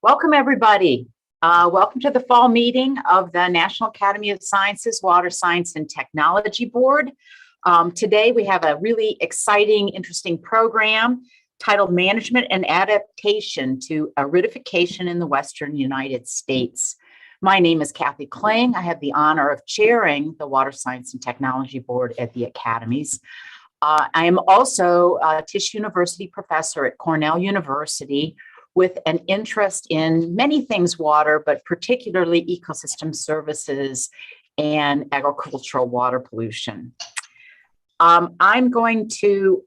Welcome, everybody. Welcome to the fall meeting of the National Academy of Sciences, Water Science and Technology Board. Today, we have a really exciting, interesting program titled Management and Adaptation to Aridification in the Western United States. My name is Kathy Kling. I have the honor of chairing the Water Science and Technology Board at the Academies. I am also a Tisch University professor at Cornell University with an interest in many things water, but particularly ecosystem services and agricultural water pollution. I'm going to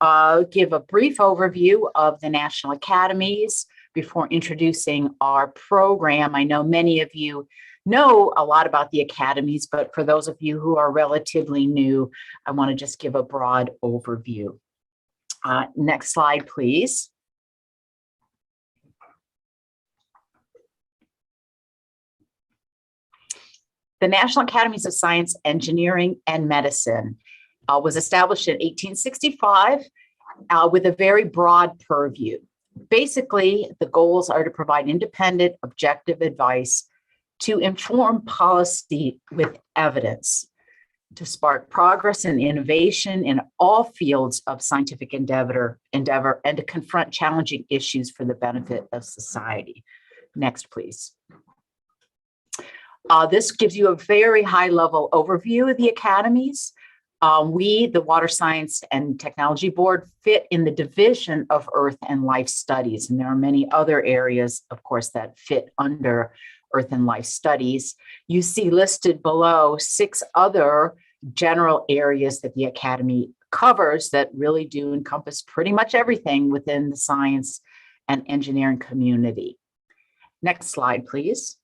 give a brief overview of the National Academies before introducing our program. I know many of you know a lot about the Academies, but for those of you who are relatively new, I want to just give a broad overview. Next slide, please. The National Academies of Science, Engineering, and Medicine was established in 1865 with a very broad purview. Basically, the goals are to provide independent, objective advice to inform policy with evidence, to spark progress and innovation in all fields of scientific endeavor, and to confront challenging issues for the benefit of society. Next, please. This gives you a very high-level overview of the academies. We, the Water Science and Technology Board, fit in the division of Earth and Life Studies, and there are many other areas, of course, that fit under Earth and Life Studies. You see listed below 6 other general areas that the Academy covers that really do encompass pretty much everything within the science and engineering community. Next slide, please.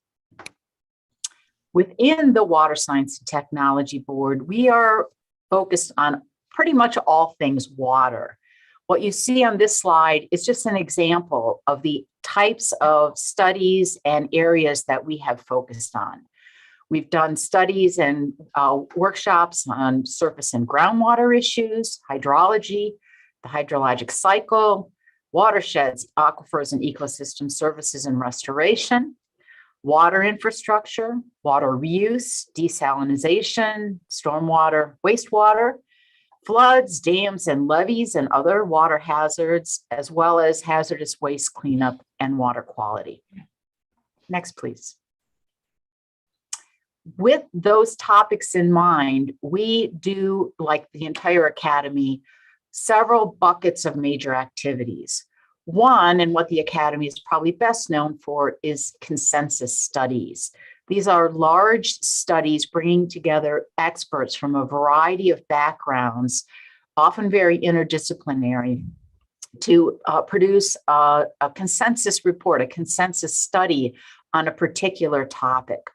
Within the Water Science and Technology Board, we are focused on pretty much all things water. What you see on this slide is just an example of the types of studies and areas that we have focused on. We've done studies and workshops on surface and groundwater issues, hydrology, the hydrologic cycle, watersheds, aquifers and ecosystem services and restoration, water infrastructure, water reuse, desalinization, stormwater, wastewater, floods, dams and levees and other water hazards, as well as hazardous waste cleanup and water quality. Next, please. With those topics in mind, we do, like the entire Academy, several buckets of major activities. One, and what the Academy is probably best known for, is consensus studies. These are large studies bringing together experts from a variety of backgrounds, often very interdisciplinary, to produce a consensus report, a consensus study on a particular topic.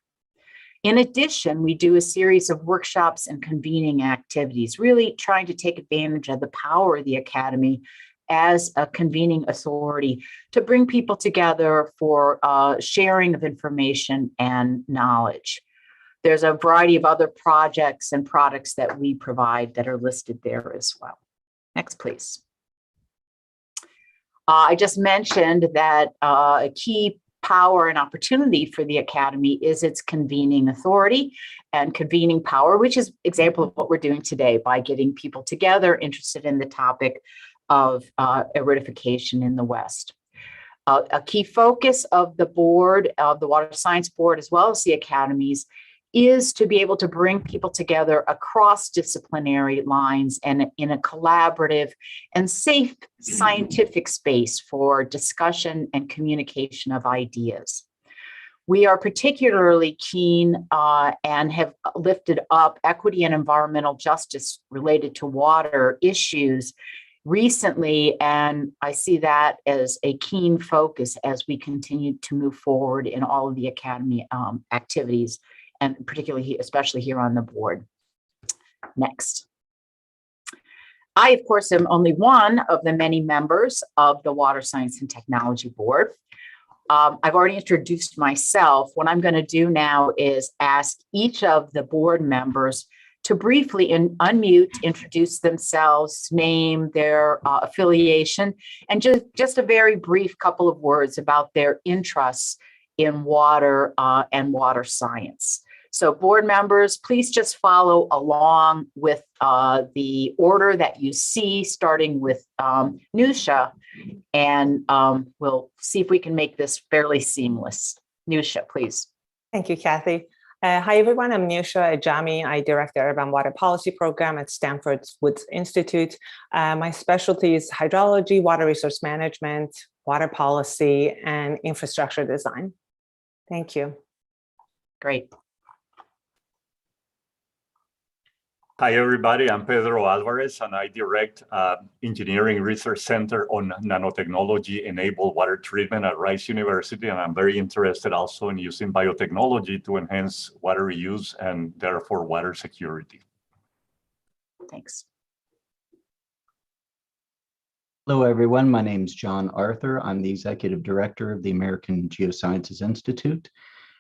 In addition, we do a series of workshops and convening activities, really trying to take advantage of the power of the Academy as a convening authority to bring people together for sharing of information and knowledge. There's a variety of other projects and products that we provide that are listed there as well. Next, please. I just mentioned that a key power and opportunity for the Academy is its convening authority and convening power, which is an example of what we're doing today by getting people together interested in the topic of aridification in the West. A key focus of the board, of the Water Science Board, as well as the Academies, is to be able to bring people together across disciplinary lines and in a collaborative and safe scientific space for discussion and communication of ideas. We are particularly keen and have lifted up equity and environmental justice related to water issues recently, and I see that as a keen focus as we continue to move forward in all of the Academy activities, and particularly, especially here on the board. Next. I, of course, am only one of the many members of the Water Science and Technology Board. I've already introduced myself. What I'm going to do now is ask each of the board members to briefly unmute, introduce themselves, name their affiliation, and just a very brief couple of words about their interests in water and water science. So board members, please just follow along with the order that you see, starting with Nusha, and we'll see if we can make this fairly seamless. Nusha, please. Thank you, Kathy. Hi, everyone. I'm Nusha Ajami. I direct the Urban Water Policy Program at Stanford's Woods Institute. My specialty is hydrology, water resource management, water policy, and infrastructure design. Thank you. Great. Hi, everybody. I'm Pedro Alvarez, and I direct Engineering Research Center on Nanotechnology-Enabled Water Treatment at Rice University, and I'm very interested also in using biotechnology to enhance water reuse and therefore water security. Thanks. Hello, everyone. My name is John Arthur. I'm the Executive Director of the American Geosciences Institute.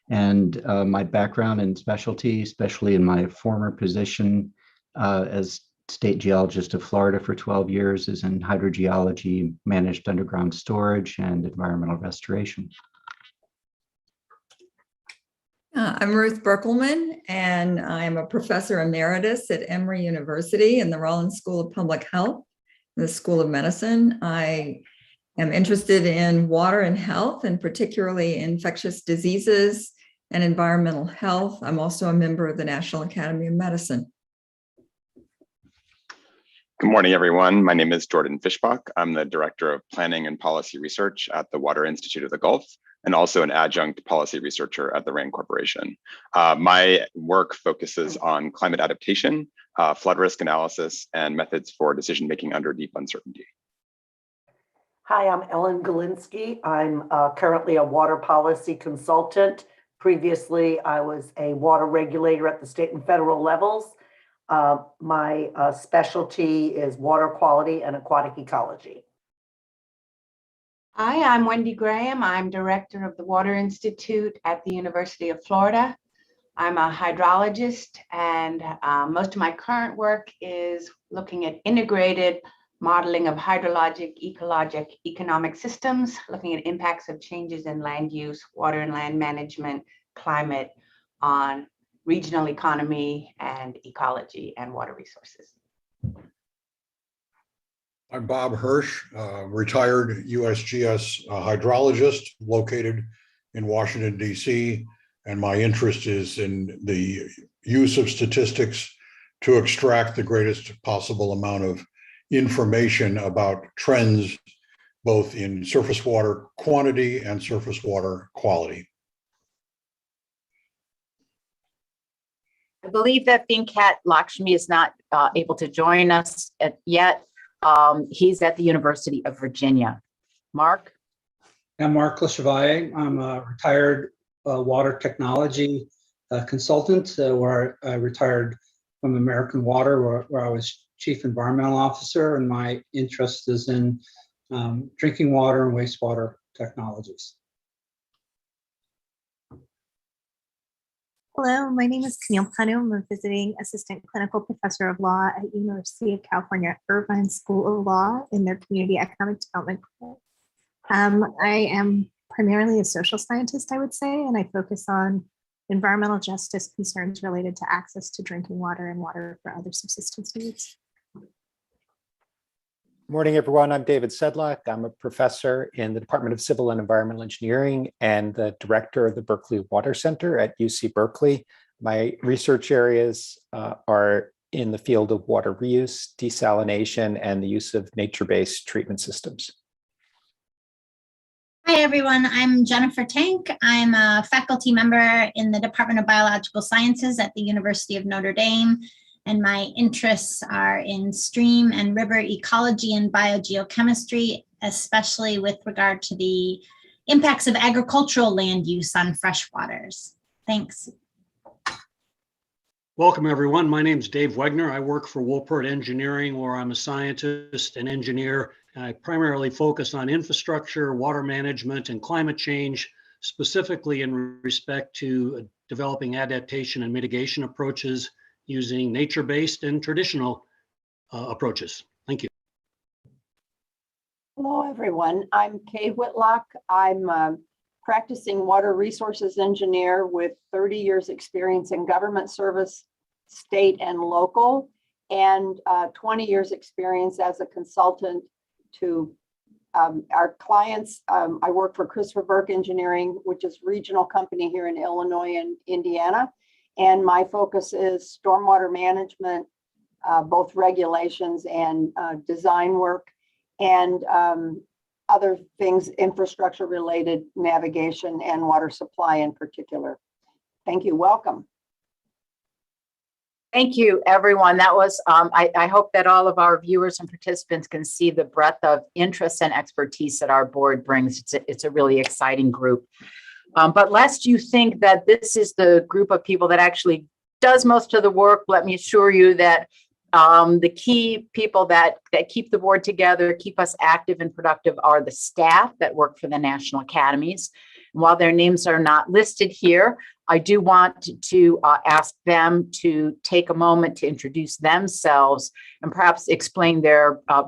And my background and specialty, especially in my former position as state geologist of Florida for 12 years, is in hydrogeology, managed underground storage, and environmental restoration. I'm Ruth Berkelman, and I'm a professor emeritus at Emory University in the Rollins School of Public Health, the School of Medicine. I am interested in water and health, and particularly infectious diseases and environmental health. I'm also a member of the National Academy of Medicine. Good morning, everyone. My name is Jordan Fischbach. I'm the Director of Planning and Policy Research at the Water Institute of the Gulf, and also an adjunct policy researcher at the RAND Corporation. My work focuses on climate adaptation, flood risk analysis, and methods for decision-making under deep uncertainty. Hi, I'm Ellen Galinsky. I'm currently a water policy consultant. Previously, I was a water regulator at the state and federal levels. My specialty is water quality and aquatic ecology. Hi, I'm Wendy Graham. I'm director of the Water Institute at the University of Florida. I'm a hydrologist, and most of my current work is looking at integrated modeling of hydrologic, ecologic, economic systems, looking at impacts of changes in land use, water and land management, climate on regional economy and ecology and water resources. I'm Bob Hirsch, retired USGS hydrologist located in Washington, D.C., and my interest is in the use of statistics to extract the greatest possible amount of information about trends, both in surface water quantity and surface water quality. I believe that Venkat Lakshmi is not able to join us yet. He's at the University of Virginia. Mark? I'm Mark Lechevalier. I'm a retired water technology consultant, where I retired from American Water, where I was chief environmental officer, and my interest is in drinking water and wastewater technologies. Hello, my name is Camille Panu. I'm a visiting assistant clinical professor of law at University of California, Irvine School of Law in their community economic development course. I am primarily a social scientist, I would say, and I focus on environmental justice concerns related to access to drinking water and water for other subsistence needs. Morning, everyone. I'm David Sedlock. I'm a professor in the Department of Civil and Environmental Engineering and the director of the Berkeley Water Center at UC Berkeley. My research areas are in the field of water reuse, desalination, and the use of nature-based treatment systems. Hi, everyone. I'm Jennifer Tank. I'm a faculty member in the Department of Biological Sciences at the University of Notre Dame. And my interests are in stream and river ecology and biogeochemistry, especially with regard to the impacts of agricultural land use on freshwaters. Thanks. Welcome, everyone. My name is Dave Wegner. I work for Woolpert Engineering, where I'm a scientist and engineer. I primarily focus on infrastructure, water management, and climate change, specifically in respect to developing adaptation and mitigation approaches using nature-based and traditional approaches. Thank you. Hello, everyone. I'm Kay Whitlock. I'm a practicing water resources engineer with 30 years experience in government service, state and local, and 20 years experience as a consultant to our clients. I work for Christopher Burke Engineering, which is a regional company here in Illinois and Indiana. And my focus is stormwater management, both regulations and design work, and other things, infrastructure related, navigation and water supply in particular. Thank you. Welcome. Thank you, everyone. That was, I hope that all of our viewers and participants can see the breadth of interest and expertise that our board brings. It's a really exciting group. But lest you think that this is the group of people that actually does most of the work, let me assure you that the key people that keep the board together, keep us active and productive, are the staff that work for the National Academies. And while their names are not listed here, I do want to ask them to take a moment to introduce themselves and perhaps explain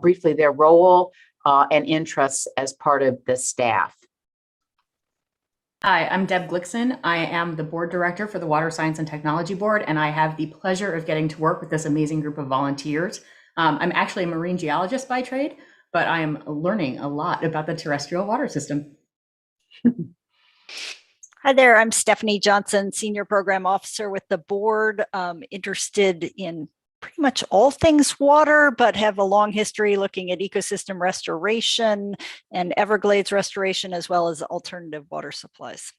briefly their role and interests as part of the staff. Hi, I'm Deb Glickson. I am the board director for the Water Science and Technology Board, and I have the pleasure of getting to work with this amazing group of volunteers. I'm actually a marine geologist by trade, but I am learning a lot about the terrestrial water system. Hi there, I'm Stephanie Johnson, Senior Program Officer with the board, interested in pretty much all things water, but have a long history looking at ecosystem restoration and Everglades restoration, as well as alternative water supplies.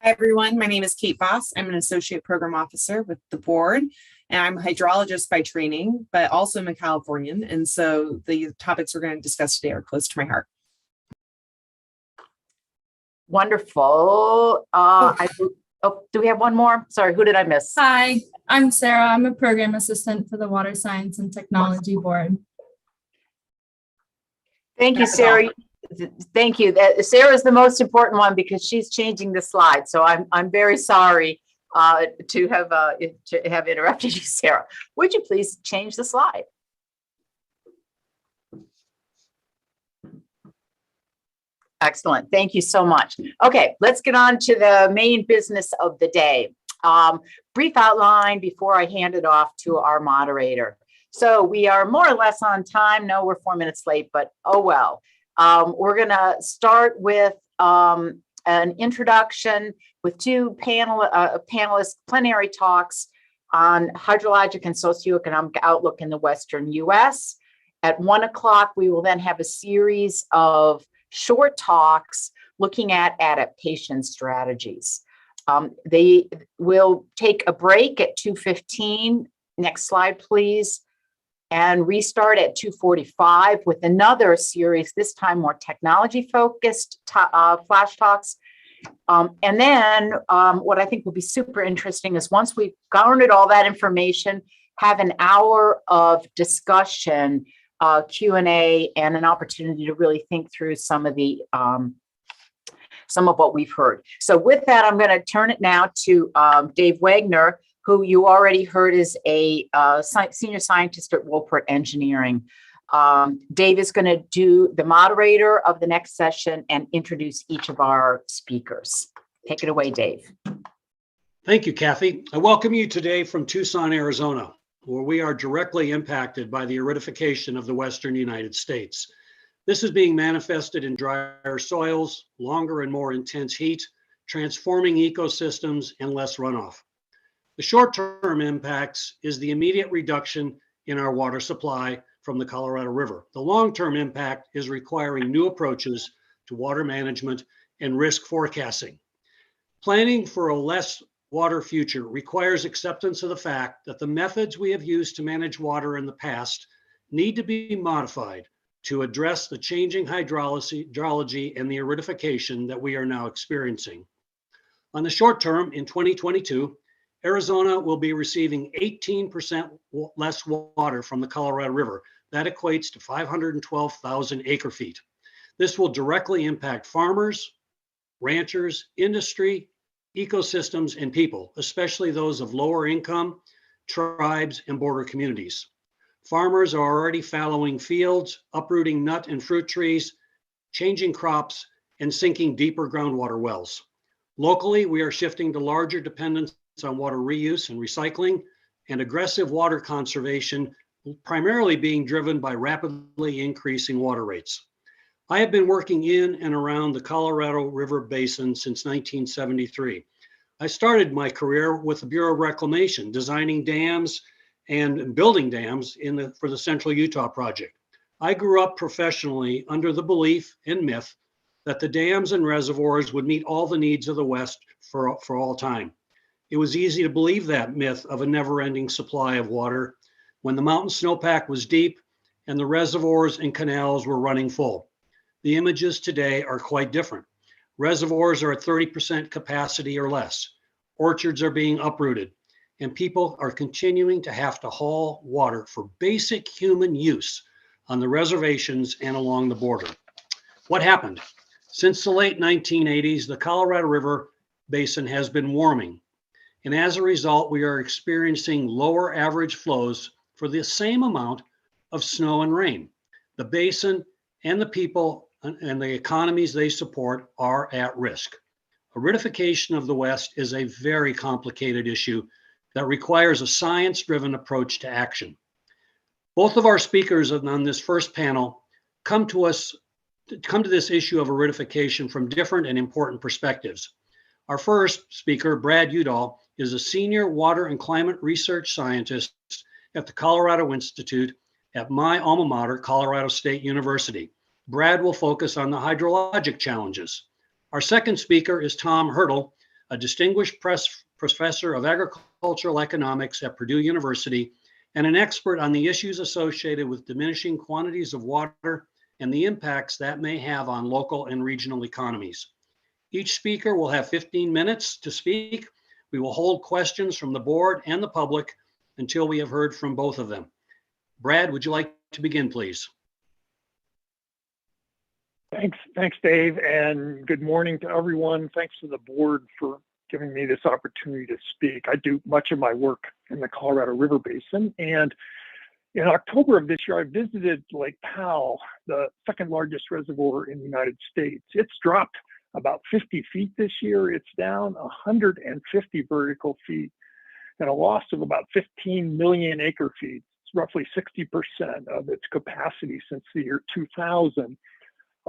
Hi, everyone. My name is Kate Voss. I'm an Associate Program Officer with the board, and I'm a hydrologist by training, but also I'm a Californian. And so the topics we're going to discuss today are close to my heart. Wonderful. Do we have one more? Sorry, who did I miss? Hi, I'm Sarah. I'm a program assistant for the Water Science and Technology Board. Thank you, Sarah. Thank you. Sarah is the most important one because she's changing the slide. So I'm very sorry to have interrupted you, Sarah. Would you please change the slide? Excellent. Thank you so much. Okay, let's get on to the main business of the day. Brief outline before I hand it off to our moderator. So we are more or less on time. No, we're 4 minutes late, but oh well. We're going to start with an introduction with two panelists, plenary talks on hydrologic and socioeconomic outlook in the Western U.S. At 1 o'clock, we will then have a series of short talks looking at adaptation strategies. They will take a break at 2:15. Next slide, please. And restart at 2:45 with another series, this time more technology focused flash talks. And then what I think will be super interesting is once we've garnered all that information, have an hour of discussion, Q&A, and an opportunity to really think through some of what we've heard. So with that, I'm going to turn it now to Dave Wagner, who you already heard is a senior scientist at Woolport Engineering. Dave is going to do the moderator of the next session and introduce each of our speakers. Take it away, Dave. Thank you, Kathy. I welcome you today from Tucson, Arizona, where we are directly impacted by the aridification of the Western United States. This is being manifested in drier soils, longer and more intense heat, transforming ecosystems, and less runoff. The short-term impacts is the immediate reduction in our water supply from the Colorado River. The long-term impact is requiring new approaches to water management and risk forecasting. Planning for a less water future requires acceptance of the fact that the methods we have used to manage water in the past need to be modified to address the changing hydrology and the aridification that we are now experiencing. On the short term, in 2022, Arizona will be receiving 18% less water from the Colorado River. That equates to 512,000 acre feet. This will directly impact farmers, ranchers, industry, ecosystems, and people, especially those of lower income, tribes, and border communities. Farmers are already fallowing fields, uprooting nut and fruit trees, changing crops, and sinking deeper groundwater wells. Locally, we are shifting to larger dependence on water reuse and recycling, and aggressive water conservation, primarily being driven by rapidly increasing water rates. I have been working in and around the Colorado River Basin since 1973. I started my career with the Bureau of Reclamation, designing dams and building dams for the Central Utah Project. I grew up professionally under the belief and myth that the dams and reservoirs would meet all the needs of the West for all time. It was easy to believe that myth of a never-ending supply of water when the mountain snowpack was deep and the reservoirs and canals were running full. The images today are quite different. Reservoirs are at 30% capacity or less. Orchards are being uprooted, and people are continuing to have to haul water for basic human use on the reservations and along the border. What happened? Since the late 1980s, the Colorado River Basin has been warming, and as a result, we are experiencing lower average flows for the same amount of snow and rain. The basin and the people and the economies they support are at risk. Aridification of the West is a very complicated issue that requires a science-driven approach to action. Both of our speakers on this first panel come to this issue of aridification from different and important perspectives. Our first speaker, Brad Udall, is a senior water and climate research scientist at the Colorado Institute at my alma mater, Colorado State University. Brad will focus on the hydrologic challenges. Our second speaker is Tom Hurdle, a distinguished professor of agricultural economics at Purdue University and an expert on the issues associated with diminishing quantities of water and the impacts that may have on local and regional economies. Each speaker will have 15 minutes to speak. We will hold questions from the board and the public until we have heard from both of them. Brad, would you like to begin, please? Thanks, Dave, and good morning to everyone. Thanks to the board for giving me this opportunity to speak. I do much of my work in the Colorado River Basin, and in October of this year, I visited Lake Powell, the second largest reservoir in the United States. It's dropped about 50 feet this year. It's down 150 vertical feet and a loss of about 15 million acre feet. It's roughly 60% of its capacity since the year 2000.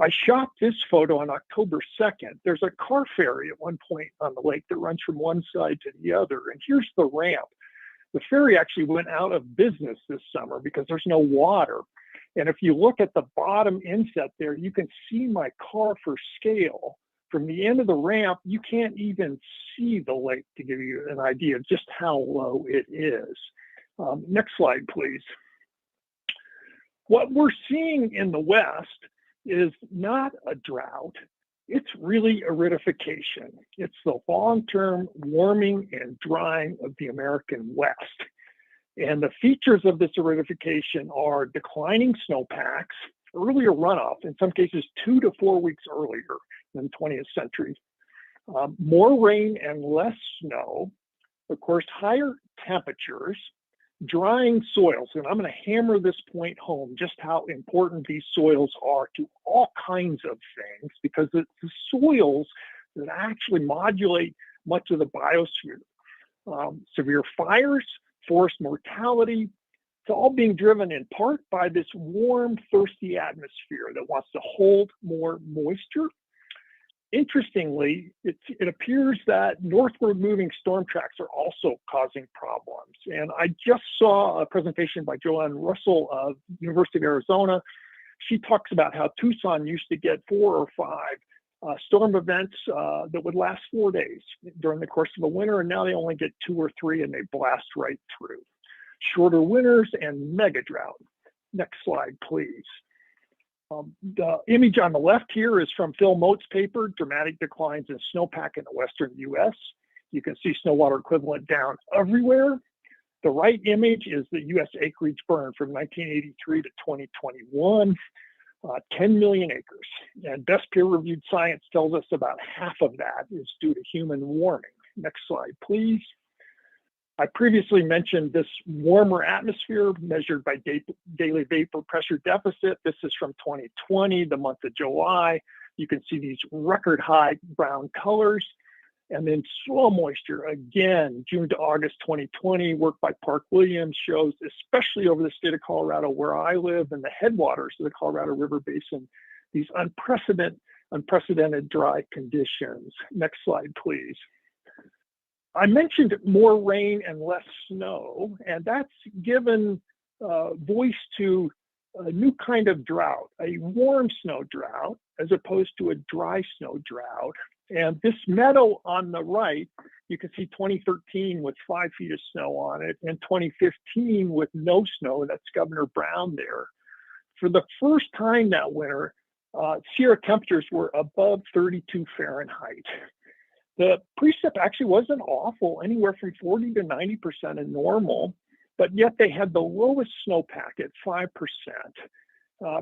I shot this photo on October 2nd. There's a car ferry at one point on the lake that runs from one side to the other. And here's the ramp. The ferry actually went out of business this summer because there's no water. And if you look at the bottom inset there, you can see my car for scale. From the end of the ramp, you can't even see the lake to give you an idea of just how low it is. Next slide, please. What we're seeing in the West is not a drought. It's really aridification. It's the long-term warming and drying of the American West. And the features of this aridification are declining snowpacks, earlier runoff, in some cases 2 to 4 weeks earlier than the 20th century, more rain and less snow, of course, higher temperatures, drying soils. And I'm going to hammer this point home, just how important these soils are to all kinds of things, because it's the soils that actually modulate much of the biosphere. Severe fires, forest mortality, it's all being driven in part by this warm, thirsty atmosphere that wants to hold more moisture. Interestingly, it appears that northward moving storm tracks are also causing problems. And I just saw a presentation by Joanne Russell of University of Arizona. She talks about how Tucson used to get 4 or 5 storm events that would last 4 days during the course of a winter, and now they only get 2 or 3 and they blast right through. Shorter winters and mega drought. Next slide, please. The image on the left here is from Phil Mote's paper, Dramatic Declines in Snowpack in the Western U.S. You can see snow water equivalent down everywhere. The right image is the U.S. acreage burn from 1983 to 2021, 10 million acres. And best peer-reviewed science tells us about half of that is due to human warming. Next slide, please. I previously mentioned this warmer atmosphere measured by daily vapor pressure deficit. This is from 2020, the month of July. You can see these record high brown colors. And then soil moisture, again, June to August 2020, work by Park Williams shows, especially over the state of Colorado where I live and the headwaters of the Colorado River Basin, these unprecedented dry conditions. Next slide, please. I mentioned more rain and less snow, and that's given voice to a new kind of drought, a warm snow drought, as opposed to a dry snow drought. And this meadow on the right, you can see 2013 with 5 feet of snow on it, and 2015 with no snow. That's Governor Brown there. For the first time that winter, Sierra temperatures were above 32 Fahrenheit. The precip actually wasn't awful, anywhere from 40 to 90% of normal, but yet they had the lowest snowpack at 5%.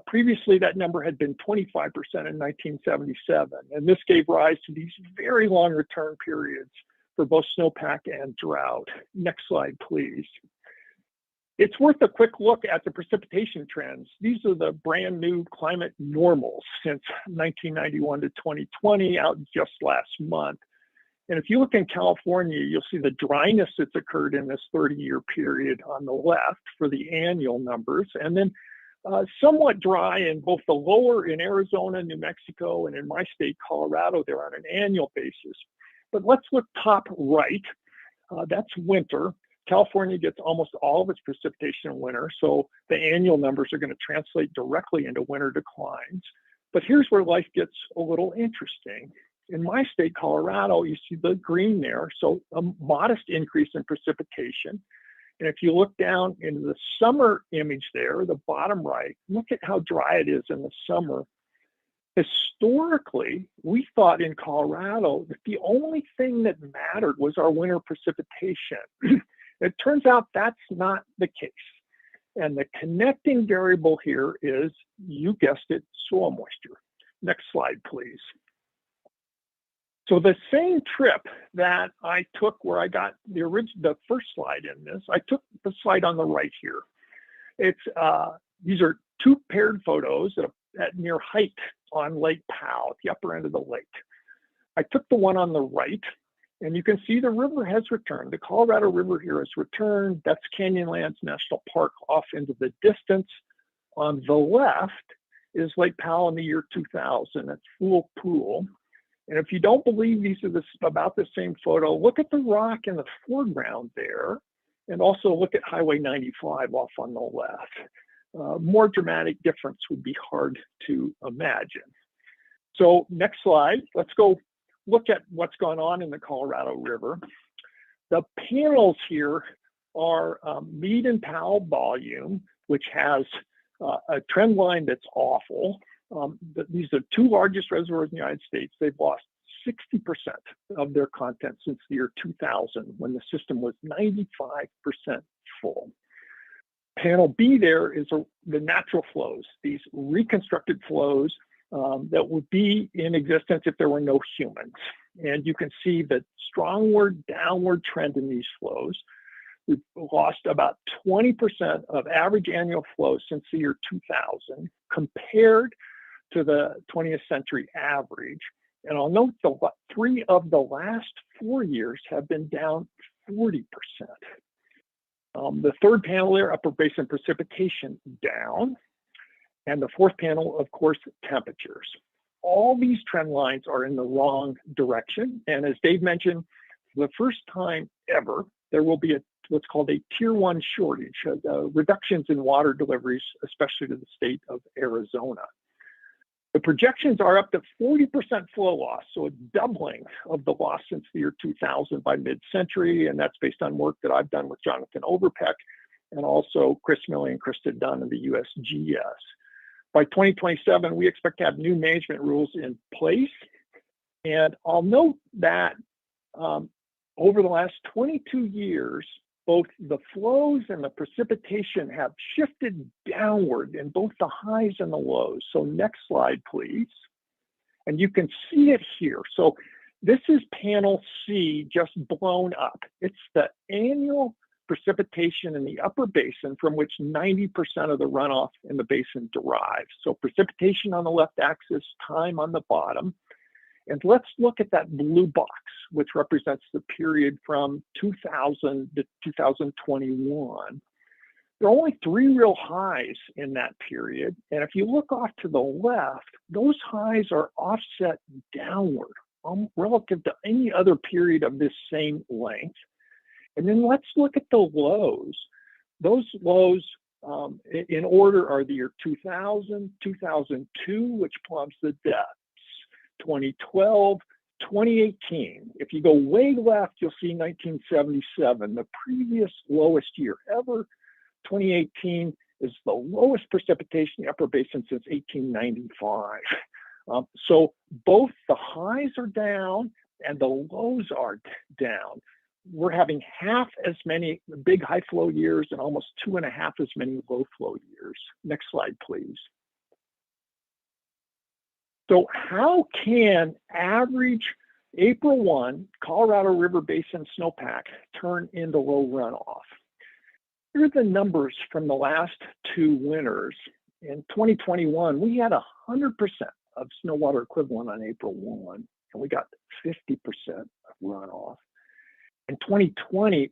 Previously, that number had been 25% in 1977, and this gave rise to these very long return periods for both snowpack and drought. Next slide, please. It's worth a quick look at the precipitation trends. These are the brand new climate normals since 1991 to 2020, out just last month. And if you look in California, you'll see the dryness that's occurred in this 30-year period on the left for the annual numbers, and then somewhat dry in both the lower in Arizona, New Mexico, and in my state, Colorado, there on an annual basis. But let's look top right. That's winter. California gets almost all of its precipitation in winter, so the annual numbers are going to translate directly into winter declines. But here's where life gets a little interesting. In my state, Colorado, you see the green there, so a modest increase in precipitation. And if you look down into the summer image there, the bottom right, look at how dry it is in the summer. Historically, we thought in Colorado that the only thing that mattered was our winter precipitation. It turns out that's not the case. And the connecting variable here is, you guessed it, soil moisture. Next slide, please. So the same trip that I took where I got the first slide in this, I took the slide on the right here. It's these are two paired photos at near height on Lake Powell, at the upper end of the lake. I took the one on the right, and you can see the river has returned. The Colorado River here has returned. That's Canyonlands National Park off into the distance. On the left is Lake Powell in the year 2000. That's full pool. And if you don't believe these are about the same photo, look at the rock in the foreground there, and also look at Highway 95 off on the left. More dramatic difference would be hard to imagine. So next slide, let's go look at what's gone on in the Colorado River. The panels here are Meade and Powell volume, which has a trend line that's awful. These are two largest reservoirs in the United States. They've lost 60% of their content since the year 2000, when the system was 95% full. Panel B there is the natural flows, these reconstructed flows that would be in existence if there were no humans. And you can see the strongward downward trend in these flows. We've lost about 20% of average annual flow since the year 2000 compared to the 20th century average. And I'll note the 3 of the last 4 years have been down 40%. The third panel there, upper basin precipitation, down. And the fourth panel, of course, temperatures. All these trend lines are in the wrong direction. And as Dave mentioned, for the first time ever, there will be what's called a tier 1 shortage, reductions in water deliveries, especially to the state of Arizona. The projections are up to 40% flow loss, so a doubling of the loss since the year 2000 by mid-century, and that's based on work that I've done with Jonathan Overpeck and also Chris Milley and Krista Dunn of the USGS. By 2027, we expect to have new management rules in place, and I'll note that over the last 22 years, both the flows and the precipitation have shifted downward in both the highs and the lows. So next slide, please. And you can see it here. So This is panel C just blown up. It's the annual precipitation in the upper basin from which 90% of the runoff in the basin derives. So precipitation on the left axis, time on the bottom. And let's look at that blue box, which represents the period from 2000 to 2021. There are only 3 real highs in that period. And if you look off to the left, those highs are offset downward relative to any other period of this same length. And then let's look at the lows. Those lows in order are the year 2000, 2002, which plumbs the depths, 2012, 2018. If you go way left, you'll see 1977, the previous lowest year ever. 2018 is the lowest precipitation in the upper basin since 1895. So both the highs are down and the lows are down. We're having half as many big high flow years and almost 2.5 as many low flow years. Next slide, please. So how can average April 1 Colorado River Basin snowpack turn into low runoff? Here are the numbers from the last 2 winters. In 2021, we had 100% of snow water equivalent on April 1, and we got 50% of runoff. In 2020,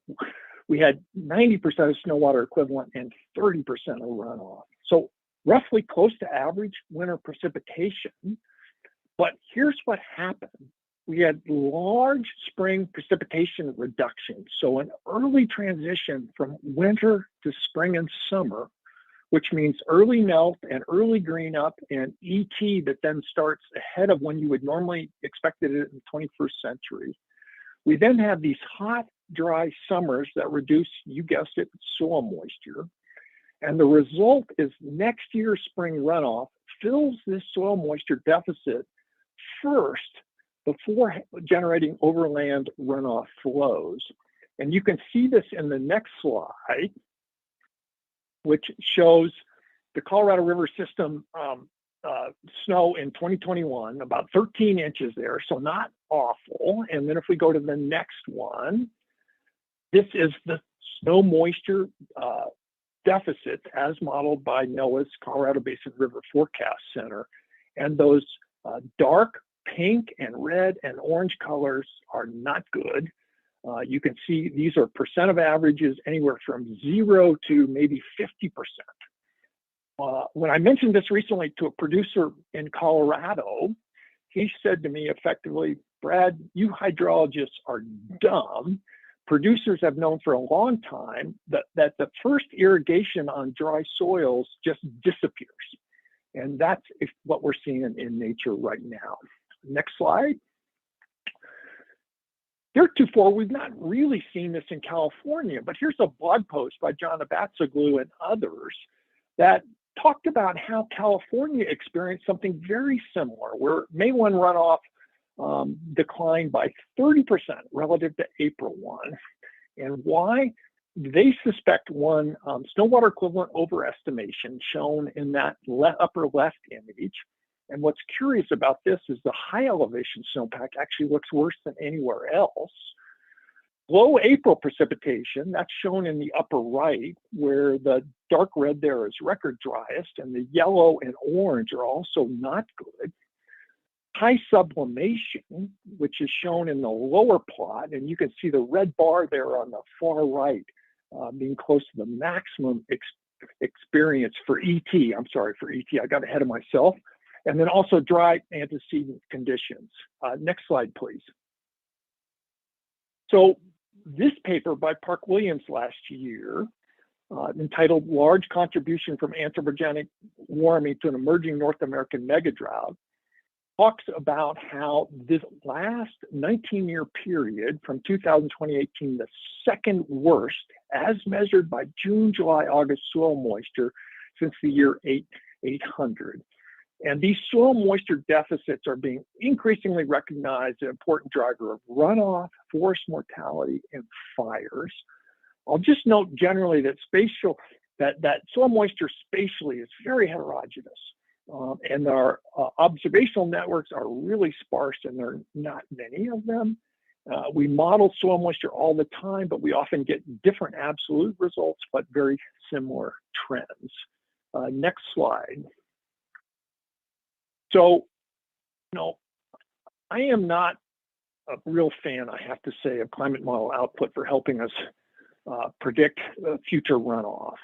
we had 90% of snow water equivalent and 30% of runoff. So roughly close to average winter precipitation. But here's what happened. We had large spring precipitation reduction. So an early transition from winter to spring and summer, which means early melt and early green up and ET that then starts ahead of when you would normally expected it in the 21st century. We then have these hot, dry summers that reduce, you guessed it, soil moisture. And the result is next year's spring runoff fills this soil moisture deficit first before generating overland runoff flows. And you can see this in the next slide, which shows the Colorado River system snow in 2021, about 13 inches there, so not awful. And then if we go to the next one, this is the snow moisture deficit as modeled by NOAA's Colorado Basin River Forecast Center. And those dark pink and red and orange colors are not good. You can see these are percent of averages anywhere from 0 to maybe 50%. When I mentioned this recently to a producer in Colorado, he said to me effectively, Brad, you hydrologists are dumb. Producers have known for a long time that the first irrigation on dry soils just disappears. And that's what we're seeing in nature right now. Next slide. Heretofore, we've not really seen this in California, but here's a blog post by John Abatsoglu and others that talked about how California experienced something very similar, where May 1 runoff declined by 30% relative to April 1. And why? They suspect one snow water equivalent overestimation shown in that upper left image. And what's curious about this is the high elevation snowpack actually looks worse than anywhere else. Low April precipitation, that's shown in the upper right, where the dark red there is record driest, and the yellow and orange are also not good. High sublimation, which is shown in the lower plot, and you can see the red bar there on the far right, being close to the maximum experience for ET. I'm sorry, for ET, I got ahead of myself. And then also dry antecedent conditions. Next slide, please. So this paper by Park Williams last year, entitled Large Contribution from Anthropogenic Warming to an Emerging North American Megadrought, talks about how this last 19-year period from 2018, the second worst as measured by June, July, August soil moisture since the year 800. And these soil moisture deficits are being increasingly recognized as an important driver of runoff, forest mortality, and fires. I'll just note generally that soil moisture spatially is very heterogeneous. And our observational networks are really sparse, and there are not many of them. We model soil moisture all the time, but we often get different absolute results, but very similar trends. Next slide. So, I am not a real fan, I have to say, of climate model output for helping us predict future runoff.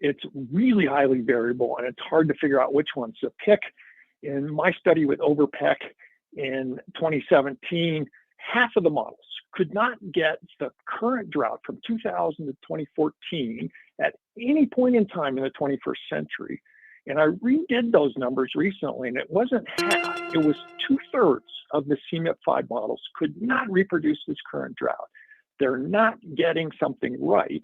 It's really highly variable, and it's hard to figure out which ones to pick. In my study with Overpeck in 2017, half of the models could not get the current drought from 2000 to 2014 at any point in time in the 21st century. And I redid those numbers recently, and it wasn't half, it was 2/3 of the CMIP5 models could not reproduce this current drought. They're not getting something right.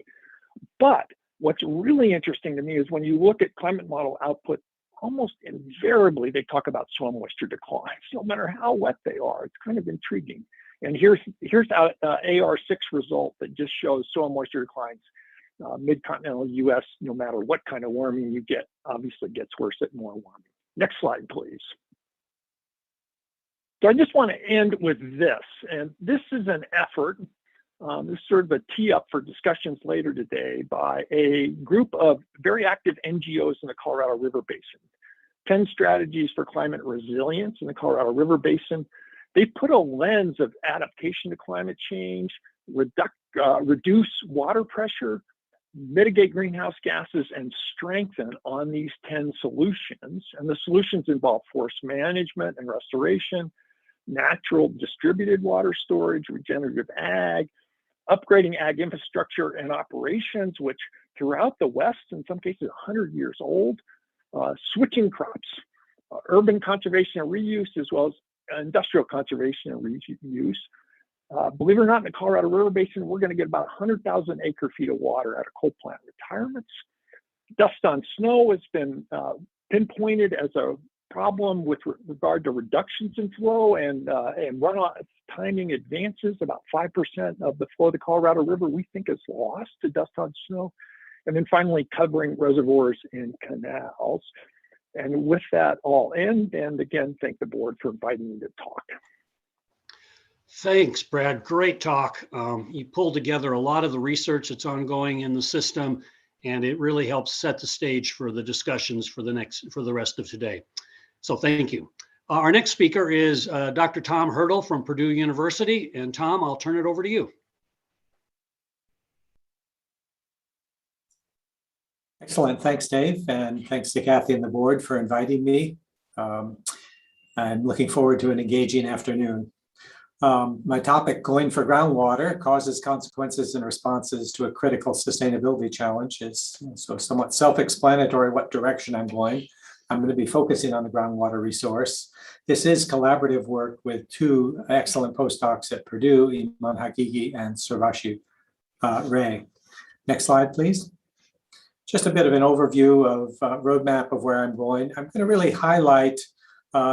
But what's really interesting to me is when you look at climate model output, almost invariably they talk about soil moisture declines, no matter how wet they are. It's kind of intriguing. And here's our AR6 result that just shows soil moisture declines. Mid-continental US, no matter what kind of warming you get, obviously gets worse at more warming. Next slide, please. So I just want to end with this, and this is an effort, this is sort of a tee up for discussions later today by a group of very active NGOs in the Colorado River Basin. 10 strategies for climate resilience in the Colorado River Basin. They put a lens of adaptation to climate change, reduce water pressure, mitigate greenhouse gases, and strengthen on these 10 solutions. And the solutions involve forest management and restoration, natural distributed water storage, regenerative ag, upgrading ag infrastructure and operations, which throughout the West, in some cases 100 years old, switching crops, urban conservation and reuse, as well as industrial conservation and reuse. Believe it or not, in the Colorado River Basin, we're going to get about 100,000 acre feet of water out of coal plant retirements. Dust on snow has been pinpointed as a problem with regard to reductions in flow and runoff timing advances. About 5% of the flow of the Colorado River we think is lost to dust on snow. And then finally, covering reservoirs and canals. And with that, I'll end, and again, thank the board for inviting me to talk. Thanks, Brad. Great talk. You pulled together a lot of the research that's ongoing in the system, and it really helps set the stage for the discussions for the rest of today. So thank you. Our next speaker is Dr. Tom Hurdle from Purdue University. And Tom, I'll turn it over to you. Excellent. Thanks, Dave. And thanks to Kathy and the board for inviting me. I'm looking forward to an engaging afternoon. My topic, going for groundwater, causes, consequences, and responses to a critical sustainability challenge, is so somewhat self-explanatory what direction I'm going. I'm going to be focusing on the groundwater resource. This is collaborative work with two excellent postdocs at Purdue, Iman Hagigi and Sarvashi Ray. Next slide, please. Just a bit of an overview of roadmap of where I'm going. I'm going to really highlight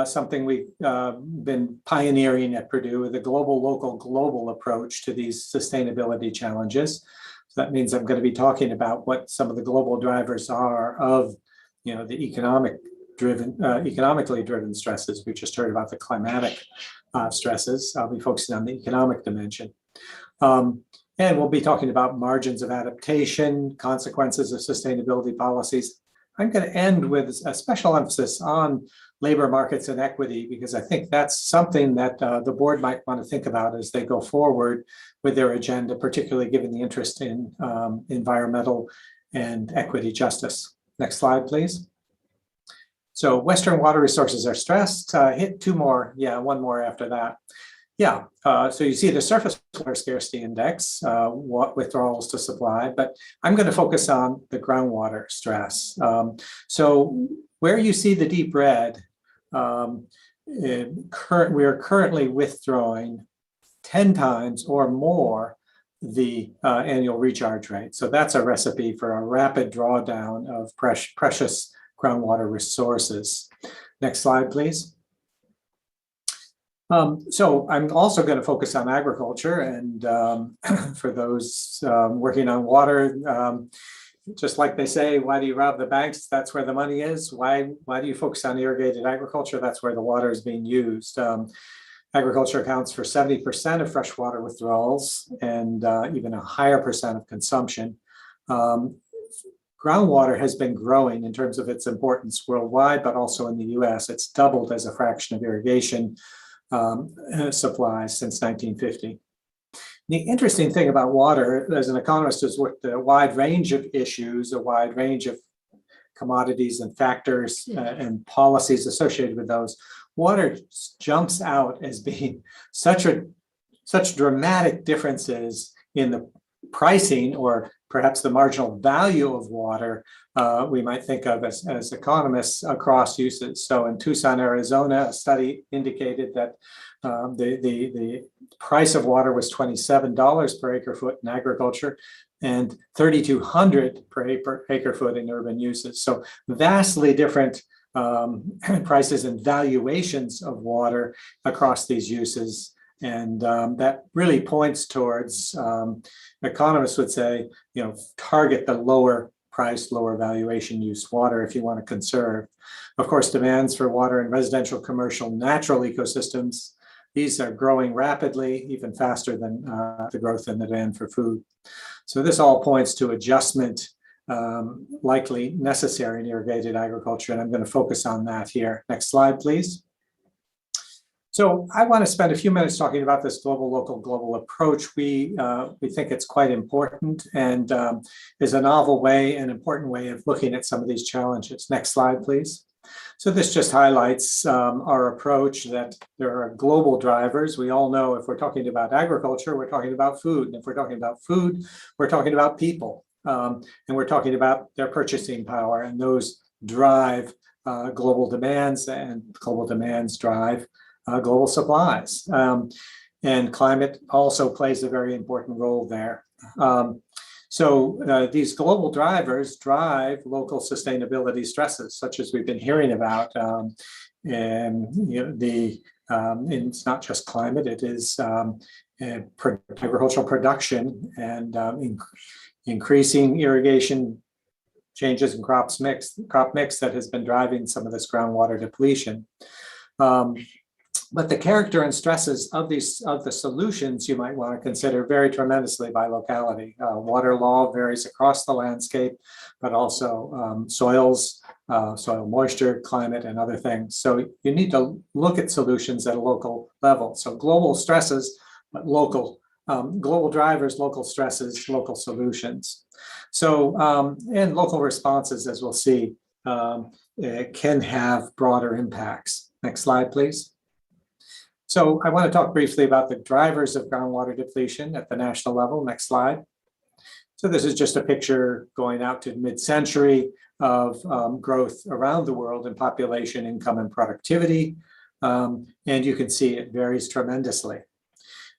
something we've been pioneering at Purdue, with a global, local, global approach to these sustainability challenges. So that means I'm going to be talking about what some of the global drivers are of, the economically driven stresses. We just heard about the climatic stresses. I'll be focusing on the economic dimension. And we'll be talking about margins of adaptation, consequences of sustainability policies. I'm going to end with a special emphasis on labor markets and equity, because I think that's something that the board might want to think about as they go forward with their agenda, particularly given the interest in environmental and equity justice. Next slide, please. So Western water resources are stressed. Hit two more, one more after that. So you see the surface water scarcity index, what withdrawals to supply, but I'm going to focus on the groundwater stress. So where you see the deep red, we are currently withdrawing 10 times or more the annual recharge rate. So that's a recipe for a rapid drawdown of precious groundwater resources. Next slide, please. So I'm also going to focus on agriculture, and for those working on water, just like they say, why do you rob the banks? That's where the money is. Why do you focus on irrigated agriculture? That's where the water is being used. Agriculture accounts for 70% of freshwater withdrawals and even a higher percent of consumption. Groundwater has been growing in terms of its importance worldwide, but also in the US. It's doubled as a fraction of irrigation supplies since 1950. The interesting thing about water as an economist is with the wide range of issues, a wide range of commodities and factors and policies associated with those, water jumps out as being such dramatic differences in the pricing or perhaps the marginal value of water we might think of as economists across uses. So in Tucson, Arizona, a study indicated that the price of water was $27 per acre foot in agriculture and $3,200 per acre foot in urban uses. So vastly different prices and valuations of water across these uses. And that really points towards, economists would say, target the lower price, lower valuation use water if you want to conserve. Of course, demands for water in residential, commercial, natural ecosystems, these are growing rapidly, even faster than the growth in the demand for food. So this all points to adjustment likely necessary in irrigated agriculture, and I'm going to focus on that here. Next slide, please. So I want to spend a few minutes talking about this global, local, global approach. We think it's quite important and is a novel way, an important way of looking at some of these challenges. Next slide, please. So this just highlights our approach that there are global drivers. We all know if we're talking about agriculture, we're talking about food. And if we're talking about food, we're talking about people. And we're talking about their purchasing power, and those drive global demands, and global demands drive global supplies. And climate also plays a very important role there. So these global drivers drive local sustainability stresses, such as we've been hearing about. And it's not just climate, it is agricultural production and increasing irrigation changes in crop mix that has been driving some of this groundwater depletion. But the character and stresses of the solutions you might want to consider vary tremendously by locality. Water law varies across the landscape, but also soils, soil moisture, climate, and other things. So you need to look at solutions at a local level. So global stresses, but local, global drivers, local stresses, local solutions. So, and local responses, as we'll see, can have broader impacts. Next slide, please. So I want to talk briefly about the drivers of groundwater depletion at the national level. Next slide. So this is just a picture going out to mid-century of growth around the world in population, income, and productivity. And you can see it varies tremendously.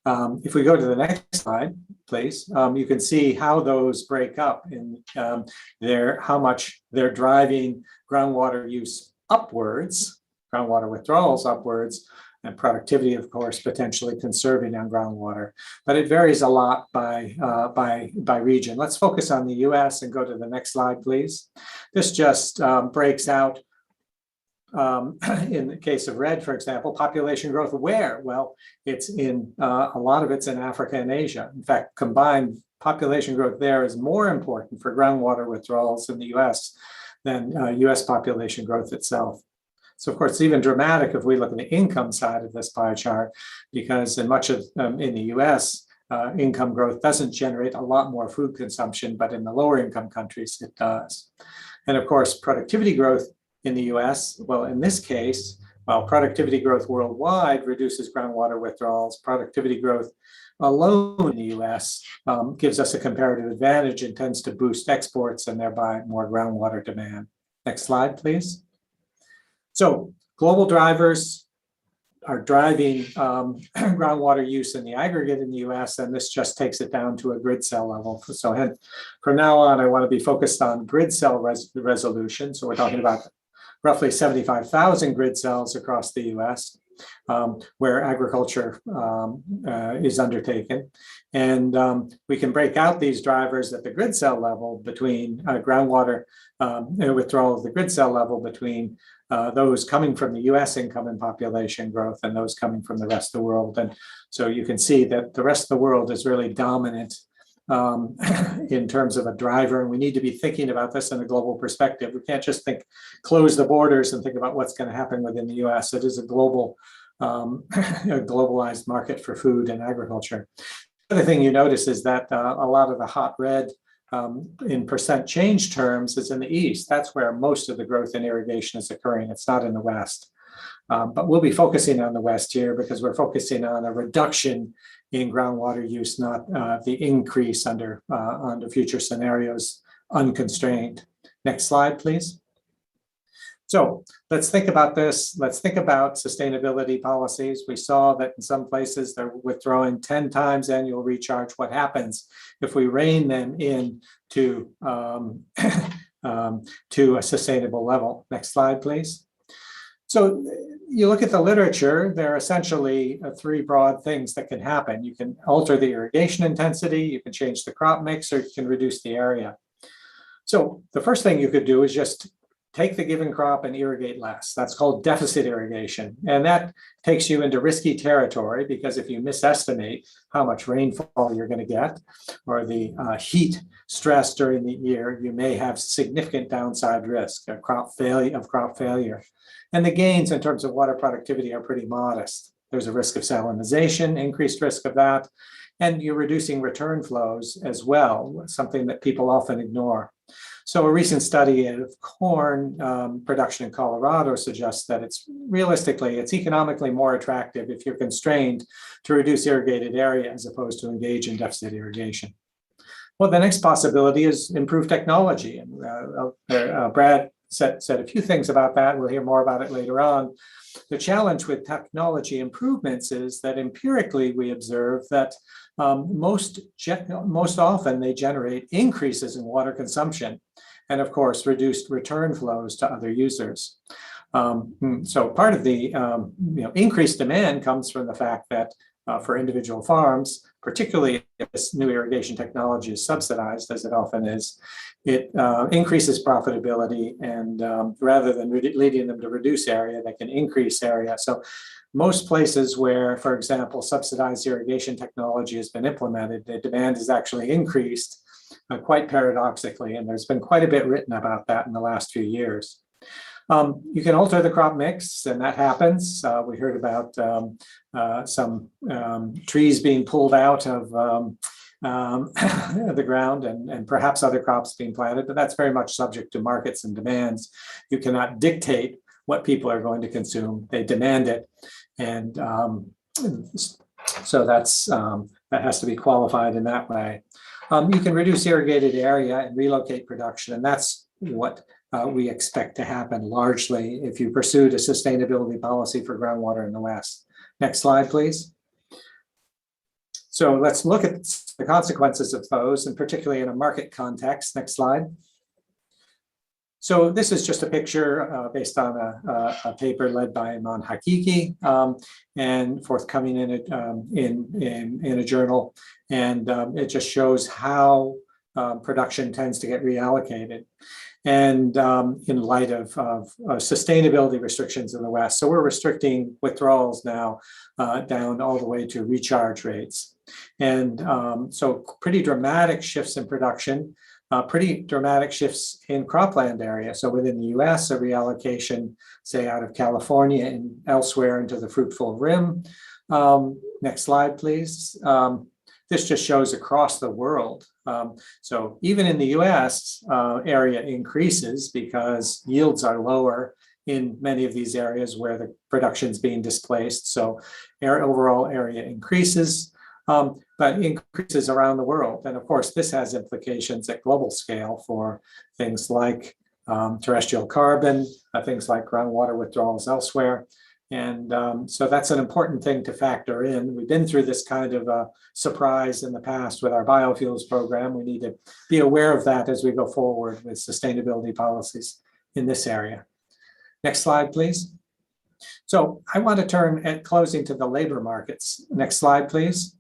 If we go to the next slide, please, you can see how those break up in how much they're driving groundwater use upwards, groundwater withdrawals upwards, and productivity, of course, potentially conserving on groundwater. But it varies a lot by region. Let's focus on the US and go to the next slide, please. This just breaks out, in the case of red, for example, population growth where? Well, it's in, a lot of it's in Africa and Asia. In fact, combined population growth there is more important for groundwater withdrawals in the US than US population growth itself. So of course, it's even dramatic if we look at the income side of this pie chart, because in much of in the US, income growth doesn't generate a lot more food consumption, but in the lower income countries, it does. And of course, productivity growth in the US, well, in this case, while productivity growth worldwide reduces groundwater withdrawals, productivity growth alone in the US gives us a comparative advantage and tends to boost exports and thereby more groundwater demand. Next slide, please. So global drivers are driving groundwater use in the aggregate in the US, and this just takes it down to a grid cell level. So from now on, I want to be focused on grid cell resolution. So we're talking about roughly 75,000 grid cells across the US. where agriculture is undertaken. And we can break out these drivers at the grid cell level between groundwater withdrawal of the grid cell level between those coming from the US income and population growth and those coming from the rest of the world. And so you can see that the rest of the world is really dominant in terms of a driver. And we need to be thinking about this in a global perspective. We can't just close the borders and think about what's going to happen within the US. It is a global, a globalized market for food and agriculture. The other thing you notice is that a lot of the hot red in percent change terms is in the East. That's where most of the growth in irrigation is occurring. It's not in the West. But we'll be focusing on the West here because we're focusing on a reduction in groundwater use, not the increase under future scenarios unconstrained. Next slide, please. So let's think about this. Let's think about sustainability policies. We saw that in some places they're withdrawing 10 times annual recharge. What happens if we rein them in to a sustainable level? Next slide, please. So you look at the literature, there are essentially three broad things that can happen. You can alter the irrigation intensity, you can change the crop mix, or you can reduce the area. So the first thing you could do is just take the given crop and irrigate less. That's called deficit irrigation. And that takes you into risky territory because if you misestimate how much rainfall you're going to get or the heat stress during the year, you may have significant downside risk of crop failure. And the gains in terms of water productivity are pretty modest. There's a risk of salinization, increased risk of that, and you're reducing return flows as well, something that people often ignore. So a recent study of corn production in Colorado suggests that it's economically more attractive if you're constrained to reduce irrigated area as opposed to engage in deficit irrigation. Well, the next possibility is improved technology. And Brad said a few things about that. We'll hear more about it later on. The challenge with technology improvements is that empirically we observe that most often they generate increases in water consumption and of course reduced return flows to other users. So part of the increased demand comes from the fact that for individual farms, particularly if this new irrigation technology is subsidized, as it often is, it increases profitability, and rather than leading them to reduce area, they can increase area. So most places where, for example, subsidized irrigation technology has been implemented, the demand has actually increased quite paradoxically, and there's been quite a bit written about that in the last few years. You can alter the crop mix, and that happens. We heard about some trees being pulled out of the ground and perhaps other crops being planted, but that's very much subject to markets and demands. You cannot dictate what people are going to consume. They demand it. And so that has to be qualified in that way. You can reduce irrigated area and relocate production, and that's what we expect to happen largely if you pursued a sustainability policy for groundwater in the West. Next slide, please. So let's look at the consequences of those, and particularly in a market context. Next slide. So this is just a picture based on a paper led by Iman Hakiki and forthcoming in a journal, and it just shows how production tends to get reallocated, and in light of sustainability restrictions in the West. So we're restricting withdrawals now down all the way to recharge rates. And so pretty dramatic shifts in production, pretty dramatic shifts in cropland area. So within the US, a reallocation, say out of California and elsewhere into the fruitful rim. Next slide, please. This just shows across the world. So even in the US, area increases because yields are lower in many of these areas where the production is being displaced. So overall area increases, but increases around the world. And of course, this has implications at global scale for things like terrestrial carbon, things like groundwater withdrawals elsewhere. And so that's an important thing to factor in. We've been through this kind of surprise in the past with our biofuels program. We need to be aware of that as we go forward with sustainability policies in this area. Next slide, please. So I want to turn at closing to the labor markets. Next slide, please.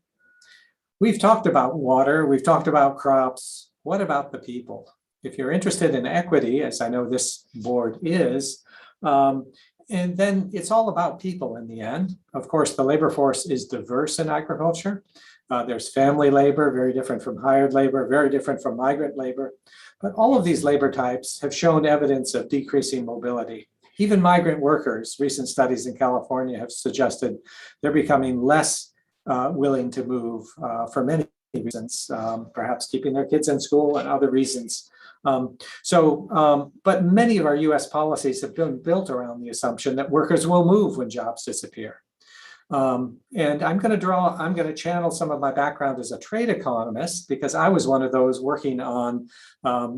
We've talked about water, we've talked about crops. What about the people? If you're interested in equity, as I know this board is, and then it's all about people in the end. Of course, the labor force is diverse in agriculture. There's family labor, very different from hired labor, very different from migrant labor. But all of these labor types have shown evidence of decreasing mobility. Even migrant workers, recent studies in California have suggested they're becoming less willing to move for many reasons, perhaps keeping their kids in school and other reasons. But many of our US policies have been built around the assumption that workers will move when jobs disappear. And I'm going to channel some of my background as a trade economist, because I was one of those working on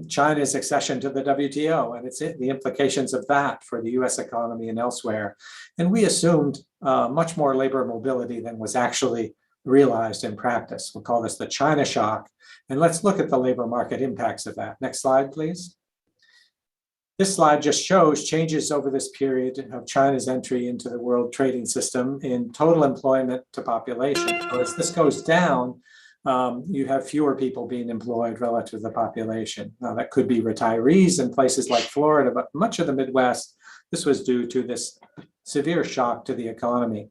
China's accession to the WTO and the implications of that for the US economy and elsewhere. And we assumed much more labor mobility than was actually realized in practice. We'll call this the China shock. And let's look at the labor market impacts of that. Next slide, please. This slide just shows changes over this period of China's entry into the world trading system in total employment to population. So as this goes down, you have fewer people being employed relative to the population. Now that could be retirees in places like Florida, but much of the Midwest, this was due to this severe shock to the economy.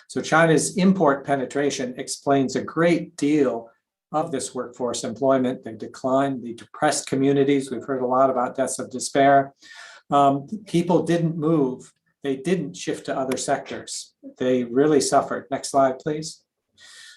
So China's import penetration explains a great deal of this workforce employment, the decline, the depressed communities. We've heard a lot about deaths of despair. People didn't move. They didn't shift to other sectors. They really suffered. Next slide, please.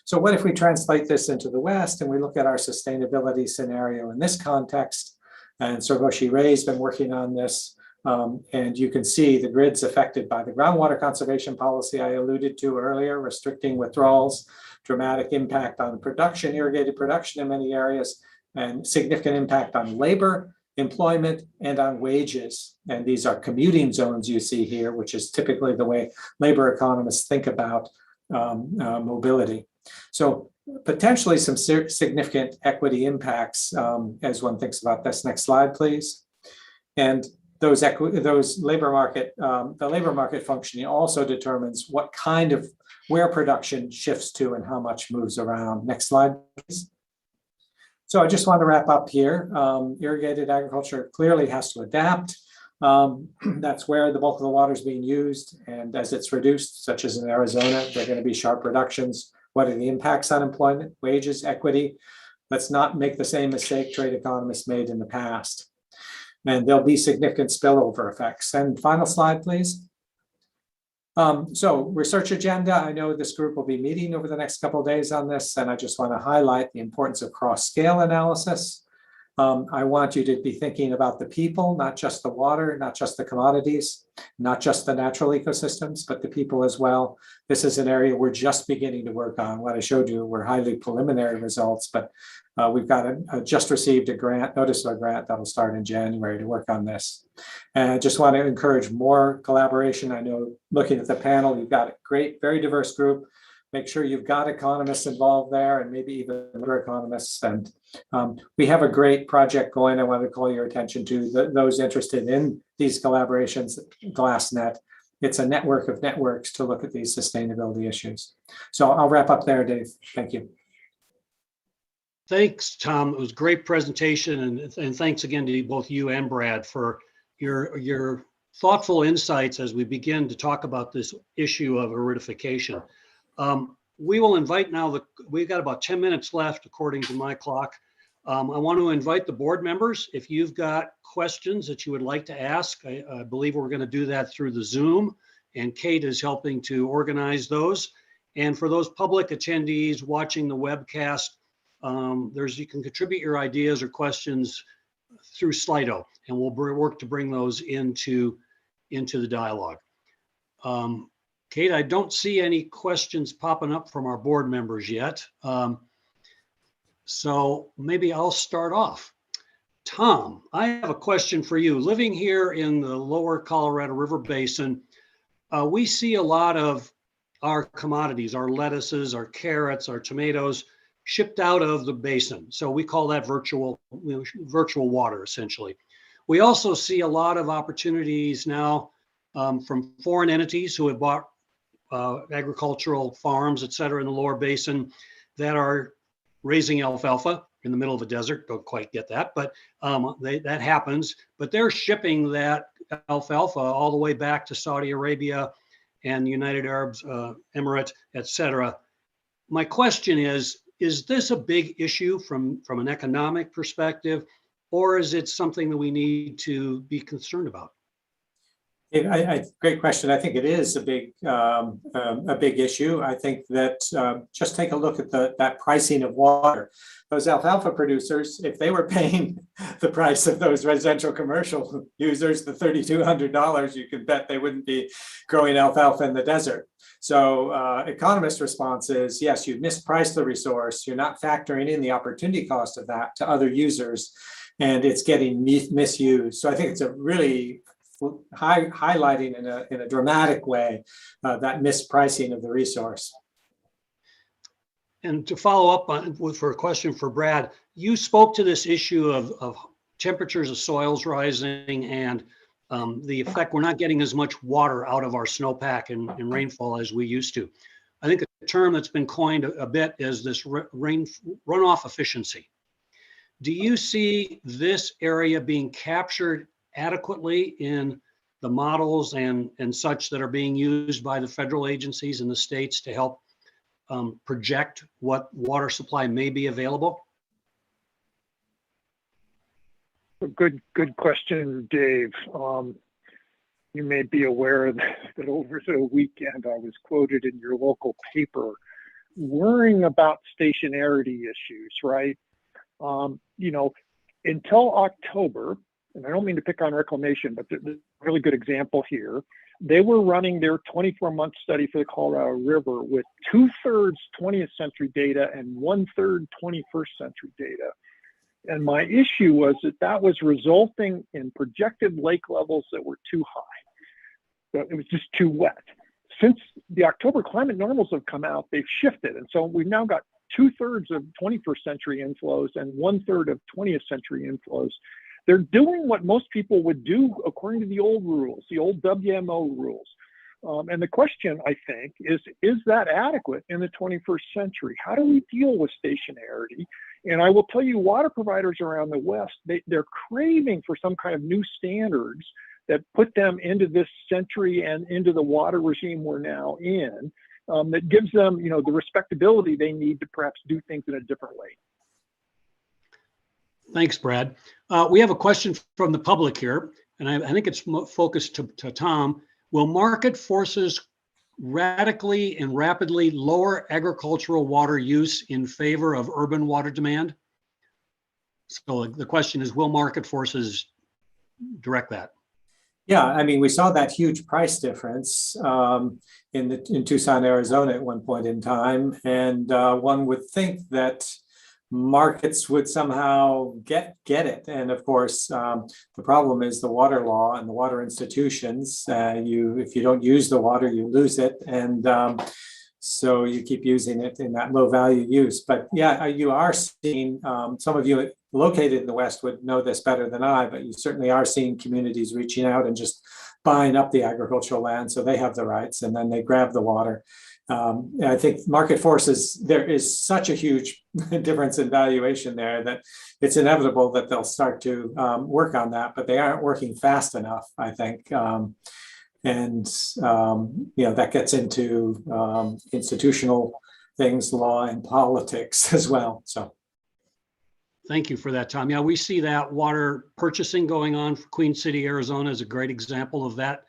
So what if we translate this into the West and we look at our sustainability scenario in this context? And Sargoshi Ray's been working on this. And you can see the grids affected by the groundwater conservation policy I alluded to earlier, restricting withdrawals, dramatic impact on production, irrigated production in many areas, and significant impact on labor, employment, and on wages. And these are commuting zones you see here, which is typically the way labor economists think about mobility. So potentially some significant equity impacts as one thinks about this. Next slide, please. And the labor market functioning also determines what kind of, where production shifts to and how much moves around. Next slide, please. So I just want to wrap up here. Irrigated agriculture clearly has to adapt. That's where the bulk of the water is being used. And as it's reduced, such as in Arizona, there are going to be sharp reductions. What are the impacts on employment, wages, equity? Let's not make the same mistake trade economists made in the past. And there'll be significant spillover effects. And final slide, please. So research agenda, I know this group will be meeting over the next couple of days on this, and I just want to highlight the importance of cross-scale analysis. I want you to be thinking about the people, not just the water, not just the commodities, not just the natural ecosystems, but the people as well. This is an area we're just beginning to work on. What I showed you were highly preliminary results, but we've got just received a grant, notice of a grant that'll start in January to work on this. And I just want to encourage more collaboration. I know looking at the panel, you've got a great, very diverse group. Make sure you've got economists involved there and maybe even other economists. And we have a great project going. I want to call your attention to those interested in these collaborations, GlassNet. It's a network of networks to look at these sustainability issues. So I'll wrap up there, Dave. Thank you. Thanks, Tom. It was a great presentation, and thanks again to both you and Brad for your thoughtful insights as we begin to talk about this issue of aridification. We will invite now, we've got about 10 minutes left according to my clock. I want to invite the board members. If you've got questions that you would like to ask, I believe we're going to do that through the Zoom, and Kate is helping to organize those. And for those public attendees watching the webcast, you can contribute your ideas or questions through Slido, and we'll work to bring those into the dialogue. Kate, I don't see any questions popping up from our board members yet. So maybe I'll start off. Tom, I have a question for you. Living here in the lower Colorado River Basin, we see a lot of our commodities, our lettuces, our carrots, our tomatoes, shipped out of the basin. So we call that virtual water, essentially. We also see a lot of opportunities now from foreign entities who have bought agricultural farms, et cetera, in the lower basin that are raising alfalfa in the middle of a desert. Don't quite get that, but that happens. But they're shipping that alfalfa all the way back to Saudi Arabia and United Arab Emirates, et cetera. My question is this a big issue from an economic perspective, or is it something that we need to be concerned about? Great question. I think it is a big issue. I think that just take a look at that pricing of water. Those alfalfa producers, if they were paying the price of those residential commercial users, the $3,200, you can bet they wouldn't be growing alfalfa in the desert. So economist response is, yes, you've mispriced the resource. You're not factoring in the opportunity cost of that to other users, and it's getting misused. So I think it's a really highlighting in a dramatic way that mispricing of the resource. And to follow up for a question for Brad, you spoke to this issue of temperatures of soils rising and the effect we're not getting as much water out of our snowpack and rainfall as we used to. I think a term that's been coined a bit is this runoff efficiency. Do you see this area being captured adequately in the models and such that are being used by the federal agencies in the states to help project what water supply may be available? Good question, Dave. You may be aware that over the weekend I was quoted in your local paper worrying about stationarity issues, right? You know, until October, and I don't mean to pick on reclamation, but there's a really good example here. They were running their 24-month study for the Colorado River with 2/3 20th century data and 1/3 21st century data. And my issue was that was resulting in projected lake levels that were too high. It was just too wet. Since the October climate normals have come out, they've shifted. And so we've now got 2/3 of 21st century inflows and 1/3 of 20th century inflows. They're doing what most people would do according to the old rules, the old WMO rules. And the question, I think, is that adequate in the 21st century? How do we deal with stationarity? And I will tell you, water providers around the West, they're craving for some kind of new standards that put them into this century and into the water regime we're now in, that gives them, you know, the respectability they need to perhaps do things in a different way. Thanks, Brad. We have a question from the public here, and I think it's focused to Tom. Will market forces radically and rapidly lower agricultural water use in favor of urban water demand? So the question is, will market forces direct that? Yeah, I mean, we saw that huge price difference in Tucson, Arizona at one point in time, and one would think that markets would somehow get it. And of course, the problem is the water law and the water institutions. If you don't use the water, you lose it. And so you keep using it in that low value use. But yeah, you are seeing, some of you located in the West would know this better than I, but you certainly are seeing communities reaching out and just buying up the agricultural land so they have the rights and then they grab the water. I think market forces, there is such a huge difference in valuation there that it's inevitable that they'll start to work on that, but they aren't working fast enough, I think. That gets into institutional things, law and politics as well. So. Thank you for that, Tom. Yeah, we see that water purchasing going on for Queen City, Arizona is a great example of that,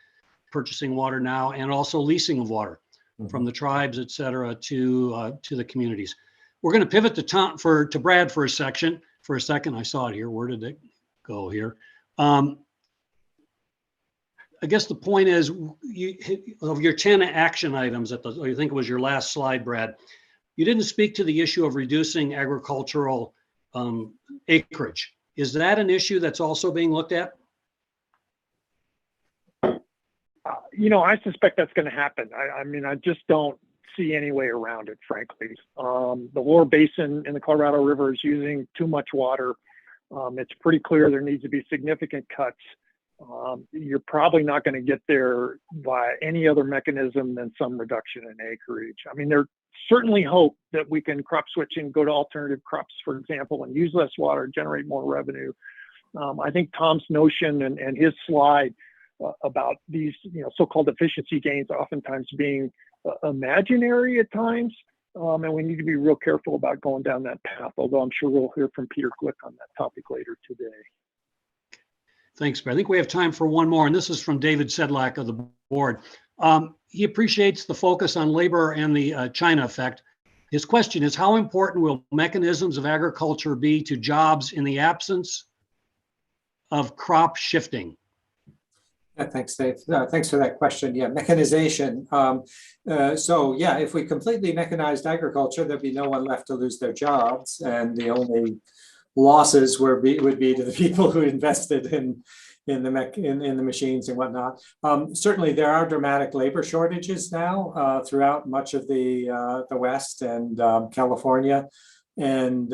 purchasing water now, and also leasing of water from the tribes, et cetera, to the communities. We're going to pivot to Brad for a second. I saw it here. Where did it go here? I guess the point is, of your 10 action items, I think it was your last slide, Brad, you didn't speak to the issue of reducing agricultural acreage. Is that an issue that's also being looked at? I suspect that's going to happen. I mean, I just don't see any way around it, frankly. The lower basin in the Colorado River is using too much water. It's pretty clear there needs to be significant cuts. you're probably not going to get there by any other mechanism than some reduction in acreage. I mean, there's certainly hope that we can crop switch and go to alternative crops, for example, and use less water, generate more revenue. I think Tom's notion and his slide about these, so-called efficiency gains oftentimes being imaginary at times, and we need to be real careful about going down that path, although I'm sure we'll hear from Peter Glick on that topic later today. Thanks, Brad. I think we have time for one more, and this is from David Sedlak of the board. He appreciates the focus on labor and the China effect. His question is, how important will mechanisms of agriculture be to jobs in the absence of crop shifting? Yeah, thanks, Dave. Thanks for that question. Yeah, mechanization. So yeah, if we completely mechanized agriculture, there'd be no one left to lose their jobs, and the only losses would be to the people who invested in the machines and whatnot. Certainly, there are dramatic labor shortages now throughout much of the West and California, and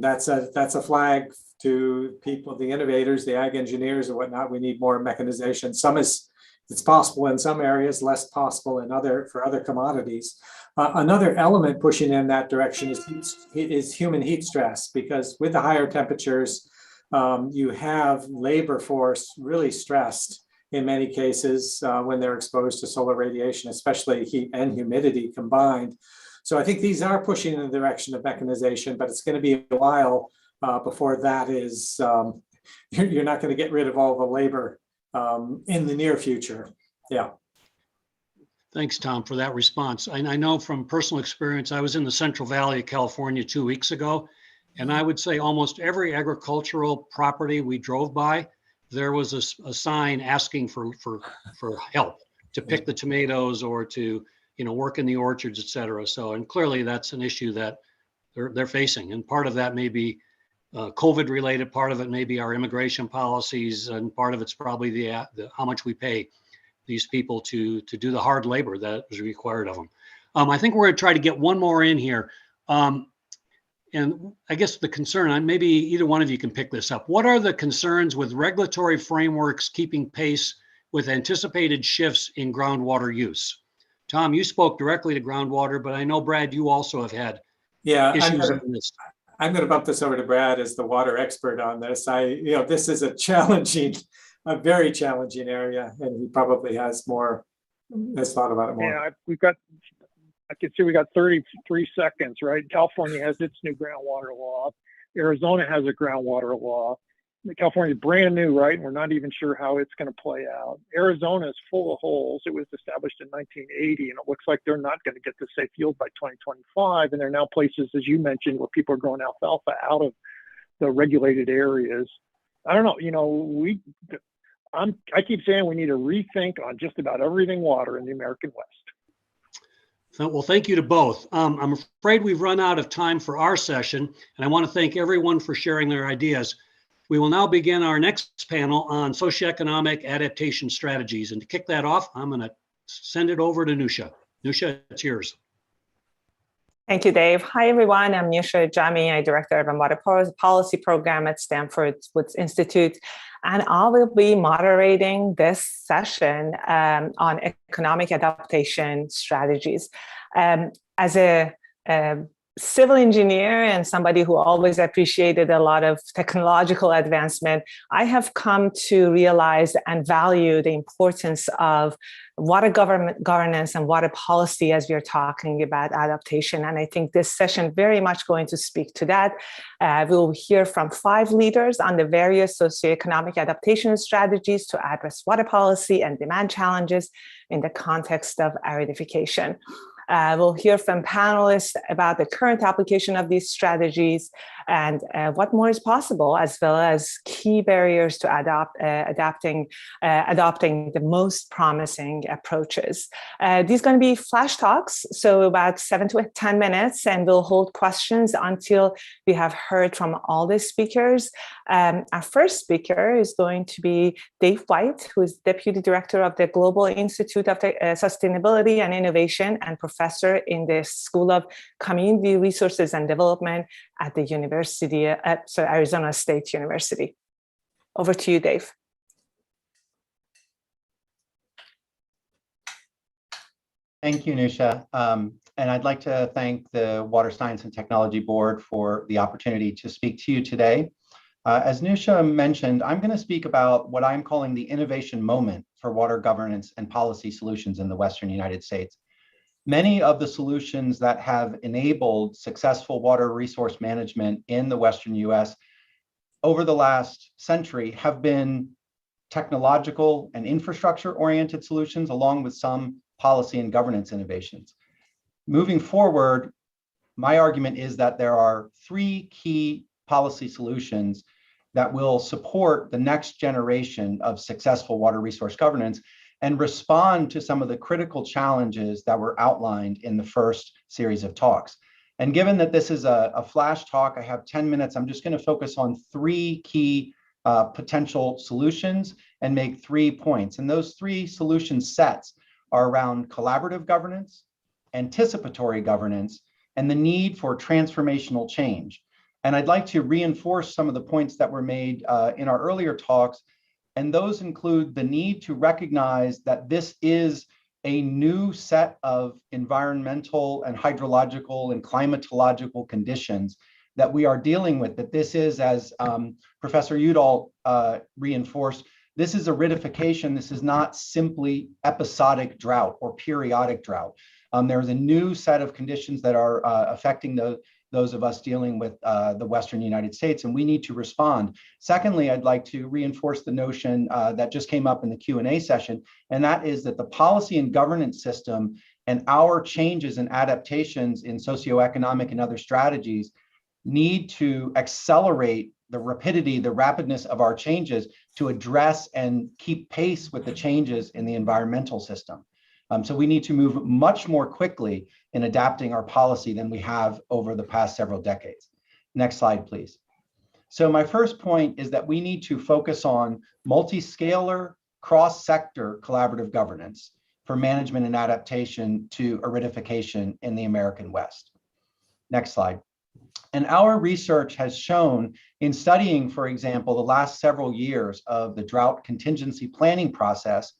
that's a flag to people, the innovators, the ag engineers and whatnot. We need more mechanization. It's possible in some areas, less possible in for other commodities. Another element pushing in that direction is human heat stress, because with the higher temperatures, you have labor force really stressed in many cases when they're exposed to solar radiation, especially heat and humidity combined. So I think these are pushing in the direction of mechanization, but it's going to be a while before that is, you're not going to get rid of all the labor in the near future. Yeah. Thanks, Tom, for that response. I know from personal experience, I was in the Central Valley of California 2 weeks ago, and I would say almost every agricultural property we drove by, there was a sign asking for help to pick the tomatoes or to work in the orchards, et cetera. So, and clearly that's an issue that they're facing, and part of that may be COVID related, part of it may be our immigration policies, and part of it's probably the how much we pay these people to do the hard labor that is required of them. I think we're going to try to get one more in here. And I guess the concern, and maybe either one of you can pick this up. What are the concerns with regulatory frameworks keeping pace with anticipated shifts in groundwater use? Tom, you spoke directly to groundwater, but I know, Brad, you also have had issues in this. I'm going to bump this over to Brad as the water expert on this. This is a very challenging area, and he probably has thought about it more. Yeah, I can see we got 33 seconds, right? California has its new groundwater law. Arizona has a groundwater law. California is brand new, right? And we're not even sure how it's going to play out. Arizona is full of holes. It was established in 1980, and it looks like they're not going to get to safe yield by 2025. And there are now places, as you mentioned, where people are growing alfalfa out of the regulated areas. I don't know, I keep saying we need a rethink on just about everything water in the American West. Well, thank you to both. I'm afraid we've run out of time for our session, and I want to thank everyone for sharing their ideas. We will now begin our next panel on socioeconomic adaptation strategies. And to kick that off, I'm going to send it over to Nusha. Nusha, it's yours. Thank you, Dave. Hi, everyone. I'm Nusha Jami. I'm Director of the Water Policy Program at Stanford Woods Institute. And I will be moderating this session on economic adaptation strategies. As a civil engineer and somebody who always appreciated a lot of technological advancement, I have come to realize and value the importance of water governance and water policy as we are talking about adaptation. And I think this session very much going to speak to that. We'll hear from 5 leaders on the various socioeconomic adaptation strategies to address water policy and demand challenges in the context of aridification. We'll hear from panelists about the current application of these strategies and what more is possible, as well as key barriers to adopting the most promising approaches. These are going to be flash talks, so about 7 to 10 minutes, and we'll hold questions until we have heard from all the speakers. Our first speaker is going to be Dave White, who is Deputy Director of the Global Institute of Sustainability and Innovation and Professor in the School of Community Resources and Development at the Arizona State University. Over to you, Dave. Thank you, Nusha. And I'd like to thank the Water Science and Technology Board for the opportunity to speak to you today. As Nusha mentioned, I'm going to speak about what I'm calling the innovation moment for water governance and policy solutions in the Western United States. Many of the solutions that have enabled successful water resource management in the Western US over the last century have been technological and infrastructure-oriented solutions, along with some policy and governance innovations. Moving forward, my argument is that there are three key policy solutions that will support the next generation of successful water resource governance and respond to some of the critical challenges that were outlined in the first series of talks. And given that this is a flash talk, I have 10 minutes, I'm just going to focus on three key potential solutions and make 3 points. And those 3 solution sets are around collaborative governance, anticipatory governance, and the need for transformational change. And I'd like to reinforce some of the points that were made in our earlier talks. And those include the need to recognize that this is a new set of environmental and hydrological and climatological conditions that we are dealing with, that this is, as Professor Udall reinforced, this is aridification. This is not simply episodic drought or periodic drought. There's a new set of conditions that are affecting those of us dealing with the Western United States, and we need to respond. Secondly, I'd like to reinforce the notion that just came up in the Q&A session, and that is that the policy and governance system and our changes and adaptations in socioeconomic and other strategies need to accelerate the rapidity, the rapidness of our changes to address and keep pace with the changes in the environmental system. So we need to move much more quickly in adapting our policy than we have over the past several decades. Next slide, please. So my first point is that we need to focus on multi-scalar, cross-sector collaborative governance for management and adaptation to aridification in the American West. Next slide. And our research has shown in studying, for example, the last several years of the drought contingency planning process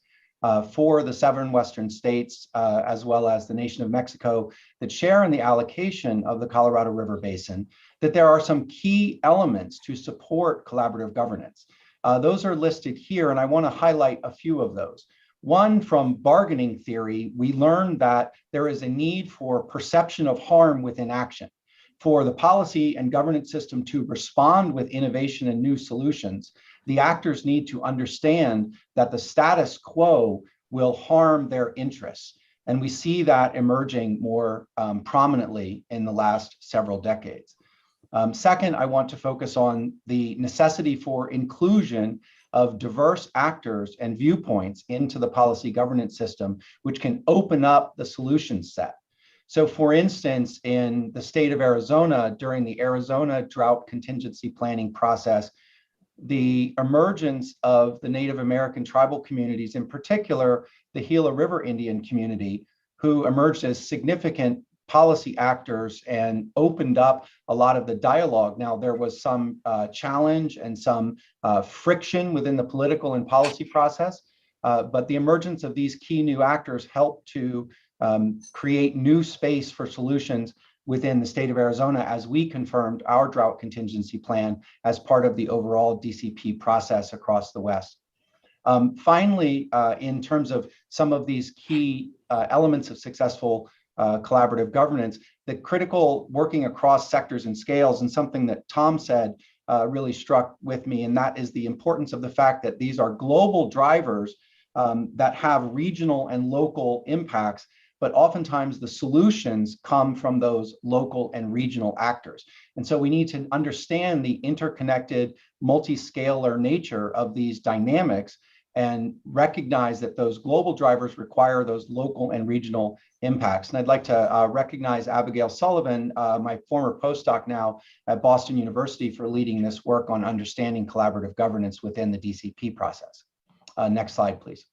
for the 7 Western states, as well as the nation of Mexico that share in the allocation of the Colorado River Basin, that there are some key elements to support collaborative governance. Those are listed here, and I want to highlight a few of those. One, from bargaining theory, we learned that there is a need for perception of harm within action. For the policy and governance system to respond with innovation and new solutions, the actors need to understand that the status quo will harm their interests. And we see that emerging more prominently in the last several decades. Second, I want to focus on the necessity for inclusion of diverse actors and viewpoints into the policy governance system, which can open up the solution set. So for instance, in the state of Arizona, during the Arizona drought contingency planning process, the emergence of the Native American tribal communities, in particular, the Gila River Indian community, who emerged as significant policy actors and opened up a lot of the dialogue. Now, there was some challenge and some friction within the political and policy process, but the emergence of these key new actors helped to create new space for solutions within the state of Arizona as we confirmed our drought contingency plan as part of the overall DCP process across the West. Finally, in terms of some of these key elements of successful collaborative governance, the critical working across sectors and scales, and something that Tom said really struck with me, and that is the importance of the fact that these are global drivers that have regional and local impacts, but oftentimes the solutions come from those local and regional actors. And so we need to understand the interconnected, multi-scalar nature of these dynamics and recognize that those global drivers require those local and regional impacts. And I'd like to recognize Abigail Sullivan, my former postdoc now at Boston University, for leading this work on understanding collaborative governance within the DCP process. Next slide, please.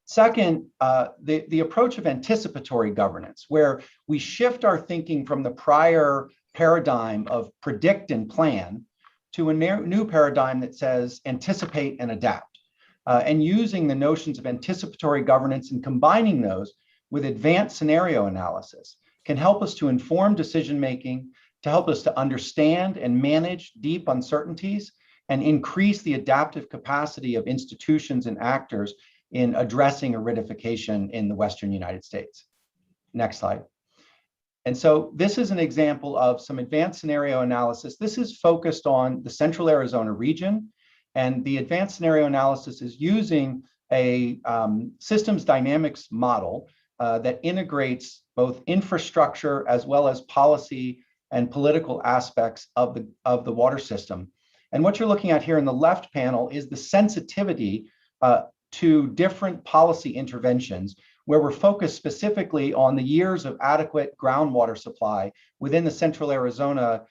Second, the approach of anticipatory governance, where we shift our thinking from the prior paradigm of predict and plan to a new paradigm that says anticipate and adapt, and using the notions of anticipatory governance and combining those with advanced scenario analysis can help us to inform decision-making, to help us to understand and manage deep uncertainties, and increase the adaptive capacity of institutions and actors in addressing aridification in the Western United States. Next slide. And so this is an example of some advanced scenario analysis. This is focused on the Central Arizona region, and the advanced scenario analysis is using a systems dynamics model that integrates both infrastructure as well as policy and political aspects of the water system. And what you're looking at here in the left panel is the sensitivity to different policy interventions, where we're focused specifically on the years of adequate groundwater supply within the Central Arizona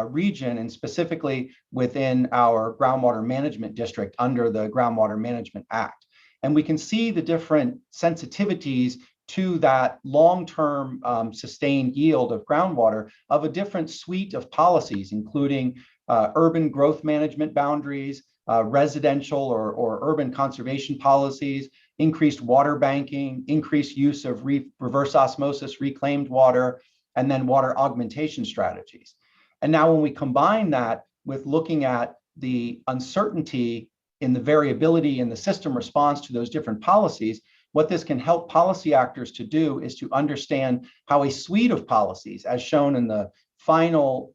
region, and specifically within our groundwater management district under the Groundwater Management Act. And we can see the different sensitivities to that long-term sustained yield of groundwater of a different suite of policies, including urban growth management boundaries, residential or urban conservation policies, increased water banking, increased use of reverse osmosis reclaimed water, and then water augmentation strategies. And now when we combine that with looking at the uncertainty in the variability in the system response to those different policies, what this can help policy actors to do is to understand how a suite of policies, as shown in the final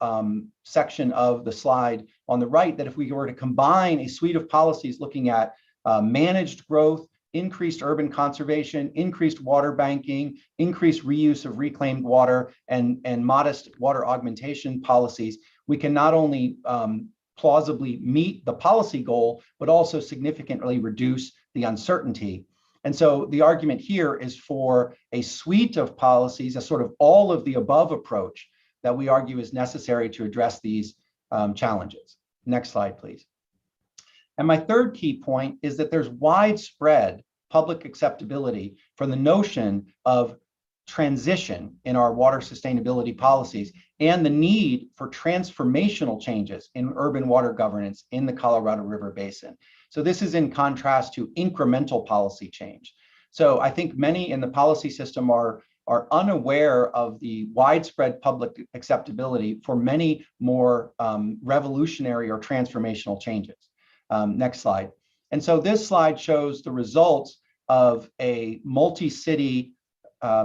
section of the slide on the right, that if we were to combine a suite of policies looking at managed growth, increased urban conservation, increased water banking, increased reuse of reclaimed water, and modest water augmentation policies, we can not only plausibly meet the policy goal, but also significantly reduce the uncertainty. And so the argument here is for a suite of policies, a sort of all of the above approach that we argue is necessary to address these challenges. Next slide, please. And my third key point is that there's widespread public acceptability for the notion of transition in our water sustainability policies and the need for transformational changes in urban water governance in the Colorado River Basin. So this is in contrast to incremental policy change. So I think many in the policy system are unaware of the widespread public acceptability for many more revolutionary or transformational changes. Next slide. And so this slide shows the results of a multi-city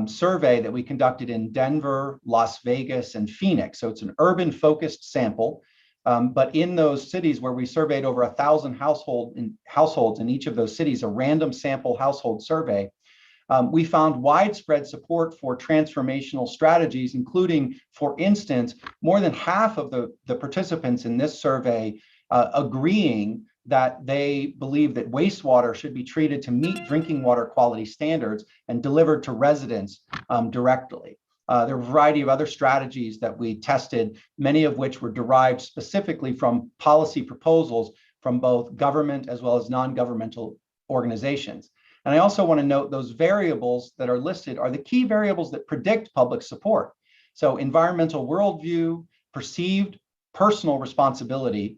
survey that we conducted in Denver, Las Vegas, and Phoenix. So it's an urban focused sample, but in those cities where we surveyed over 1,000 households in each of those cities, a random sample household survey, we found widespread support for transformational strategies, including, for instance, more than half of the participants in this survey agreeing that they believe that wastewater should be treated to meet drinking water quality standards and delivered to residents directly. There were a variety of other strategies that we tested, many of which were derived specifically from policy proposals from both government as well as non-governmental organizations. And I also want to note those variables that are listed are the key variables that predict public support. So environmental worldview, perceived personal responsibility,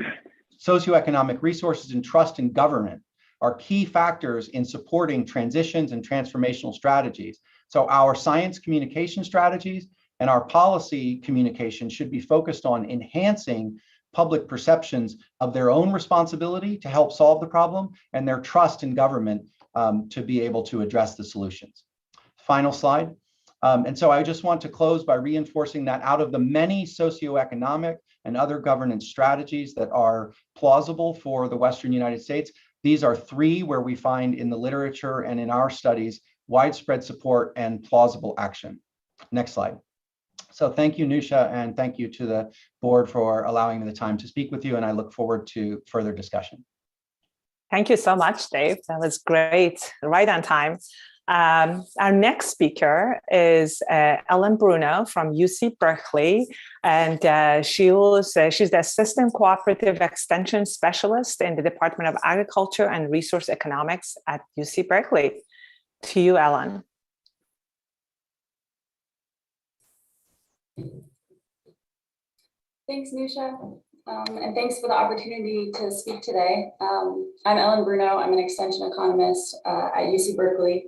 socioeconomic resources, and trust in government are key factors in supporting transitions and transformational strategies. So our science communication strategies and our policy communication should be focused on enhancing public perceptions of their own responsibility to help solve the problem and their trust in government to be able to address the solutions. Final slide. And so I just want to close by reinforcing that out of the many socioeconomic and other governance strategies that are plausible for the Western United States, these are three where we find in the literature and in our studies widespread support and plausible action. Next slide. So thank you, Nusha, and thank you to the board for allowing me the time to speak with you, and I look forward to further discussion. Thank you so much, Dave. That was great, right on time. Our next speaker is Ellen Bruno from UC Berkeley, and she's the Assistant Cooperative Extension Specialist in the Department of Agriculture and Resource Economics at UC Berkeley. To you, Ellen. Thanks, Nusha, and thanks for the opportunity to speak today. I'm Ellen Bruno. I'm an extension economist at UC Berkeley.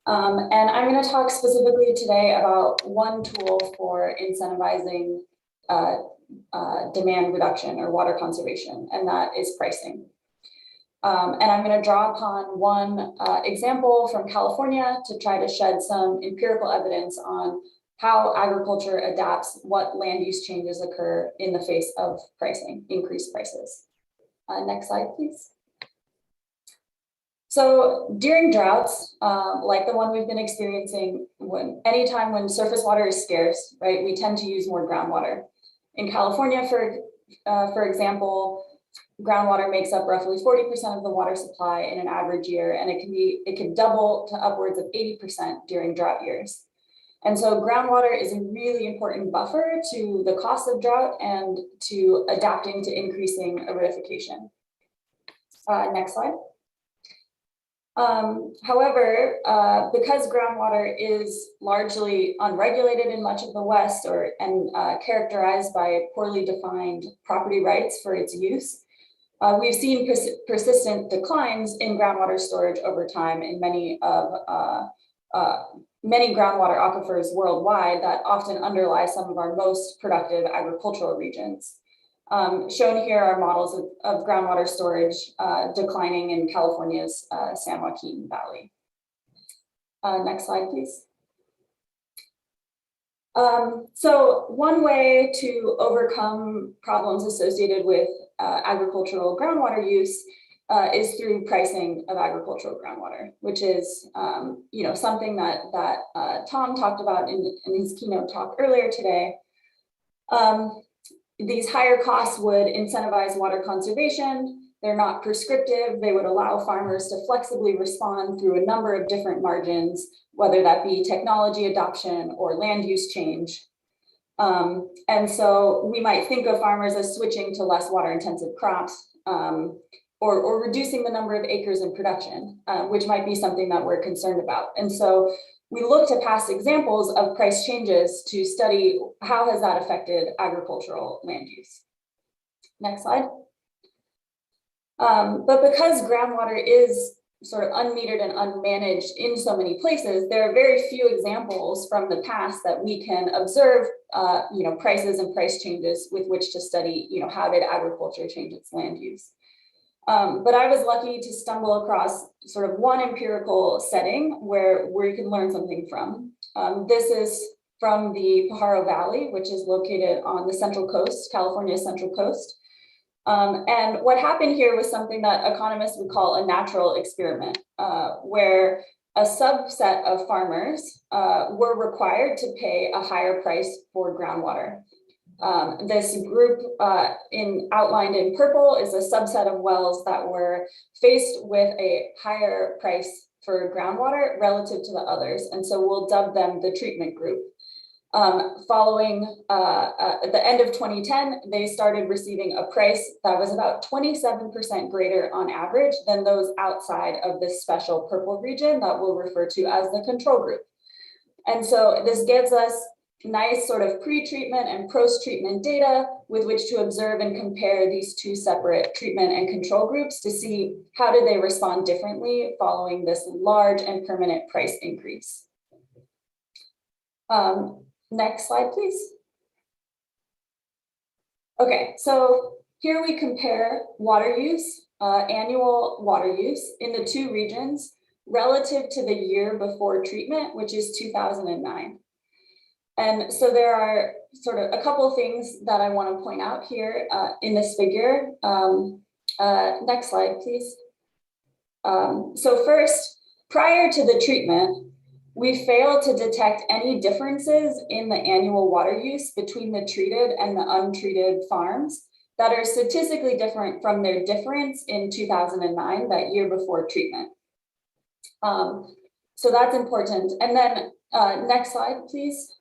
And I'm going to talk specifically today about one tool for incentivizing demand reduction or water conservation, and that is pricing. And I'm going to draw upon one example from California to try to shed some empirical evidence on how agriculture adapts what land use changes occur in the face of pricing, increased prices. Next slide, please. So during droughts, like the one we've been experiencing, anytime when surface water is scarce, right, we tend to use more groundwater. In California, for example, groundwater makes up roughly 40% of the water supply in an average year, and it can double to upwards of 80% during drought years. And so groundwater is a really important buffer to the cost of drought and to adapting to increasing aridification. Next slide. However, because groundwater is largely unregulated in much of the West and characterized by poorly defined property rights for its use, we've seen persistent declines in groundwater storage over time in many groundwater aquifers worldwide that often underlie some of our most productive agricultural regions. Shown here are models of groundwater storage declining in California's San Joaquin Valley. Next slide, please. So one way to overcome problems associated with agricultural groundwater use is through pricing of agricultural groundwater, which is something that Tom talked about in his keynote talk earlier today. These higher costs would incentivize water conservation. They're not prescriptive. They would allow farmers to flexibly respond through a number of different margins, whether that be technology adoption or land use change. And so we might think of farmers as switching to less water intensive crops or reducing the number of acres in production, which might be something that we're concerned about. And so we look to past examples of price changes to study how has that affected agricultural land use. Next slide. But because groundwater is sort of unmetered and unmanaged in so many places, there are very few examples from the past that we can observe, prices and price changes with which to study, how did agriculture change its land use. But I was lucky to stumble across sort of one empirical setting where you can learn something from. This is from the Pajaro Valley, which is located on the Central Coast, California's Central Coast. And what happened here was something that economists would call a natural experiment, where a subset of farmers were required to pay a higher price for groundwater. This group outlined in purple is a subset of wells that were faced with a higher price for groundwater relative to the others. And so we'll dub them the treatment group. Following at the end of 2010, they started receiving a price that was about 27% greater on average than those outside of this special purple region that we'll refer to as the control group. And so this gives us nice sort of pre-treatment and post-treatment data with which to observe and compare these two separate treatment and control groups to see how did they respond differently following this large and permanent price increase. Next slide, please. Okay, so here we compare water use, annual water use in the two regions relative to the year before treatment, which is 2009. And so there are sort of a couple of things that I want to point out here in this figure. Next slide, please. So first, prior to the treatment, we failed to detect any differences in the annual water use between the treated and the untreated farms that are statistically different from their difference in 2009, that year before treatment. So that's important. And then next slide, please.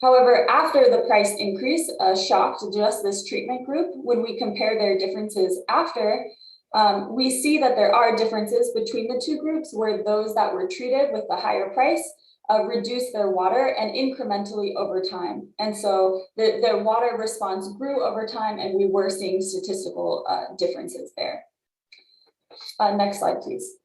However, after the price increase shocked just this treatment group, when we compare their differences after, we see that there are differences between the two groups where those that were treated with the higher price reduced their water and incrementally over time. And so the water response grew over time and we were seeing statistical differences there. Next slide, please.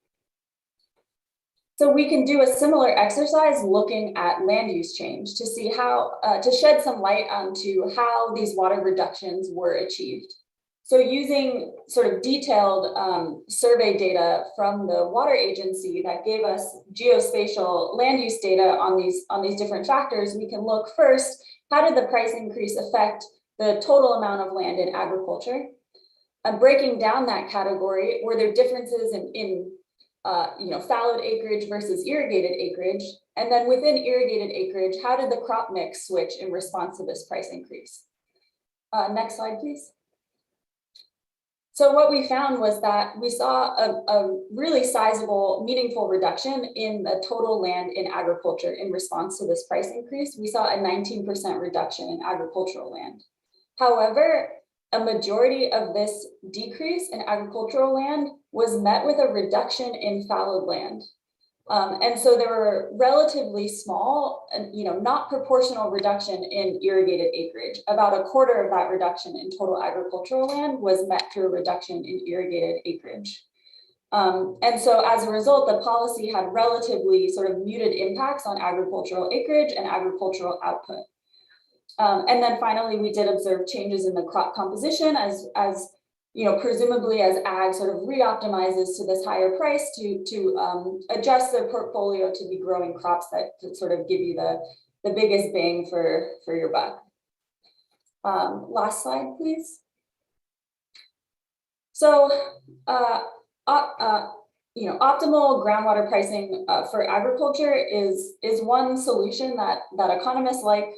So we can do a similar exercise looking at land use change to see how, to shed some light onto how these water reductions were achieved. So using sort of detailed survey data from the water agency that gave us geospatial land use data on these different factors, we can look first, how did the price increase affect the total amount of land in agriculture? Breaking down that category, were there differences in fallowed acreage versus irrigated acreage? And then within irrigated acreage, how did the crop mix switch in response to this price increase? Next slide, please. So what we found was that we saw a really sizable, meaningful reduction in the total land in agriculture in response to this price increase. We saw a 19% reduction in agricultural land. However, a majority of this decrease in agricultural land was met with a reduction in fallowed land. And so there were relatively small and not proportional reduction in irrigated acreage. About a quarter of that reduction in total agricultural land was met through a reduction in irrigated acreage. And so as a result, the policy had relatively sort of muted impacts on agricultural acreage and agricultural output. And then finally, we did observe changes in the crop composition as presumably as ag sort of re-optimizes to this higher price to adjust their portfolio to be growing crops that sort of give you the biggest bang for your buck. Last slide, please. So, optimal groundwater pricing for agriculture is one solution that economists like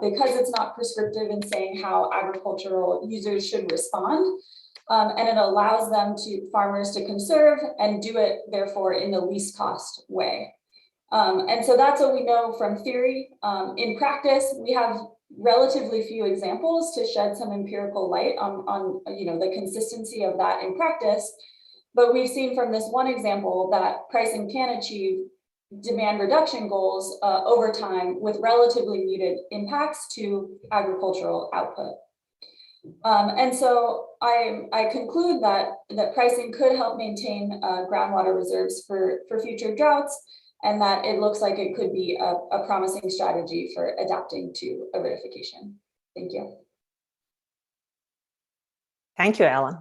because it's not prescriptive in saying how agricultural users should respond. And it allows farmers to conserve and do it, therefore, in the least cost way. And so that's what we know from theory. In practice, we have relatively few examples to shed some empirical light on the consistency of that in practice. But we've seen from this one example that pricing can achieve demand reduction goals over time with relatively muted impacts to agricultural output. And so I conclude that pricing could help maintain groundwater reserves for future droughts, and that it looks like it could be a promising strategy for adapting to aridification. Thank you. Thank you, Ellen.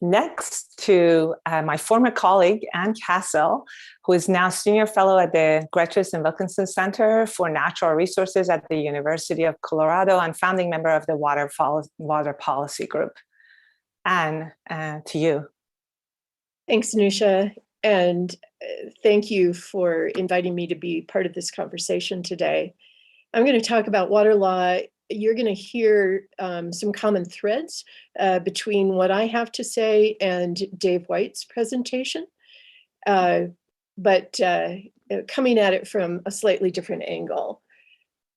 Next to my former colleague, Ann Castle, who is now Senior Fellow at the Gretches and Wilkinson Center for Natural Resources at the University of Colorado and founding member of the Water Policy Group. Ann, to you. Thanks, Nusha, and thank you for inviting me to be part of this conversation today. I'm going to talk about water law. You're going to hear some common threads between what I have to say and Dave White's presentation, but coming at it from a slightly different angle.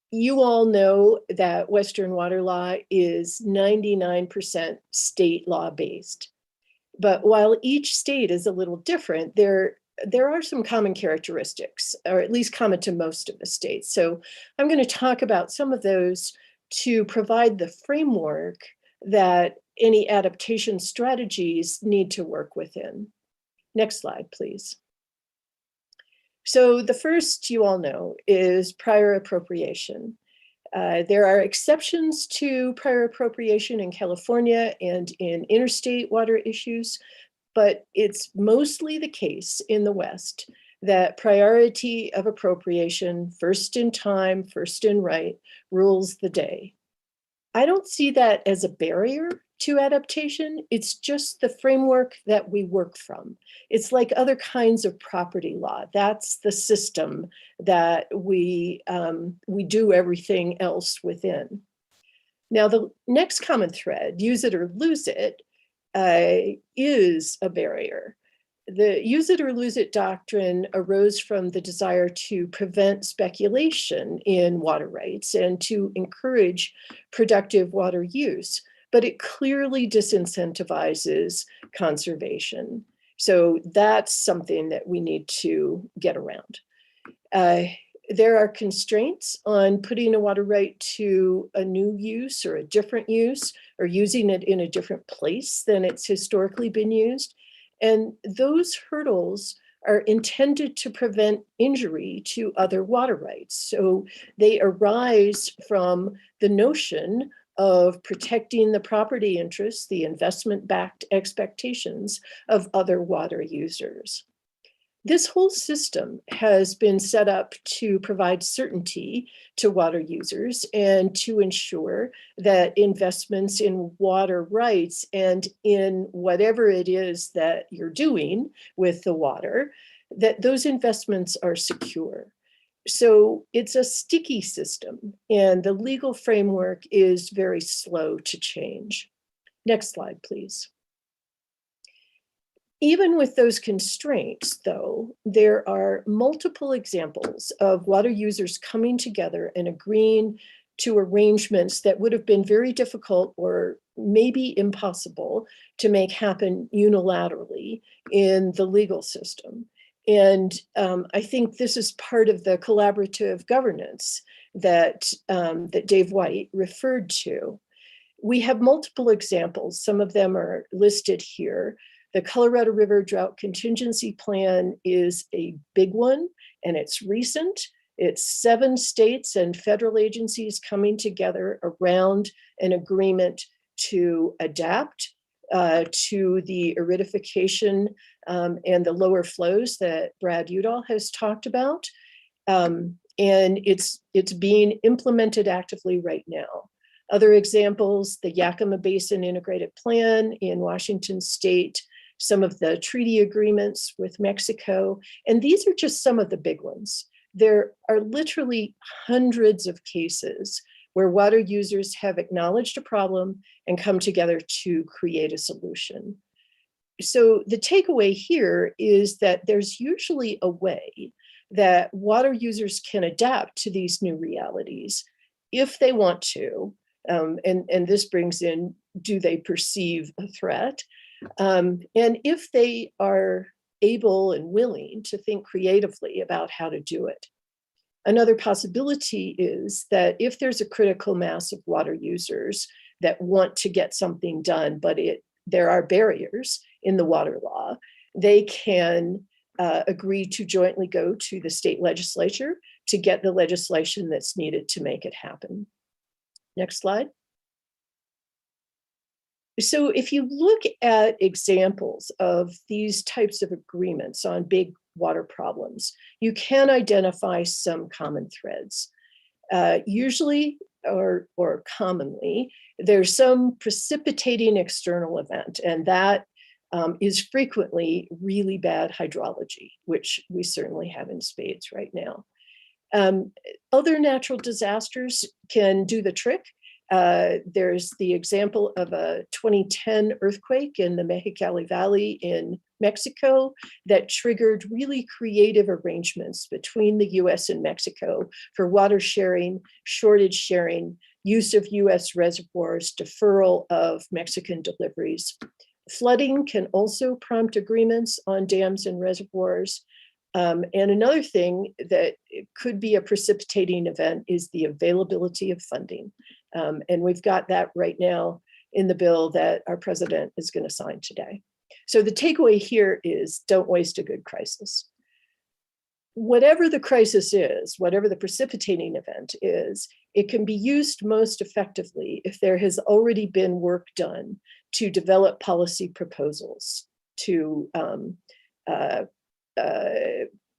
You all know that Western water law is 99% state law based. But while each state is a little different, there are some common characteristics, or at least common to most of the states. So I'm going to talk about some of those to provide the framework that any adaptation strategies need to work within. Next slide, please. So the first, you all know, is prior appropriation. There are exceptions to prior appropriation in California and in interstate water issues, but it's mostly the case in the West that priority of appropriation, first in time, first in right, rules the day. I don't see that as a barrier to adaptation. It's just the framework that we work from. It's like other kinds of property law. That's the system that we do everything else within. Now, the next common thread, use it or lose it, is a barrier. The use it or lose it doctrine arose from the desire to prevent speculation in water rights and to encourage productive water use, but it clearly disincentivizes conservation. So that's something that we need to get around. There are constraints on putting a water right to a new use or a different use, or using it in a different place than it's historically been used. And those hurdles are intended to prevent injury to other water rights. So they arise from the notion of protecting the property interests, the investment-backed expectations of other water users. This whole system has been set up to provide certainty to water users and to ensure that investments in water rights and in whatever it is that you're doing with the water, that those investments are secure. So it's a sticky system, and the legal framework is very slow to change. Next slide, please. Even with those constraints, though, there are multiple examples of water users coming together and agreeing to arrangements that would have been very difficult or maybe impossible to make happen unilaterally in the legal system. And I think this is part of the collaborative governance that, that Dave White referred to. We have multiple examples. Some of them are listed here. The Colorado River Drought Contingency Plan is a big one, and it's recent. It's 7 states and federal agencies coming together around an agreement to adapt to the aridification and the lower flows that Brad Udall has talked about. And it's being implemented actively right now. Other examples, the Yakima Basin Integrated Plan in Washington State, some of the treaty agreements with Mexico, and these are just some of the big ones. There are literally hundreds of cases where water users have acknowledged a problem and come together to create a solution. So the takeaway here is that there's usually a way that water users can adapt to these new realities if they want to. And this brings in, do they perceive a threat? And if they are able and willing to think creatively about how to do it. Another possibility is that if there's a critical mass of water users that want to get something done, but there are barriers in the water law, they can agree to jointly go to the state legislature to get the legislation that's needed to make it happen. Next slide. So if you look at examples of these types of agreements on big water problems, you can identify some common threads. Usually or commonly, there's some precipitating external event, and that is frequently really bad hydrology, which we certainly have in spades right now. Other natural disasters can do the trick. There's the example of a 2010 earthquake in the Mexicali Valley in Mexico that triggered really creative arrangements between the US and Mexico for water sharing, shortage sharing, use of US reservoirs, deferral of Mexican deliveries. Flooding can also prompt agreements on dams and reservoirs. And another thing that could be a precipitating event is the availability of funding. And we've got that right now in the bill that our president is going to sign today. So the takeaway here is don't waste a good crisis. Whatever the crisis is, whatever the precipitating event is, it can be used most effectively if there has already been work done to develop policy proposals to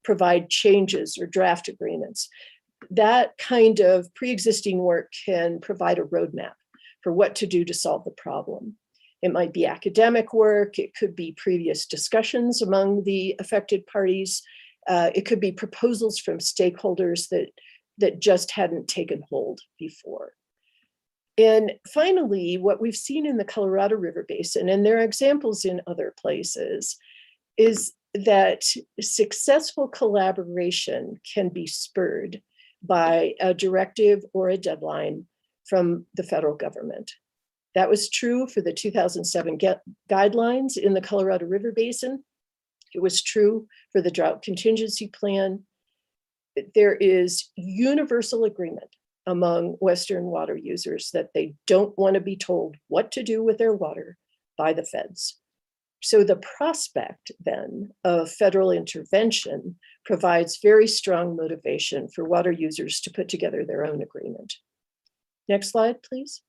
provide changes or draft agreements. That kind of pre-existing work can provide a roadmap for what to do to solve the problem. It might be academic work, it could be previous discussions among the affected parties, it could be proposals from stakeholders that just hadn't taken hold before. And finally, what we've seen in the Colorado River Basin, and there are examples in other places, is that successful collaboration can be spurred by a directive or a deadline from the federal government. That was true for the 2007 guidelines in the Colorado River Basin. It was true for the Drought Contingency Plan. There is universal agreement among Western water users that they don't want to be told what to do with their water by the feds. So the prospect then of federal intervention provides very strong motivation for water users to put together their own agreement. Next slide, please.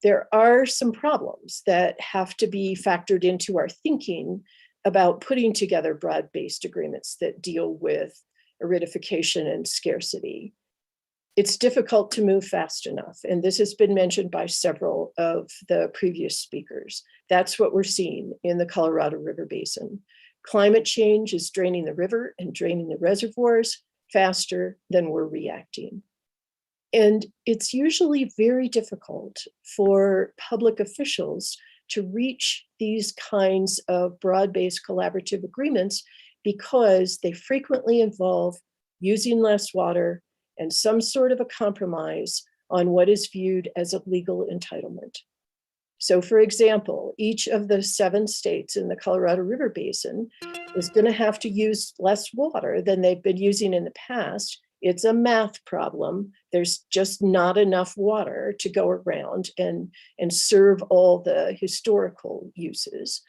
There are some problems that have to be factored into our thinking about putting together broad-based agreements that deal with aridification and scarcity. It's difficult to move fast enough, and this has been mentioned by several of the previous speakers. That's what we're seeing in the Colorado River Basin. Climate change is draining the river and draining the reservoirs faster than we're reacting. And it's usually very difficult for public officials to reach these kinds of broad-based collaborative agreements because they frequently involve using less water and some sort of a compromise on what is viewed as a legal entitlement. So for example, each of the 7 states in the Colorado River Basin is going to have to use less water than they've been using in the past. It's a math problem. There's just not enough water to go around and serve all the historical uses.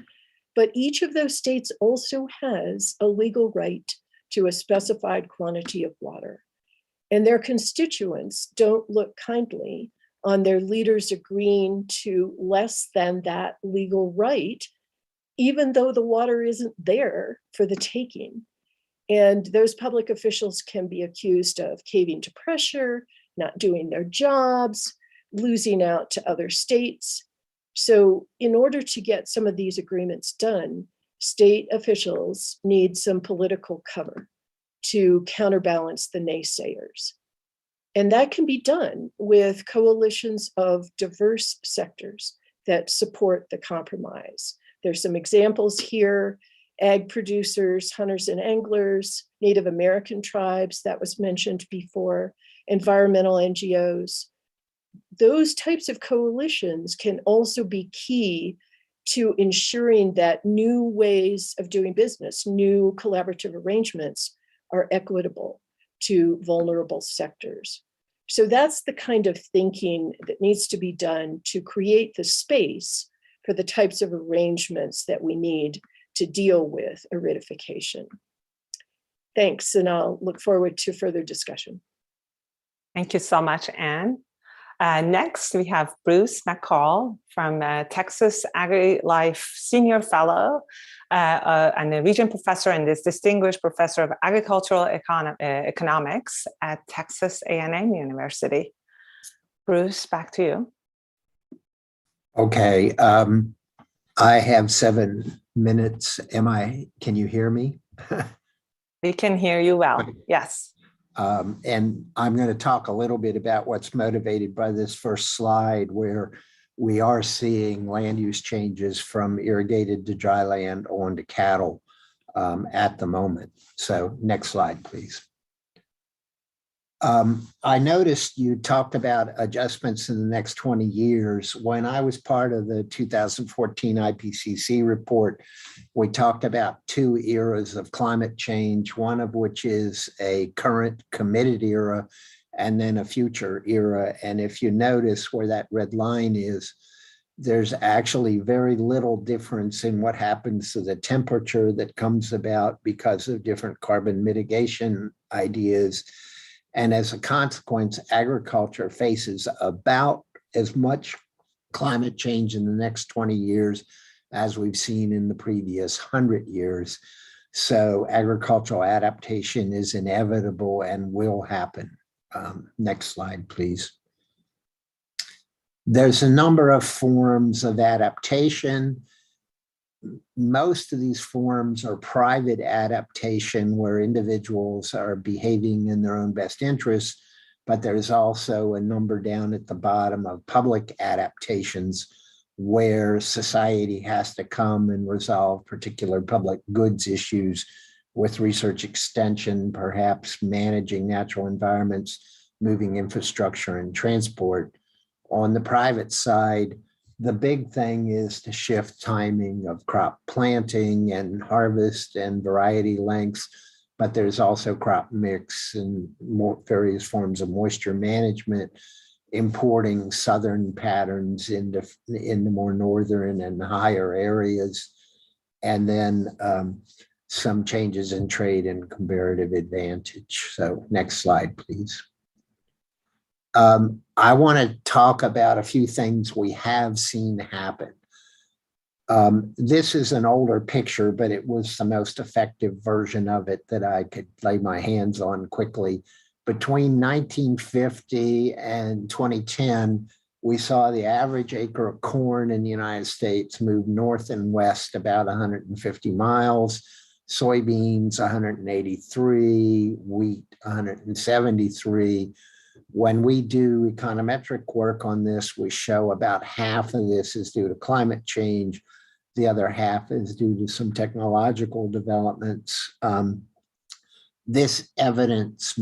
But each of those states also has a legal right to a specified quantity of water. And their constituents don't look kindly on their leaders agreeing to less than that legal right, even though the water isn't there for the taking. And those public officials can be accused of caving to pressure, not doing their jobs, losing out to other states. So in order to get some of these agreements done, state officials need some political cover to counterbalance the naysayers. And that can be done with coalitions of diverse sectors that support the compromise. There's some examples here: ag producers, hunters and anglers, Native American tribes, that was mentioned before, environmental NGOs. Those types of coalitions can also be key to ensuring that new ways of doing business, new collaborative arrangements are equitable to vulnerable sectors. So that's the kind of thinking that needs to be done to create the space for the types of arrangements that we need to deal with aridification. Thanks, and I'll look forward to further discussion. Thank you so much, Anne. Next, we have Bruce McCall from Texas AgriLife Senior Fellow and a Regent Professor and is Distinguished Professor of Agricultural Economics at Texas A&M University. Bruce, back to you. Okay, I have 7 minutes. Can you hear me? We can hear you well, yes. And I'm going to talk a little bit about what's motivated by this first slide, where we are seeing land use changes from irrigated to dry land on to cattle at the moment. So next slide, please. I noticed you talked about adjustments in the next 20 years. When I was part of the 2014 IPCC report, we talked about 2 eras of climate change, one of which is a current committed era and then a future era. And if you notice where that red line is, there's actually very little difference in what happens to the temperature that comes about because of different carbon mitigation ideas. And as a consequence, agriculture faces about as much climate change in the next 20 years as we've seen in the previous 100 years. So agricultural adaptation is inevitable and will happen. Next slide, please. There's a number of forms of adaptation. Most of these forms are private adaptation where individuals are behaving in their own best interests, but there's also a number down at the bottom of public adaptations where society has to come and resolve particular public goods issues with research extension, perhaps managing natural environments, moving infrastructure and transport. On the private side, the big thing is to shift timing of crop planting and harvest and variety lengths, but there's also crop mix and various forms of moisture management importing southern patterns into more northern and higher areas, and then some changes in trade and comparative advantage. So next slide, please. I want to talk about a few things we have seen happen. This is an older picture, but it was the most effective version of it that I could lay my hands on quickly. Between 1950 and 2010, we saw the average acre of corn in the United States move north and west about 150 miles, soybeans 183, wheat 173. When we do econometric work on this, we show about half of this is due to climate change. The other half is due to some technological developments. This evidence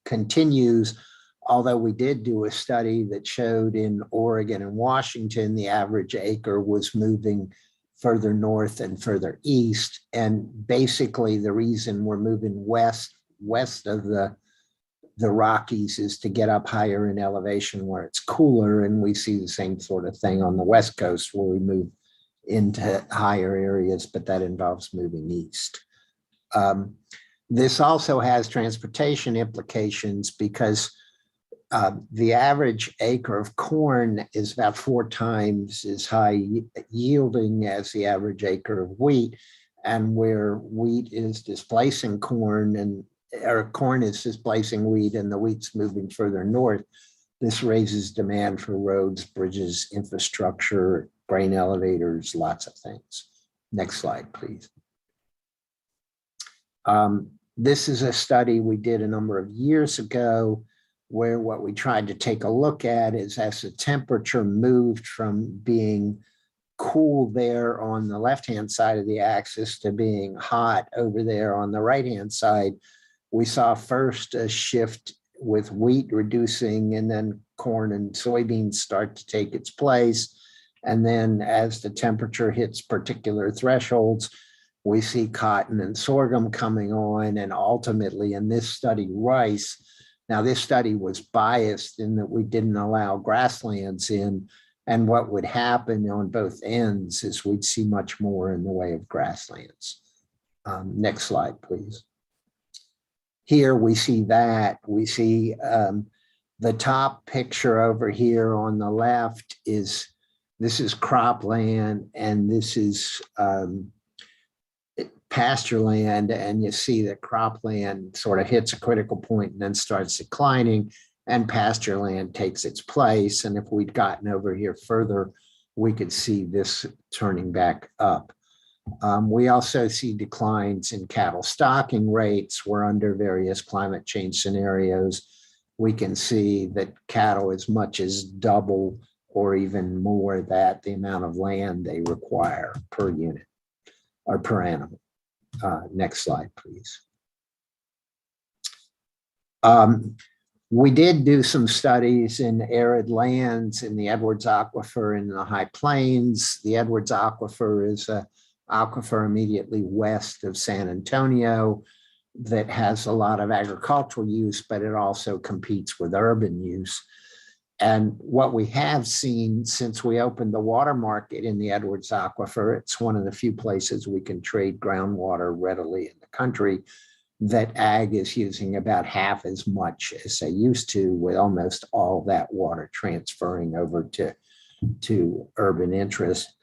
continues, although we did do a study that showed in Oregon and Washington, the average acre was moving further north and further east. And basically the reason we're moving west of the Rockies is to get up higher in elevation where it's cooler. And we see the same sort of thing on the West Coast where we move into higher areas, but that involves moving east. This also has transportation implications because the average acre of corn is about 4 times as high yielding as the average acre of wheat. And where wheat is displacing corn or corn is displacing wheat and the wheat's moving further north, this raises demand for roads, bridges, infrastructure, grain elevators, lots of things. Next slide, please. This is a study we did a number of years ago where what we tried to take a look at is as the temperature moved from being cool there on the left-hand side of the axis to being hot over there on the right-hand side, we saw first a shift with wheat reducing and then corn and soybeans start to take its place. And then as the temperature hits particular thresholds, we see cotton and sorghum coming on, and ultimately in this study, rice. Now this study was biased in that we didn't allow grasslands in, and what would happen on both ends is we'd see much more in the way of grasslands. Next slide, please. Here we see that. We see the top picture over here on the left this is cropland, and this is pasture land, and you see that cropland sort of hits a critical point and then starts declining, and pasture land takes its place. And if we'd gotten over here further, we could see this turning back up. We also see declines in cattle stocking rates. We're under various climate change scenarios. We can see that cattle as much as double or even more that the amount of land they require per unit or per animal. Next slide, please. We did do some studies in arid lands in the Edwards Aquifer in the High Plains. The Edwards Aquifer is an aquifer immediately west of San Antonio that has a lot of agricultural use, but it also competes with urban use. And what we have seen since we opened the water market in the Edwards Aquifer, it's one of the few places we can trade groundwater readily in the country, that ag is using about half as much as they used to, with almost all that water transferring over to urban interest.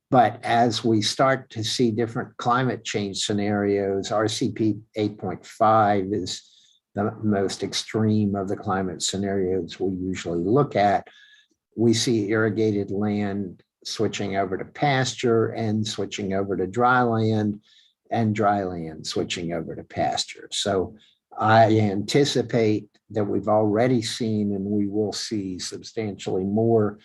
But as we start to see different climate change scenarios, RCP 8.5 is the most extreme of the climate scenarios we usually look at. We see irrigated land switching over to pasture and switching over to dry land, and dry land switching over to pasture. So I anticipate that we've already seen, and we will see substantially more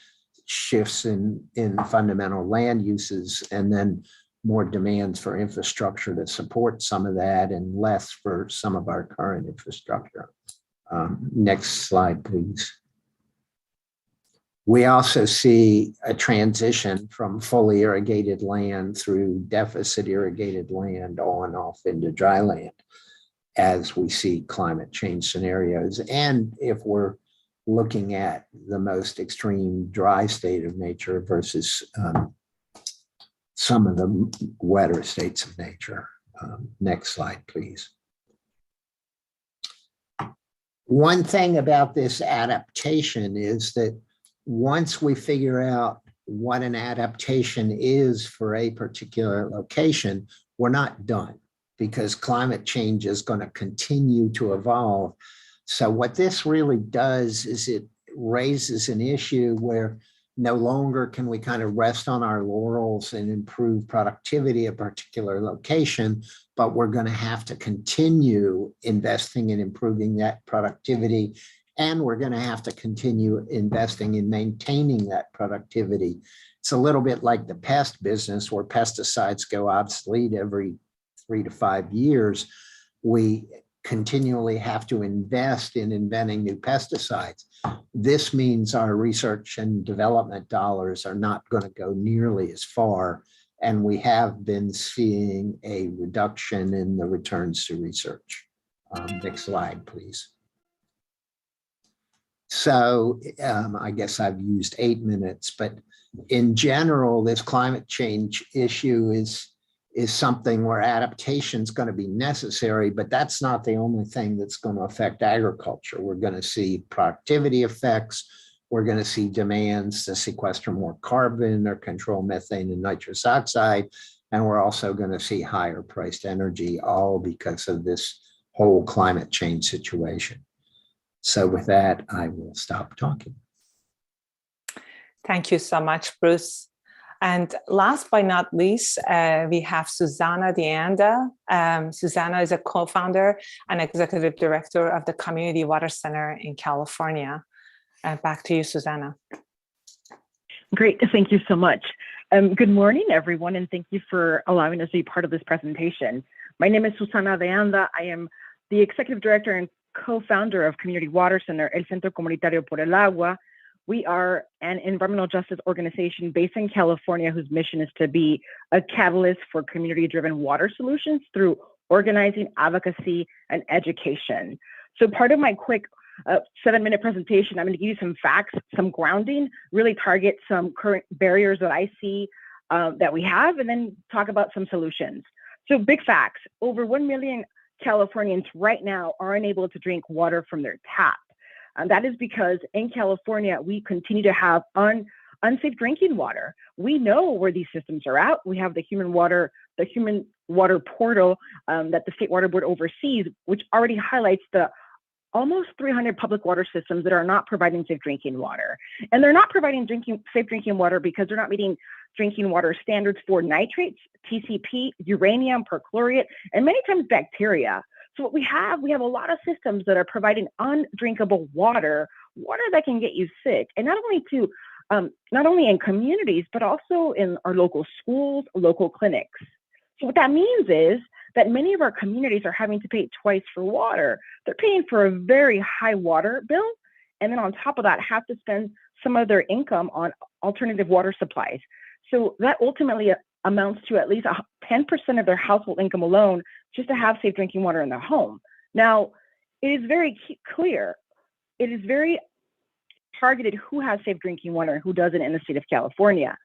shifts in fundamental land uses, and then more demands for infrastructure to support some of that and less for some of our current infrastructure. Next slide, please. We also see a transition from fully irrigated land through deficit irrigated land on off into dry land as we see climate change scenarios. And if we're looking at the most extreme dry state of nature versus some of the wetter states of nature. Next slide, please. One thing about this adaptation is that once we figure out what an adaptation is for a particular location, we're not done, because climate change is going to continue to evolve. So what this really does is it raises an issue where no longer can we kind of rest on our laurels and improve productivity at a particular location, but we're going to have to continue investing in improving that productivity, and we're going to have to continue investing in maintaining that productivity. It's a little bit like the pest business, where pesticides go obsolete every 3 to 5 years. We continually have to invest in inventing new pesticides. This means our research and development dollars are not going to go nearly as far, and we have been seeing a reduction in the returns to research. Next slide, please. So I guess I've used 8 minutes, but in general, this climate change issue is something where adaptation is going to be necessary, but that's not the only thing that's going to affect agriculture. We're going to see productivity effects. We're going to see demands to sequester more carbon or control methane and nitrous oxide. And we're also going to see higher priced energy, all because of this whole climate change situation. So with that, I will stop talking. Thank you so much, Bruce. And last but not least, we have Susanna Deanda. Susanna is a co-founder and executive director of the Community Water Center in California. Back to you, Susanna. Great, thank you so much. Good morning, everyone, and thank you for allowing us to be part of this presentation. My name is Susanna Deanda. I am the executive director and co-founder of Community Water Center, El Centro Comunitario por el Agua. We are an environmental justice organization based in California whose mission is to be a catalyst for community-driven water solutions through organizing, advocacy, and education. So part of my quick 7-minute presentation, I'm going to give you some facts, some grounding, really target some current barriers that I see that we have, and then talk about some solutions. So big facts, over 1 million Californians right now are unable to drink water from their tap. And that is because in California, we continue to have unsafe drinking water. We know where these systems are at. We have the human water portal that the State Water Board oversees, which already highlights the almost 300 public water systems that are not providing safe drinking water. And they're not providing safe drinking water because they're not meeting drinking water standards for nitrates, TCP, uranium, perchlorate, and many times bacteria. So what we have a lot of systems that are providing undrinkable water that can get you sick, and not only in communities, but also in our local schools, local clinics. So what that means is that many of our communities are having to pay twice for water. They're paying for a very high water bill, and then on top of that, have to spend some of their income on alternative water supplies. So that ultimately amounts to at least 10% of their household income alone just to have safe drinking water in their home. Now, it is very clear, it is very targeted who has safe drinking water and who doesn't in the state of California.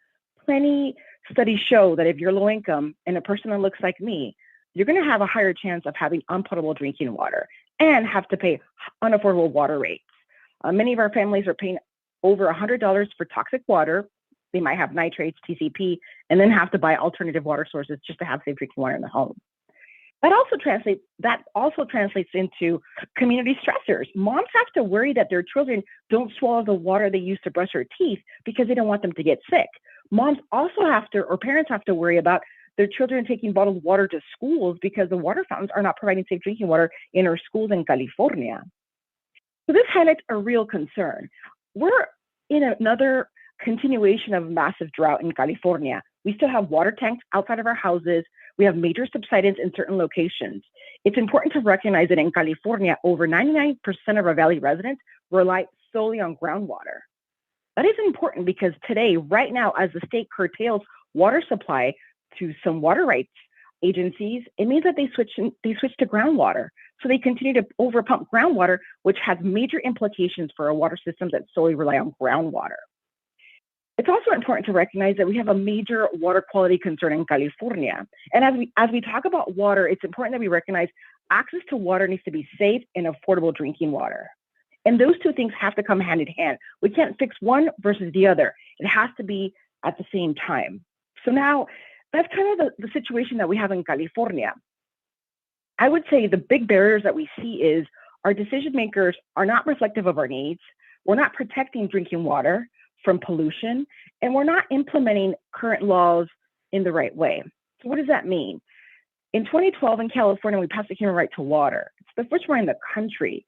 Plenty studies show that if you're low income and a person that looks like me, you're going to have a higher chance of having unpotable drinking water and have to pay unaffordable water rates. Many of our families are paying over $100 for toxic water. They might have nitrates, TCP, and then have to buy alternative water sources just to have safe drinking water in the home. That also translates into community stressors. Moms have to worry that their children don't swallow the water they use to brush their teeth because they don't want them to get sick. Moms also parents have to worry about their children taking bottled water to schools because the water fountains are not providing safe drinking water in our schools in California. So this highlights a real concern. We're in another continuation of massive drought in California. We still have water tanks outside of our houses. We have major subsidence in certain locations. It's important to recognize that in California, over 99% of our valley residents rely solely on groundwater. That is important because today, right now, as the state curtails water supply to some water rights agencies, it means that they switch to groundwater. So they continue to overpump groundwater, which has major implications for our water systems that solely rely on groundwater. It's also important to recognize that we have a major water quality concern in California. And as we talk about water, it's important that we recognize access to water needs to be safe and affordable drinking water. And those two things have to come hand in hand. We can't fix one versus the other. It has to be at the same time. So now that's kind of the situation that we have in California. I would say the big barriers that we see is our decision makers are not reflective of our needs. We're not protecting drinking water from pollution, and we're not implementing current laws in the right way. So what does that mean? In 2012 in California, we passed the human right to water. It's the first one in the country.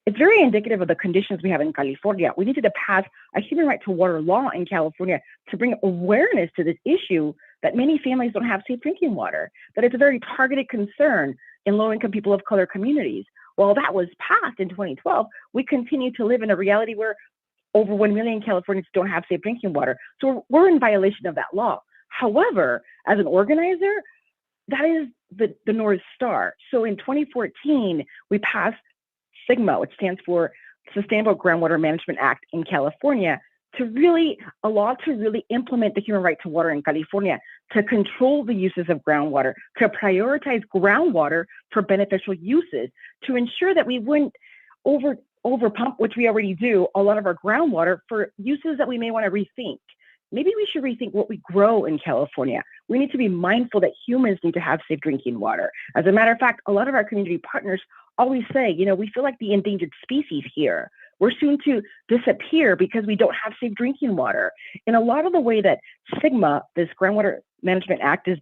It's very indicative of the conditions we have in California. We needed to pass a human right to water law in California to bring awareness to this issue that many families don't have safe drinking water, that it's a very targeted concern in low-income people of color communities. While that was passed in 2012, we continue to live in a reality where over 1 million Californians don't have safe drinking water. So we're in violation of that law. However, as an organizer, that is the North Star. So in 2014, we passed SGMA, which stands for Sustainable Groundwater Management Act in California, a law to really implement the human right to water in California, to control the uses of groundwater, to prioritize groundwater for beneficial uses, to ensure that we wouldn't overpump, which we already do, a lot of our groundwater for uses that we may want to rethink. Maybe we should rethink what we grow in California. We need to be mindful that humans need to have safe drinking water. As a matter of fact, a lot of our community partners always say, we feel like the endangered species here. We're soon to disappear because we don't have safe drinking water. And a lot of the way that SGMA, this Groundwater Management Act, is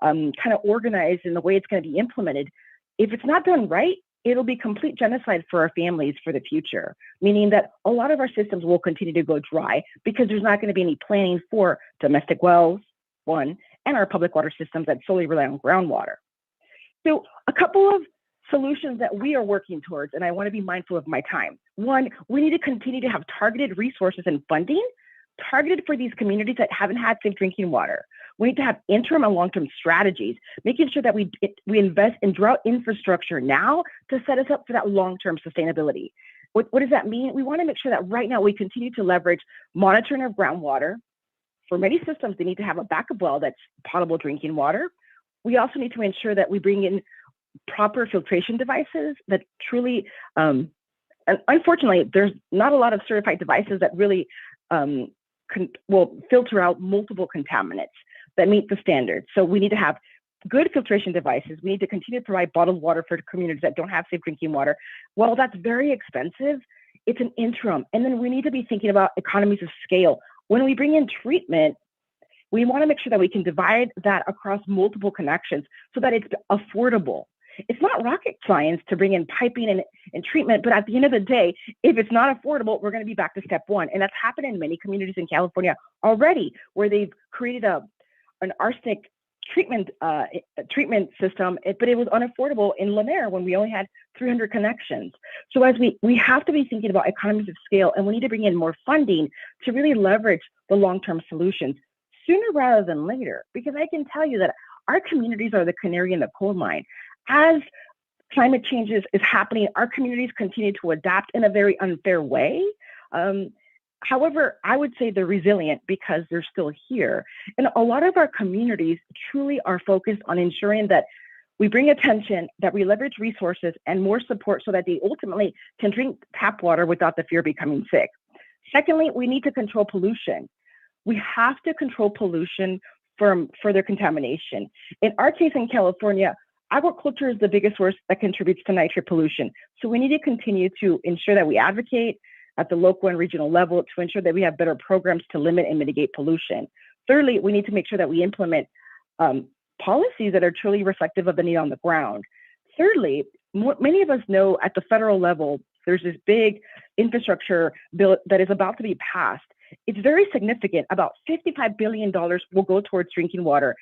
kind of organized and the way it's going to be implemented, if it's not done right, it'll be complete genocide for our families for the future, meaning that a lot of our systems will continue to go dry because there's not going to be any planning for domestic wells, one, and our public water systems that solely rely on groundwater. So a couple of solutions that we are working towards, and I want to be mindful of my time. One, we need to continue to have targeted resources and funding targeted for these communities that haven't had safe drinking water. We need to have interim and long-term strategies, making sure that we invest in drought infrastructure now to set us up for that long-term sustainability. What does that mean? We want to make sure that right now we continue to leverage monitoring of groundwater. For many systems, they need to have a backup well that's potable drinking water. We also need to ensure that we bring in proper filtration devices that truly, and unfortunately, there's not a lot of certified devices that really will filter out multiple contaminants that meet the standards. So we need to have good filtration devices. We need to continue to provide bottled water for communities that don't have safe drinking water. While that's very expensive, it's an interim. And then we need to be thinking about economies of scale. When we bring in treatment, we want to make sure that we can divide that across multiple connections so that it's affordable. It's not rocket science to bring in piping and treatment, but at the end of the day, if it's not affordable, we're going to be back to step one. And that's happened in many communities in California already, where they've created an arsenic treatment system, but it was unaffordable in Lanier when we only had 300 connections. So as we have to be thinking about economies of scale, and we need to bring in more funding to really leverage the long-term solutions sooner rather than later, because I can tell you that our communities are the canary in the coal mine. As climate change is happening, our communities continue to adapt in a very unfair way. However, I would say they're resilient because they're still here. And a lot of our communities truly are focused on ensuring that we bring attention, that we leverage resources and more support so that they ultimately can drink tap water without the fear of becoming sick. Secondly, we need to control pollution. We have to control pollution from further contamination. In our case in California, agriculture is the biggest source that contributes to nitrate pollution. So we need to continue to ensure that we advocate at the local and regional level to ensure that we have better programs to limit and mitigate pollution. Thirdly, we need to make sure that we implement policies that are truly reflective of the need on the ground. Thirdly, many of us know at the federal level, there's this big infrastructure bill that is about to be passed. It's very significant. About $55 billion will go towards drinking water.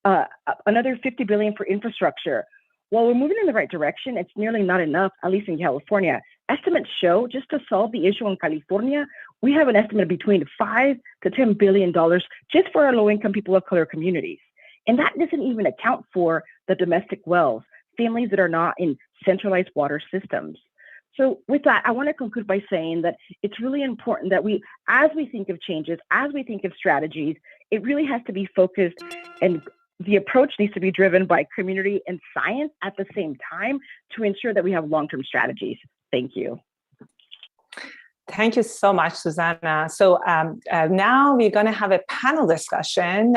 Another $50 billion for infrastructure. While we're moving in the right direction, it's nearly not enough, at least in California. Estimates show just to solve the issue in California, we have an estimate of between $5 to $10 billion just for our low-income people of color communities. And that doesn't even account for the domestic wells. families that are not in centralized water systems. So with that, I want to conclude by saying that it's really important that as we think of changes, as we think of strategies, it really has to be focused, and the approach needs to be driven by community and science at the same time to ensure that we have long-term strategies. Thank you. Thank you so much, Susanna. So now we're going to have a panel discussion.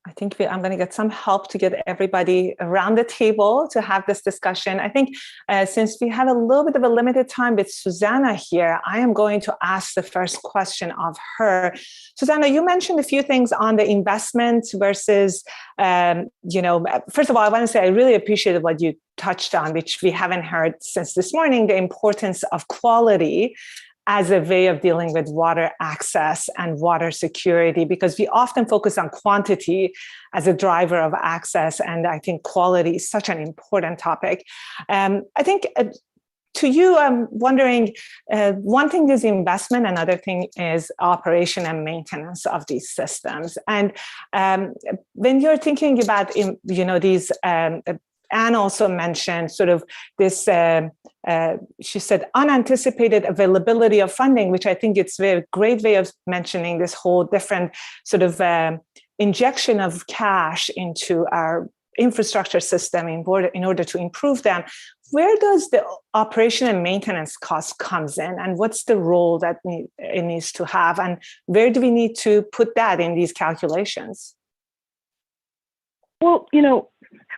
I think I'm going to get some help to get everybody around the table to have this discussion. I think since we have a little bit of a limited time with Susanna here, I am going to ask the first question of her. Susanna, you mentioned a few things on the investment versus, first of all, I want to say I really appreciated what you touched on, which we haven't heard since this morning, the importance of quality as a way of dealing with water access and water security, because we often focus on quantity as a driver of access. And I think quality is such an important topic. I think to you, I'm wondering, one thing is investment, another thing is operation and maintenance of these systems. And when you're thinking about, these, Anne also mentioned sort of this, she said, unanticipated availability of funding, which I think it's a great way of mentioning this whole different sort of injection of cash into our infrastructure system in order to improve them. Where does the operation and maintenance cost comes in, and what's the role that it needs to have, and where do we need to put that in these calculations? Well,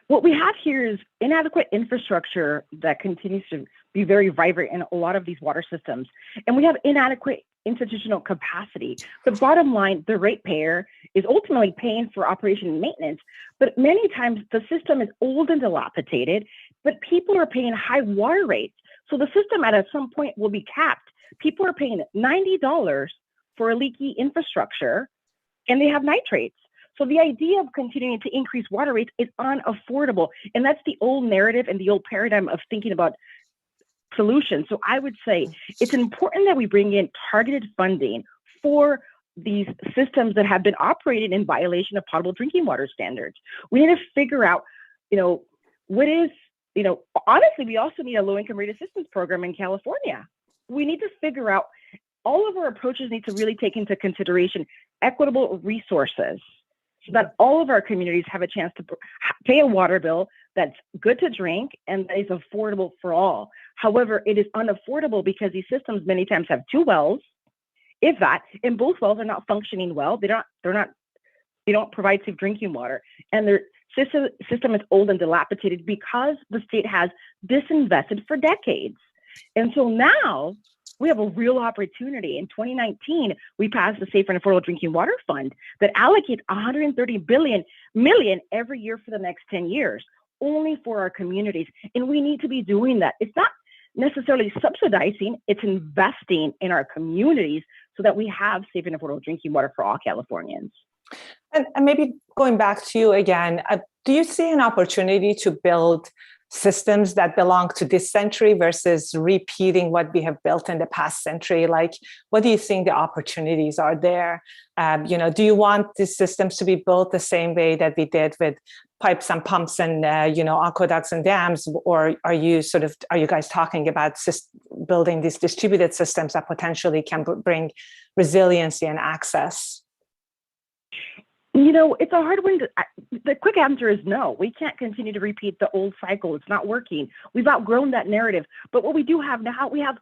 what we have here is inadequate infrastructure that continues to be very vibrant in a lot of these water systems. And we have inadequate institutional capacity. The bottom line, the ratepayer is ultimately paying for operation and maintenance, but many times the system is old and dilapidated, but people are paying high water rates. So the system at some point will be capped. People are paying $90 for a leaky infrastructure, and they have nitrates. So the idea of continuing to increase water rates is unaffordable. And that's the old narrative and the old paradigm of thinking about solutions. So I would say it's important that we bring in targeted funding for these systems that have been operated in violation of potable drinking water standards. We need to figure out, honestly, we also need a low-income rate assistance program in California. We need to figure out, all of our approaches need to really take into consideration equitable resources, so that all of our communities have a chance to pay a water bill that's good to drink and that is affordable for all. However, it is unaffordable because these systems many times have two wells, if that, and both wells are not functioning well. They don't provide safe drinking water, and their system is old and dilapidated because the state has disinvested for decades. And so now we have a real opportunity. In 2019, we passed the Safe and Affordable Drinking Water Fund that allocates $130 million every year for the next 10 years, only for our communities. And we need to be doing that. It's not necessarily subsidizing, it's investing in our communities so that we have safe and affordable drinking water for all Californians. And maybe going back to you again, do you see an opportunity to build systems that belong to this century versus repeating what we have built in the past century? Like, what do you think the opportunities are there? Do you want these systems to be built the same way that we did with pipes and pumps and, aqueducts and dams? Or are you guys talking about building these distributed systems that potentially can bring resiliency and access? It's a hard one. The quick answer is no. We can't continue to repeat the old cycle. It's not working. We've outgrown that narrative. But what we do have now, we have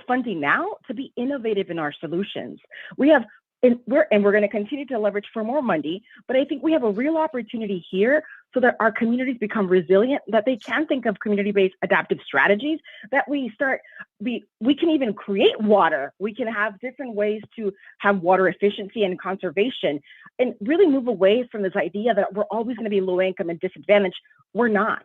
funding now to be innovative in our solutions. We're going to continue to leverage for more money. But I think we have a real opportunity here so that our communities become resilient, that they can think of community-based adaptive strategies, that we can even create water. We can have different ways to have water efficiency and conservation, and really move away from this idea that we're always going to be low income and disadvantaged. We're not.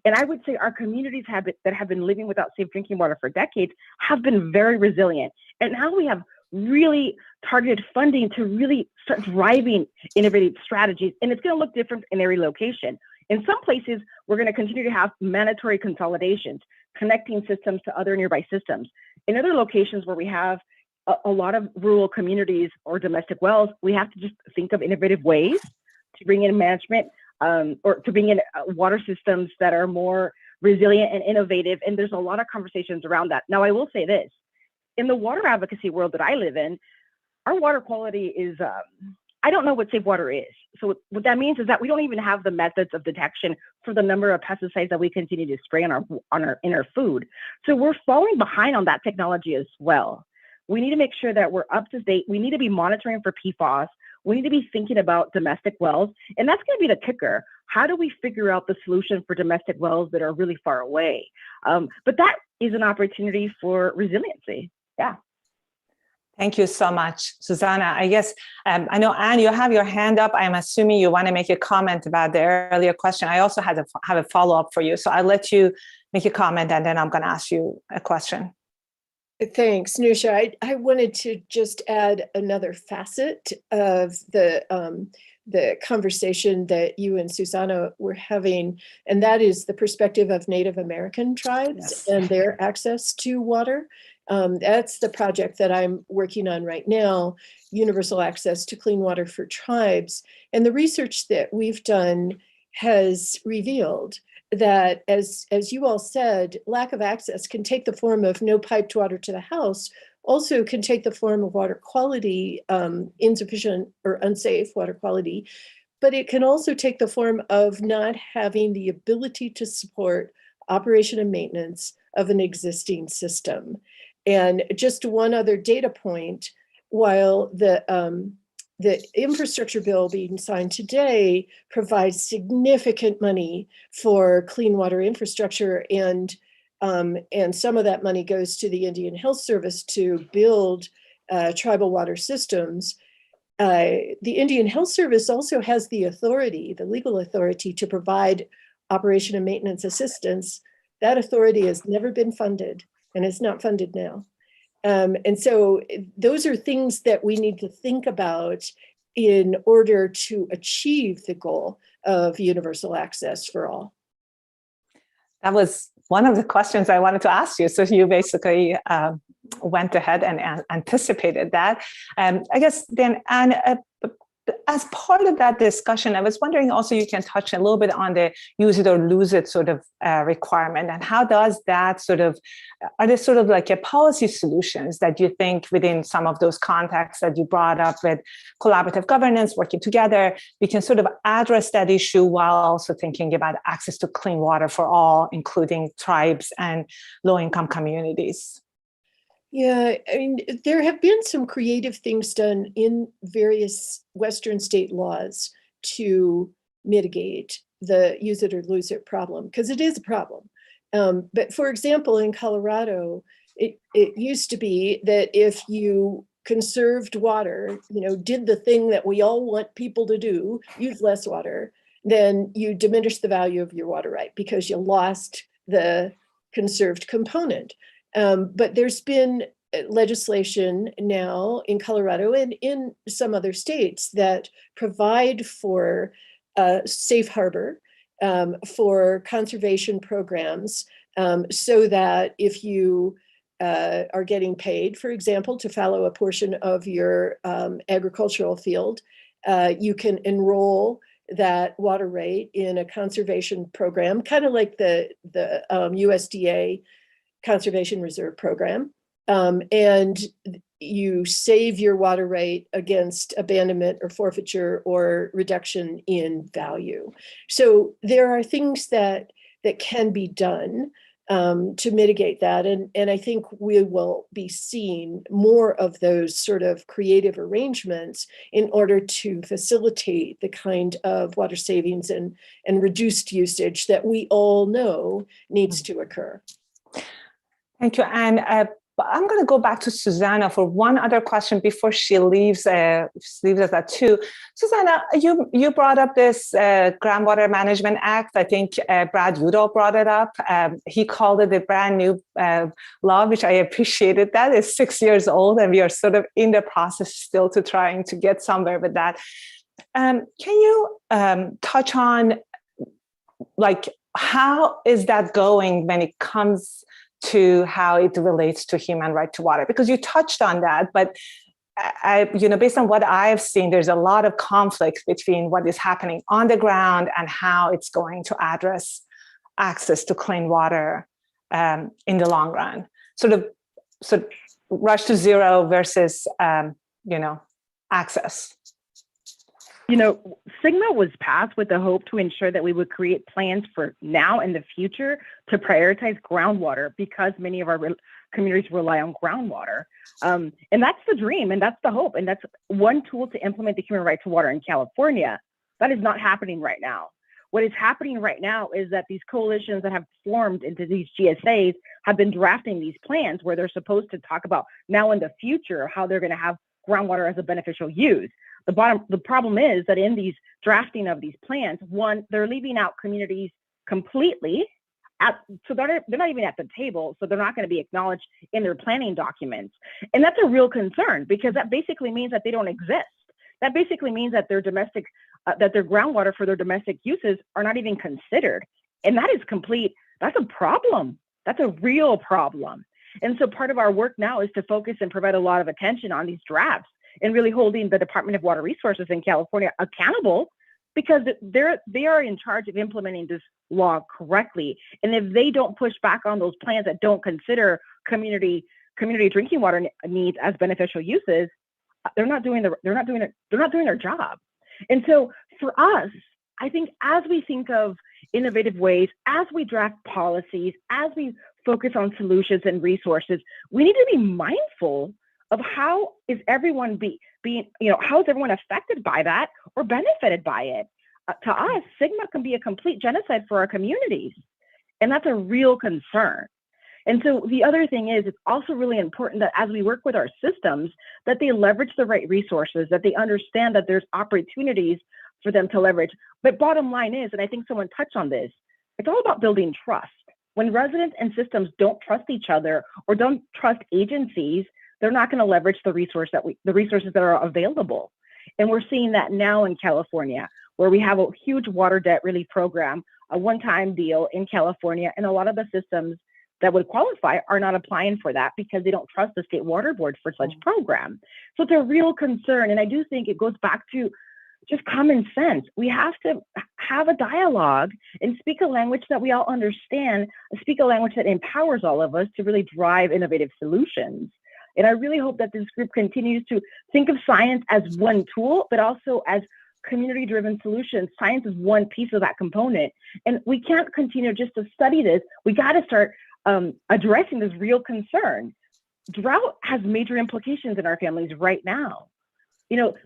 And I would say our communities that have been living without safe drinking water for decades have been very resilient. And now we have really targeted funding to really start driving innovative strategies. And it's going to look different in every location. In some places, we're going to continue to have mandatory consolidations, connecting systems to other nearby systems. In other locations where we have a lot of rural communities or domestic wells, we have to just think of innovative ways to bring in management or to bring in water systems that are more resilient and innovative. And there's a lot of conversations around that. Now, I will say this, in the water advocacy world that I live in, our water quality is, I don't know what safe water is. So what that means is that we don't even have the methods of detection for the number of pesticides that we continue to spray in our food. So we're falling behind on that technology as well. We need to make sure that we're up to date. We need to be monitoring for PFAS. We need to be thinking about domestic wells. And that's going to be the kicker. How do we figure out the solution for domestic wells that are really far away? But that is an opportunity for resiliency. Yeah. Thank you so much, Susanna. I guess, I know, Anne, you have your hand up. I'm assuming you want to make a comment about the earlier question. I also have a follow-up for you. So I'll let you make a comment and then I'm going to ask you a question. Thanks, Nusha. I wanted to just add another facet of the conversation that you and Susanna were having, and that is the perspective of Native American tribes and their access to water. That's the project that I'm working on right now, Universal Access to Clean Water for Tribes. And the research that we've done has revealed that, as you all said, lack of access can take the form of no piped water to the house, also can take the form of water quality, insufficient or unsafe water quality, but it can also take the form of not having the ability to support operation and maintenance of an existing system. And just one other data point, while the infrastructure bill being signed today provides significant money for clean water infrastructure, and some of that money goes to the Indian Health Service to build tribal water systems. The Indian Health Service also has the authority, the legal authority, to provide operation and maintenance assistance. That authority has never been funded, and it's not funded now. And so those are things that we need to think about in order to achieve the goal of universal access for all. That was one of the questions I wanted to ask you. So you basically went ahead and anticipated that. I guess then, Anne, as part of that discussion, I was wondering also you can touch a little bit on the use it or lose it sort of requirement, and how does that sort of, are there sort of like a policy solutions that you think within some of those contexts that you brought up with collaborative governance, working together, we can sort of address that issue while also thinking about access to clean water for all, including tribes and low-income communities? Yeah, I mean, there have been some creative things done in various Western state laws to mitigate the use it or lose it problem, because it is a problem. But for example, in Colorado, it used to be that if you conserved water, did the thing that we all want people to do, use less water, then you diminish the value of your water right because you lost the conserved component. But there's been legislation now in Colorado and in some other states that provide for safe harbor for conservation programs, so that if you are getting paid, for example, to fallow a portion of your agricultural field, you can enroll that water rate in a conservation program, kind of like the USDA Conservation Reserve Program, and you save your water rate against abandonment or forfeiture or reduction in value. So there are things that can be done to mitigate that, and I think we will be seeing more of those sort of creative arrangements in order to facilitate the kind of water savings and reduced usage that we all know needs to occur. Thank you, Anne. I'm going to go back to Susanna for one other question before she leaves us at 2. Susanna, you brought up this Groundwater Management Act. I think Brad Udall brought it up. He called it a brand new law, which I appreciated. That is 6 years old, and we are sort of in the process still to trying to get somewhere with that. Can you touch on, like, how is that going when it comes to how it relates to human right to water? Because you touched on that, but based on what I've seen, there's a lot of conflict between what is happening on the ground and how it's going to address access to clean water in the long run. Sort of rush to zero versus, access. Sigma was passed with the hope to ensure that we would create plans for now and the future to prioritize groundwater because many of our communities rely on groundwater. And that's the dream and that's the hope. And that's one tool to implement the human right to water in California. That is not happening right now. What is happening right now is that these coalitions that have formed into these GSAs have been drafting these plans where they're supposed to talk about now in the future how they're going to have groundwater as a beneficial use. The problem is that in these drafting of these plans, one, they're leaving out communities completely. So they're not even at the table, so they're not going to be acknowledged in their planning documents. And that's a real concern because that basically means that they don't exist. That basically means that their domestic, that their groundwater for their domestic uses are not even considered. And that is that's a problem. That's a real problem. And so part of our work now is to focus and provide a lot of attention on these drafts and really holding the Department of Water Resources in California accountable because they are in charge of implementing this law correctly. And if they don't push back on those plans that don't consider community drinking water needs as beneficial uses, they're not doing their job. And so for us, I think as we think of innovative ways, as we draft policies, as we focus on solutions and resources, we need to be mindful of how is everyone how is everyone affected by that or benefited by it? To us, Sigma can be a complete genocide for our communities. And that's a real concern. And so the other thing is, it's also really important that as we work with our systems, that they leverage the right resources, that they understand that there's opportunities for them to leverage. But bottom line is, and I think someone touched on this, it's all about building trust. When residents and systems don't trust each other or don't trust agencies, they're not going to leverage the resources that are available. And we're seeing that now in California, where we have a huge water debt relief program, a one-time deal in California, and a lot of the systems that would qualify are not applying for that because they don't trust the state water board for such program. So it's a real concern. And I do think it goes back to just common sense. We have to have a dialogue and speak a language that we all understand, speak a language that empowers all of us to really drive innovative solutions. And I really hope that this group continues to think of science as one tool, but also as community-driven solutions. Science is one piece of that component. And we can't continue just to study this. We got to start addressing this real concern. Drought has major implications in our families right now.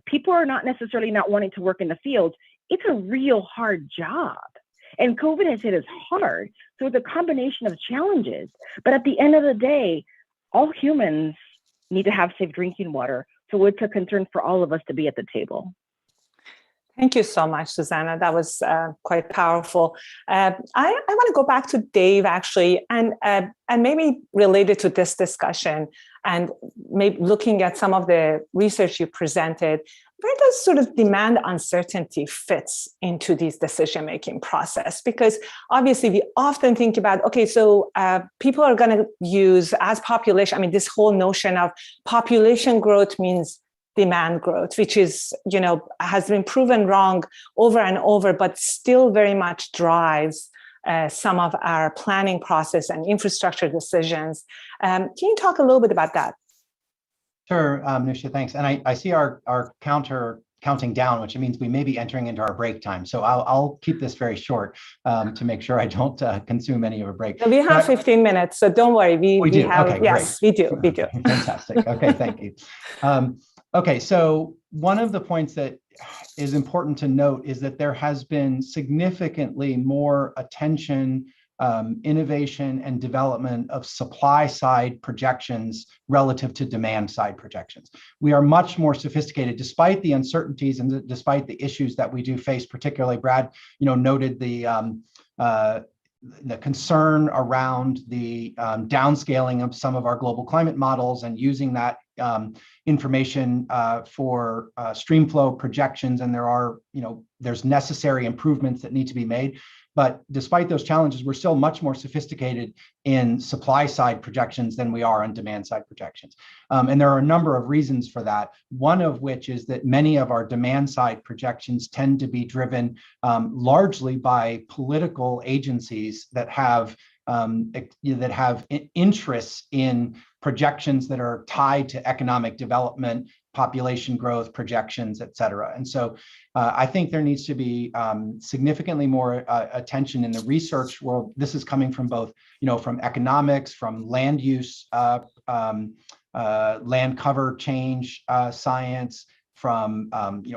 People are not necessarily not wanting to work in the fields. It's a real hard job. And COVID has hit us hard. So it's a combination of challenges. But at the end of the day, all humans need to have safe drinking water. So it's a concern for all of us to be at the table. Thank you so much, Susanna. That was quite powerful. I want to go back to Dave, actually, and maybe related to this discussion and maybe looking at some of the research you presented, where does sort of demand uncertainty fits into this decision-making process? Because obviously we often think about, okay, so people are going to use as population, this whole notion of population growth means demand growth, which is, has been proven wrong over and over, but still very much drives some of our planning process and infrastructure decisions. Can you talk a little bit about that? Sure, Nusha, thanks. And I see our counter counting down, which means we may be entering into our break time. So I'll keep this very short to make sure I don't consume any of a break. We have 15 minutes, so don't worry. We do. Have, okay, yes, great. we do. Fantastic. Okay, thank you. Okay, so one of the points that is important to note is that there has been significantly more attention, innovation, and development of supply side projections relative to demand side projections. We are much more sophisticated, despite the uncertainties and despite the issues that we do face. Particularly, Brad, noted the concern around the downscaling of some of our global climate models and using that information for stream flow projections, and there's necessary improvements that need to be made. But despite those challenges, we're still much more sophisticated in supply side projections than we are on demand side projections. And there are a number of reasons for that. One of which is that many of our demand side projections tend to be driven largely by political agencies that have interests in projections that are tied to economic development, population growth projections, et cetera. And so I think there needs to be significantly more attention in the research world. This is coming from both, from economics, from land use, land cover change science, from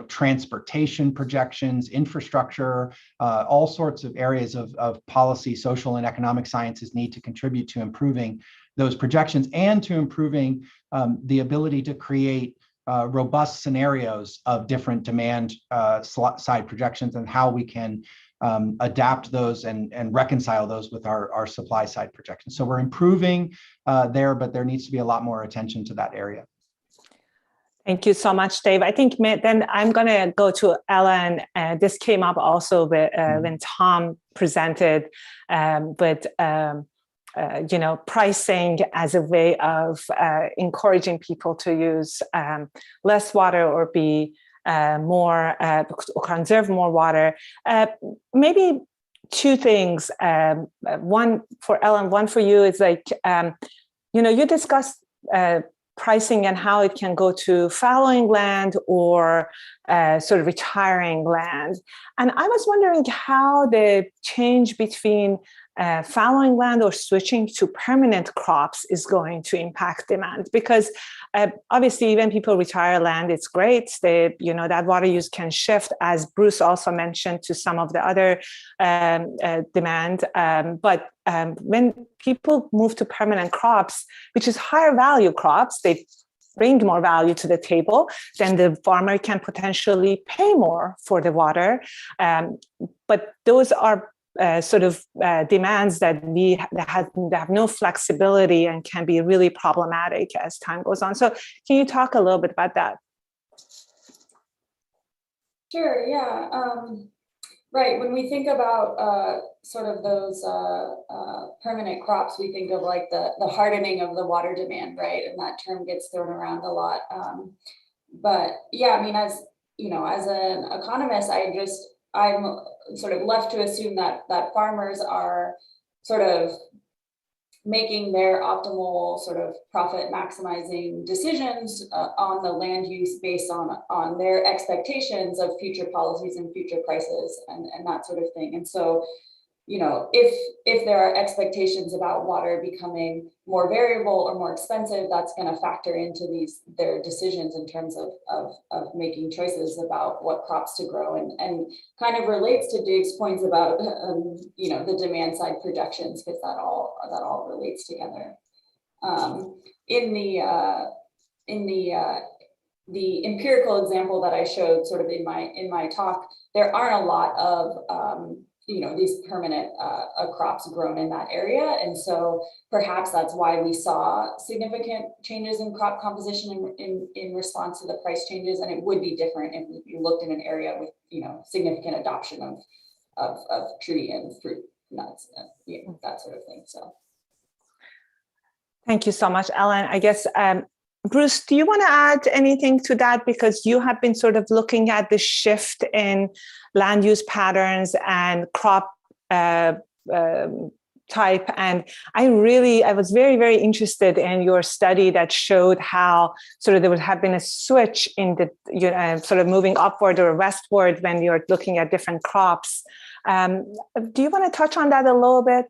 transportation projections, infrastructure, all sorts of areas of policy, social and economic sciences need to contribute to improving those projections and to improving the ability to create robust scenarios of different demand side projections and how we can adapt those and reconcile those with our supply side projections. So we're improving there, but there needs to be a lot more attention to that area. Thank you so much, Dave. I think then I'm going to go to Ellen. This came up also when Tom presented, but pricing as a way of encouraging people to use less water or be more, conserve more water. Maybe two things. One for Ellen, one for you is like, you discussed pricing and how it can go to fallowing land or sort of retiring land. And I was wondering how the change between fallowing land or switching to permanent crops is going to impact demand, because obviously when people retire land, it's great. That water use can shift, as Bruce also mentioned, to some of the other demand. But when people move to permanent crops, which is higher value crops, they bring more value to the table, then the farmer can potentially pay more for the water. But those are demands that have no flexibility and can be really problematic as time goes on. So can you talk a little bit about that? Sure, yeah. Right, when we think about sort of those permanent crops, we think of like the hardening of the water demand, right? And that term gets thrown around a lot. But yeah, I mean, as an economist, I'm sort of left to assume that farmers are sort of making their optimal sort of profit maximizing decisions on the land use based on their expectations of future policies and future prices and that sort of thing. And so, if there are expectations about water becoming more variable or more expensive, that's going to factor into their decisions in terms of making choices about what crops to grow, and kind of relates to Dave's points about the demand side projections, because that all relates together. In the empirical example that I showed sort of in my talk, there aren't a lot of these permanent crops grown in that area. And so perhaps that's why we saw significant changes in crop composition in response to the price changes. And it would be different if you looked in an area with, significant adoption of tree and fruit nuts, that sort of thing. So. Thank you so much, Ellen. I guess, Bruce, do you want to add anything to that? Because you have been sort of looking at the shift in land use patterns and crop type. And I was very, very interested in your study that showed how sort of there would have been a switch in the, sort of moving upward or westward when you're looking at different crops. Do you want to touch on that a little bit?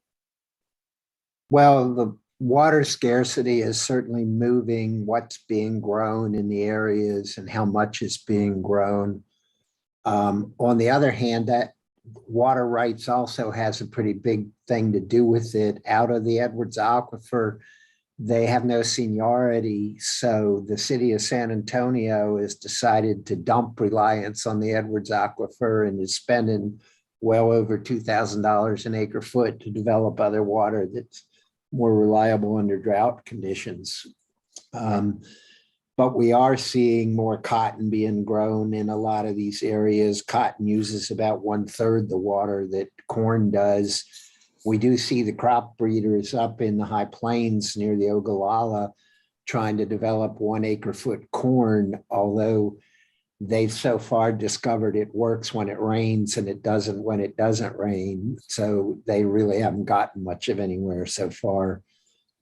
Well, the water scarcity is certainly moving what's being grown in the areas and how much is being grown. On the other hand, that water rights also has a pretty big thing to do with it. Out of the Edwards Aquifer, they have no seniority. So the city of San Antonio has decided to dump reliance on the Edwards Aquifer and is spending well over $2,000 an acre foot to develop other water that's more reliable under drought conditions. But we are seeing more cotton being grown in a lot of these areas. Cotton uses about 1/3 the water that corn does. We do see the crop breeders up in the high plains near the Ogallala trying to develop 1 acre-foot corn, although they've so far discovered it works when it rains and it doesn't when it doesn't rain. So they really haven't gotten much of anywhere so far.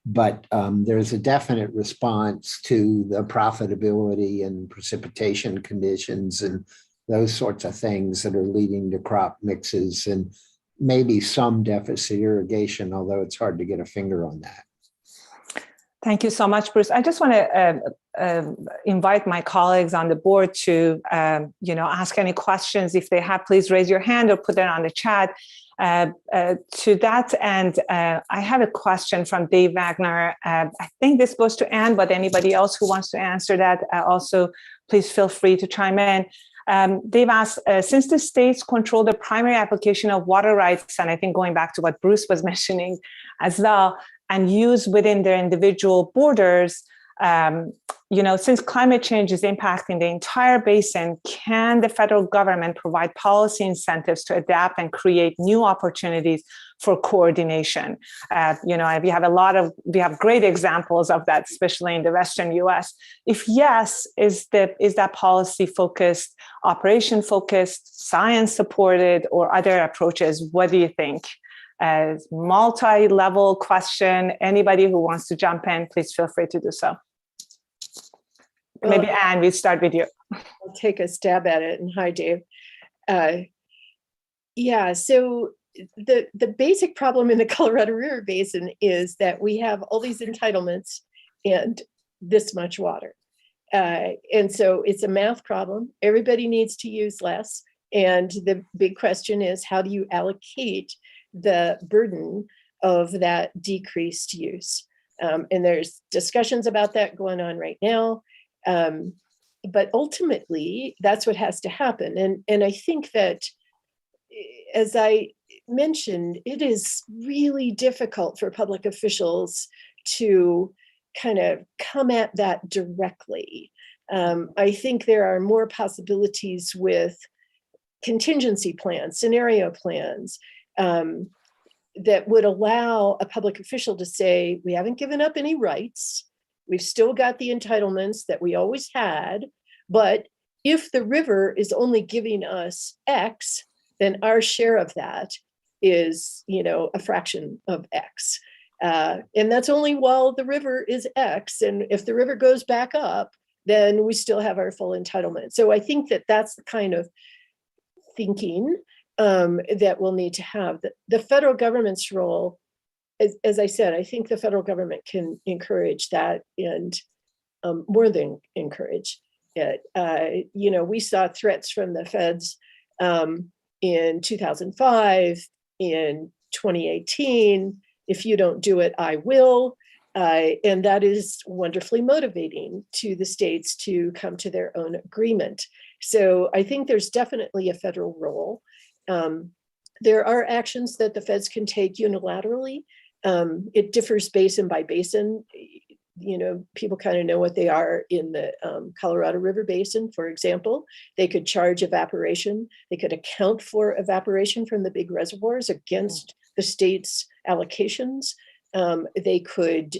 But there's a definite response to the profitability and precipitation conditions and those sorts of things that are leading to crop mixes and maybe some deficit irrigation, although it's hard to get a finger on that. Thank you so much, Bruce. I just want to invite my colleagues on the board to, ask any questions. If they have, please raise your hand or put it on the chat. To that end, I have a question from Dave Wagner. I think this goes to Anne, but anybody else who wants to answer that, also please feel free to chime in. Dave asked, since the states control the primary application of water rights, and I think going back to what Bruce was mentioning as well, and use within their individual borders, since climate change is impacting the entire basin, can the federal government provide policy incentives to adapt and create new opportunities for coordination? We have great examples of that, especially in the Western US. If yes, is that policy focused, operation focused, science supported, or other approaches? What do you think? Multi-level question. Anybody who wants to jump in, please feel free to do so. Maybe Anne, we start with you. I'll take a stab at it. And hi, Dave. So the basic problem in the Colorado River Basin is that we have all these entitlements and this much water. And so it's a math problem. Everybody needs to use less. And the big question is, how do you allocate the burden of that decreased use? And there's discussions about that going on right now. But ultimately, that's what has to happen. And I think that, as I mentioned, it is really difficult for public officials to kind of come at that directly. I think there are more possibilities with contingency plans, scenario plans, that would allow a public official to say, we haven't given up any rights. We've still got the entitlements that we always had. But if the river is only giving us X, then our share of that is, a fraction of X. And that's only while the river is X. And if the river goes back up, then we still have our full entitlement. So I think that that's the kind of thinking that we'll need to have. The federal government's role, as I said, I think the federal government can encourage that and more than encourage it. We saw threats from the feds in 2005, in 2018, if you don't do it, I will. And that is wonderfully motivating to the states to come to their own agreement. So I think there's definitely a federal role. There are actions that the feds can take unilaterally. It differs basin by basin. People kind of know what they are in the Colorado River Basin, for example. They could charge evaporation. They could account for evaporation from the big reservoirs against the state's allocations. They could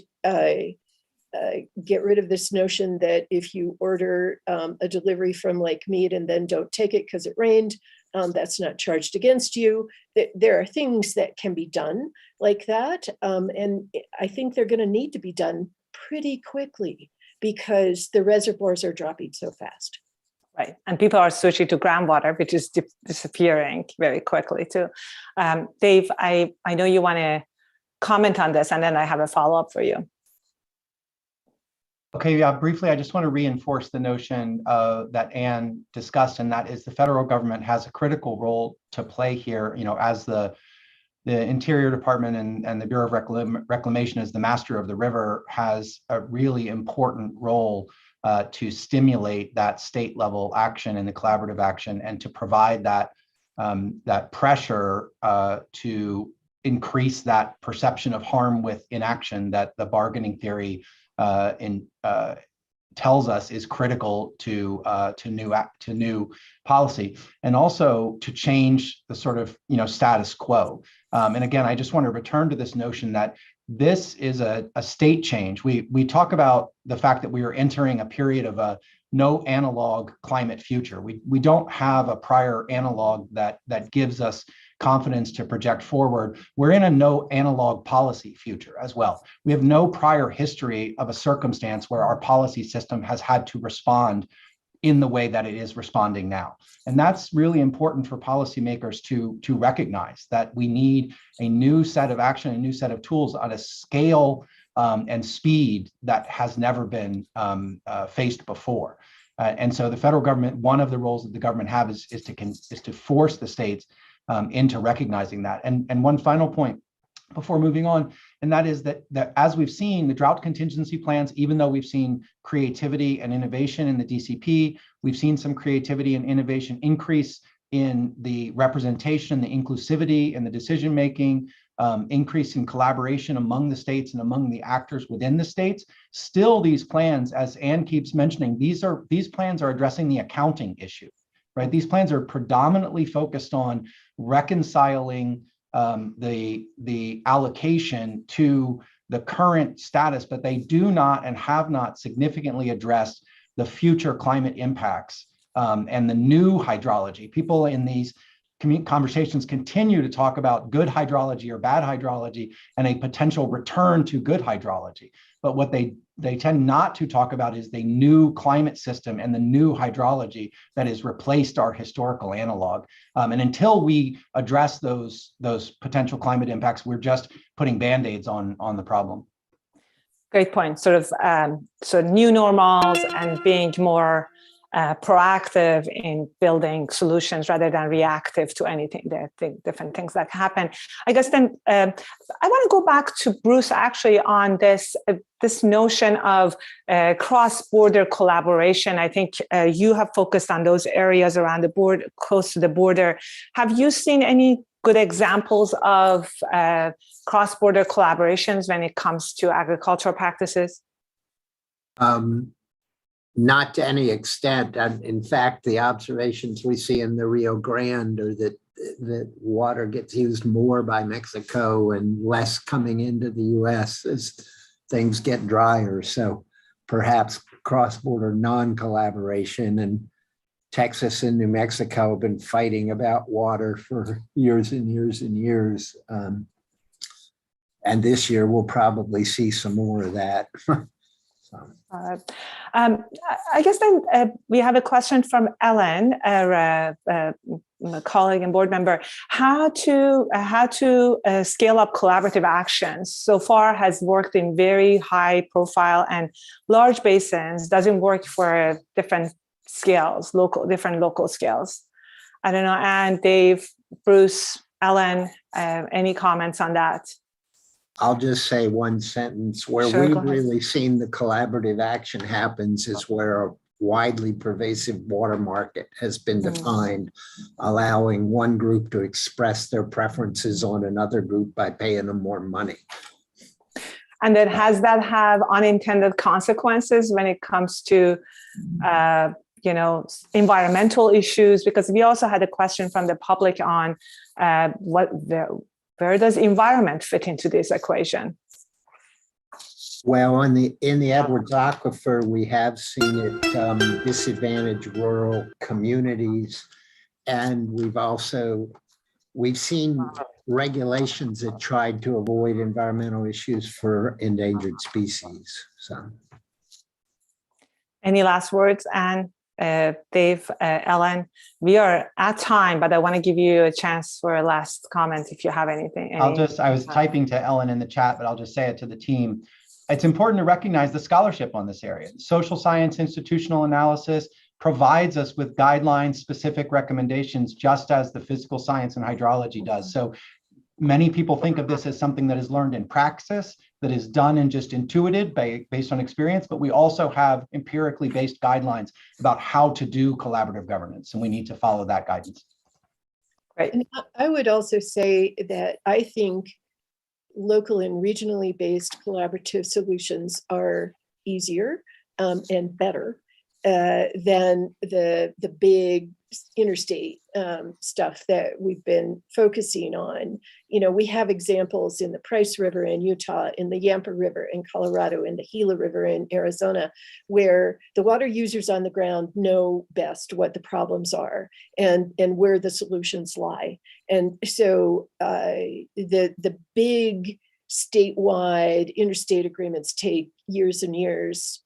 get rid of this notion that if you order a delivery from Lake Mead and then don't take it because it rained, that's not charged against you. There are things that can be done like that. And I think they're going to need to be done pretty quickly because the reservoirs are dropping so fast. Right. And people are switching to groundwater, which is disappearing very quickly too. Dave, I know you want to comment on this, and then I have a follow-up for you. Okay, briefly, I just want to reinforce the notion that Anne discussed, and that is the federal government has a critical role to play here, as the Interior Department and the Bureau of Reclamation as the master of the river has a really important role to stimulate that state level action and the collaborative action, and to provide that pressure to increase that perception of harm with inaction that the bargaining theory tells us is critical to new policy, and also to change the sort of status quo. And again, I just want to return to this notion that this is a state change. We talk about the fact that we are entering a period of a no analog climate future. We don't have a prior analog that gives us confidence to project forward. We're in a no analog policy future as well. We have no prior history of a circumstance where our policy system has had to respond in the way that it is responding now. And that's really important for policymakers to recognize, that we need a new set of action, a new set of tools on a scale and speed that has never been faced before. And so the federal government, one of the roles that the government has is to force the states into recognizing that. And one final point before moving on, and that is that as we've seen, the drought contingency plans, even though we've seen creativity and innovation in the DCP, we've seen some creativity and innovation increase in the representation, the inclusivity in the decision-making, increase in collaboration among the states and among the actors within the states. Still, these plans, as Anne keeps mentioning, these plans are addressing the accounting issue, right? These plans are predominantly focused on reconciling the allocation to the current status, but they do not and have not significantly addressed the future climate impacts and the new hydrology. People in these conversations continue to talk about good hydrology or bad hydrology and a potential return to good hydrology. But what they tend not to talk about is the new climate system and the new hydrology that has replaced our historical analog. And until we address those potential climate impacts, we're just putting Band-Aids on the problem. Great point. Sort of new normals and being more proactive in building solutions rather than reactive to anything. There are different things that happen. I guess then I want to go back to Bruce actually on this notion of cross-border collaboration. I think you have focused on those areas around the border, close to the border. Have you seen any good examples of cross-border collaborations when it comes to agricultural practices? Not to any extent. In fact, the observations we see in the Rio Grande are that water gets used more by Mexico and less coming into the US as things get drier. So perhaps cross-border non-collaboration, and Texas and New Mexico have been fighting about water for years and years and years. And this year we'll probably see some more of that. I guess then we have a question from Ellen, a colleague and board member. How to scale up collaborative actions so far has worked in very high profile and large basins, doesn't work for different scales, different local scales. I don't know, Anne, Dave, Bruce, Ellen, any comments on that? I'll just say one sentence. Where Sure, we've really seen the collaborative action happens is where a widely pervasive water market has been defined, allowing one group to express their preferences on another group by paying them more money. And then has that have unintended consequences when it comes to environmental issues? Because we also had a question from the public on where does environment fit into this equation? Well, in the Edwards Aquifer, we have seen it disadvantage rural communities, and we've seen regulations that tried to avoid environmental issues for endangered species. So, any last words, Anne? Dave, Ellen, we are at time, but I want to give you a chance for a last comment if you have anything. I was typing to Ellen in the chat, but I'll just say it to the team. It's important to recognize the scholarship on this area. Social science institutional analysis provides us with guidelines, specific recommendations, just as the physical science and hydrology does. So many people think of this as something that is learned in praxis, that is done and just intuited based on experience, but we also have empirically based guidelines about how to do collaborative governance, and we need to follow that guidance. Right. And I would also say that I think local and regionally based collaborative solutions are easier and better than the big interstate stuff that we've been focusing on. You know, we have examples in the Price River in Utah, in the Yampa River in Colorado, in the Gila River in Arizona, where the water users on the ground know best what the problems are and where the solutions lie. And so the big statewide interstate agreements take years and years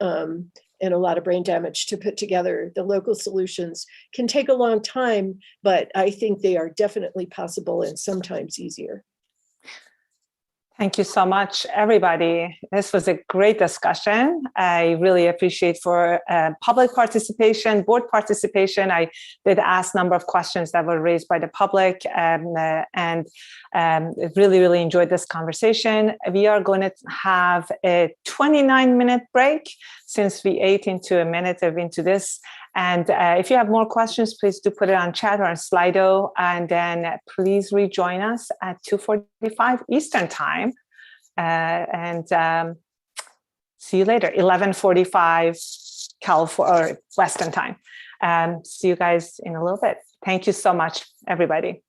and a lot of brain damage to put together. The local solutions can take a long time, but I think they are definitely possible and sometimes easier. Thank you so much, everybody. This was a great discussion. I really appreciate for public participation, board participation. I did ask a number of questions that were raised by the public and really, really enjoyed this conversation. We are going to have a 29-minute break since we ate into a minute into this. And if you have more questions, please do put it on chat or on Slido. And then please rejoin us at 2:45 Eastern time. See you later, 11:45 California or Western time. See you guys in a little bit. Thank you so much, everybody.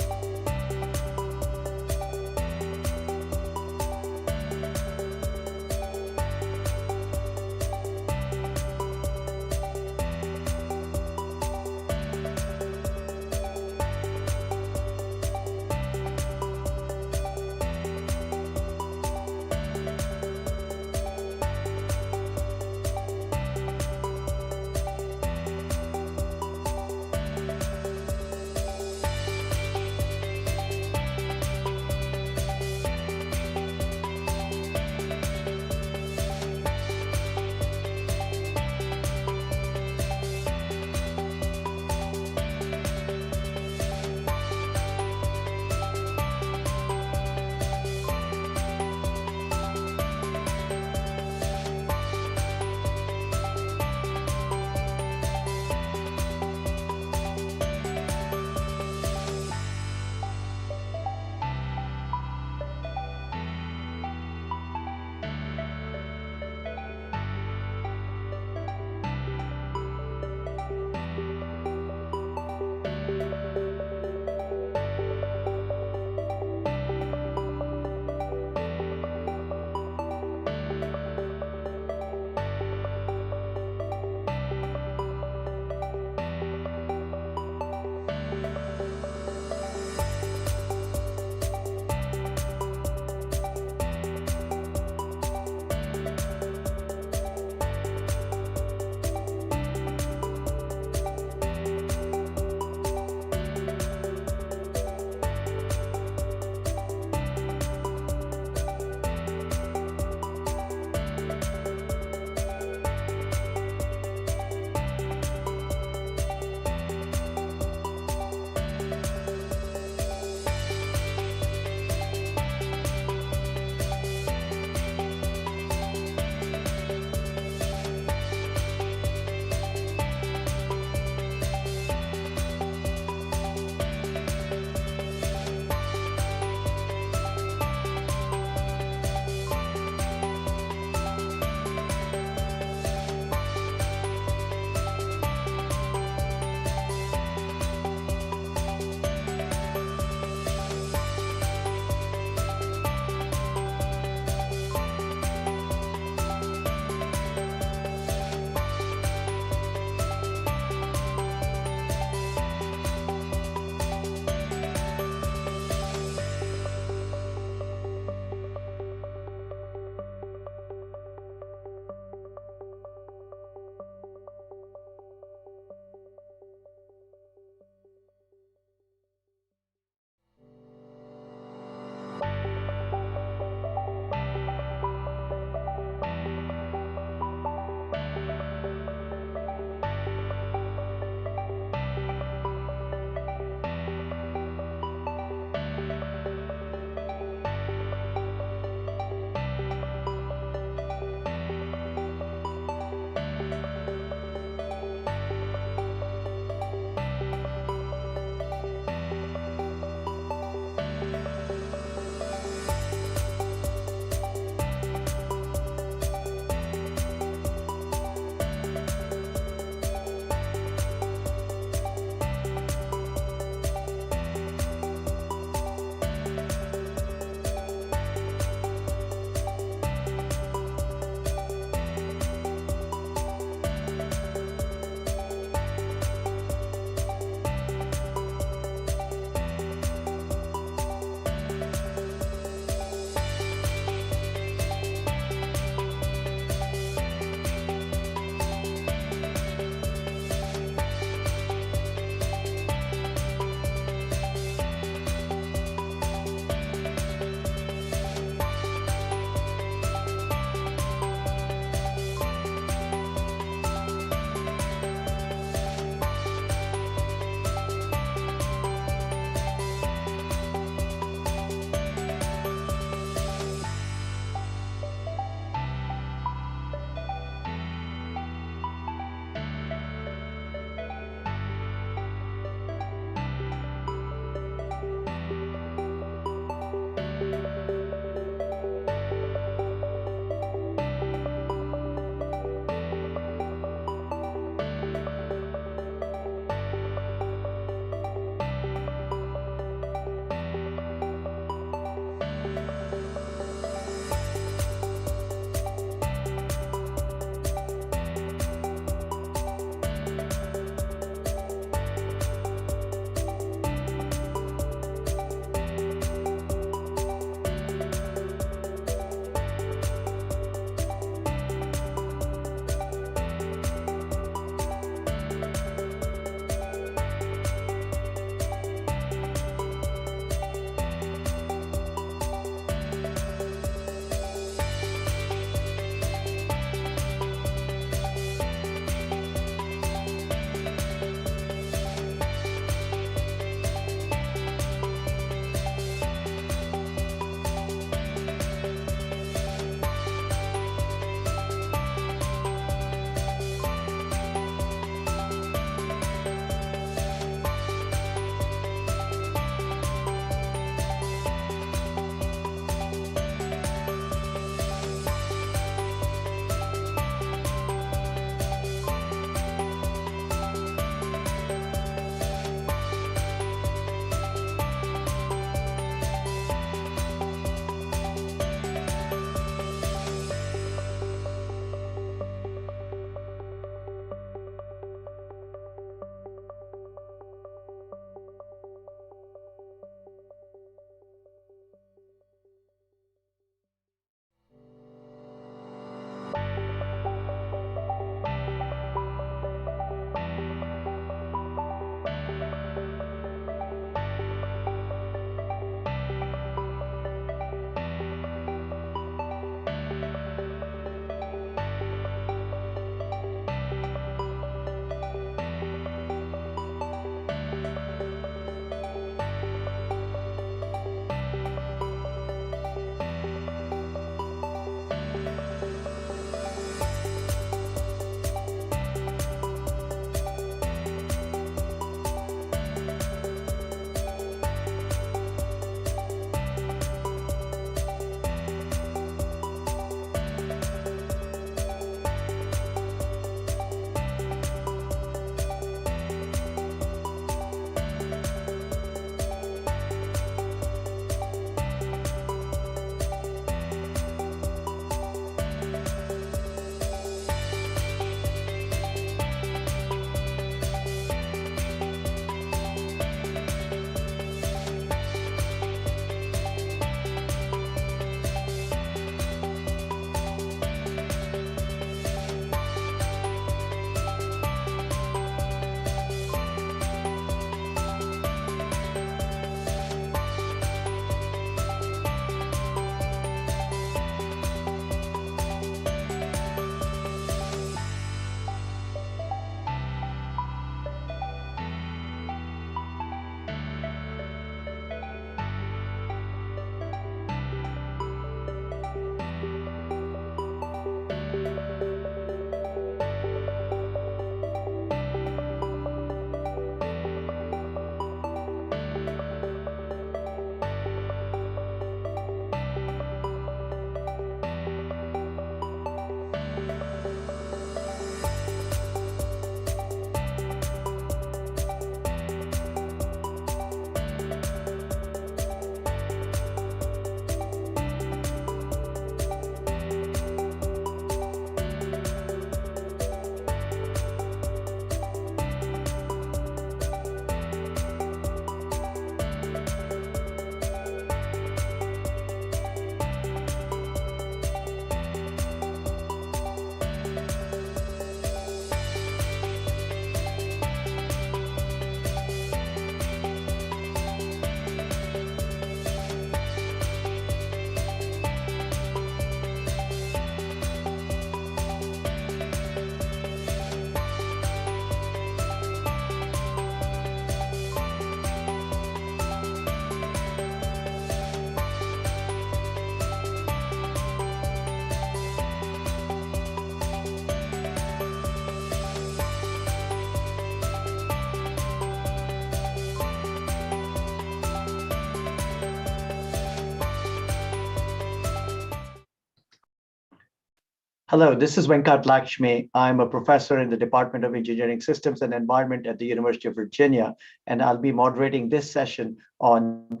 Hello, this is Venkat Lakshmi. I'm a professor in the Department of Engineering Systems and Environment at the University of Virginia, and I'll be moderating this session on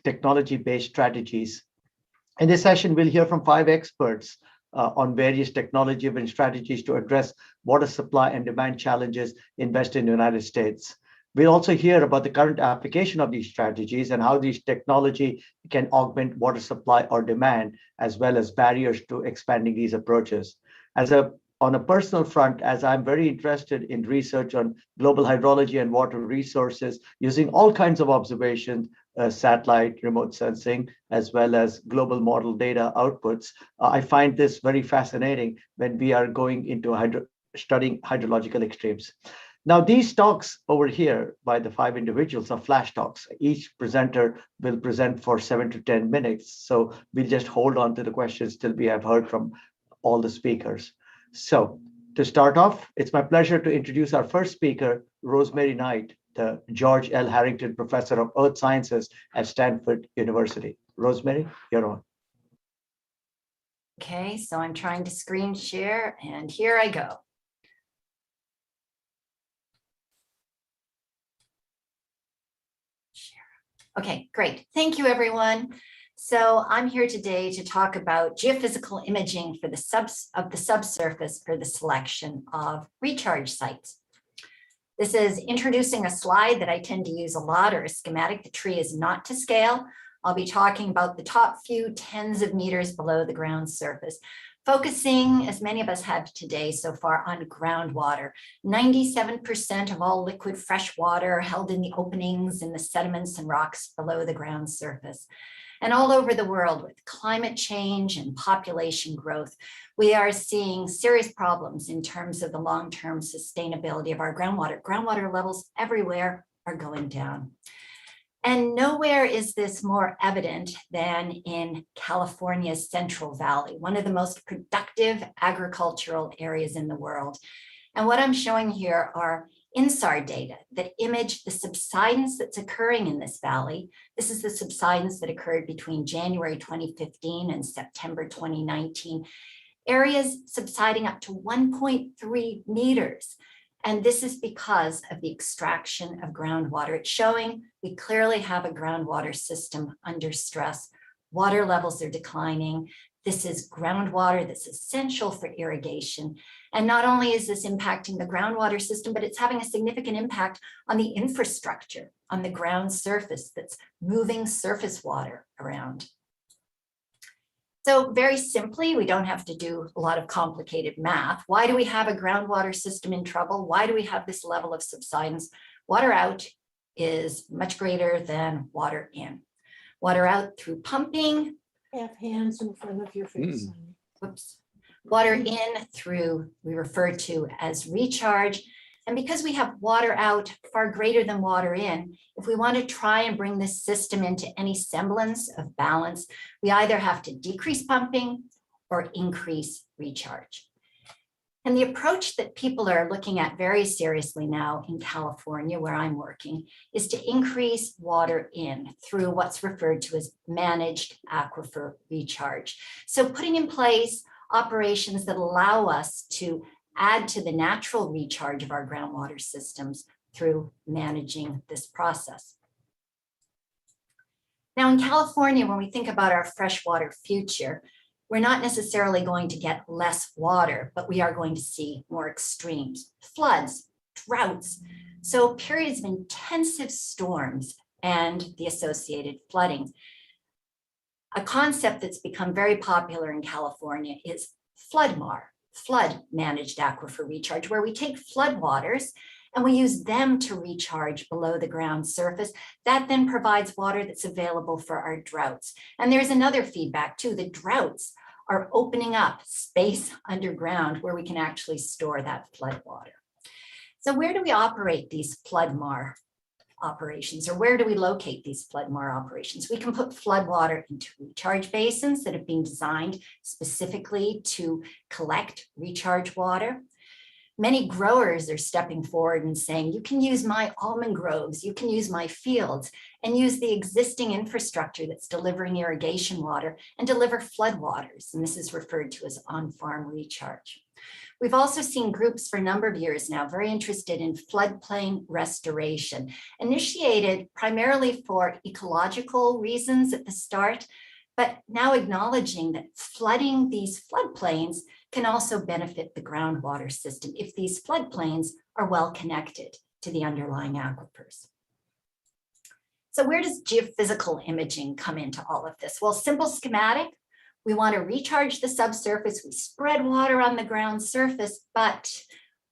technology-based strategies. In this session, we'll hear from 5 experts on various technology-driven strategies to address water supply and demand challenges in Western United States. We'll also hear about the current application of these strategies and how these technology can augment water supply or demand, as well as barriers to expanding these approaches. On a personal front, as I'm very interested in research on global hydrology and water resources using all kinds of observations, satellite, remote sensing, as well as global model data outputs, I find this very fascinating when we are going into studying hydrological extremes. Now, these talks over here by the 5 individuals are flash talks. Each presenter will present for 7 to 10 minutes. So we'll just hold on to the questions till we have heard from all the speakers. So to start off, it's my pleasure to introduce our first speaker, Rosemary Knight, the George L. Harrington Professor of Earth Sciences at Stanford University. Rosemary, you're on. Okay, so I'm trying to screen share, and here I go. Okay, great. Thank you, everyone. So I'm here today to talk about geophysical imaging for the subsurface for the selection of recharge sites. This is introducing a slide that I tend to use a lot, or a schematic. The tree is not to scale. I'll be talking about the top few tens of meters below the ground surface, focusing, as many of us have today so far, on groundwater. 97% of all liquid fresh water held in the openings in the sediments and rocks below the ground surface. And all over the world, with climate change and population growth, we are seeing serious problems in terms of the long-term sustainability of our groundwater. Groundwater levels everywhere are going down. And nowhere is this more evident than in California's Central Valley, one of the most productive agricultural areas in the world. And what I'm showing here are INSAR data that image the subsidence that's occurring in this valley. This is the subsidence that occurred between January 2015 and September 2019. Areas subsiding up to 1.3 meters. And this is because of the extraction of groundwater. It's showing we clearly have a groundwater system under stress. Water levels are declining. This is groundwater that's essential for irrigation. And not only is this impacting the groundwater system, but it's having a significant impact on the infrastructure, on the ground surface that's moving surface water around. So very simply, we don't have to do a lot of complicated math. Why do we have a groundwater system in trouble? Why do we have this level of subsidence? Water out is much greater than water in. Water out through pumping. Have hands in front of your face. Whoops. Water in through, we refer to as recharge. And because we have water out far greater than water in, if we want to try and bring this system into any semblance of balance, we either have to decrease pumping or increase recharge. And the approach that people are looking at very seriously now in California, where I'm working, is to increase water in through what's referred to as managed aquifer recharge. So putting in place operations that allow us to add to the natural recharge of our groundwater systems through managing this process. Now in California, when we think about our freshwater future, we're not necessarily going to get less water, but we are going to see more extremes, floods, droughts, so periods of intensive storms and the associated flooding. A concept that's become very popular in California is flood-MAR, flood managed aquifer recharge, where we take floodwaters and we use them to recharge below the ground surface. That then provides water that's available for our droughts. And there's another feedback too. The droughts are opening up space underground where we can actually store that flood water. So where do we operate these flood-MAR operations, or where do we locate these flood-MAR operations? We can put floodwater into recharge basins that have been designed specifically to collect recharge water. Many growers are stepping forward and saying, you can use my almond groves, you can use my fields, and use the existing infrastructure that's delivering irrigation water and deliver floodwaters. And this is referred to as on-farm recharge. We've also seen groups for a number of years now very interested in floodplain restoration, initiated primarily for ecological reasons at the start, but now acknowledging that flooding these floodplains can also benefit the groundwater system if these floodplains are well connected to the underlying aquifers. So where does geophysical imaging come into all of this? Well, simple schematic. We want to recharge the subsurface, we spread water on the ground surface, but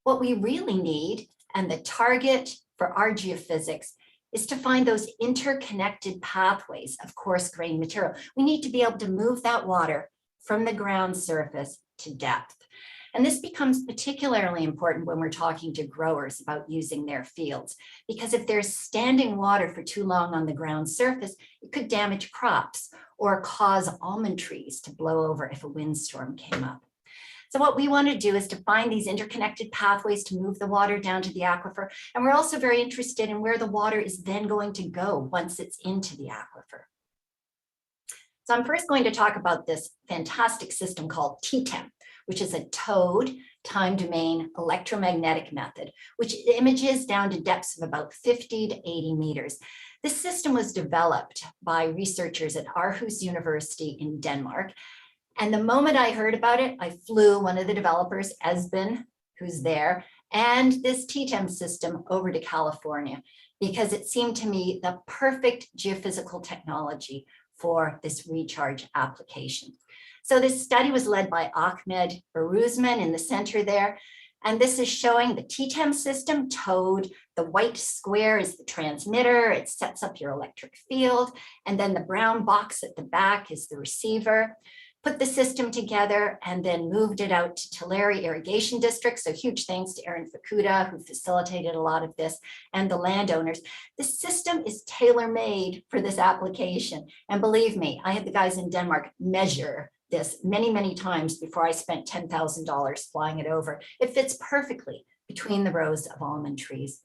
what we really need, and the target for our geophysics, is to find those interconnected pathways of coarse grained material. We need to be able to move that water from the ground surface to depth. And this becomes particularly important when we're talking to growers about using their fields, because if there's standing water for too long on the ground surface, it could damage crops or cause almond trees to blow over if a windstorm came up. So what we want to do is to find these interconnected pathways to move the water down to the aquifer. And we're also very interested in where the water is then going to go once it's into the aquifer. So I'm first going to talk about this fantastic system called TTEM, which is a towed time domain electromagnetic method, which images down to depths of about 50 to 80 meters. This system was developed by researchers at Aarhus University in Denmark. And the moment I heard about it, I flew one of the developers, Esben, who's there, and this TTEM system over to California, because it seemed to me the perfect geophysical technology for this recharge application. So this study was led by Ahmed Baruzman in the center there. And this is showing the TTEM system towed. The white square is the transmitter. It sets up your electric field. And then the brown box at the back is the receiver. Put the system together and then moved it out to Tulare Irrigation District. So huge thanks to Aaron Fukuda, who facilitated a lot of this, and the landowners. The system is tailor-made for this application. And believe me, I had the guys in Denmark measure this many, many times before I spent $10,000 flying it over. It fits perfectly between the rows of almond trees.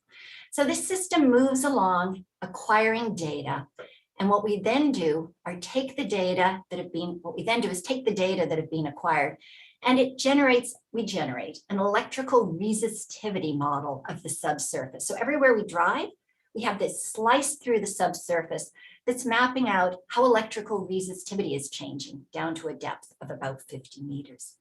So this system moves along, acquiring data. And what we then do are take the data that have been, take the data that have been acquired, and we generate an electrical resistivity model of the subsurface. So everywhere we drive, we have this slice through the subsurface that's mapping out how electrical resistivity is changing down to a depth of about 50 meters.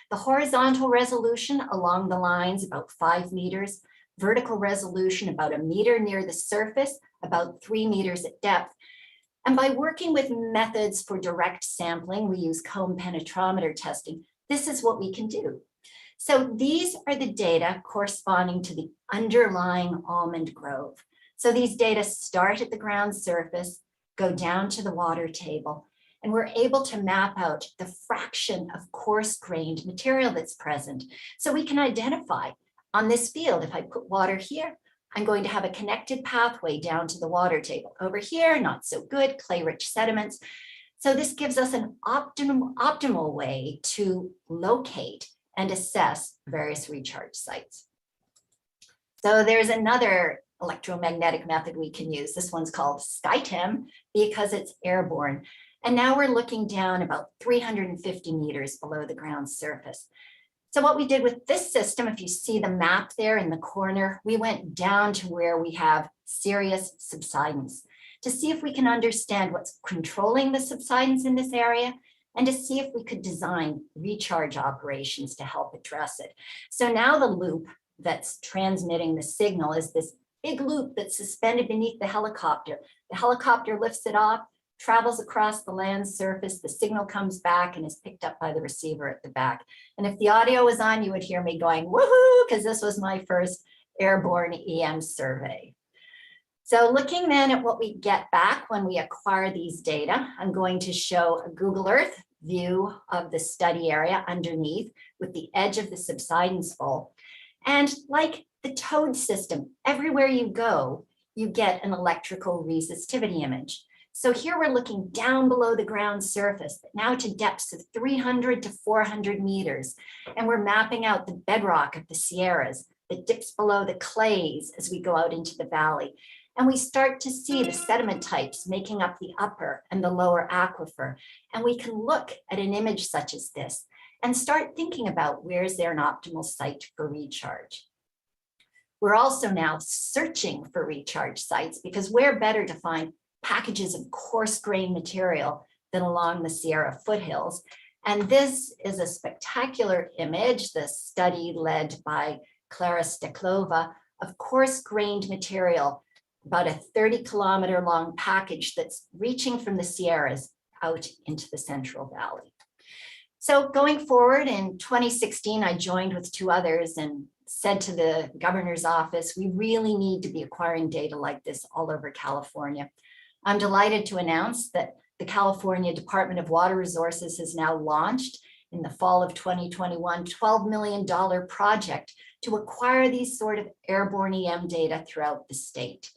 The horizontal resolution along the lines about 5 meters, vertical resolution about 1 meter near the surface, about 3 meters at depth. And by working with methods for direct sampling, we use comb penetrometer testing, this is what we can do. So these are the data corresponding to the underlying almond grove. So these data start at the ground surface, go down to the water table, and we're able to map out the fraction of coarse-grained material that's present. So we can identify On this field, if I put water here, I'm going to have a connected pathway down to the water table. Over here, not so good, clay-rich sediments. So this gives us an optimal way to locate and assess various recharge sites. So there's another electromagnetic method we can use. This one's called SkyTEM because it's airborne. And now we're looking down about 350 meters below the ground surface. So what we did with this system, if you see the map there in the corner, we went down to where we have serious subsidence to see if we can understand what's controlling the subsidence in this area and to see if we could design recharge operations to help address it. So now the loop that's transmitting the signal is this big loop that's suspended beneath the helicopter. The helicopter lifts it off, travels across the land surface, the signal comes back and is picked up by the receiver at the back. And if the audio was on, you would hear me going, woohoo, because this was my first airborne EM survey. So looking then at what we get back when we acquire these data, I'm going to show a Google Earth view of the study area underneath with the edge of the subsidence bowl. And like the TOAD system, everywhere you go, you get an electrical resistivity image. So here we're looking down below the ground surface, but now to depths of 300 to 400 meters. And we're mapping out the bedrock of the Sierras that dips below the clays as we go out into the valley. And we start to see the sediment types making up the upper and the lower aquifer. And we can look at an image such as this and start thinking about where's there an optimal site for recharge. We're also now searching for recharge sites because where better to find packages of coarse grain material than along the Sierra foothills. And this is a spectacular image, the study led by Clara Steklova of coarse grained material, about a 30-kilometer long package that's reaching from the Sierras out into the Central Valley. So going forward in 2016, I joined with two others and said to the governor's office, we really need to be acquiring data like this all over California. I'm delighted to announce that the California Department of Water Resources has now launched in the fall of 2021, $12 million project to acquire these sort of airborne EM data throughout the state.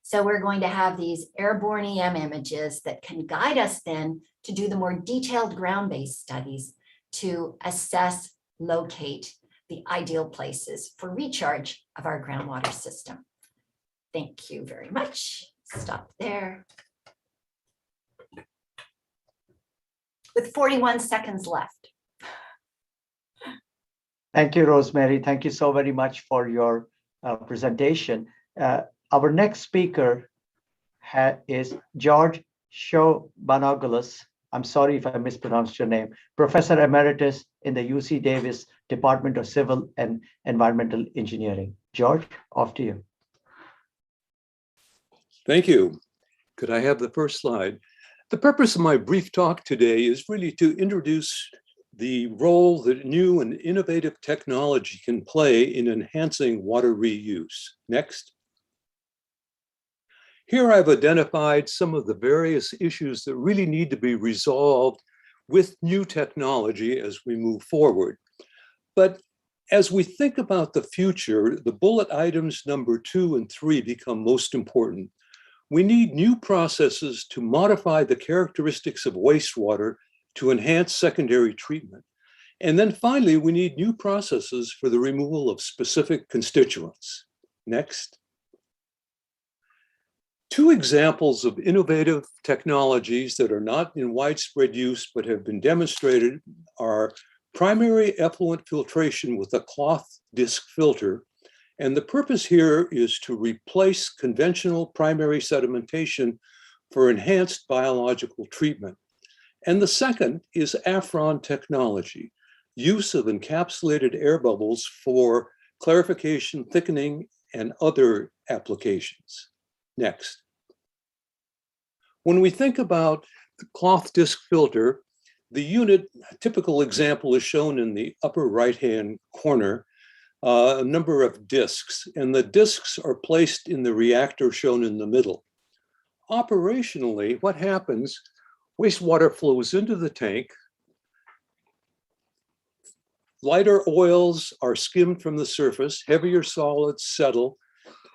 So we're going to have these airborne EM images that can guide us then to do the more detailed ground-based studies to assess, locate the ideal places for recharge of our groundwater system. Thank you very much. Stop there. With 41 seconds left. Thank you, Rosemary. Thank you so very much for your presentation. Our next speaker is George Shobanogoulos. I'm sorry if I mispronounced your name. Professor Emeritus in the UC Davis Department of Civil and Environmental Engineering. George, off to you. Thank you. Could I have the first slide? The purpose of my brief talk today is really to introduce the role that new and innovative technology can play in enhancing water reuse. Next. Here I've identified some of the various issues that really need to be resolved with new technology as we move forward. But as we think about the future, the bullet items number 2 and 3 become most important. We need new processes to modify the characteristics of wastewater to enhance secondary treatment. And then finally, we need new processes for the removal of specific constituents. Next. 2 examples of innovative technologies that are not in widespread use but have been demonstrated are primary effluent filtration with a cloth disc filter. And the purpose here is to replace conventional primary sedimentation for enhanced biological treatment. And the second is Afron technology, use of encapsulated air bubbles for clarification, thickening, and other applications. Next. When we think about the cloth disc filter, the unit, a typical example is shown in the upper right-hand corner, a number of discs, and the discs are placed in the reactor shown in the middle. Operationally, what happens, wastewater flows into the tank, Lighter oils are skimmed from the surface, heavier solids settle,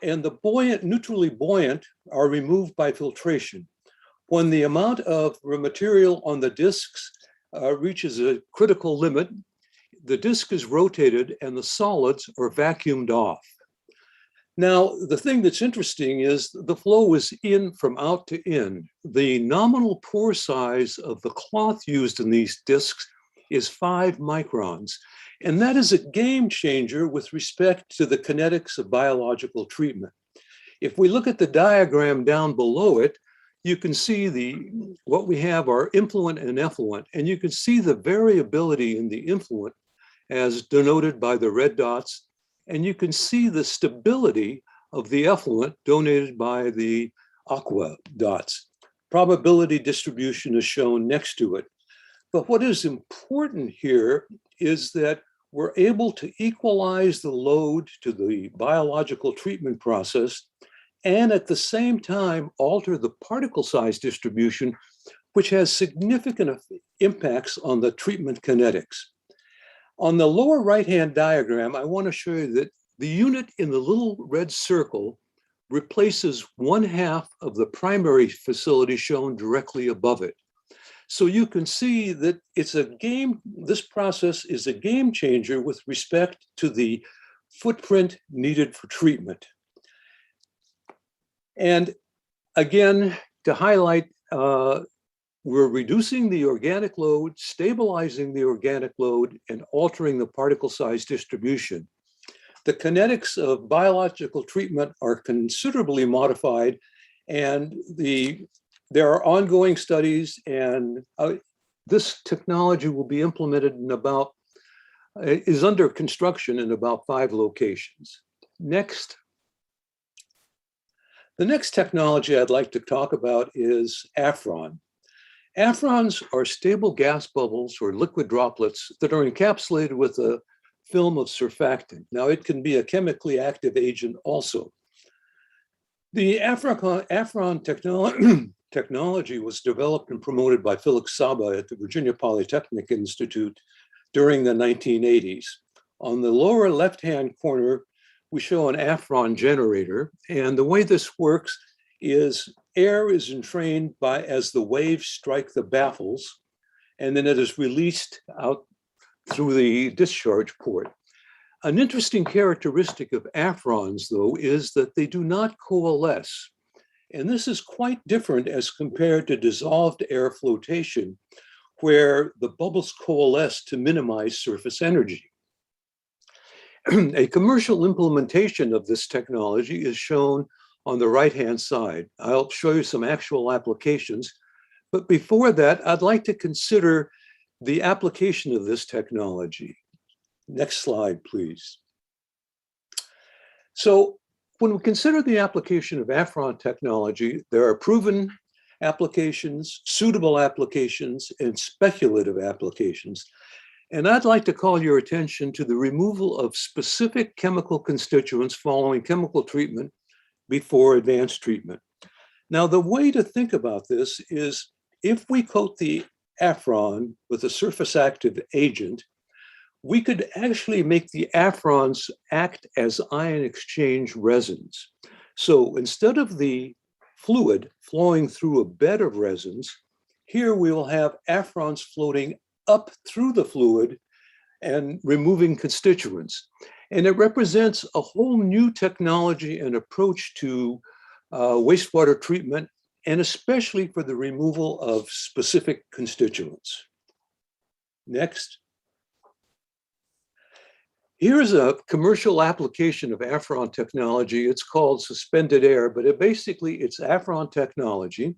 and the neutrally buoyant are removed by filtration. When the amount of material on the discs reaches a critical limit, the disc is rotated and the solids are vacuumed off. Now, the thing that's interesting is the flow is in from out to in. The nominal pore size of the cloth used in these discs is 5 microns. And that is a game changer with respect to the kinetics of biological treatment. If we look at the diagram down below it, you can see what we have are influent and effluent, and you can see the variability in the influent as denoted by the red dots, and you can see the stability of the effluent denoted by the aqua dots. Probability distribution is shown next to it. But what is important here is that we're able to equalize the load to the biological treatment process and at the same time alter the particle size distribution, which has significant impacts on the treatment kinetics. On the lower right-hand diagram, I want to show you that the unit in the little red circle replaces 1/2 of the primary facility shown directly above it. So you can see that this process is a game changer with respect to the footprint needed for treatment. And again, to highlight, we're reducing the organic load, stabilizing the organic load, and altering the particle size distribution. The kinetics of biological treatment are considerably modified, and there are ongoing studies, and this technology will be implemented is under construction in about 5 locations. Next. The next technology I'd like to talk about is Afron. Afrons are stable gas bubbles or liquid droplets that are encapsulated with a film of surfactant. Now, it can be a chemically active agent also. The Afron technology was developed and promoted by Felix Saba at the Virginia Polytechnic Institute during the 1980s. On the lower left-hand corner, we show an Afron generator, and the way this works is air is entrained as the waves strike the baffles, and then it is released out through the discharge port. An interesting characteristic of Afrons, though, is that they do not coalesce. And this is quite different as compared to dissolved air flotation, where the bubbles coalesce to minimize surface energy. A commercial implementation of this technology is shown on the right-hand side. I'll show you some actual applications, but before that, I'd like to consider the application of this technology. Next slide, please. So when we consider the application of Afron technology, there are proven applications, suitable applications, and speculative applications. And I'd like to call your attention to the removal of specific chemical constituents following chemical treatment before advanced treatment. Now, the way to think about this is if we coat the Afron with a surface active agent, we could actually make the Afrons act as ion exchange resins. So instead of the fluid flowing through a bed of resins, here we will have Afrons floating up through the fluid and removing constituents. And it represents a whole new technology and approach to wastewater treatment, and especially for the removal of specific constituents. Next. Here's a commercial application of Afron technology. It's called suspended air, but it's Afron technology,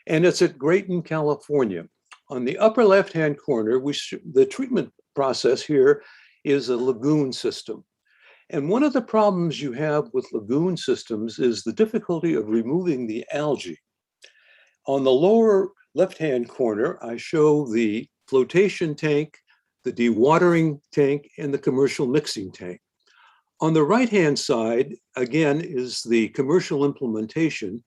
and it's at Grayton, California. On the upper left-hand corner, the treatment process here is a lagoon system. And one of the problems you have with lagoon systems is the difficulty of removing the algae. On the lower left-hand corner, I show the flotation tank, the dewatering tank, and the commercial mixing tank. On the right-hand side, again, is the commercial implementation.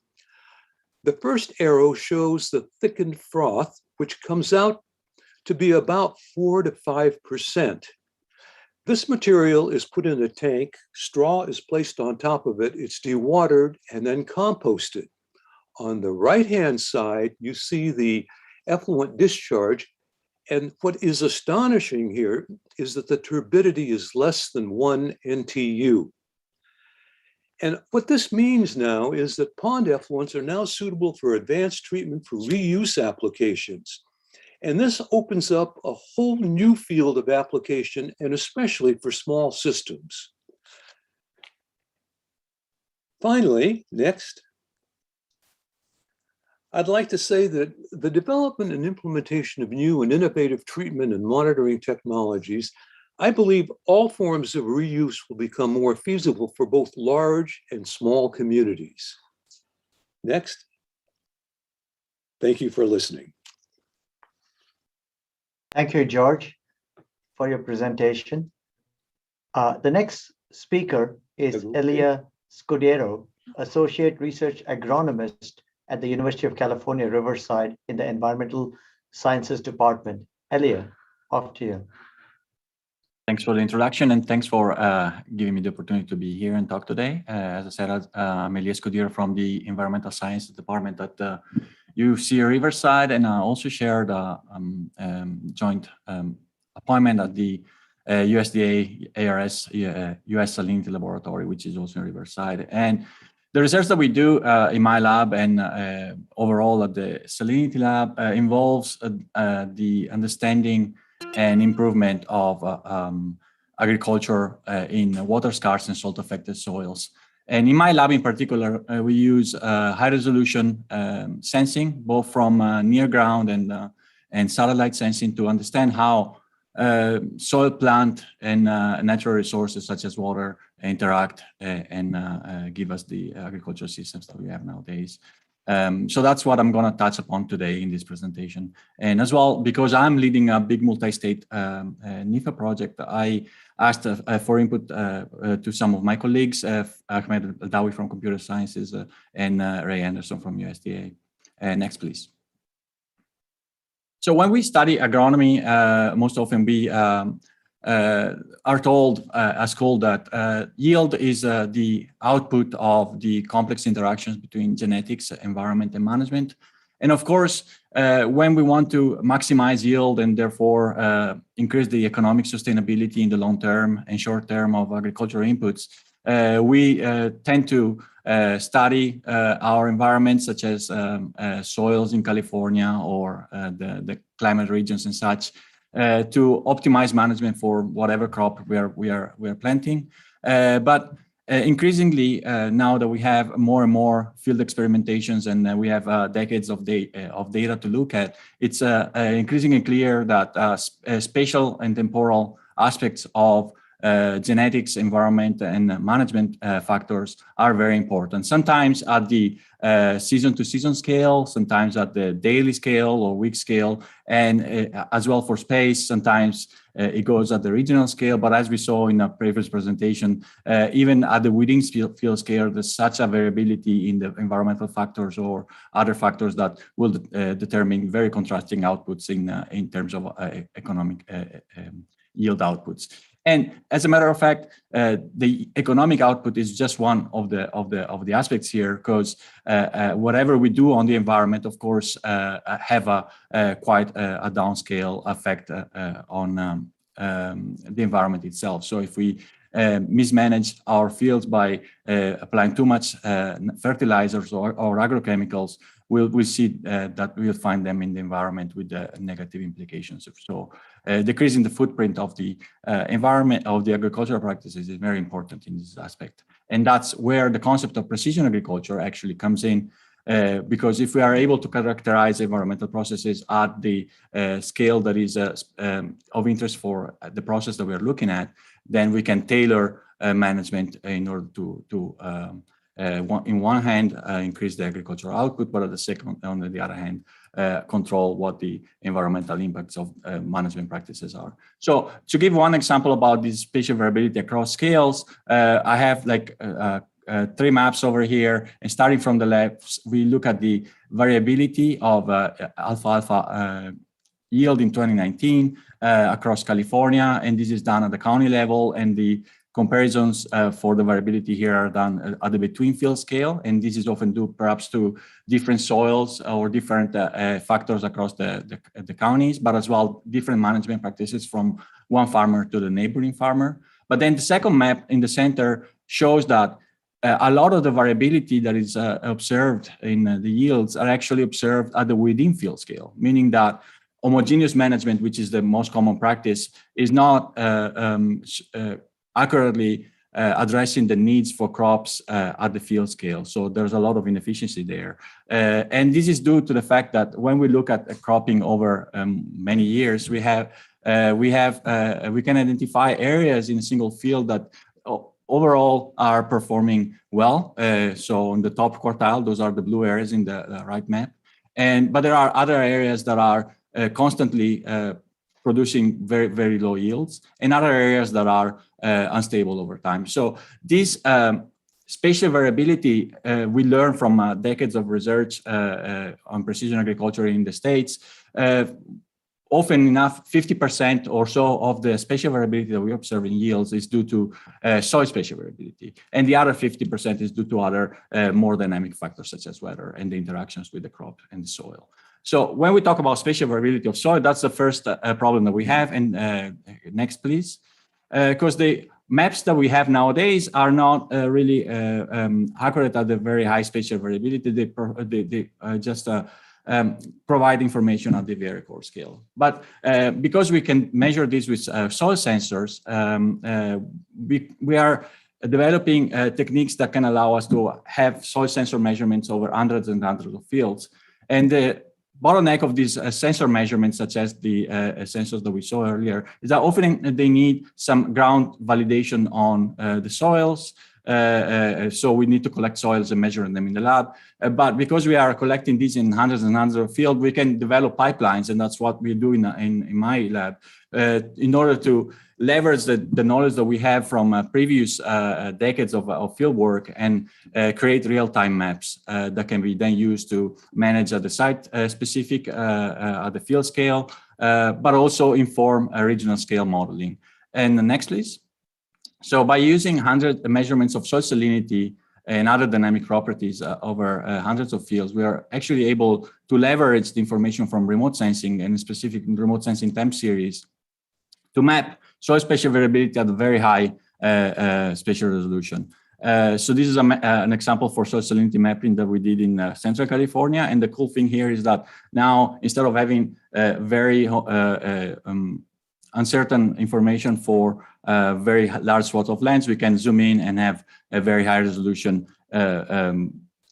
The first arrow shows the thickened froth, which comes out to be about 4 to 5%. This material is put in a tank, straw is placed on top of it, it's dewatered and then composted. On the right-hand side, you see the effluent discharge. And what is astonishing here is that the turbidity is less than 1 NTU. And what this means now is that pond effluents are now suitable for advanced treatment for reuse applications. And this opens up a whole new field of application, and especially for small systems. Finally, next, I'd like to say that the development and implementation of new and innovative treatment and monitoring technologies, I believe all forms of reuse will become more feasible for both large and small communities. Next. Thank you for listening. Thank you, George, for your presentation. The next speaker is Elia Scudero, Associate Research Agronomist at the University of California, Riverside in the Environmental Sciences Department. Elia, off to you. Thanks for the introduction, and thanks for giving me the opportunity to be here and talk today. As I said, I'm Elia Scudero from the Environmental Sciences Department at UC Riverside, and I also shared a joint appointment at the USDA ARS US Salinity Laboratory, which is also in Riverside. And the research that we do in my lab and overall at the Salinity Lab involves the understanding and improvement of agriculture in water-scarce and salt-affected soils. And in my lab in particular, we use high-resolution sensing, both from near ground and satellite sensing, to understand how soil, plant, and natural resources such as water interact and give us the agricultural systems that we have nowadays. So that's what I'm going to touch upon today in this presentation. And as well, because I'm leading a big multi-state NIFA project, I asked for input to some of my colleagues, Ahmed Aldawi from Computer Sciences and Ray Anderson from USDA. Next, please. So when we study agronomy, most often we are told as school that yield is the output of the complex interactions between genetics, environment, and management. And of course, when we want to maximize yield and therefore increase the economic sustainability in the long term and short term of agricultural inputs, we tend to study our environments, such as soils in California or the climate regions and such, to optimize management for whatever crop we are planting. But increasingly, now that we have more and more field experimentations and we have decades of data to look at, it's increasingly clear that spatial and temporal aspects of genetics, environment, and management factors are very important. Sometimes at the season-to-season scale, sometimes at the daily scale or week scale, and as well for space, sometimes it goes at the regional scale. But as we saw in a previous presentation, even at the within field scale, there's such a variability in the environmental factors or other factors that will determine very contrasting outputs in terms of economic yield outputs. And as a matter of fact, the economic output is just one of the aspects here, because whatever we do on the environment, of course, have quite a downscale effect on the environment itself. So if we mismanage our fields by applying too much fertilizers or agrochemicals, we'll see that we'll find them in the environment with negative implications. So decreasing the footprint of the environment of the agricultural practices is very important in this aspect. And that's where the concept of precision agriculture actually comes in, because if we are able to characterize environmental processes at the scale that is of interest for the process that we are looking at, then we can tailor management in order to in one hand, increase the agricultural output, but on the other hand, control what the environmental impacts of management practices are. So to give one example about this spatial variability across scales, I have like 3 maps over here, and starting from the left, we look at the variability of alfalfa yield in 2019 across California, and this is done at the county level, and the comparisons for the variability here are done at the between field scale, and this is often due perhaps to different soils or different factors across the counties, but as well different management practices from one farmer to the neighboring farmer. But then the second map in the center shows that a lot of the variability that is observed in the yields are actually observed at the within field scale, meaning that homogeneous management, which is the most common practice, is not accurately addressing the needs for crops at the field scale. So there's a lot of inefficiency there. And this is due to the fact that when we look at cropping over many years, we can identify areas in a single field that overall are performing well. So on the top quartile, those are the blue areas in the right map. But there are other areas that are constantly producing very, very low yields, and other areas that are unstable over time. So this spatial variability we learn from decades of research on precision agriculture in the States. Often enough, 50% or so of the spatial variability that we observe in yields is due to soil spatial variability. And the other 50% is due to other more dynamic factors such as weather and the interactions with the crop and the soil. So when we talk about spatial variability of soil, that's the first problem that we have. And next, please. Because the maps that we have nowadays are not really accurate at the very high spatial variability. They just provide information at the very coarse scale. But because we can measure this with soil sensors, we are developing techniques that can allow us to have soil sensor measurements over hundreds and hundreds of fields. And the bottleneck of these sensor measurements, such as the sensors that we saw earlier, is that often they need some ground validation on the soils. So we need to collect soils and measure them in the lab. But because we are collecting these in hundreds and hundreds of fields, we can develop pipelines, and that's what we do in my lab, in order to leverage the knowledge that we have from previous decades of field work and create real-time maps that can be then used to manage at the site specific, at the field scale, but also inform regional scale modeling. And the next, please. So by using 100 measurements of soil salinity and other dynamic properties over hundreds of fields, we are actually able to leverage the information from remote sensing and specific remote sensing time series to map soil spatial variability at a very high spatial resolution. So this is an example for soil salinity mapping that we did in Central California. And the cool thing here is that now, instead of having very uncertain information for very large swath of lands, we can zoom in and have a very high resolution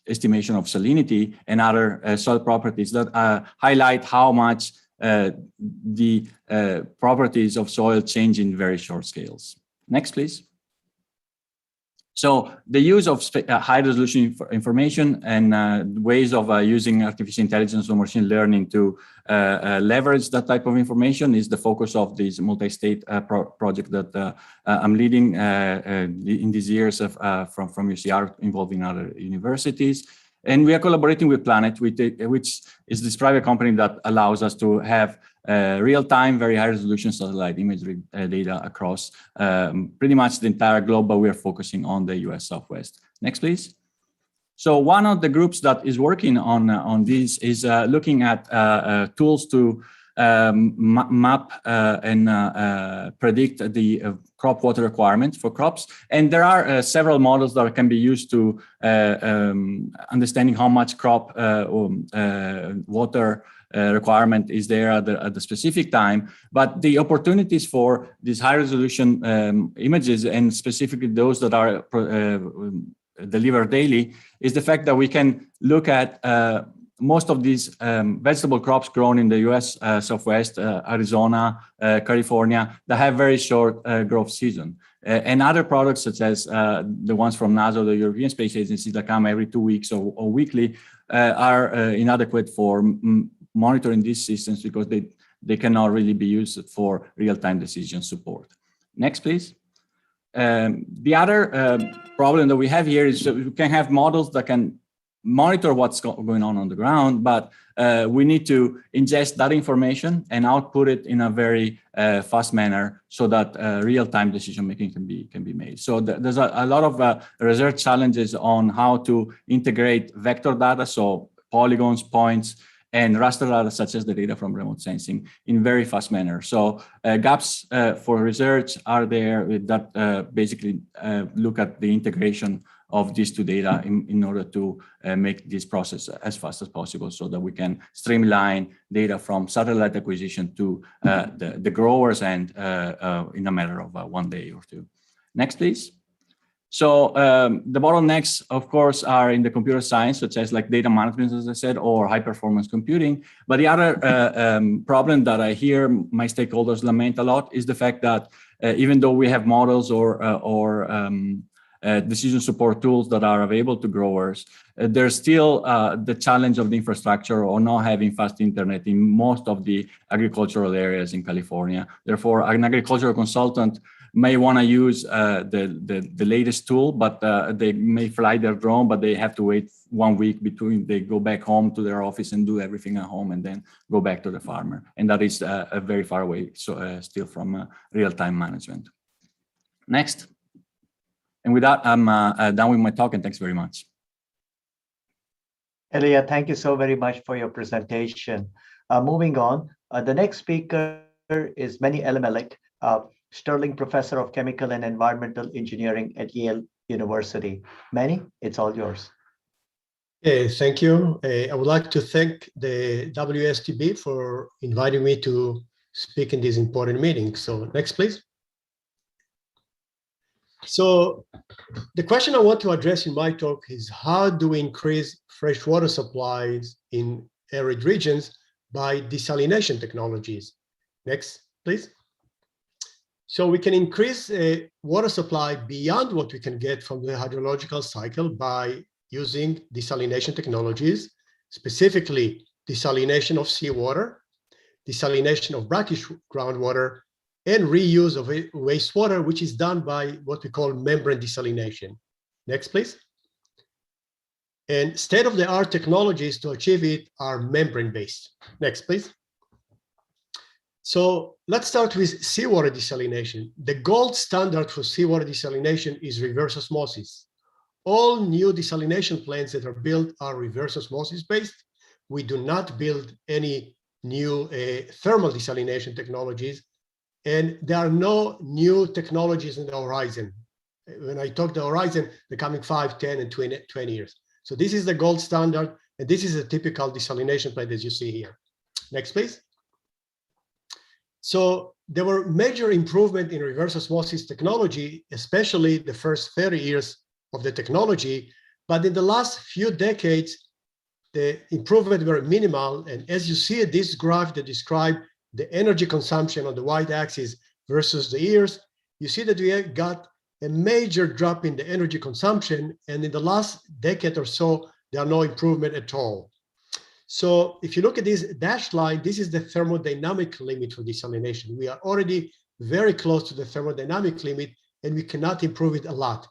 estimation of salinity and other soil properties that highlight how much the properties of soil change in very short scales. Next, please. So the use of high resolution information and ways of using artificial intelligence or machine learning to leverage that type of information is the focus of this multi-state project that I'm leading in these years from UCR, involving other universities. And we are collaborating with Planet, which is this private company that allows us to have real-time, very high-resolution satellite imagery data across pretty much the entire globe, but we are focusing on the US Southwest. Next, please. So one of the groups that is working on this is looking at tools to map and predict the crop water requirements for crops. And there are several models that can be used to understanding how much crop water requirement is there at the specific time. But the opportunities for these high resolution images, and specifically those that are delivered daily, is the fact that we can look at most of these vegetable crops grown in the US Southwest, Arizona, California, that have very short growth season. And other products such as the ones from NASA, the European Space Agency, that come every 2 weeks or weekly, are inadequate for monitoring these systems because they cannot really be used for real-time decision support. Next, please. The other problem that we have here is that we can have models that can monitor what's going on the ground, but we need to ingest that information and output it in a very fast manner so that real-time decision making can be made. So there's a lot of research challenges on how to integrate vector data, so polygons, points, and raster data such as the data from remote sensing in very fast manner. So gaps for research are there that basically look at the integration of these two data in order to make this process as fast as possible so that we can streamline data from satellite acquisition to the growers and in a matter of 1 day or two. Next, please. So the bottlenecks, of course, are in the computer science, such as like data management, as I said, or high performance computing. But the other problem that I hear my stakeholders lament a lot is the fact that even though we have models or decision support tools that are available to growers, there's still the challenge of the infrastructure or not having fast internet in most of the agricultural areas in California. Therefore, an agricultural consultant may want to use the latest tool, but they may fly their drone, but they have to wait 1 week between they go back home to their office and do everything at home and then go back to the farmer. And that is very far away, so still from real-time management. Next. And with that, I'm done with my talk, and thanks very much. Elia, thank you so very much for your presentation. Moving on, the next speaker is Manny Elimelech, Sterling Professor of Chemical and Environmental Engineering at Yale University. Manny, it's all yours. Thank you. I would like to thank the WSTB for inviting me to speak in this important meeting. So next, please. So the question I want to address in my talk is how do we increase freshwater supplies in arid regions by desalination technologies? Next, please. So we can increase water supply beyond what we can get from the hydrological cycle by using desalination technologies, specifically desalination of seawater, desalination of brackish groundwater, and reuse of wastewater, which is done by what we call membrane desalination. Next, please. And state-of-the-art technologies to achieve it are membrane-based. Next, please. So let's start with seawater desalination. The gold standard for seawater desalination is reverse osmosis. All new desalination plants that are built are reverse osmosis based. We do not build any new thermal desalination technologies. And there are no new technologies in the horizon. When I talk the horizon, the coming 5, 10, and 20 years. So this is the gold standard, and this is a typical desalination plant as you see here. Next, please. So there were major improvement in reverse osmosis technology, especially the first 30 years of the technology. But in the last few decades, the improvement were minimal. And as you see this graph that describes the energy consumption on the y-axis versus the years, you see that we got a major drop in the energy consumption. And in the last decade or so, there are no improvement at all. So if you look at this dashed line, this is the thermodynamic limit for desalination. We are already very close to the thermodynamic limit, and we cannot improve it a lot.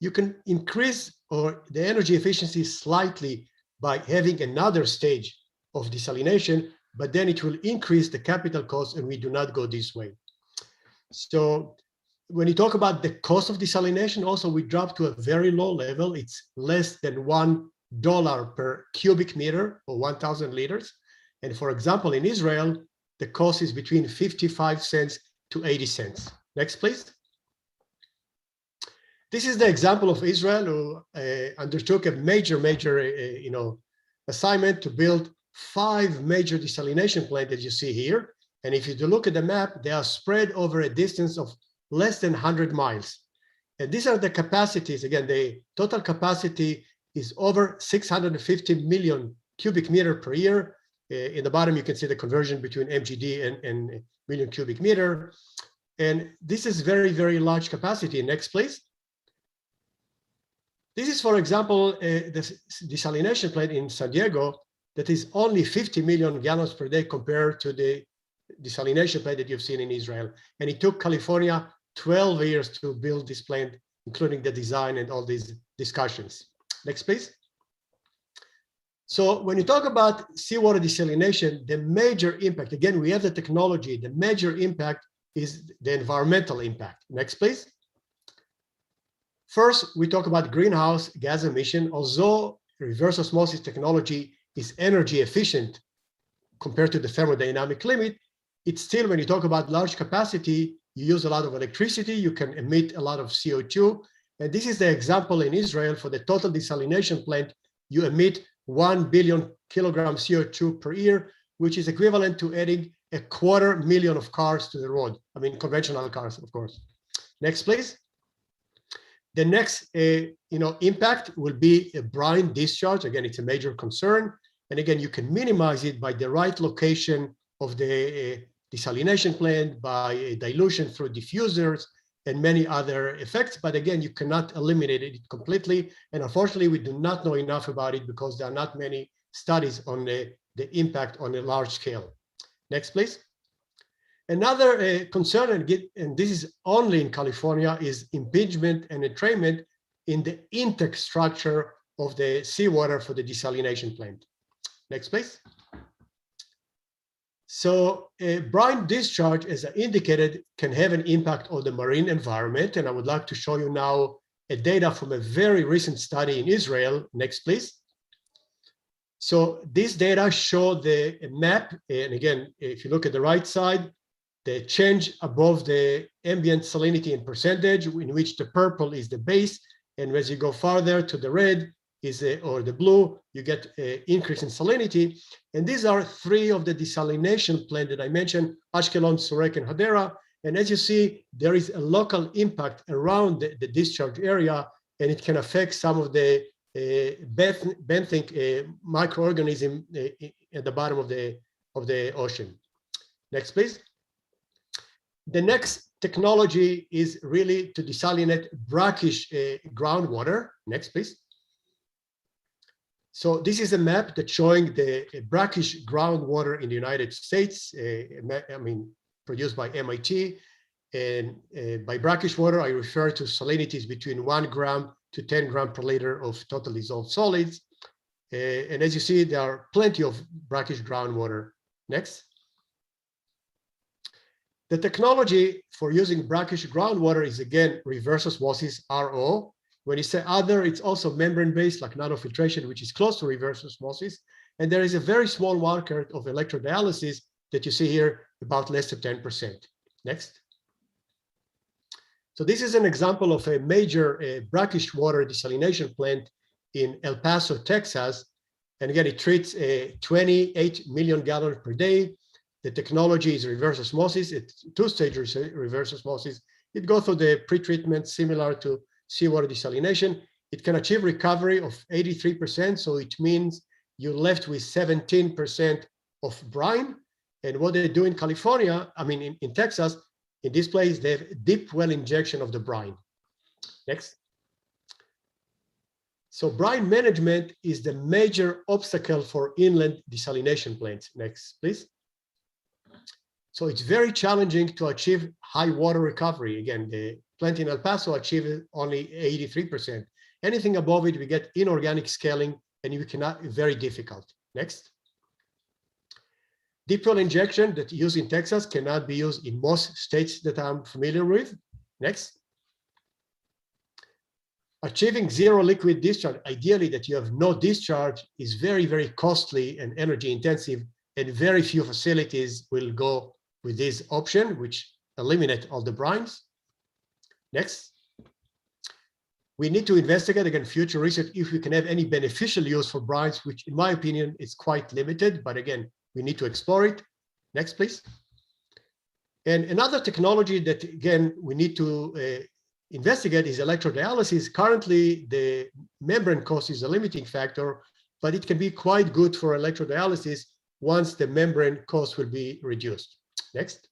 You can increase the energy efficiency slightly by having another stage of desalination, but then it will increase the capital cost, and we do not go this way. So when you talk about the cost of desalination, also we drop to a very low level. It's less than $1 per cubic meter or 1,000 liters. And for example, in Israel, the cost is between 55 cents to 80 cents. Next, please. This is the example of Israel, who undertook a major assignment to build 5 major desalination plants that you see here. And if you look at the map, they are spread over a distance of less than 100 miles. And these are the capacities. Again, the total capacity is over 650 million cubic meter per year. In the bottom, you can see the conversion between MGD and million cubic meter. And this is very, very large capacity. Next, please. This is, for example, the desalination plant in San Diego that is only 50 million gallons per day compared to the desalination plant that you've seen in Israel. And it took California 12 years to build this plant, including the design and all these discussions. Next, please. So when you talk about seawater desalination, the major impact, again, we have the technology, the major impact is the environmental impact. Next, please. First, we talk about greenhouse gas emission. Although reverse osmosis technology is energy efficient compared to the thermodynamic limit, it's still, when you talk about large capacity, you use a lot of electricity, you can emit a lot of CO2. And this is the example in Israel for the total desalination plant, you emit 1 billion kilogram CO2 per year, which is equivalent to adding 250,000 of cars to the road. I mean, conventional cars, of course. Next, please. The next impact will be a brine discharge. Again, it's a major concern. And again, you can minimize it by the right location of the desalination plant, by dilution through diffusers, and many other effects. But again, you cannot eliminate it completely. And unfortunately, we do not know enough about it because there are not many studies on the impact on a large scale. Next, please. Another concern, and this is only in California, is impingement and entrainment in the intake structure of the seawater for the desalination plant. Next, please. So brine discharge, as I indicated, can have an impact on the marine environment. And I would like to show you now a data from a very recent study in Israel. Next, please. So this data show the map. And again, if you look at the right side, the change above the ambient salinity in percentage, in which the purple is the base. And as you go farther to the red, or the blue, you get an increase in salinity. And these are three of the desalination plants that I mentioned, Ashkelon, Sorek, and Hadera. And as you see, there is a local impact around the discharge area, and it can affect some of the benthic microorganism at the bottom of the ocean. Next, please. The next technology is really to desalinate brackish groundwater. Next, please. So this is a map that's showing the brackish groundwater in the United States, produced by MIT. And by brackish water, I refer to salinities between 1 gram to 10 grams per liter of total dissolved solids. And as you see, there are plenty of brackish groundwater. Next. The technology for using brackish groundwater is, again, reverse osmosis, RO. When you say other, it's also membrane-based, like nanofiltration, which is close to reverse osmosis. And there is a very small market of electrodialysis that you see here, about less than 10%. Next. So this is an example of a major brackish water desalination plant in El Paso, Texas. And again, it treats 28 million gallons per day. The technology is reverse osmosis. It's two-stage reverse osmosis. It goes through the pretreatment similar to seawater desalination. It can achieve recovery of 83%. So it means you're left with 17% of brine. And what they do in California, in Texas, in this place, they have deep well injection of the brine. Next. So brine management is the major obstacle for inland desalination plants. Next, please. So it's very challenging to achieve high water recovery. Again, the plant in El Paso achieved only 83%. Anything above it, we get inorganic scaling, and you cannot, very difficult. Next. Deep well injection that used in Texas cannot be used in most states that I'm familiar with. Next. Achieving zero liquid discharge, ideally that you have no discharge, is very, very costly and energy intensive, and very few facilities will go with this option, which eliminate all the brines. Next. We need to investigate, again, future research if we can have any beneficial use for brines, which in my opinion is quite limited, but again, we need to explore it. Next, please. And another technology that, again, we need to investigate is electrodialysis. Currently, the membrane cost is a limiting factor, but it can be quite good for electrodialysis once the membrane cost will be reduced. Next.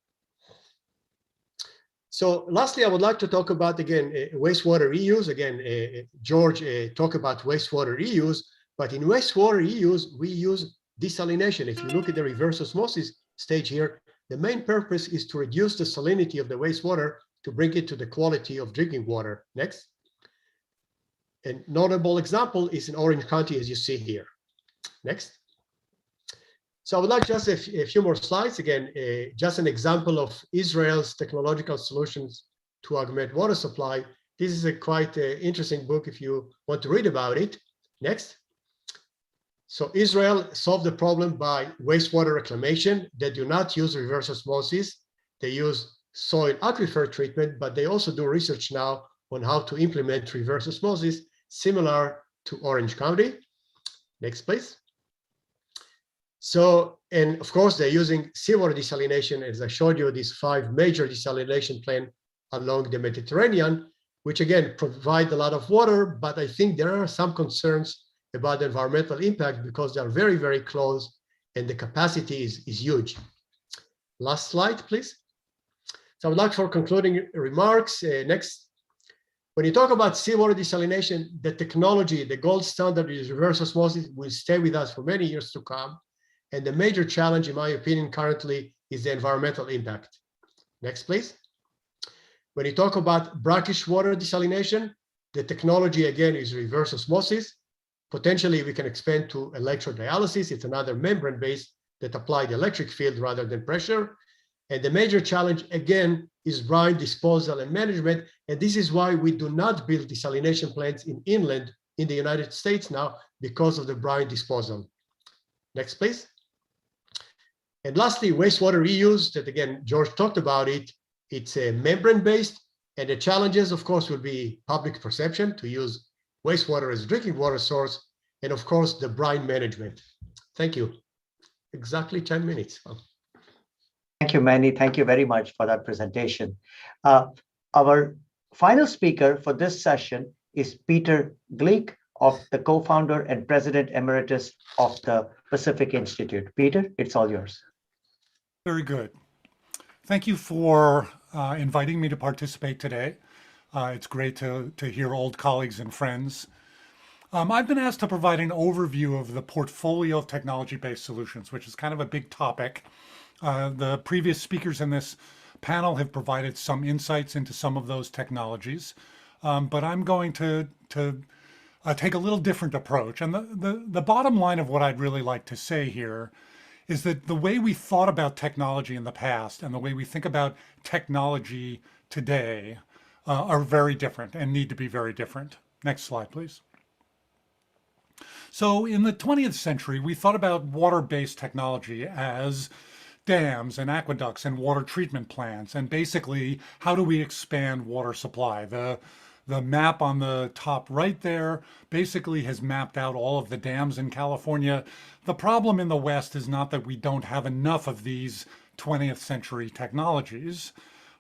So lastly, I would like to talk about, again, wastewater reuse. Again, George talked about wastewater reuse, but in wastewater reuse, we use desalination. If you look at the reverse osmosis stage here, the main purpose is to reduce the salinity of the wastewater to bring it to the quality of drinking water. Next. A notable example is in Orange County, as you see here. Next. So I would like just a few more slides. Again, just an example of Israel's technological solutions to augment water supply. This is a quite interesting book if you want to read about it. Next. So Israel solved the problem by wastewater reclamation. They do not use reverse osmosis. They use soil aquifer treatment, but they also do research now on how to implement reverse osmosis, similar to Orange County. Next, please. So, and of course, they're using seawater desalination, as I showed you, these 5 major desalination plants along the Mediterranean, which again, provide a lot of water, but I think there are some concerns about the environmental impact because they are very, very close and the capacity is huge. Last slide, please. So I would like for concluding remarks. Next. When you talk about seawater desalination, the technology, the gold standard is reverse osmosis, will stay with us for many years to come. And the major challenge, in my opinion, currently is the environmental impact. Next, please. When you talk about brackish water desalination, the technology, again, is reverse osmosis. Potentially, we can expand to electrodialysis. It's another membrane-based that apply the electric field rather than pressure. And the major challenge, again, is brine disposal and management. And this is why we do not build desalination plants in inland in the United States now, because of the brine disposal. Next, please. And lastly, wastewater reuse, that again, George talked about it. It's a membrane-based, and the challenges, of course, will be public perception to use wastewater as drinking water source, and of course, the brine management. Thank you. Exactly 10 minutes. Thank you, Manny. Thank you very much for that presentation. Our final speaker for this session is Peter Gleek, the co-founder and president emeritus of the Pacific Institute. Peter, it's all yours. Very good. Thank you for inviting me to participate today. It's great to hear old colleagues and friends. I've been asked to provide an overview of the portfolio of technology-based solutions, which is kind of a big topic. The previous speakers in this panel have provided some insights into some of those technologies, but I'm going to take a little different approach. And the bottom line of what I'd really like to say here is that the way we thought about technology in the past and the way we think about technology today are very different and need to be very different. Next slide, please. So in the 20th century, we thought about water-based technology as dams and aqueducts and water treatment plants, and basically, how do we expand water supply? The map on the top right there basically has mapped out all of the dams in California. The problem in the West is not that we don't have enough of these 20th century technologies.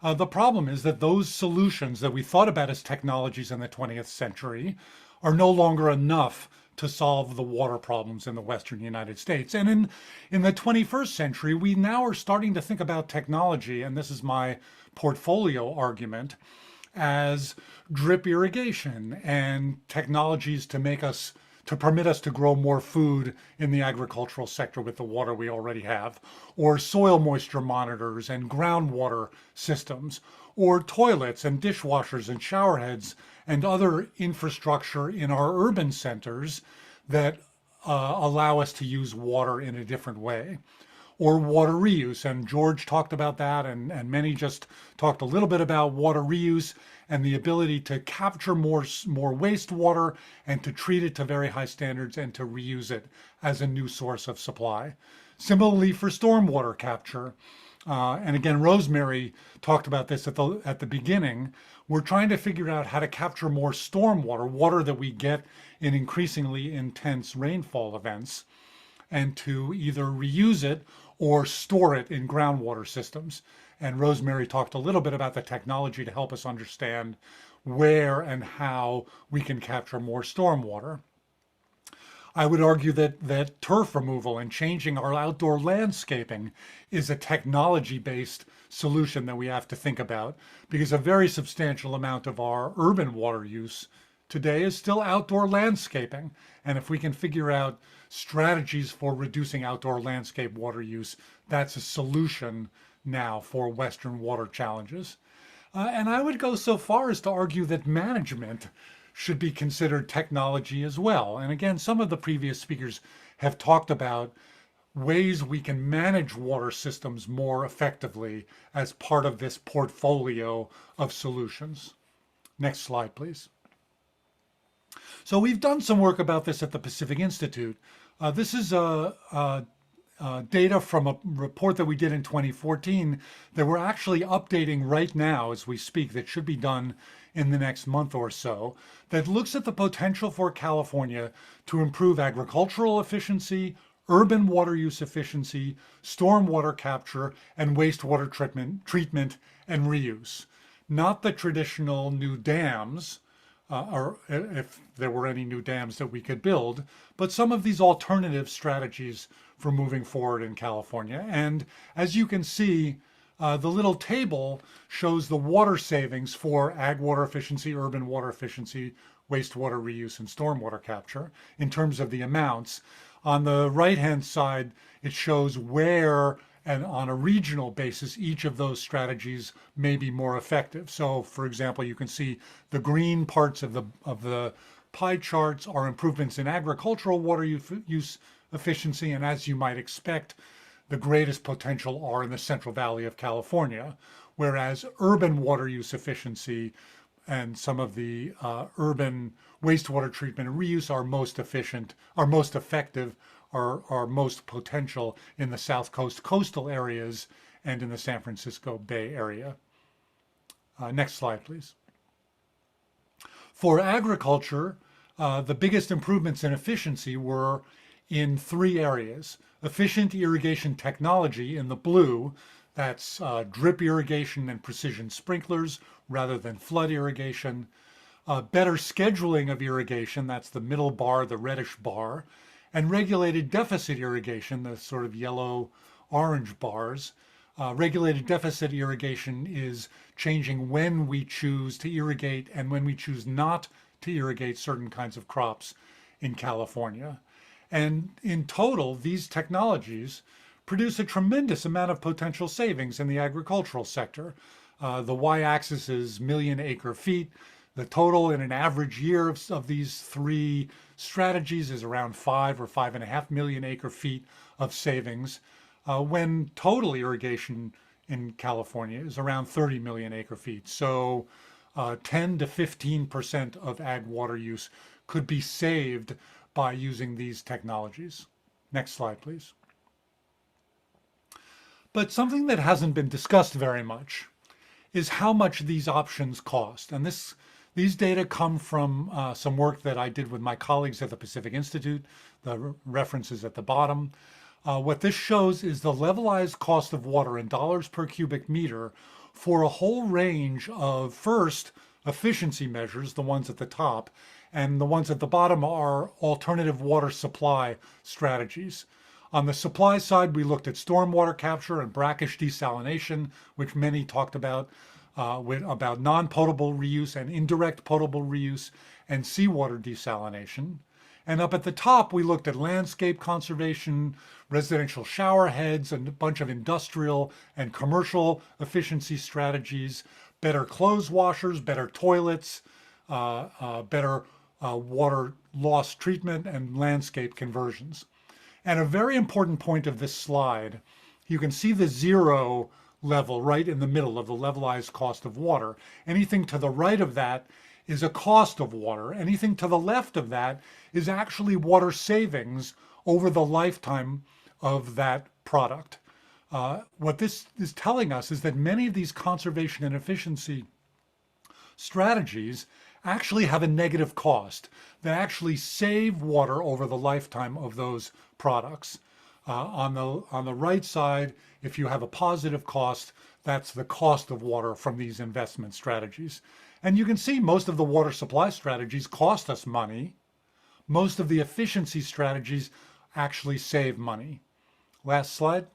The problem is that those solutions that we thought about as technologies in the 20th century are no longer enough to solve the water problems in the Western United States. And in the 21st century, we now are starting to think about technology, and this is my portfolio argument, as drip irrigation and technologies to permit us to grow more food in the agricultural sector with the water we already have, or soil moisture monitors and groundwater systems, or toilets and dishwashers and shower heads and other infrastructure in our urban centers that allow us to use water in a different way. Or water reuse, and George talked about that, and many just talked a little bit about water reuse and the ability to capture more wastewater and to treat it to very high standards and to reuse it as a new source of supply. Similarly for stormwater capture, and again, Rosemary talked about this at the beginning, we're trying to figure out how to capture more stormwater, water that we get in increasingly intense rainfall events, and to either reuse it or store it in groundwater systems. And Rosemary talked a little bit about the technology to help us understand where and how we can capture more stormwater. I would argue that turf removal and changing our outdoor landscaping is a technology-based solution that we have to think about, because a very substantial amount of our urban water use today is still outdoor landscaping. And if we can figure out strategies for reducing outdoor landscape water use, that's a solution now for Western water challenges. And I would go so far as to argue that management should be considered technology as well. And again, some of the previous speakers have talked about ways we can manage water systems more effectively as part of this portfolio of solutions. Next slide, please. So we've done some work about this at the Pacific Institute. This is data from a report that we did in 2014 that we're actually updating right now as we speak, that should be done in the next month or so, that looks at the potential for California to improve agricultural efficiency, urban water use efficiency, stormwater capture, and wastewater treatment and reuse. Not the traditional new dams, or if there were any new dams that we could build, but some of these alternative strategies for moving forward in California. And as you can see, the little table shows the water savings for ag water efficiency, urban water efficiency, wastewater reuse, and stormwater capture in terms of the amounts. On the right-hand side, it shows where and on a regional basis, each of those strategies may be more effective. So for example, you can see the green parts of the pie charts are improvements in agricultural water use efficiency. And as you might expect, the greatest potential are in the Central Valley of California, whereas urban water use efficiency and some of the urban wastewater treatment and reuse are most efficient, are most effective, are most potential in the South Coast coastal areas and in the San Francisco Bay Area. Next slide, please. For agriculture, the biggest improvements in efficiency were in 3 areas. Efficient irrigation technology in the blue, that's drip irrigation and precision sprinklers rather than flood irrigation. Better scheduling of irrigation, that's the middle bar, the reddish bar, and regulated deficit irrigation, the sort of yellow-orange bars. Regulated deficit irrigation is changing when we choose to irrigate and when we choose not to irrigate certain kinds of crops in California. And in total, these technologies produce a tremendous amount of potential savings in the agricultural sector. The y-axis is million acre feet. The total in an average year of these 3 strategies is around 5 or 5.5 million acre feet of savings, when total irrigation in California is around 30 million acre feet. So 10 to 15% of ag water use could be saved by using these technologies. Next slide, please. But something that hasn't been discussed very much is how much these options cost. And these data come from some work that I did with my colleagues at the Pacific Institute. The reference is at the bottom. What this shows is the levelized cost of water in dollars per cubic meter for a whole range of, first, efficiency measures, the ones at the top, and the ones at the bottom are alternative water supply strategies. On the supply side, we looked at stormwater capture and brackish desalination, which many talked about non-potable reuse and indirect potable reuse and seawater desalination. And up at the top, we looked at landscape conservation, residential shower heads, and a bunch of industrial and commercial efficiency strategies, better clothes washers, better toilets, better water loss treatment, and landscape conversions. And a very important point of this slide, you can see the 0 level right in the middle of the levelized cost of water. Anything to the right of that is a cost of water. Anything to the left of that is actually water savings over the lifetime of that product. What this is telling us is that many of these conservation and efficiency strategies actually have a negative cost. They actually save water over the lifetime of those products. On the right side, if you have a positive cost, that's the cost of water from these investment strategies. And you can see most of the water supply strategies cost us money. Most of the efficiency strategies actually save money. Last slide.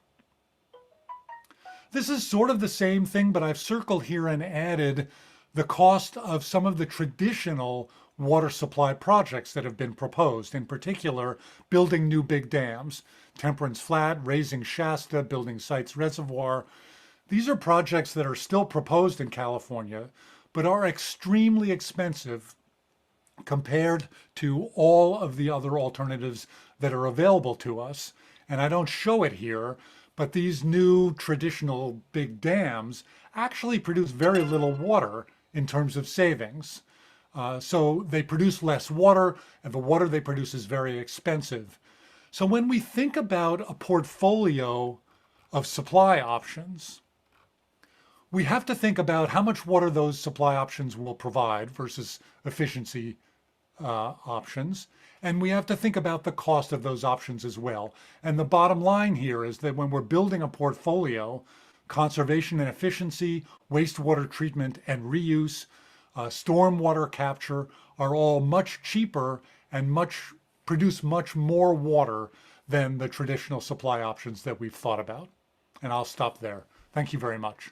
This is sort of the same thing, but I've circled here and added the cost of some of the traditional water supply projects that have been proposed, in particular, building new big dams, Temperance Flat, raising Shasta, building Sites Reservoir. These are projects that are still proposed in California, but are extremely expensive compared to all of the other alternatives that are available to us. And I don't show it here, but these new traditional big dams actually produce very little water in terms of savings. So they produce less water, and the water they produce is very expensive. So when we think about a portfolio of supply options, we have to think about how much water those supply options will provide versus efficiency options. And we have to think about the cost of those options as well. And the bottom line here is that when we're building a portfolio, conservation and efficiency, wastewater treatment and reuse, stormwater capture are all much cheaper and produce much more water than the traditional supply options that we've thought about. And I'll stop there. Thank you very much.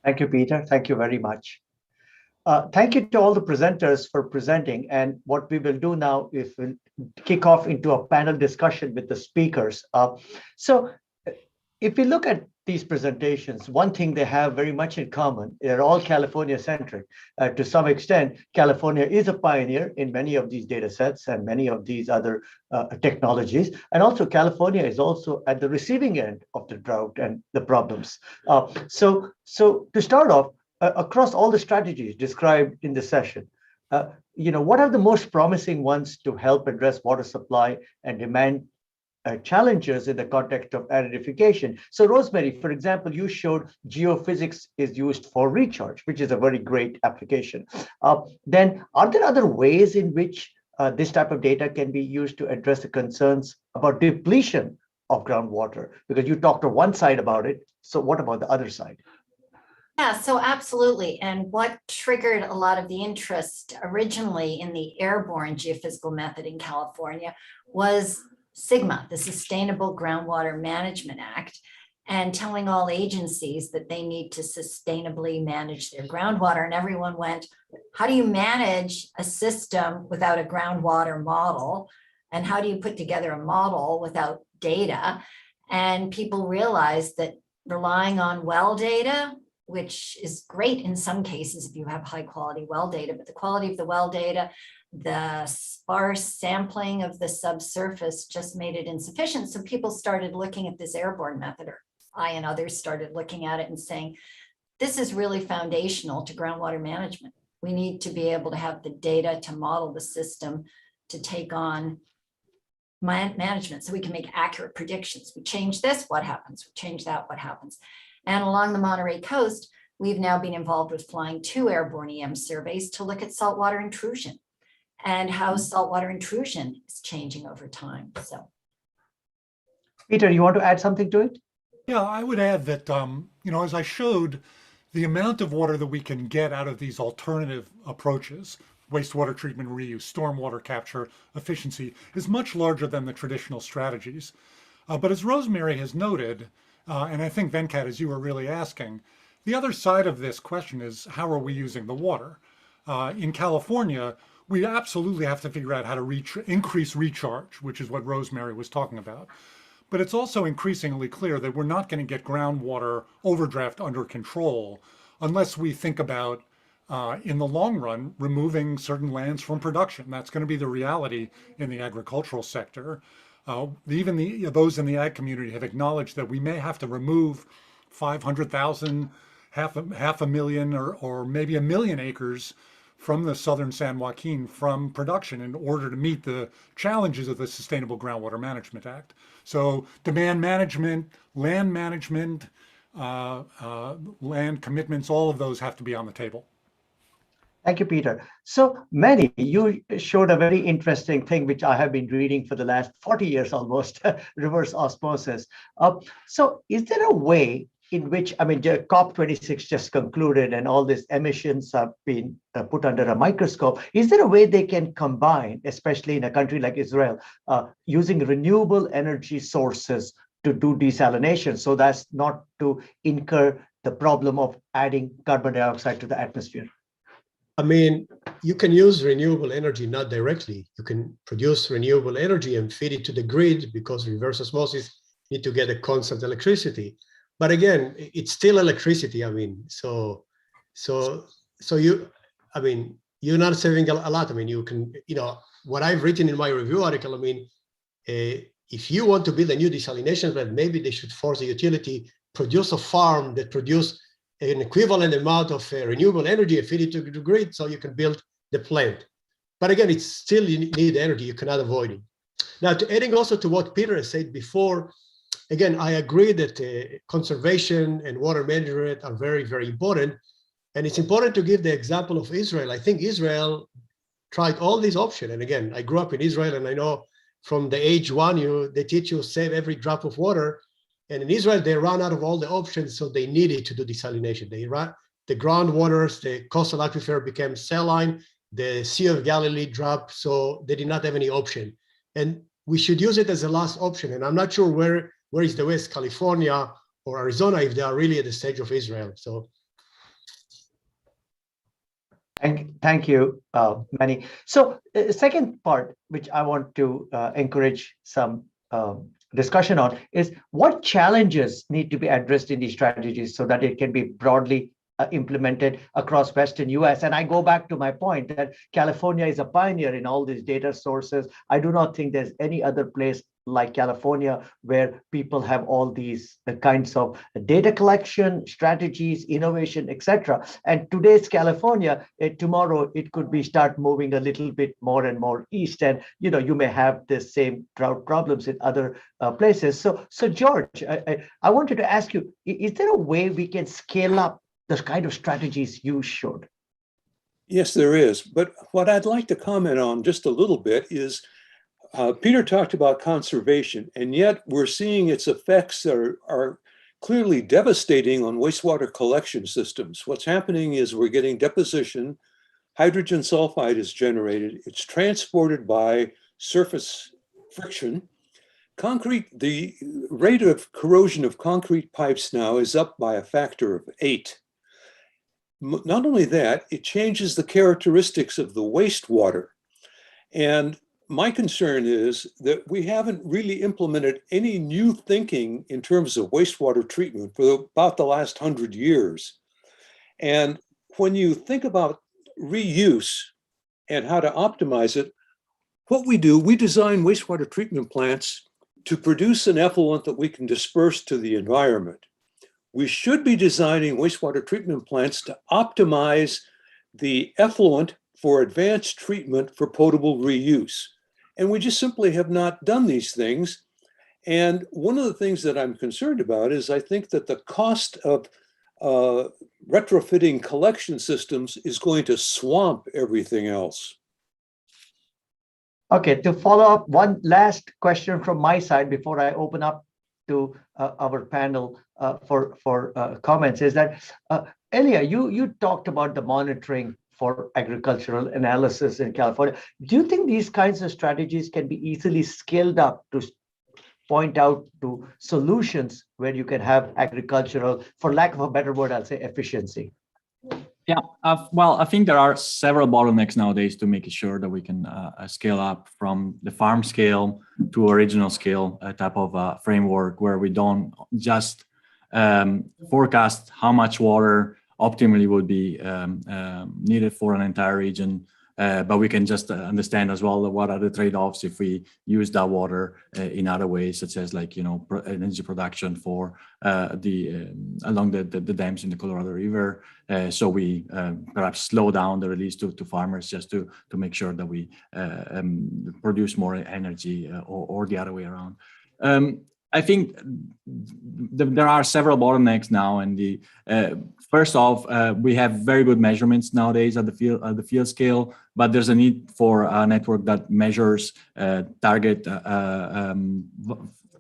Thank you, Peter. Thank you very much. Thank you to all the presenters for presenting. And what we will do now is we'll kick off into a panel discussion with the speakers. So if we look at these presentations, one thing they have very much in common, they're all California-centric. To some extent, California is a pioneer in many of these data sets and many of these other technologies. And also California is also at the receiving end of the drought and the problems. So to start off, across all the strategies described in the session, what are the most promising ones to help address water supply and demand challenges in the context of aridification? So Rosemary, for example, you showed geophysics is used for recharge, which is a very great application. Then are there other ways in which this type of data can be used to address the concerns about depletion of groundwater? Because you talked on one side about it. So what about the other side? Yeah, so absolutely. And what triggered a lot of the interest originally in the airborne geophysical method in California was SGMA, the Sustainable Groundwater Management Act, and telling all agencies that they need to sustainably manage their groundwater. And everyone went, how do you manage a system without a groundwater model? And how do you put together a model without data? And people realized that relying on well data, which is great in some cases if you have high quality well data, but the quality of the well data, the sparse sampling of the subsurface just made it insufficient. So people started looking at this airborne method, or I and others started looking at it and saying, this is really foundational to groundwater management. We need to be able to have the data to model the system to take on management so we can make accurate predictions. We change this, what happens? We change that, what happens? And along the Monterey coast, we've now been involved with flying 2 airborne EM surveys to look at saltwater intrusion and how saltwater intrusion is changing over time. So, Peter, you want to add something to it? Yeah, I would add that, as I showed, the amount of water that we can get out of these alternative approaches, wastewater treatment, reuse, stormwater capture, efficiency, is much larger than the traditional strategies. But as Rosemary has noted, and I think Venkat, as you were really asking, the other side of this question is how are we using the water? In California, we absolutely have to figure out how to increase recharge, which is what Rosemary was talking about. But it's also increasingly clear that we're not going to get groundwater overdraft under control unless we think about, in the long run, removing certain lands from production. That's going to be the reality in the agricultural sector. Even those in the ag community have acknowledged that we may have to remove 500,000, half a million, or maybe 1 million acres from the southern San Joaquin from production in order to meet the challenges of the Sustainable Groundwater Management Act. So demand management, land commitments, all of those have to be on the table. Thank you, Peter. So Manny, you showed a very interesting thing, which I have been reading for the last 40 years almost, reverse osmosis. So is there a way in which, COP26 just concluded and all these emissions have been put under a microscope. Is there a way they can combine, especially in a country like Israel, using renewable energy sources to do desalination so that's not to incur the problem of adding carbon dioxide to the atmosphere? You can use renewable energy, not directly. You can produce renewable energy and feed it to the grid because reverse osmosis need to get a constant electricity. But again, it's still electricity. you're not saving a lot. I mean, you can, what I've written in my review article, I mean, if you want to build a new desalination plant, maybe they should force a utility, produce a farm that produce an equivalent amount of renewable energy and feed it to the grid so you can build the plant. But again, it's still, you need energy, you cannot avoid it. Now, adding also to what Peter has said before, again, I agree that conservation and water management are very, very important. And it's important to give the example of Israel. I think Israel tried all these options. And again, I grew up in Israel, and I know from the age one, they teach you save every drop of water. And in Israel, they ran out of all the options, so they needed to do desalination. The groundwaters, the coastal aquifer became saline, the Sea of Galilee dropped, so they did not have any option. And we should use it as a last option. And I'm not sure where is the West, California or Arizona, if they are really at the stage of Israel. So. Thank you, Manny. So second part, which I want to encourage some discussion on, is what challenges need to be addressed in these strategies so that it can be broadly implemented across Western US. And I go back to my point that California is a pioneer in all these data sources. I do not think there's any other place like California where people have all these kinds of data collection, strategies, innovation, etc. And today's California, tomorrow it could be start moving a little bit more and more east. And you may have the same drought problems in other places. So George, I wanted to ask you, is there a way we can scale up the kind of strategies you showed? Yes, there is. But what I'd like to comment on just a little bit is Peter talked about conservation, and yet we're seeing its effects that are clearly devastating on wastewater collection systems. What's happening is we're getting deposition, hydrogen sulfide is generated, it's transported by surface friction. The rate of corrosion of concrete pipes now is up by a factor of 8. Not only that, it changes the characteristics of the wastewater. And my concern is that we haven't really implemented any new thinking in terms of wastewater treatment for about the last 100 years. And when you think about reuse and how to optimize it, what we do, we design wastewater treatment plants to produce an effluent that we can disperse to the environment. We should be designing wastewater treatment plants to optimize the effluent for advanced treatment for potable reuse. And we just simply have not done these things. And one of the things that I'm concerned about is I think that the cost of retrofitting collection systems is going to swamp everything else. Okay, to follow up, one last question from my side before I open up to our panel for comments is that, Elia, you talked about the monitoring for agricultural analysis in California. Do you think these kinds of strategies can be easily scaled up to point out to solutions where you can have agricultural, for lack of a better word, I'll say efficiency? Yeah, well, I think there are several bottlenecks nowadays to make sure that we can scale up from the farm scale to original scale type of framework where we don't just forecast how much water optimally would be needed for an entire region, but we can just understand as well what are the trade-offs if we use that water in other ways, such as energy production for along the dams in the Colorado River. So we perhaps slow down the release to farmers just to make sure that we produce more energy or the other way around. I think there are several bottlenecks now, and first off, we have very good measurements nowadays at the field scale, but there's a need for a network that measures target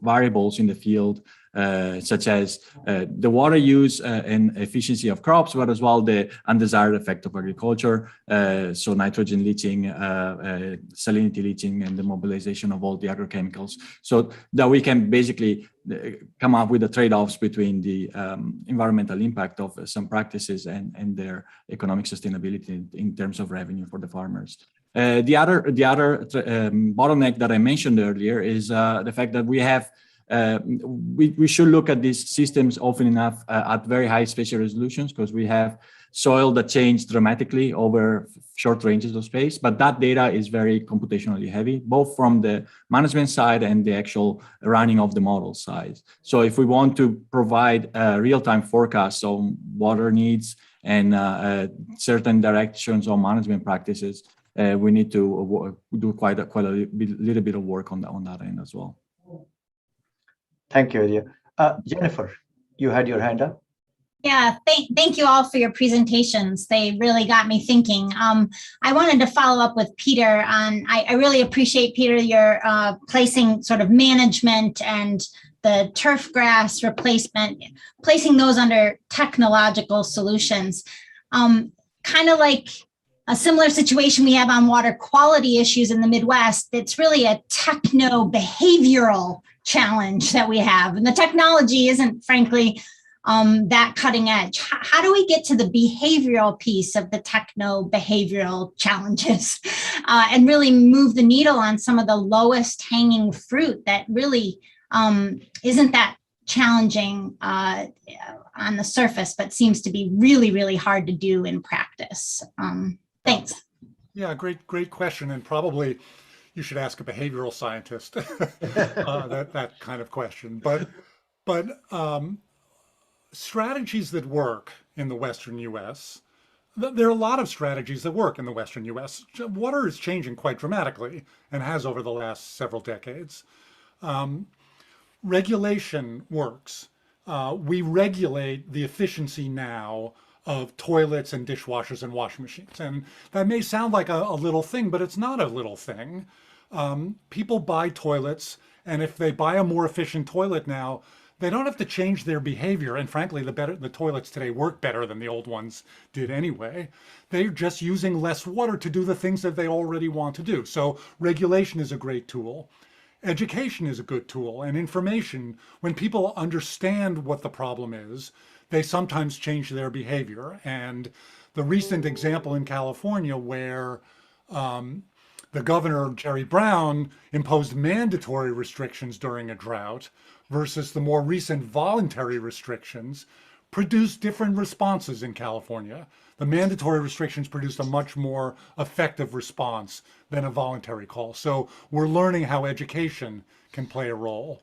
variables in the field, such as the water use and efficiency of crops, but as well the undesired effect of agriculture, so nitrogen leaching, salinity leaching, and the mobilization of all the agrochemicals, so that we can basically come up with the trade-offs between the environmental impact of some practices and their economic sustainability in terms of revenue for the farmers. The other bottleneck that I mentioned earlier is the fact that we have we should look at these systems often enough at very high spatial resolutions, because we have soil that change dramatically over short ranges of space, but that data is very computationally heavy, both from the management side and the actual running of the model side. So if we want to provide real-time forecasts on water needs and certain directions on management practices, we need to do quite a little bit of work on that end as well. Thank you, Ilya. Jennifer, you had your hand up. Yeah, thank you all for your presentations. They really got me thinking. I wanted to follow up with Peter on, I really appreciate, Peter, your placing sort of management and the turf grass replacement, placing those under technological solutions. Kind of like a similar situation we have on water quality issues in the Midwest. It's really a techno-behavioral challenge that we have. And the technology isn't, frankly, that cutting edge. How do we get to the behavioral piece of the techno-behavioral challenges and really move the needle on some of the lowest hanging fruit that really isn't that challenging on the surface, but seems to be really, really hard to do in practice? Thanks. Yeah, great question. And probably you should ask a behavioral scientist that kind of question. But strategies that work in the Western US, there are a lot of strategies that work in the Western US. Water is changing quite dramatically and has over the last several decades. Regulation works. We regulate the efficiency now of toilets and dishwashers and washing machines. And that may sound like a little thing, but it's not a little thing. People buy toilets, and if they buy a more efficient toilet now, they don't have to change their behavior. And frankly, the toilets today work better than the old ones did anyway. They're just using less water to do the things that they already want to do. So regulation is a great tool. Education is a good tool, and information. When people understand what the problem is, they sometimes change their behavior. And the recent example in California where the governor, Jerry Brown, imposed mandatory restrictions during a drought versus the more recent voluntary restrictions produced different responses in California. The mandatory restrictions produced a much more effective response than a voluntary call. So we're learning how education can play a role.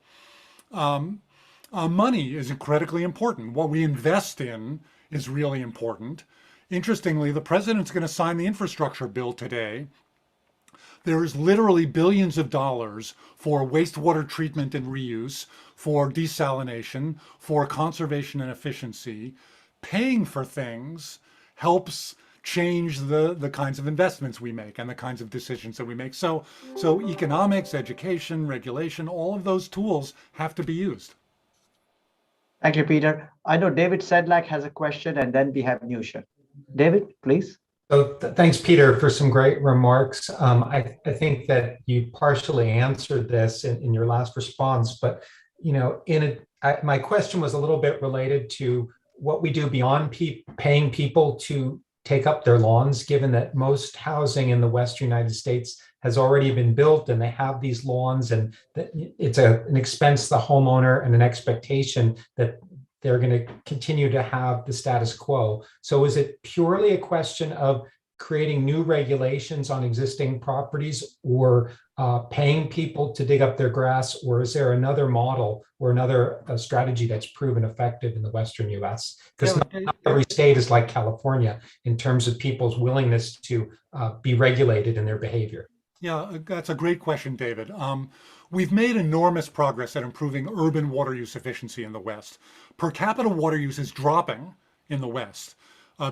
Money is critically important. What we invest in is really important. Interestingly, the president's going to sign the infrastructure bill today. There is literally billions of dollars for wastewater treatment and reuse, for desalination, for conservation and efficiency. Paying for things helps change the kinds of investments we make and the kinds of decisions that we make. So economics, education, regulation, all of those tools have to be used. Thank you, Peter. I know David Sedlak has a question, and then we have Nusha. David, please. So thanks, Peter, for some great remarks. I think that you partially answered this in your last response, but my question was a little bit related to what we do beyond paying people to take up their lawns, given that most housing in the Western United States has already been built and they have these lawns, and it's an expense to the homeowner and an expectation that they're going to continue to have the status quo. So is it purely a question of creating new regulations on existing properties, or paying people to dig up their grass, or is there another model or another strategy that's proven effective in the Western US? Because not every state is like California in terms of people's willingness to be regulated in their behavior. Yeah, that's a great question, David. We've made enormous progress at improving urban water use efficiency in the West. Per capita water use is dropping in the West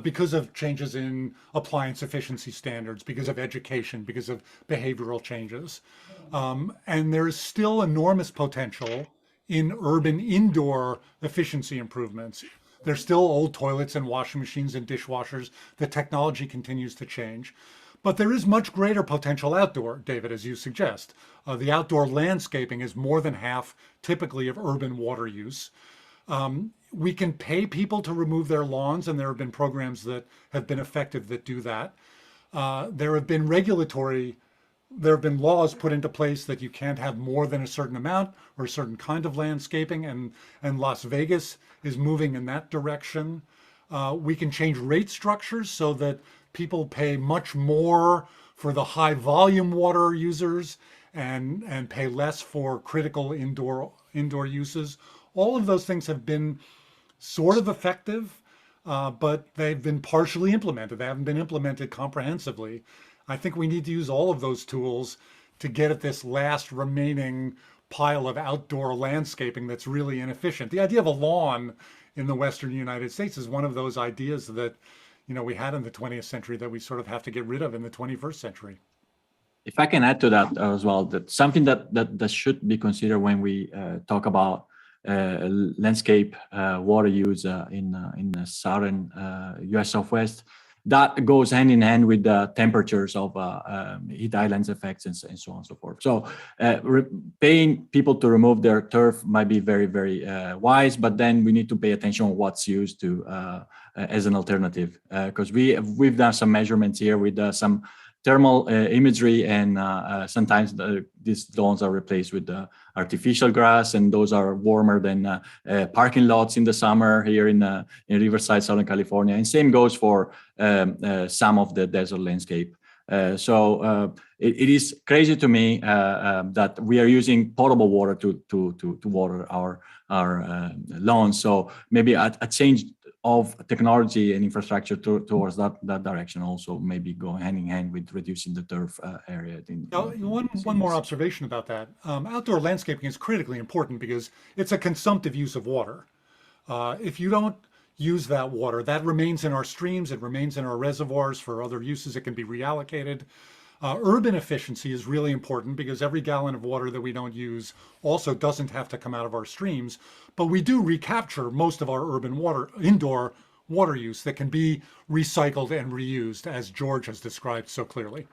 because of changes in appliance efficiency standards, because of education, because of behavioral changes. And there is still enormous potential in urban indoor efficiency improvements. There's still old toilets and washing machines and dishwashers. The technology continues to change. But there is much greater potential outdoor, David, as you suggest. The outdoor landscaping is more than half typically of urban water use. We can pay people to remove their lawns, and there have been programs that have been effective that do that. There have been regulatory there have been laws put into place that you can't have more than a certain amount or a certain kind of landscaping, and Las Vegas is moving in that direction. We can change rate structures so that people pay much more for the high volume water users and pay less for critical indoor uses. All of those things have been sort of effective, but they've been partially implemented. They haven't been implemented comprehensively. I think we need to use all of those tools to get at this last remaining pile of outdoor landscaping that's really inefficient. The idea of a lawn in the Western United States is one of those ideas that, you know, we had in the 20th century that we sort of have to get rid of in the 21st century. If I can add to that as well, that something that should be considered when we talk about landscape water use in the southern U.S. Southwest, that goes hand in hand with the temperatures of heat islands effects and so on and so forth. So paying people to remove their turf might be very, very wise, but then we need to pay attention on what's used to as an alternative, because we've done some measurements here with some thermal imagery, and sometimes these lawns are replaced with artificial grass, and those are warmer than parking lots in the summer here in Riverside, Southern California. And same goes for some of the desert landscape. So it is crazy to me that we are using potable water to water our lawns. So maybe a change of technology and infrastructure towards that direction also maybe go hand in hand with reducing the turf area. One more observation about that. Outdoor landscaping is critically important because it's a consumptive use of water. If you don't use that water, that remains in our streams, it remains in our reservoirs for other uses, it can be reallocated. Urban efficiency is really important because every gallon of water that we don't use also doesn't have to come out of our streams, but we do recapture most of our urban water, indoor water use that can be recycled and reused, as George has described so clearly.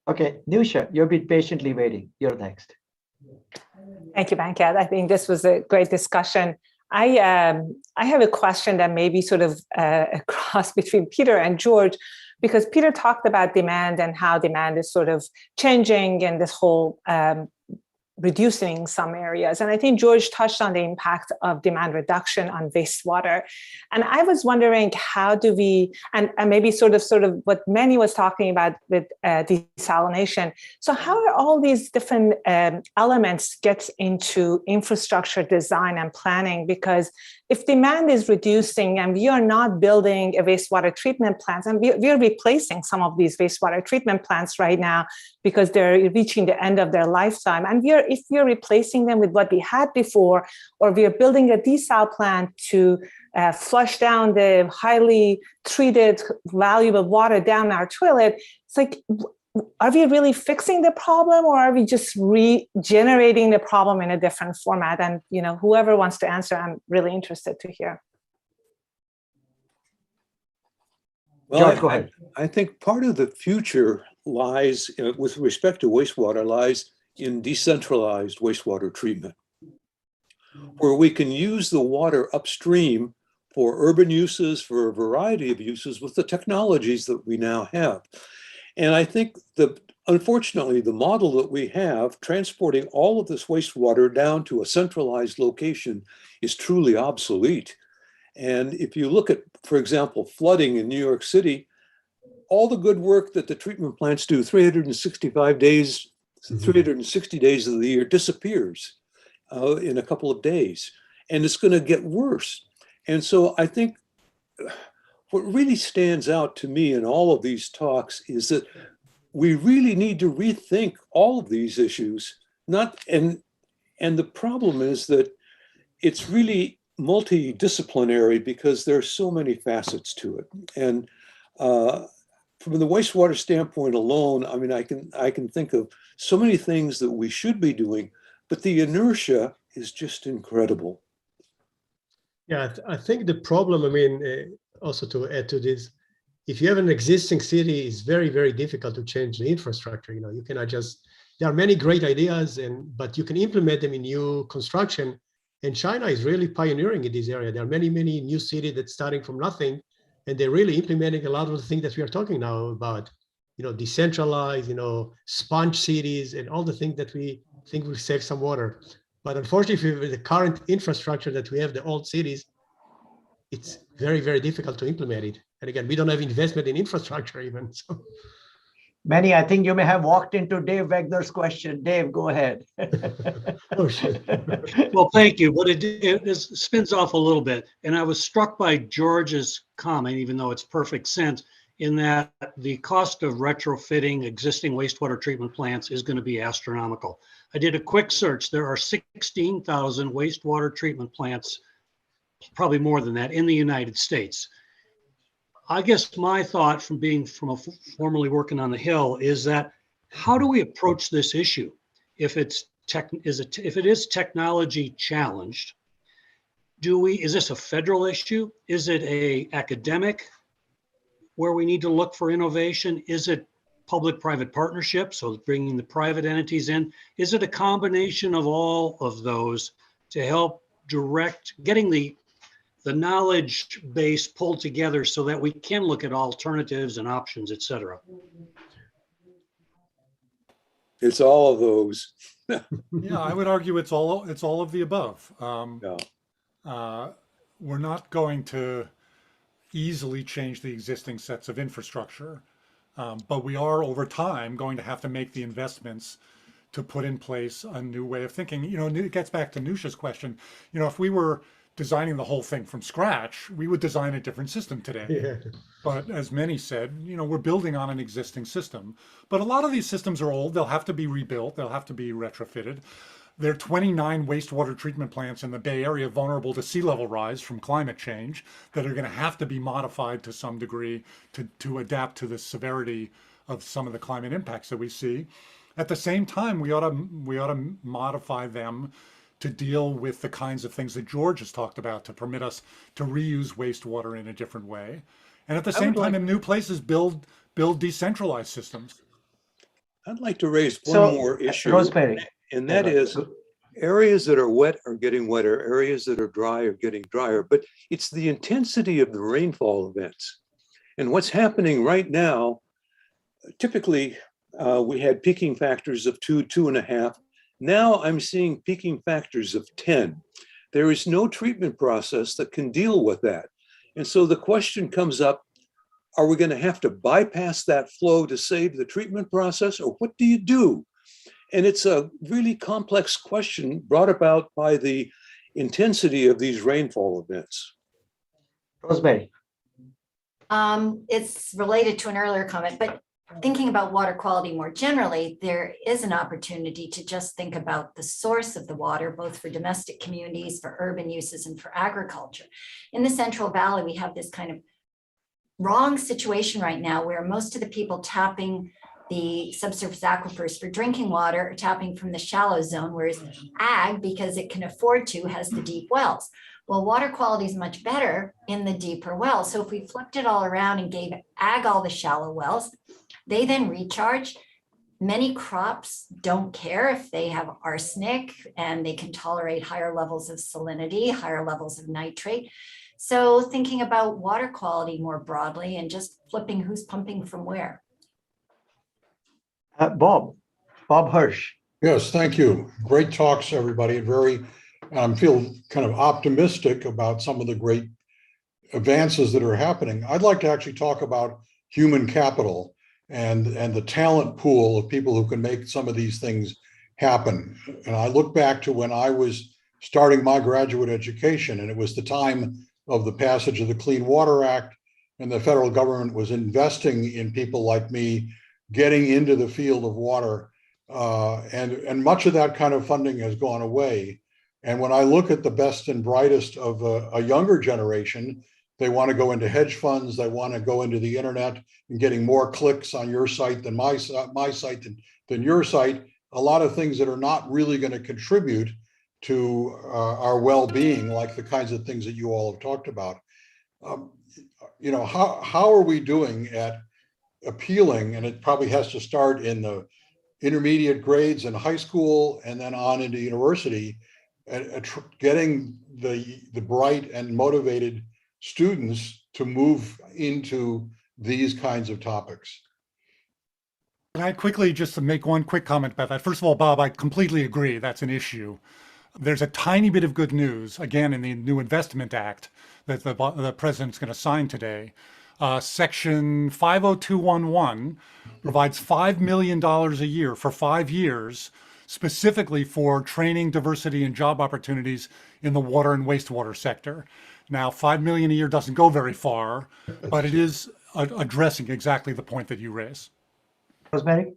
Okay, Nusha, you've been patiently waiting. You're next. Thank you, Bankat. I think this was a great discussion. I have a question that may be sort of a cross between Peter and George, because Peter talked about demand and how demand is sort of changing and this whole reducing some areas. And I think George touched on the impact of demand reduction on wastewater. And I was wondering, how do we, and maybe sort of what Manny was talking about with desalination. So how are all these different elements get into infrastructure design and planning? Because if demand is reducing and we are not building a wastewater treatment plant, and we are replacing some of these wastewater treatment plants right now because they're reaching the end of their lifetime. And if we are replacing them with what we had before, or we are building a desal plant to flush down the highly treated, valuable water down our toilet, it's like, are we really fixing the problem, or are we just regenerating the problem in a different format? And, you know, whoever wants to answer, I'm really interested to hear. Well, George, go ahead. I think part of the future lies, with respect to wastewater, lies in decentralized wastewater treatment, where we can use the water upstream for urban uses, for a variety of uses with the technologies that we now have. And I think that, unfortunately, the model that we have, transporting all of this wastewater down to a centralized location, is truly obsolete. And if you look at, for example, flooding in New York City, all the good work that the treatment plants do 365 days, 360 days of the year disappears in a couple of days. And it's going to get worse. And so I think what really stands out to me in all of these talks is that we really need to rethink all of these issues. And the problem is that it's really multidisciplinary because there are so many facets to it. And from the wastewater standpoint alone, I mean, I can think of so many things that we should be doing, but the inertia is just incredible. Yeah, I think the problem, I mean, also to add to this, if you have an existing city, it's very, very difficult to change the infrastructure. You know, you cannot just, there are many great ideas, but you can implement them in new construction. And China is really pioneering in this area. There are many, many new cities that's starting from nothing, and they're really implementing a lot of the things that we are talking now about. decentralized, sponge cities and all the things that we think will save some water. But unfortunately, with the current infrastructure that we have, the old cities, it's very, very difficult to implement it. And again, we don't have investment in infrastructure even. So. Manny, I think you may have walked into Dave Wegner's question. Dave, go ahead. Oh, shit. Well, thank you, but it spins off a little bit. And I was struck by George's comment, even though it's perfect sense, in that the cost of retrofitting existing wastewater treatment plants is going to be astronomical. I did a quick search. There are 16,000 wastewater treatment plants, probably more than that, in the United States. I guess my thought from formerly working on the Hill is that how do we approach this issue? If it is technology challenged, is this a federal issue? Is it a academic where we need to look for innovation? Is it public-private partnership, so bringing the private entities in? Is it a combination of all of those to help direct getting the knowledge base pulled together so that we can look at alternatives and options, et cetera? It's all of those. Yeah, I would argue it's all of the above. We're not going to easily change the existing sets of infrastructure, but we are over time going to have to make the investments to put in place a new way of thinking. It gets back to Nusha's question. If we were designing the whole thing from scratch, we would design a different system today. Yeah. But as many said, we're building on an existing system. But a lot of these systems are old. They'll have to be rebuilt. They'll have to be retrofitted. There are 29 wastewater treatment plants in the Bay Area vulnerable to sea level rise from climate change that are going to have to be modified to some degree to adapt to the severity of some of the climate impacts that we see. At the same time, we ought to modify them to deal with the kinds of things that George has talked about to permit us to reuse wastewater in a different way. And at the same time, in new places, build decentralized systems. I'd like to raise one more issue. Rosemary. And that is areas that are wet are getting wetter, areas that are dry are getting drier, but it's the intensity of the rainfall events. And what's happening right now, typically we had peaking factors of 2, 2.5. Now I'm seeing peaking factors of 10. There is no treatment process that can deal with that. And so the question comes up, are we going to have to bypass that flow to save the treatment process, or what do you do? And it's a really complex question brought about by the intensity of these rainfall events. Rosemary. It's related to an earlier comment, but thinking about water quality more generally, there is an opportunity to just think about the source of the water, both for domestic communities, for urban uses, and for agriculture. In the Central Valley, we have this kind of wrong situation right now where most of the people tapping the subsurface aquifers for drinking water are tapping from the shallow zone, whereas ag, because it can afford to, has the deep wells. Well, water quality is much better in the deeper wells. So if we flipped it all around and gave ag all the shallow wells, they then recharge. Many crops don't care if they have arsenic and they can tolerate higher levels of salinity, higher levels of nitrate. So thinking about water quality more broadly and just flipping who's pumping from where. Bob Hirsch. Yes, thank you. Great talks, everybody. I feel kind of optimistic about some of the great advances that are happening. I'd like to actually talk about human capital and the talent pool of people who can make some of these things happen. And I look back to when I was starting my graduate education, and it was the time of the passage of the Clean Water Act, and the federal government was investing in people like me getting into the field of water, and much of that kind of funding has gone away. And when I look at the best and brightest of a younger generation, they want to go into hedge funds, they want to go into the internet and getting more clicks on your site than my site than your site, a lot of things that are not really going to contribute to our well-being, like the kinds of things that you all have talked about. How are we doing at appealing, and it probably has to start in the intermediate grades in high school and then on into university, getting the bright and motivated students to move into these kinds of topics. Can I quickly just to make one quick comment about that? First of all, Bob, I completely agree that's an issue. There's a tiny bit of good news, again, in the new Investment Act that the president's going to sign today. Section 50211 provides $5 million a year for 5 years, specifically for training, diversity, and job opportunities in the water and wastewater sector. Now, $5 million a year doesn't go very far, but it is addressing exactly the point that you raise. Rosemary?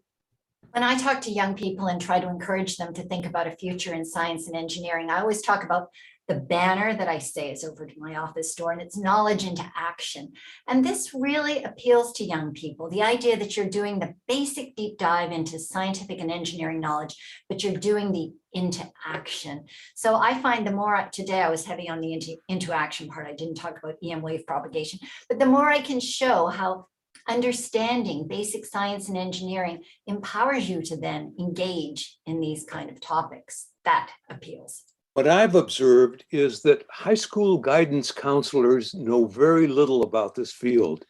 When I talk to young people and try to encourage them to think about a future in science and engineering, I always talk about the banner that I say is over to my office door, and it's knowledge into action. And this really appeals to young people, the idea that you're doing the basic deep dive into scientific and engineering knowledge, but you're doing the into action. So I find the more, today I was heavy on the into action part, I didn't talk about EM wave propagation, but the more I can show how understanding basic science and engineering empowers you to then engage in these kind of topics, that appeals. What I've observed is that high school guidance counselors know very little about this field.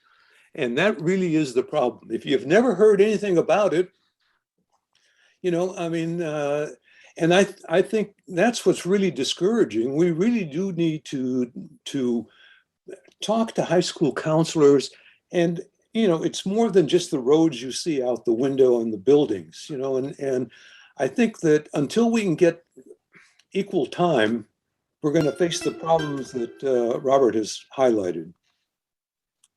And that really is the problem. If you've never heard anything about it, you know, I mean, and I think that's what's really discouraging. We really do need to talk to high school counselors. And, you know, it's more than just the roads you see out the window and the buildings, you know, and I think that until we can get equal time, we're going to face the problems that Robert has highlighted.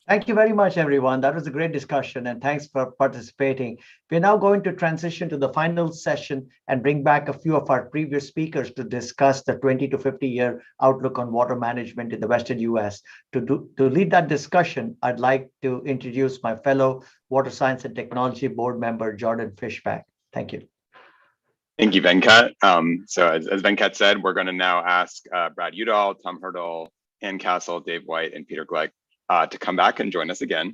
Thank you very much, everyone. That was a great discussion, and thanks for participating. We're now going to transition to the final session and bring back a few of our previous speakers to discuss the 20 to 50-year outlook on water management in the Western US. To lead that discussion, I'd like to introduce my fellow Water Science and Technology Board member, Jordan Fishback. Thank you. Thank you, Venkat. So as Venkat said, we're going to now ask Brad Udall, Tom Hurdle, Ann Castle, Dave White, and Peter Gleck to come back and join us again.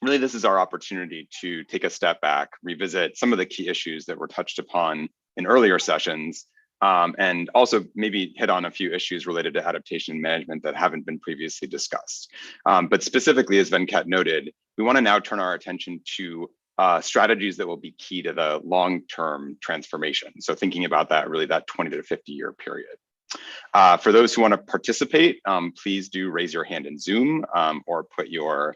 Really, this is our opportunity to take a step back, revisit some of the key issues that were touched upon in earlier sessions, and also maybe hit on a few issues related to adaptation management that haven't been previously discussed. But specifically, as Venkat noted, we want to now turn our attention to strategies that will be key to the long-term transformation. So thinking about that, really that 20 to 50-year period. For those who want to participate, please do raise your hand in Zoom or put your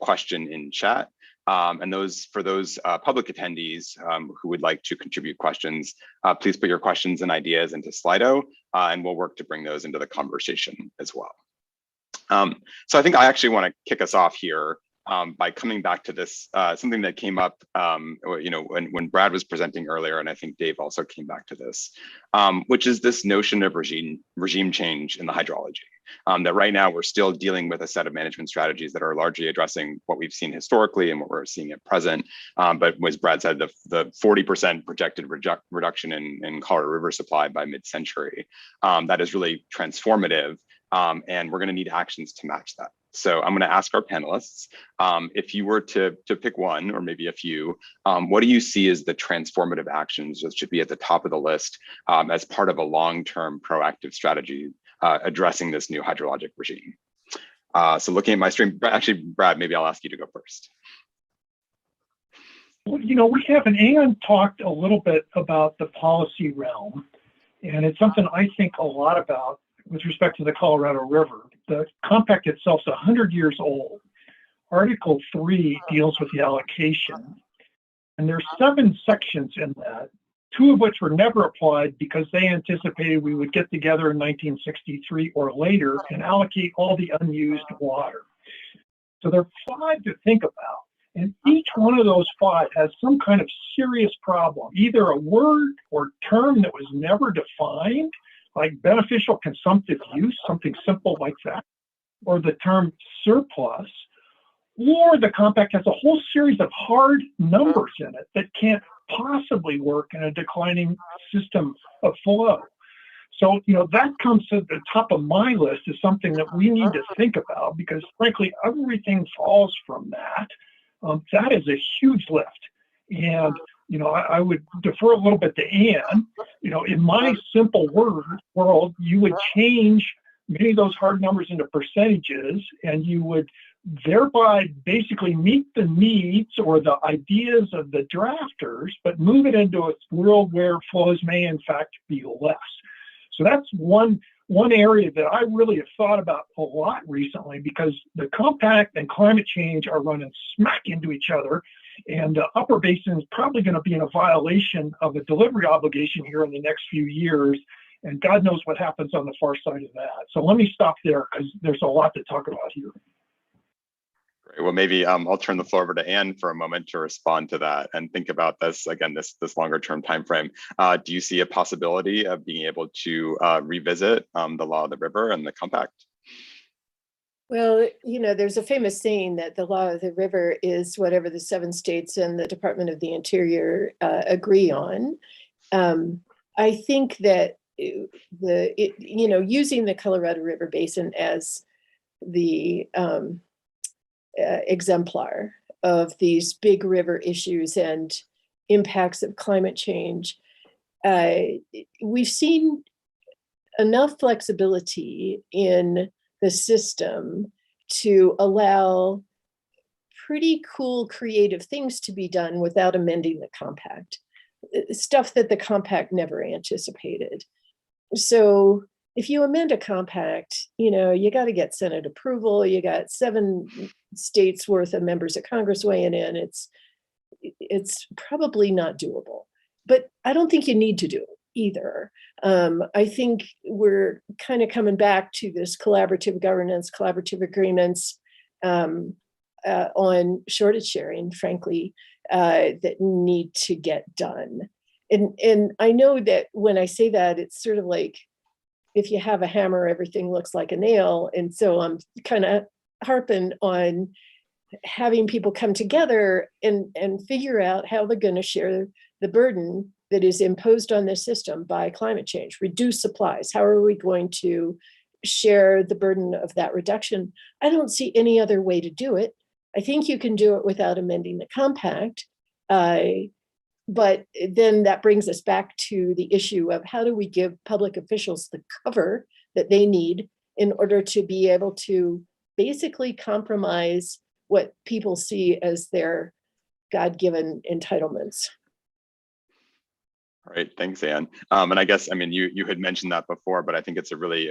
question in chat. And for those public attendees who would like to contribute questions, please put your questions and ideas into Slido, and we'll work to bring those into the conversation as well. So I think I actually want to kick us off here by coming back to this, something that came up, you know, when Brad was presenting earlier, and I think Dave also came back to this, which is this notion of regime change in the hydrology. That right now we're still dealing with a set of management strategies that are largely addressing what we've seen historically and what we're seeing at present. But as Brad said, the 40% projected reduction in Colorado River supply by mid-century, that is really transformative, and we're going to need actions to match that. So I'm going to ask our panelists, if you were to pick one or maybe a few, what do you see as the transformative actions that should be at the top of the list as part of a long-term proactive strategy addressing this new hydrologic regime? So looking at my stream, actually, Brad, maybe I'll ask you to go first. Well, you know, we haven't, Ann talked a little bit about the policy realm, and it's something I think a lot about with respect to the Colorado River. The compact itself is 100 years old. Article 3 deals with the allocation, and there's 7 sections in that, 2 of which were never applied because they anticipated we would get together in 1963 or later and allocate all the unused water. So there are 5 to think about, and each one of those 5 has some kind of serious problem, either a word or term that was never defined, like beneficial consumptive use, something simple like that, or the term surplus, or the compact has a whole series of hard numbers in it that can't possibly work in a declining system of flow. So, you know, that comes to the top of my list as something that we need to think about, because frankly, everything falls from that. That is a huge lift. And you know, I would defer a little bit to Ann. You know, in my simple world, you would change many of those hard numbers into percentages, and you would thereby basically meet the needs or the ideas of the drafters, but move it into a world where flows may in fact be less. So that's one area that I really have thought about a lot recently, because the compact and climate change are running smack into each other. And the upper basin is probably going to be in a violation of a delivery obligation here in the next few years. And God knows what happens on the far side of that. So let me stop there, because there's a lot to talk about here. Great. Well, maybe I'll turn the floor over to Anne for a moment to respond to that and think about this, again, this longer term time frame. Do you see a possibility of being able to revisit the law of the river and the compact? Well, there's a famous saying that the law of the river is whatever the 7 states and the Department of the Interior agree on. I think that using the Colorado River Basin as the exemplar of these big river issues and impacts of climate change, we've seen enough flexibility in the system to allow pretty cool, creative things to be done without amending the compact, stuff that the compact never anticipated. So if you amend a compact, you got to get Senate approval. You got 7 states worth of members of Congress weighing in. It's probably not doable, but I don't think you need to do it either. I think we're kind of coming back to this collaborative governance, collaborative agreements on shortage sharing, frankly, that need to get done. And I know that when I say that, it's sort of like, if you have a hammer, everything looks like a nail. And so I'm kind of harping on having people come together and figure out how they're going to share the burden that is imposed on this system by climate change, reduce supplies. How are we going to share the burden of that reduction? I don't see any other way to do it. I think you can do it without amending the compact. But then that brings us back to the issue of how do we give public officials the cover that they need in order to be able to basically compromise what people see as their God-given entitlements. All right, thanks, Anne. And I guess, you had mentioned that before, but I think it's a really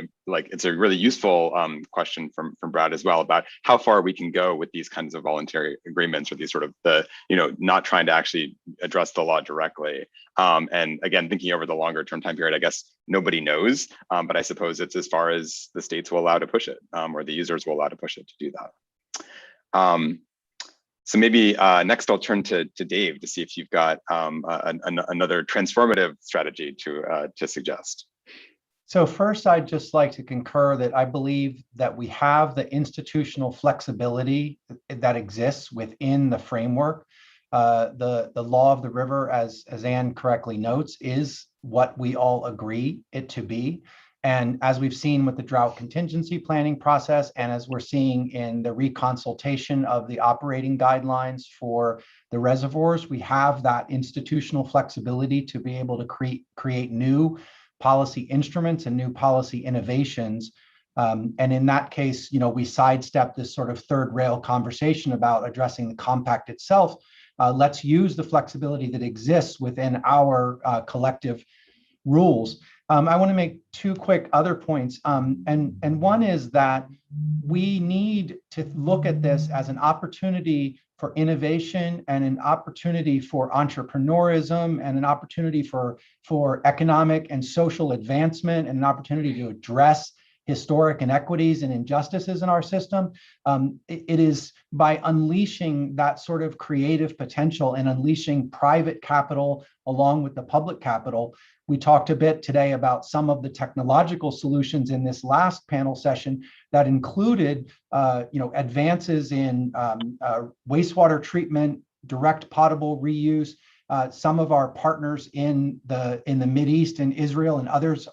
useful question from Brad as well, about how far we can go with these kinds of voluntary agreements, or these sort of not trying to actually address the law directly. And again, thinking over the longer term time period, I guess nobody knows, but I suppose it's as far as the states will allow to push it, or the users will allow to push it to do that. So maybe next I'll turn to Dave to see if you've got another transformative strategy to suggest. So first, I'd just like to concur that I believe that we have the institutional flexibility that exists within the framework. The law of the river, as Anne correctly notes, is what we all agree it to be. And as we've seen with the drought contingency planning process, and as we're seeing in the reconsultation of the operating guidelines for the reservoirs, we have that institutional flexibility to be able to create new policy instruments and new policy innovations. And in that case, we sidestep this sort of third rail conversation about addressing the compact itself. Let's use the flexibility that exists within our collective rules. I want to make 2 quick other points. And one is that we need to look at this as an opportunity for innovation and an opportunity for entrepreneurism and an opportunity for economic and social advancement and an opportunity to address historic inequities and injustices in our system. It is by unleashing that sort of creative potential and unleashing private capital along with the public capital. We talked a bit today about some of the technological solutions in this last panel session that included, advances in wastewater treatment, direct potable reuse. Some of our partners in the Mideast and Israel and others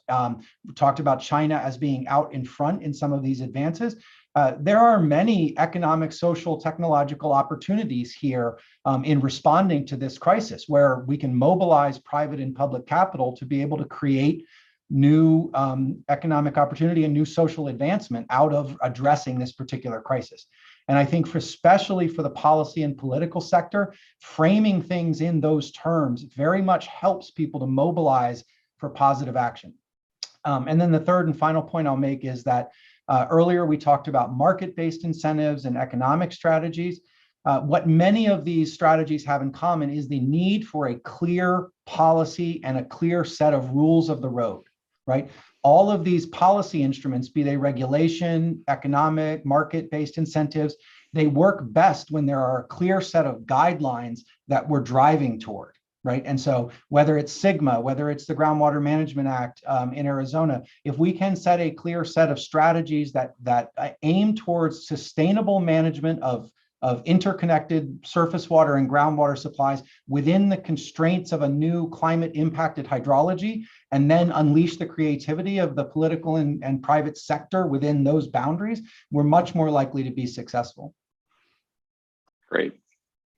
talked about China as being out in front in some of these advances. There are many economic, social, technological opportunities here in responding to this crisis, where we can mobilize private and public capital to be able to create new economic opportunity and new social advancement out of addressing this particular crisis. And I think especially for the policy and political sector, framing things in those terms very much helps people to mobilize for positive action. And then the third and final point I'll make is that earlier we talked about market-based incentives and economic strategies. What many of these strategies have in common is the need for a clear policy and a clear set of rules of the road, right? All of these policy instruments, be they regulation, economic, market-based incentives, they work best when there are a clear set of guidelines that we're driving toward, right? And so whether it's SGMA, whether it's the Groundwater Management Act in Arizona, if we can set a clear set of strategies that aim towards sustainable management of interconnected surface water and groundwater supplies within the constraints of a new climate impacted hydrology, and then unleash the creativity of the political and private sector within those boundaries, we're much more likely to be successful. Great.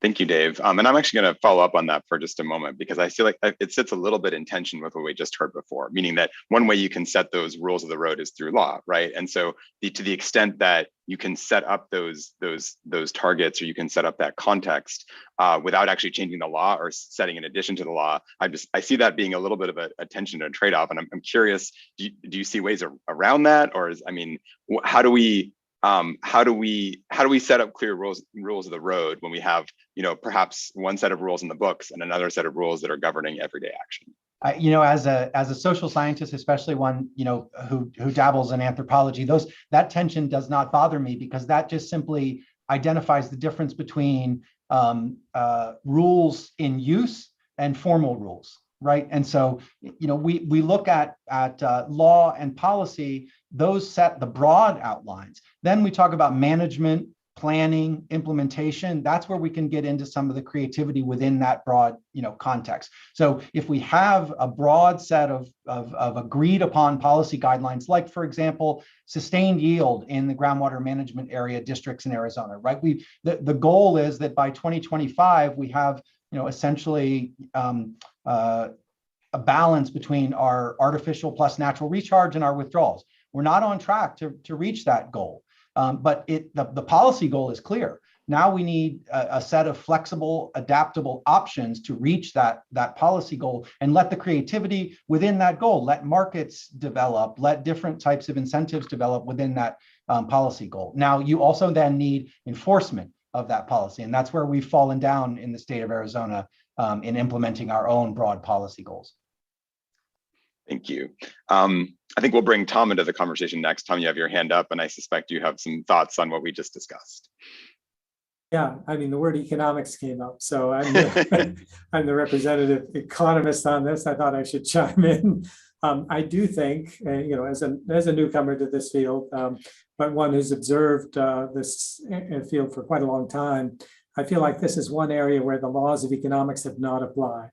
Thank you, Dave. And I'm actually going to follow up on that for just a moment, because I feel like it sits a little bit in tension with what we just heard before, meaning that one way you can set those rules of the road is through law, right? And so to the extent that you can set up those targets, or you can set up that context without actually changing the law or setting in addition to the law, I see that being a little bit of a tension and a trade-off. And I'm curious, do you see ways around that? Or how do we set up clear rules of the road when we have, perhaps one set of rules in the books and another set of rules that are governing everyday action? As a social scientist, especially one who dabbles in anthropology, that tension does not bother me, because that just simply identifies the difference between rules in use and formal rules, right? And so we look at law and policy; those set the broad outlines. Then we talk about management, planning, implementation. That's where we can get into some of the creativity within that broad, context. So if we have a broad set of agreed upon policy guidelines, like, for example, sustained yield in the groundwater management area districts in Arizona, right? The goal is that by 2025, we have, essentially a balance between our artificial plus natural recharge and our withdrawals. We're not on track to reach that goal. But the policy goal is clear. Now we need a set of flexible, adaptable options to reach that policy goal, and let the creativity within that goal, let markets develop, let different types of incentives develop within that policy goal. Now, you also then need enforcement of that policy, and that's where we've fallen down in the state of Arizona in implementing our own broad policy goals. Thank you. I think we'll bring Tom into the conversation next. Tom, you have your hand up, and I suspect you have some thoughts on what we just discussed. Yeah, the word economics came up, so I'm the representative economist on this. I thought I should chime in. I do think, as a newcomer to this field, but one who's observed this field for quite a long time, I feel like this is one area where the laws of economics have not applied,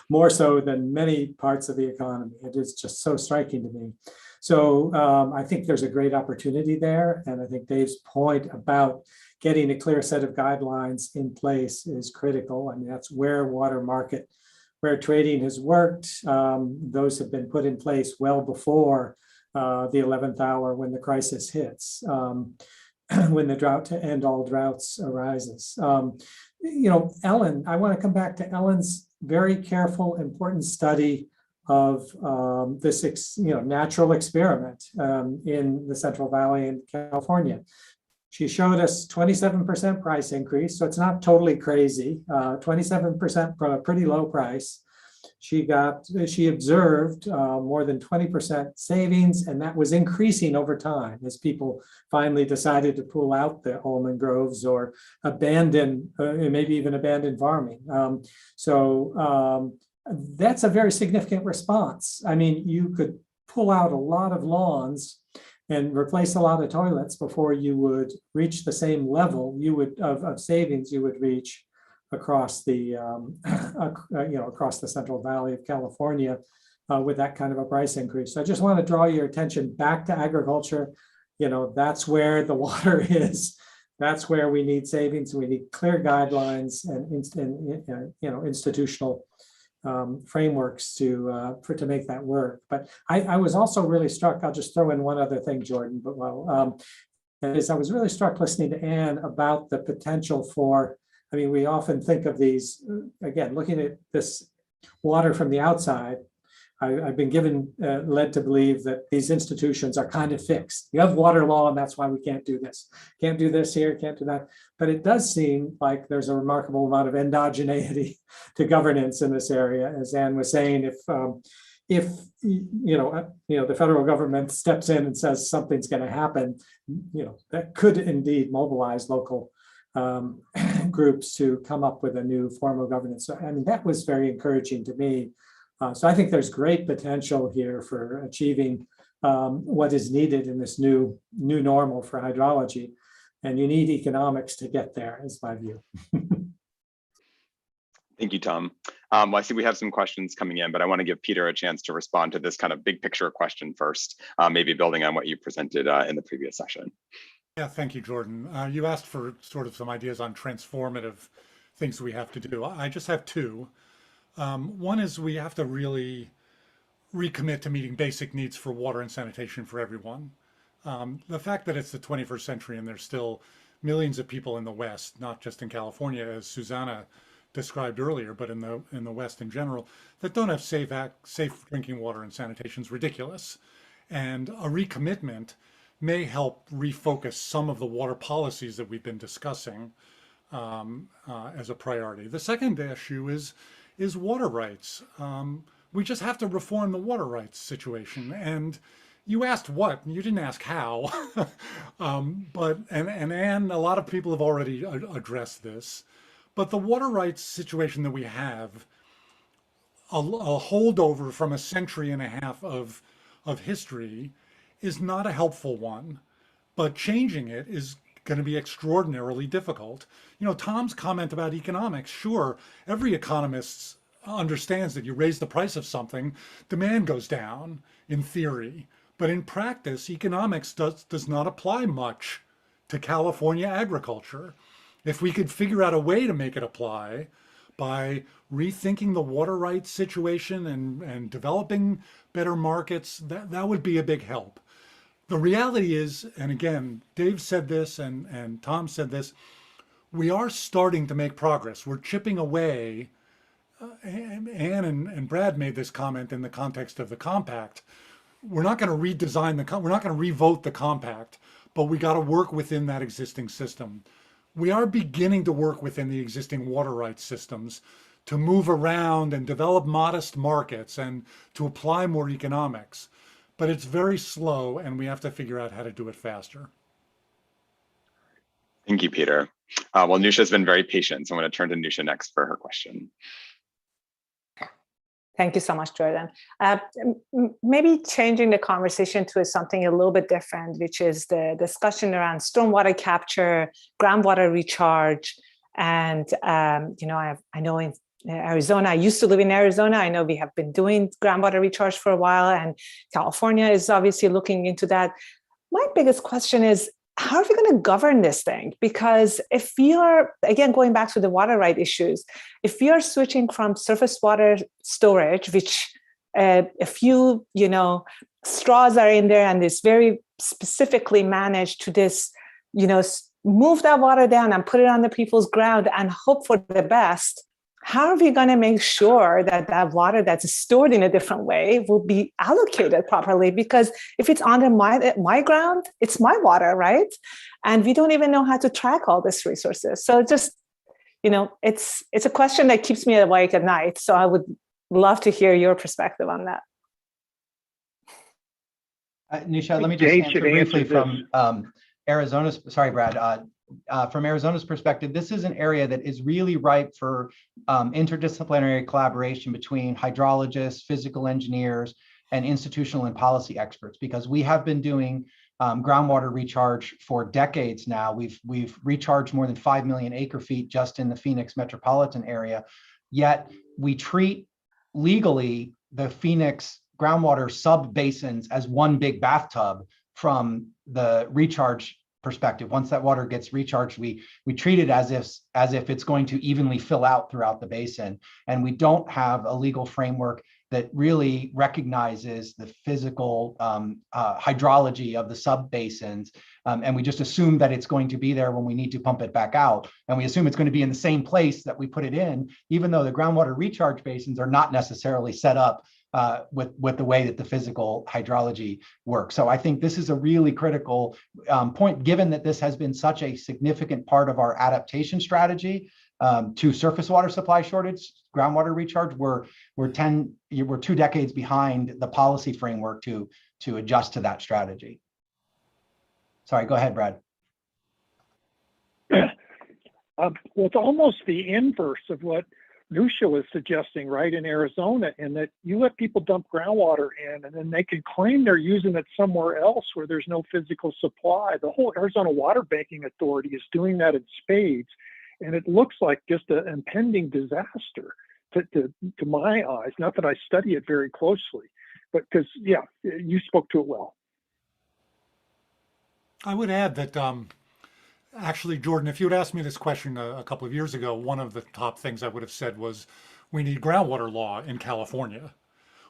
more so than many parts of the economy. It is just so striking to me. So I think there's a great opportunity there. And I think Dave's point about getting a clear set of guidelines in place is critical. That's where where trading has worked. Those have been put in place well before the 11th hour when the crisis hits. When the drought to end all droughts arises. Ellen, I want to come back to Ellen's very careful, important study of this, natural experiment in the Central Valley in California. She showed us 27% price increase, so it's not totally crazy. 27% from a pretty low price. She observed more than 20% savings, and that was increasing over time as people finally decided to pull out the almond groves or maybe even abandon farming. That's a very significant response. You could pull out a lot of lawns and replace a lot of toilets before you would reach the same level of savings you would reach across the across the Central Valley of California with that kind of a price increase. So I just want to draw your attention back to agriculture. That's where the water is. That's where we need savings. We need clear guidelines and institutional frameworks to make that work. But I was also really struck. I'll just throw in one other thing, Jordan. But That is, I was really struck listening to Anne about the potential for, I mean, we often think of these, again, looking at this water from the outside, I've been led to believe that these institutions are kind of fixed. You have water law, and that's why we can't do this. Can't do this here, can't do that. But it does seem like there's a remarkable amount of endogeneity to governance in this area. As Anne was saying, if the federal government steps in and says something's going to happen, that could indeed mobilize local groups to come up with a new form of governance. So, I mean, that was very encouraging to me. So I think there's great potential here for achieving what is needed in this new normal for hydrology. And you need economics to get there, is my view. Thank you, Tom. Well, I see we have some questions coming in, but I want to give Peter a chance to respond to this kind of big picture question first, maybe building on what you presented in the previous session. Yeah, thank you, Jordan. You asked for sort of some ideas on transformative things we have to do. I just have two. One is we have to really recommit to meeting basic needs for water and sanitation for everyone. The fact that it's the 21st century and there's still millions of people in the West, not just in California, as Susanna described earlier, but in the West in general, that don't have safe drinking water and sanitation is ridiculous. And a recommitment may help refocus some of the water policies that we've been discussing as a priority. The second issue is water rights. We just have to reform the water rights situation. And you asked what, and you didn't ask how. And Anne, a lot of people have already addressed this. But the water rights situation that we have, a holdover from a century and a half of history, is not a helpful one. But changing it is going to be extraordinarily difficult. Tom's comment about economics, sure, every economist understands that you raise the price of something, demand goes down in theory. But in practice, economics does not apply much to California agriculture. If we could figure out a way to make it apply by rethinking the water rights situation and developing better markets, that would be a big help. The reality is, and again, Dave said this and Tom said this, we are starting to make progress. We're chipping away. Anne and Brad made this comment in the context of the compact. We're not going to redesign we're not going to revote the compact, but we got to work within that existing system. We are beginning to work within the existing water rights systems to move around and develop modest markets and to apply more economics. But it's very slow, and we have to figure out how to do it faster. Thank you, Peter. Well, Nusha's been very patient, so I'm going to turn to Nusha next for her question. Thank you so much, Jordan. Maybe changing the conversation to something a little bit different, which is the discussion around stormwater capture, groundwater recharge. And, I know in Arizona, I used to live in Arizona. I know we have been doing groundwater recharge for a while, and California is obviously looking into that. My biggest question is, how are we going to govern this thing? Because if we are, again, going back to the water right issues, if we are switching from surface water storage, which a few, straws are in there and is very specifically managed to this, move that water down and put it on the people's ground and hope for the best, how are we going to make sure that that water that's stored in a different way will be allocated properly? Because if it's under my ground, it's my water, right? And we don't even know how to track all these resources. So just, it's a question that keeps me awake at night. So I would love to hear your perspective on that. Nusha, let me just answer briefly from Arizona's, sorry, Brad, from Arizona's perspective, this is an area that is really ripe for interdisciplinary collaboration between hydrologists, physical engineers, and institutional and policy experts, because we have been doing groundwater recharge for decades now. We've recharged more than 5 million acre feet just in the Phoenix metropolitan area, yet we treat legally the Phoenix groundwater sub-basins as one big bathtub from the recharge perspective. Once that water gets recharged, we treat it as if it's going to evenly fill out throughout the basin. And we don't have a legal framework that really recognizes the physical hydrology of the subbasins. And we just assume that it's going to be there when we need to pump it back out. And we assume it's going to be in the same place that we put it in, even though the groundwater recharge basins are not necessarily set up with the way that the physical hydrology works. So I think this is a really critical point, given that this has been such a significant part of our adaptation strategy to surface water supply shortage, groundwater recharge. We're 2 decades behind the policy framework to adjust to that strategy. Sorry, go ahead, Brad. Well, it's almost the inverse of what Nusha was suggesting, right, in Arizona, in that you let people dump groundwater in and then they can claim they're using it somewhere else where there's no physical supply. The whole Arizona Water Banking Authority is doing that in spades, and it looks like just an impending disaster to my eyes. Not that I study it very closely, but because, yeah, you spoke to it well. I would add that actually, Jordan, if you had asked me this question a couple of years ago, one of the top things I would have said was we need groundwater law in California.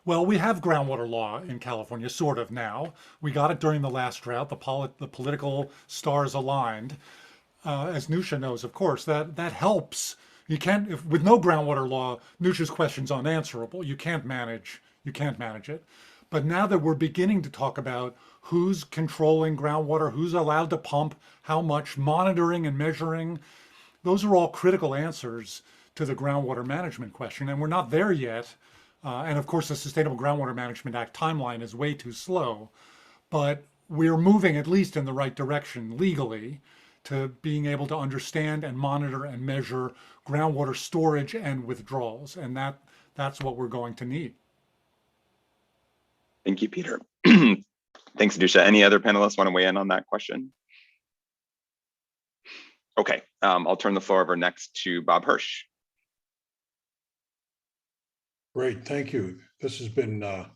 Well, we have groundwater law in California, sort of now. We got it during the last drought. The political stars aligned. As Nusha knows, of course, that helps. You can't, with no groundwater law, Nusha's question's unanswerable. You can't manage it. But now that we're beginning to talk about who's controlling groundwater, who's allowed to pump, how much, monitoring and measuring, those are all critical answers to the groundwater management question. And we're not there yet. And of course, the Sustainable Groundwater Management Act timeline is way too slow. But we're moving at least in the right direction legally to being able to understand and monitor and measure groundwater storage and withdrawals. And that's what we're going to need. Thank you, Peter. Thanks, Nusha. Any other panelists want to weigh in on that question? Okay, I'll turn the floor over next to Bob Hirsch. Great, thank you. This has been a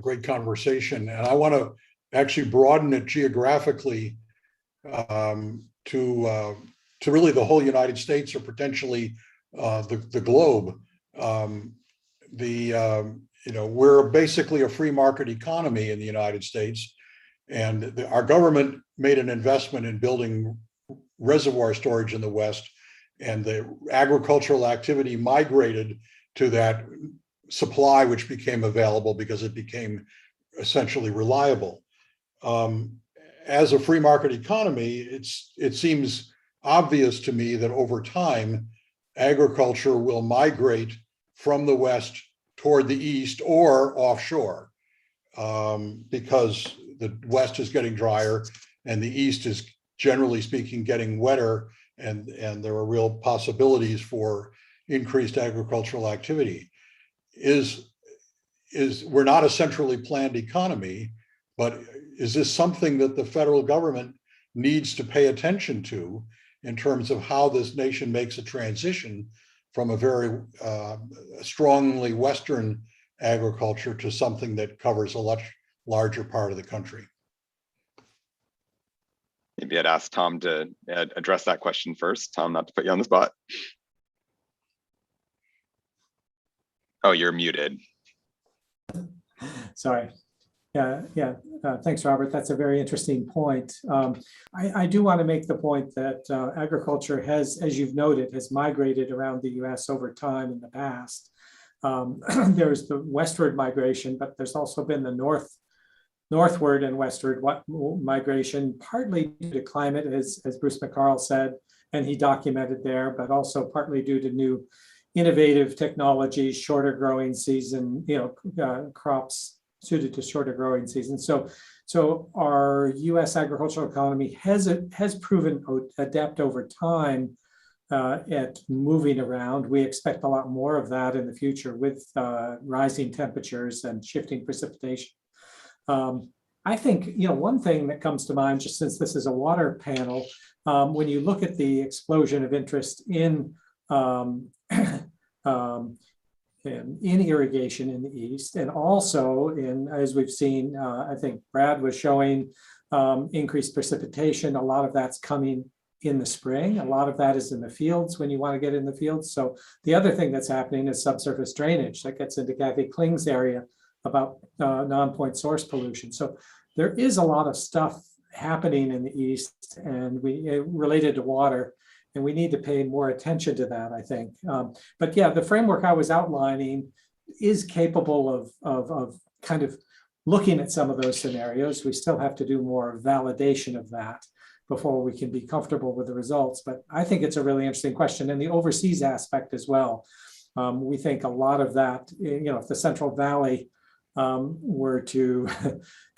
great conversation, and I want to actually broaden it geographically to really the whole United States, or potentially the globe. We're basically a free market economy in the United States, and our government made an investment in building reservoir storage in the West, and the agricultural activity migrated to that supply, which became available because it became essentially reliable. As a free market economy, it seems obvious to me that over time, agriculture will migrate from the West toward the East or offshore, because the West is getting drier and the East is, generally speaking, getting wetter, and there are real possibilities for increased agricultural activity. We're not a centrally planned economy, but is this something that the federal government needs to pay attention to in terms of how this nation makes a transition from a very strongly Western agriculture to something that covers a much larger part of the country? Maybe I'd ask Tom to address that question first. Tom, not to put you on the spot. Oh, you're muted. Sorry. Yeah. Thanks, Robert. That's a very interesting point. I do want to make the point that agriculture has, as you've noted, has migrated around the U.S. over time in the past. There's the westward migration, but there's also been the northward and westward migration, partly due to climate, as Bruce McCarl said, and he documented there, but also partly due to new innovative technologies, shorter growing season, crops suited to shorter growing seasons. So our U.S. agricultural economy has proven adept over time at moving around. We expect a lot more of that in the future with rising temperatures and shifting precipitation. I think, one thing that comes to mind, just since this is a water panel, when you look at the explosion of interest in irrigation in the East, and also as we've seen, I think Brad was showing increased precipitation. A lot of that's coming in the spring. A lot of that is in the fields when you want to get in the fields. So the other thing that's happening is subsurface drainage. That gets into Kathy Kling's area about non-point source pollution. So there is a lot of stuff happening in the East and related to water, and we need to pay more attention to that, I think. But yeah, the framework I was outlining is capable of kind of looking at some of those scenarios. We still have to do more validation of that before we can be comfortable with the results. But I think it's a really interesting question. And the overseas aspect as well. We think a lot of that, if the Central Valley were to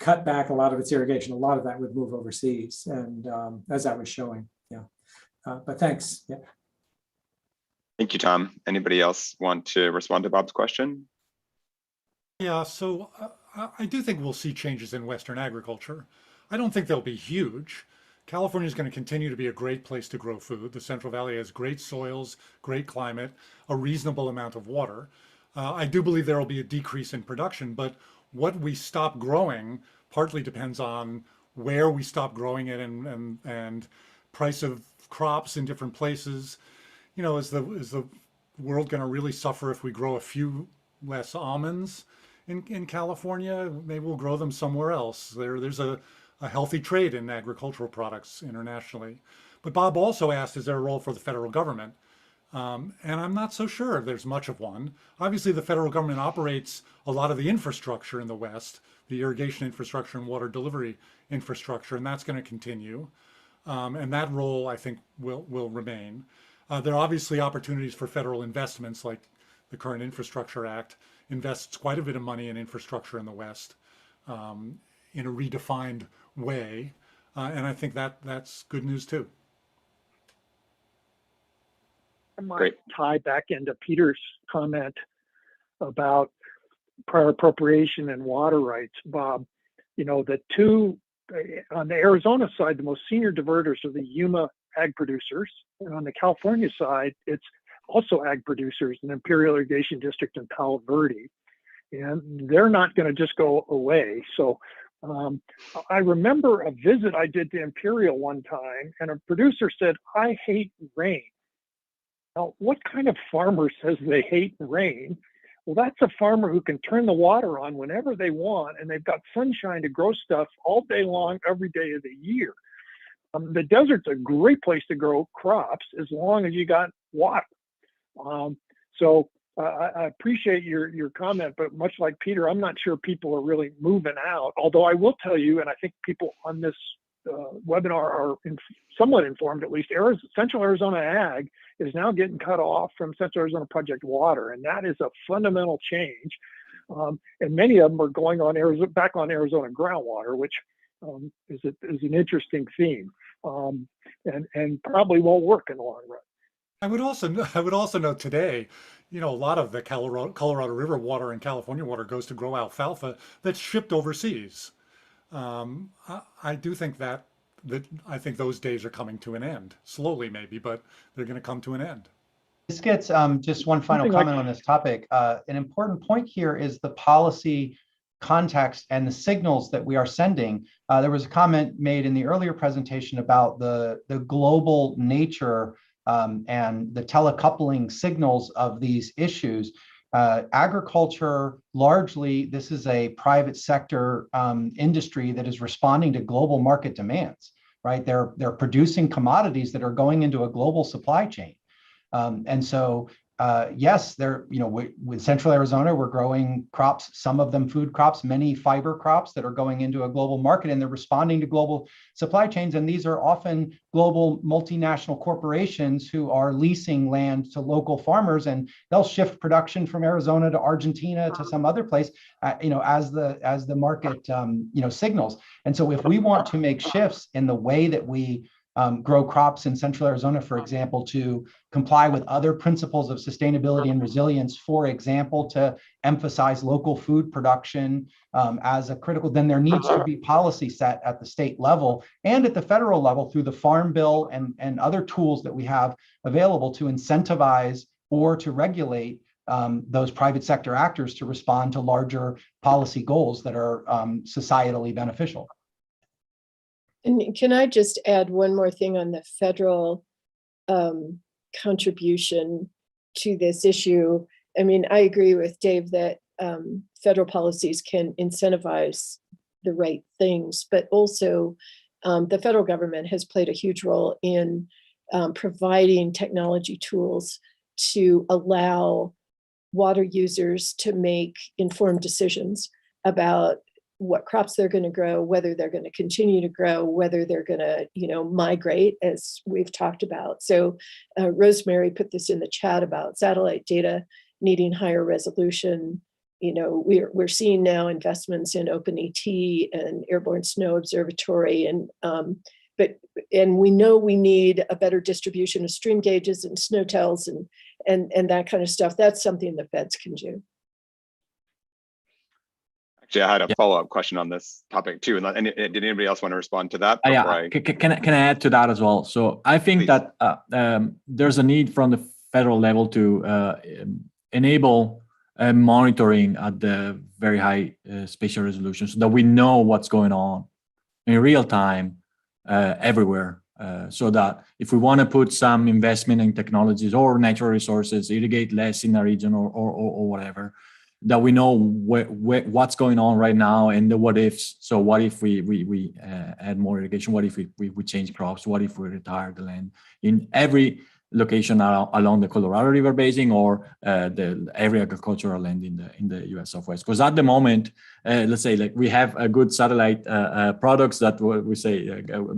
cut back a lot of its irrigation, a lot of that would move overseas. And as I was showing, yeah. But thanks. Yeah. Thank you, Tom. Anybody else want to respond to Bob's question? Yeah, so I do think we'll see changes in Western agriculture. I don't think they'll be huge. California is going to continue to be a great place to grow food. The Central Valley has great soils, great climate, a reasonable amount of water. I do believe there will be a decrease in production, but what we stop growing partly depends on where we stop growing it and price of crops in different places. Is the world going to really suffer if we grow a few less almonds in California? Maybe we'll grow them somewhere else. There's a healthy trade in agricultural products internationally. But Bob also asked, is there a role for the federal government? And I'm not so sure there's much of one. Obviously, the federal government operates a lot of the infrastructure in the West, the irrigation infrastructure and water delivery infrastructure, and that's going to continue. And that role, I think, will remain. There are obviously opportunities for federal investments, like the current Infrastructure Act invests quite a bit of money in infrastructure in the West in a redefined way. And I think that's good news too. I might tie back into Peter's comment about prior appropriation and water rights, Bob. The two, on the Arizona side, the most senior diverters are the Yuma ag producers. And on the California side, it's also ag producers in Imperial Irrigation District in Palo Verde. And they're not going to just go away. So I remember a visit I did to Imperial one time, and a producer said, "I hate rain." Now, what kind of farmer says they hate rain? Well, that's a farmer who can turn the water on whenever they want, and they've got sunshine to grow stuff all day long, every day of the year. The desert's a great place to grow crops as long as you got water. So I appreciate your comment, but much like Peter, I'm not sure people are really moving out. Although I will tell you, and I think people on this webinar are somewhat informed, at least. Central Arizona Ag is now getting cut off from Central Arizona Project Water, and that is a fundamental change. And many of them are going on back on Arizona groundwater, which is an interesting theme, and probably won't work in the long run. I would also note today, a lot of the Colorado River water and California water goes to grow alfalfa that's shipped overseas. I do think that I think those days are coming to an end, slowly maybe, but they're going to come to an end. This gets just one final comment on this topic. An important point here is the policy context and the signals that we are sending. There was a comment made in the earlier presentation about the global nature and the telecoupling signals of these issues. Agriculture, largely, this is a private sector industry that is responding to global market demands, right? They're producing commodities that are going into a global supply chain. And so, yes, with Central Arizona, we're growing crops, some of them food crops, many fiber crops that are going into a global market, and they're responding to global supply chains. And these are often global multinational corporations who are leasing land to local farmers, and they'll shift production from Arizona to Argentina to some other place, as the market, signals. And so if we want to make shifts in the way that we grow crops in Central Arizona, for example, to comply with other principles of sustainability and resilience, for example, to emphasize local food production as a critical, then there needs to be policy set at the state level and at the federal level through the Farm Bill and other tools that we have available to incentivize or to regulate those private sector actors to respond to larger policy goals that are societally beneficial. And can I just add one more thing on the federal contribution to this issue? I mean, I agree with Dave that federal policies can incentivize the right things, but also the federal government has played a huge role in providing technology tools to allow water users to make informed decisions about what crops they're going to grow, whether they're going to continue to grow, whether they're going to, migrate, as we've talked about. So Rosemary put this in the chat about satellite data needing higher resolution. We're seeing now investments in OpenET and Airborne Snow Observatory, and we know we need a better distribution of stream gauges and snow tells and that kind of stuff. That's something the feds can do. Actually, I had a follow-up question on this topic too. And did anybody else want to respond to that? Yeah, can I add to that as well? So I think that there's a need from the federal level to enable monitoring at the very high spatial resolution, so that we know what's going on in real time everywhere. So that if we want to put some investment in technologies or natural resources, irrigate less in a region or whatever, that we know what's going on right now and the what ifs. So what if we add more irrigation? What if we change crops? What if we retire the land in every location along the Colorado River basin or every agricultural land in the U.S. Southwest? Because at the moment, let's say like we have a good satellite products that we say the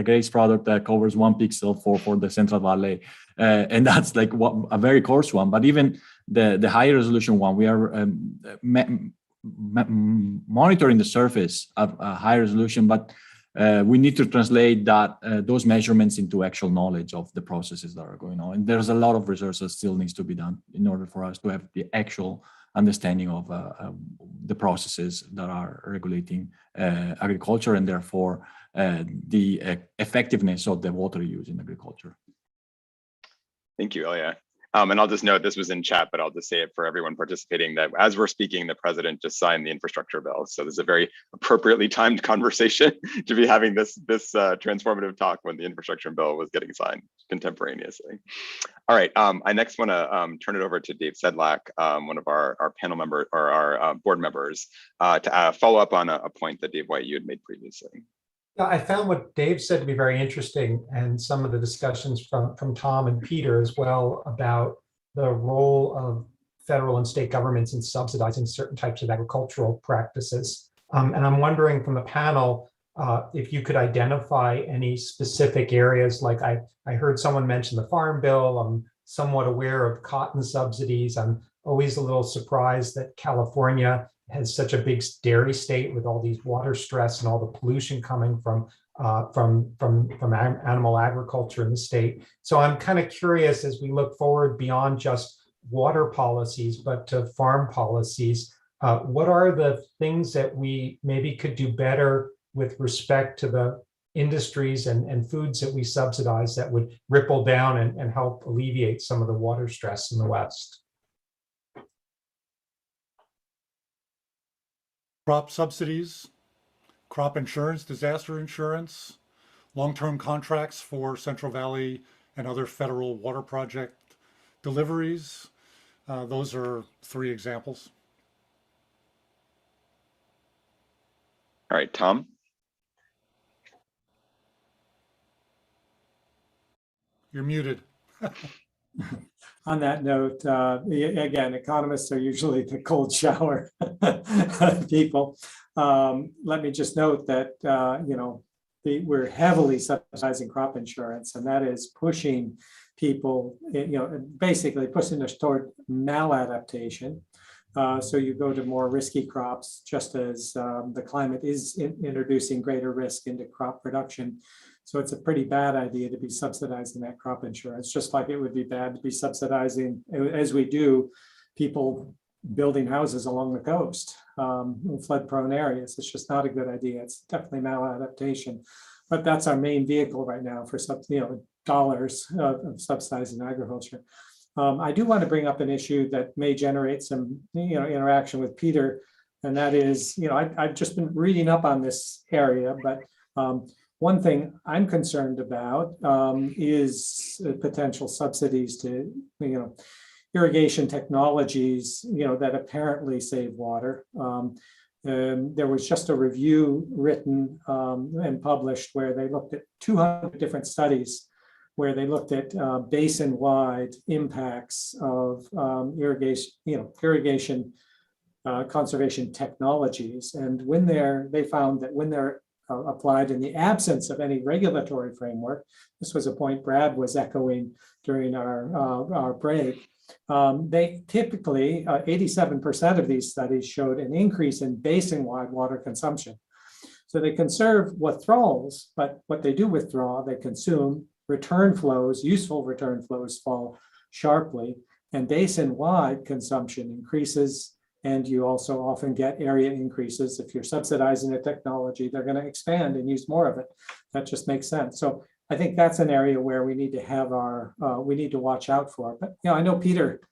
GRACE product that covers 1 pixel for the Central Valley, and that's like a very coarse one. But even the high resolution one, we are monitoring the surface of a high resolution, but we need to translate those measurements into actual knowledge of the processes that are going on. And there's a lot of research that still needs to be done in order for us to have the actual understanding of the processes that are regulating agriculture, and therefore the effectiveness of the water use in agriculture. Thank you, Ilya. And I'll just note, this was in chat, but I'll just say it for everyone participating, that as we're speaking, the president just signed the infrastructure bill. So this is a very appropriately timed conversation to be having this transformative talk when the infrastructure bill was getting signed contemporaneously. All right, I next want to turn it over to Dave Sedlak, one of our panel members or our board members, to follow up on a point that Dave White, you had made previously. I found what Dave said to be very interesting, and some of the discussions from Tom and Peter as well about the role of federal and state governments in subsidizing certain types of agricultural practices. And I'm wondering from the panel if you could identify any specific areas. Like I heard someone mention the Farm Bill. I'm somewhat aware of cotton subsidies. I'm always a little surprised that California has such a big dairy state with all these water stress and all the pollution coming from animal agriculture in the state. So I'm kind of curious, as we look forward beyond just water policies, but to farm policies, what are the things that we maybe could do better with respect to the industries and foods that we subsidize that would ripple down and help alleviate some of the water stress in the West? Crop subsidies, crop insurance, disaster insurance, long-term contracts for Central Valley and other federal water project deliveries. Those are 3 examples. All right, Tom. You're muted. On that note, again, economists are usually the cold shower people. Let me just note that we're heavily subsidizing crop insurance, and that is pushing people, basically pushing us toward maladaptation. So you go to more risky crops, just as the climate is introducing greater risk into crop production. So it's a pretty bad idea to be subsidizing that crop insurance, just like it would be bad to be subsidizing, as we do, people building houses along the coast in flood-prone areas. It's just not a good idea. It's definitely maladaptation. But that's our main vehicle right now for dollars of subsidizing agriculture. I do want to bring up an issue that may generate some interaction with Peter, and that is, I've just been reading up on this area, but One thing I'm concerned about is potential subsidies to, irrigation technologies, that apparently save water. There was just a review written and published where they looked at 200 different studies where they looked at basin-wide impacts of irrigation conservation technologies. And when they found that when they're applied in the absence of any regulatory framework, this was a point Brad was echoing during our break, they typically, 87% of these studies showed an increase in basin-wide water consumption. So they conserve withdrawals, but what they do withdraw, they consume. Return flows, useful return flows fall sharply, and basin-wide consumption increases, and you also often get area increases. If you're subsidizing a technology, they're going to expand and use more of it. That just makes sense. So I think that's an area where we need to have we need to watch out for. But I know Peter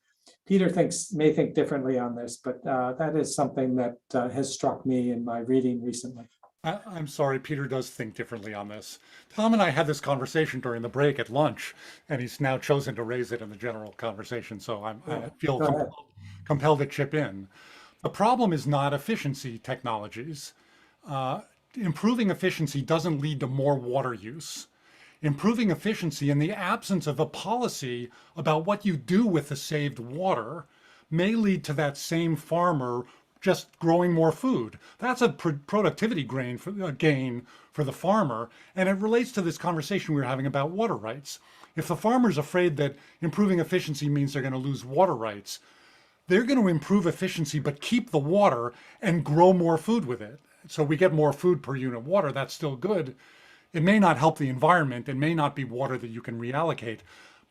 may think differently on this, but that is something that has struck me in my reading recently. I'm sorry, Peter does think differently on this. Tom and I had this conversation during the break at lunch, and he's now chosen to raise it in the general conversation. So I feel compelled to chip in. The problem is not efficiency technologies. Improving efficiency doesn't lead to more water use. Improving efficiency in the absence of a policy about what you do with the saved water may lead to that same farmer just growing more food. That's a productivity gain for the farmer. And it relates to this conversation we were having about water rights. If the farmer's afraid that improving efficiency means they're going to lose water rights, they're going to improve efficiency but keep the water and grow more food with it. So we get more food per unit of water. That's still good. It may not help the environment. It may not be water that you can reallocate.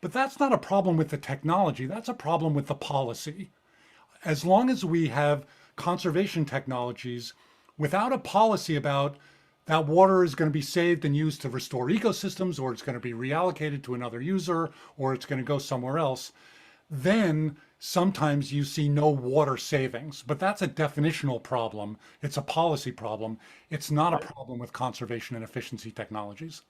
But that's not a problem with the technology. That's a problem with the policy. As long as we have conservation technologies without a policy about that water is going to be saved and used to restore ecosystems, or it's going to be reallocated to another user, or it's going to go somewhere else, then sometimes you see no water savings. But that's a definitional problem. It's a policy problem. It's not a problem with conservation and efficiency technologies.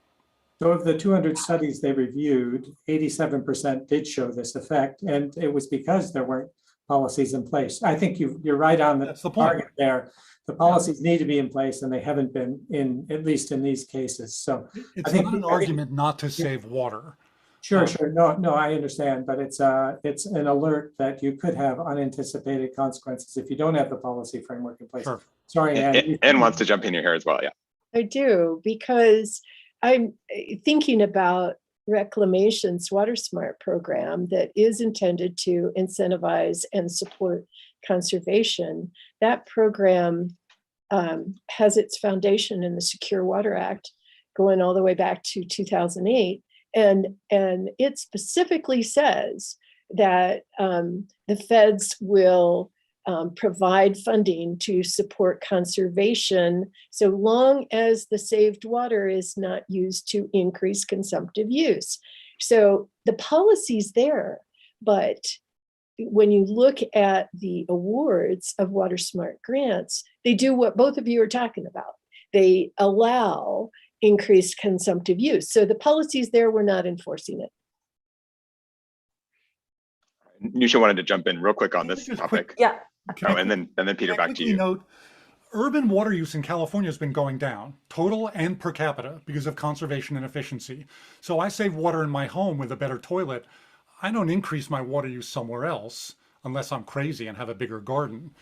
So of the 200 studies they reviewed, 87% did show this effect, and it was because there weren't policies in place. I think you're right on the target there. The policies need to be in place, and they haven't been at least in these cases. So it's not an argument not to save water. Sure. No, I understand, but it's an alert that you could have unanticipated consequences if you don't have the policy framework in place. Sure. Sorry, Anne. Anne wants to jump in here as well. Yeah. I do, because I'm thinking about Reclamation's Water Smart program that is intended to incentivize and support conservation. That program has its foundation in the Secure Water Act going all the way back to 2008. And it specifically says that the feds will provide funding to support conservation so long as the saved water is not used to increase consumptive use. So the policy's there, but when you look at the awards of Water Smart grants, they do what both of you are talking about. They allow increased consumptive use. So the policy's there, we're not enforcing it. Nusha wanted to jump in real quick on this topic. Yeah. Oh, and then Peter, back to you. Note, urban water use in California has been going down, total and per capita, because of conservation and efficiency. So I save water in my home with a better toilet. I don't increase my water use somewhere else unless I'm crazy and have a bigger garden.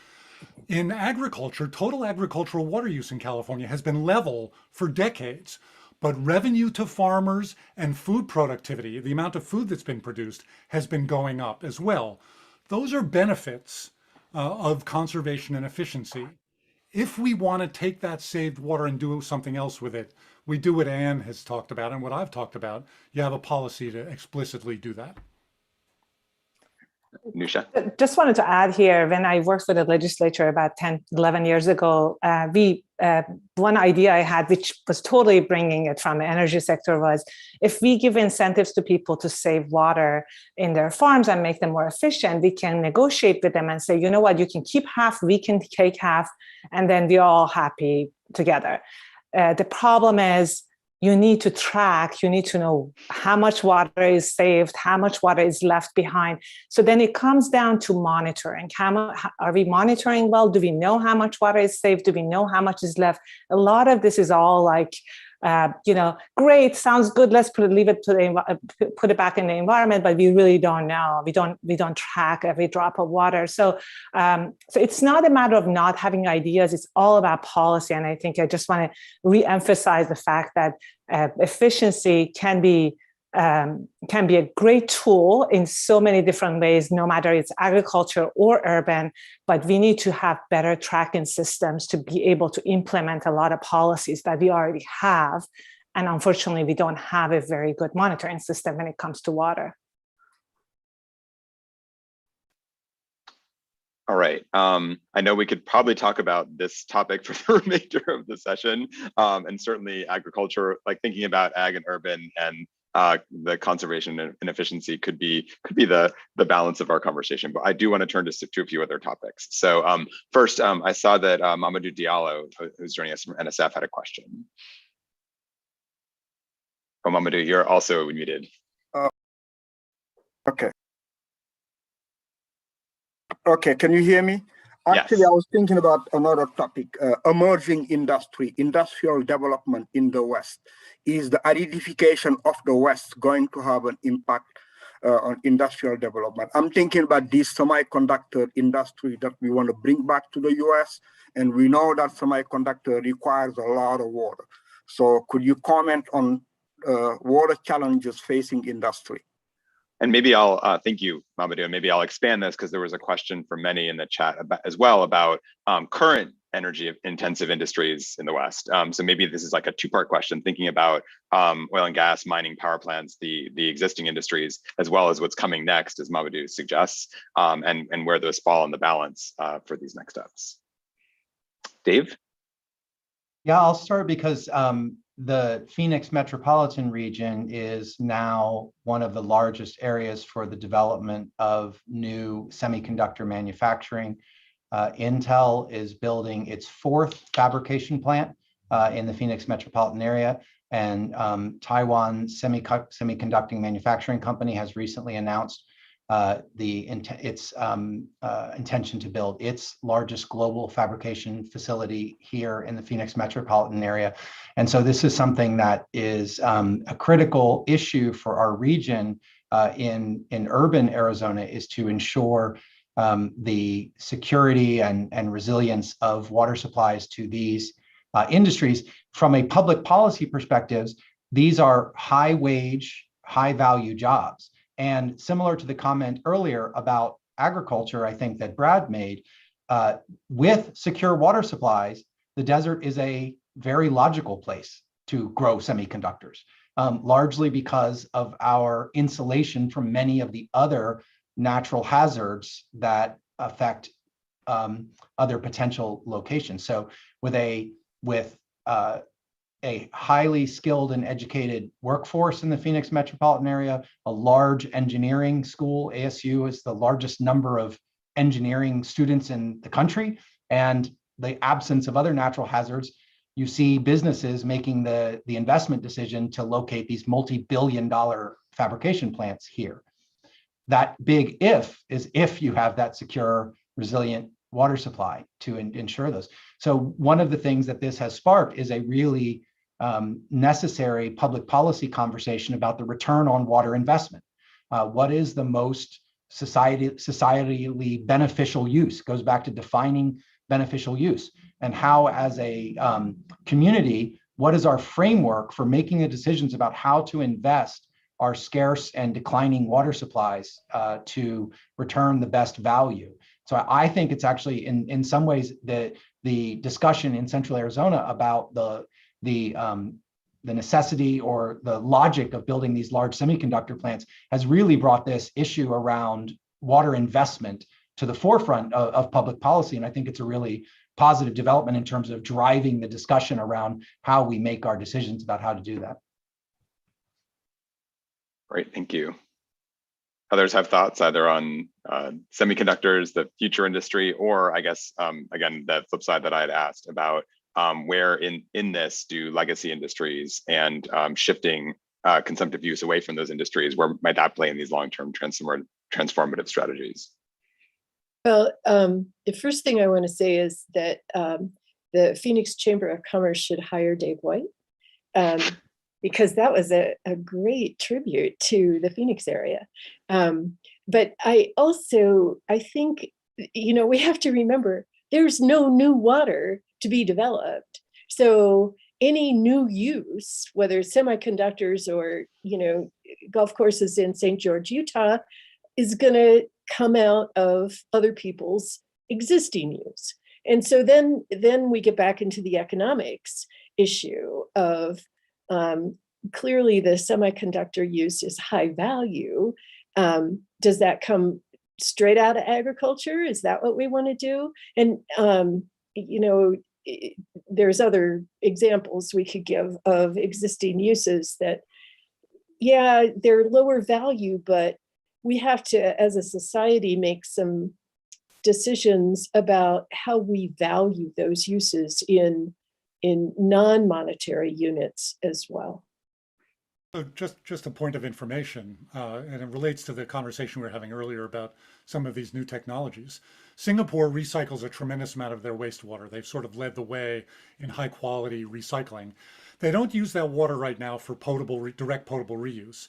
In agriculture, total agricultural water use in California has been level for decades, but revenue to farmers and food productivity, the amount of food that's been produced, has been going up as well. Those are benefits of conservation and efficiency. If we want to take that saved water and do something else with it, we do what Anne has talked about and what I've talked about. You have a policy to explicitly do that. Nusha? Just wanted to add here, when I worked for the legislature about 11 years ago, one idea I had, which was totally bringing it from the energy sector, was if we give incentives to people to save water in their farms and make them more efficient, we can negotiate with them and say, you know what, you can keep half, we can take half, and then we're all happy together. The problem is, you need to track, you need to know how much water is saved, how much water is left behind. So then it comes down to monitoring. Are we monitoring well? Do we know how much water is saved? Do we know how much is left? A lot of this is all like, great, sounds good. Let's put it back in the environment, but we really don't know. We don't track every drop of water. So it's not a matter of not having ideas. It's all about policy. And I think I just want to re-emphasize the fact that efficiency can be a great tool in so many different ways, no matter it's agriculture or urban, but we need to have better tracking systems to be able to implement a lot of policies that we already have. And unfortunately, we don't have a very good monitoring system when it comes to water. All right. I know we could probably talk about this topic for the remainder of the session, and certainly agriculture, like thinking about ag and urban and the conservation and efficiency could be the balance of our conversation. But I do want to turn to a few other topics. So first, I saw that Mamadou Diallo, who's joining us from NSF, had a question. Oh, Mamadou, you're also muted. Okay. Okay, can you hear me? Actually, yes. I was thinking about another topic, emerging industry, industrial development in the West. Is the aridification of the West going to have an impact on industrial development? I'm thinking about this semiconductor industry that we want to bring back to the US, and we know that semiconductor requires a lot of water. So could you comment on water challenges facing industry? And maybe I'll, thank you, Mamadou, and maybe I'll expand this because there was a question from many in the chat as well about current energy intensive industries in the West. So maybe this is like a two-part question, thinking about oil and gas, mining, power plants, the existing industries, as well as what's coming next, as Mamadou suggests, and where those fall in the balance for these next steps. Dave? Yeah, I'll start because the Phoenix metropolitan region is now one of the largest areas for the development of new semiconductor manufacturing. Intel is building its 4th fabrication plant in the Phoenix metropolitan area, and Taiwan Semiconducting Manufacturing Company has recently announced its intention to build its largest global fabrication facility here in the Phoenix metropolitan area. And so this is something that is a critical issue for our region in urban Arizona, is to ensure the security and resilience of water supplies to these industries. From a public policy perspective, these are high wage, high value jobs. And similar to the comment earlier about agriculture, I think that Brad made, with secure water supplies, the desert is a very logical place to grow semiconductors, largely because of our insulation from many of the other natural hazards that affect other potential locations. So with a highly skilled and educated workforce in the Phoenix metropolitan area, a large engineering school, ASU is the largest number of engineering students in the country, and the absence of other natural hazards, you see businesses making the investment decision to locate these multi-billion-dollar fabrication plants here. That big if is if you have that secure, resilient water supply to ensure those. So one of the things that this has sparked is a really necessary public policy conversation about the return on water investment. What is the most societally beneficial use? Goes back to defining beneficial use, and how as a community, what is our framework for making the decisions about how to invest our scarce and declining water supplies to return the best value. So I think it's actually in some ways the discussion in Central Arizona about the necessity or the logic of building these large semiconductor plants has really brought this issue around water investment to the forefront of public policy. And I think it's a really positive development in terms of driving the discussion around how we make our decisions about how to do that. Great, thank you. Others have thoughts either on semiconductors, the future industry, or I guess, again, the flip side that I had asked about where in this do legacy industries and shifting consumptive use away from those industries, where might that play in these long-term transformative strategies? Well, the first thing I want to say is that the Phoenix Chamber of Commerce should hire Dave White, because that was a great tribute to the Phoenix area. But I think, we have to remember there's no new water to be developed. So any new use, whether it's semiconductors or, golf courses in St. George, Utah, is going to come out of other people's existing use. And so then we get back into the economics issue of clearly the semiconductor use is high value. Does that come straight out of agriculture? Is that what we want to do? And, there's other examples we could give of existing uses that, yeah, they're lower value, but we have to, as a society, make some decisions about how we value those uses in non-monetary units as well. So just a point of information, and it relates to the conversation we were having earlier about some of these new technologies. Singapore recycles a tremendous amount of their wastewater. They've sort of led the way in high quality recycling. They don't use that water right now for direct potable reuse.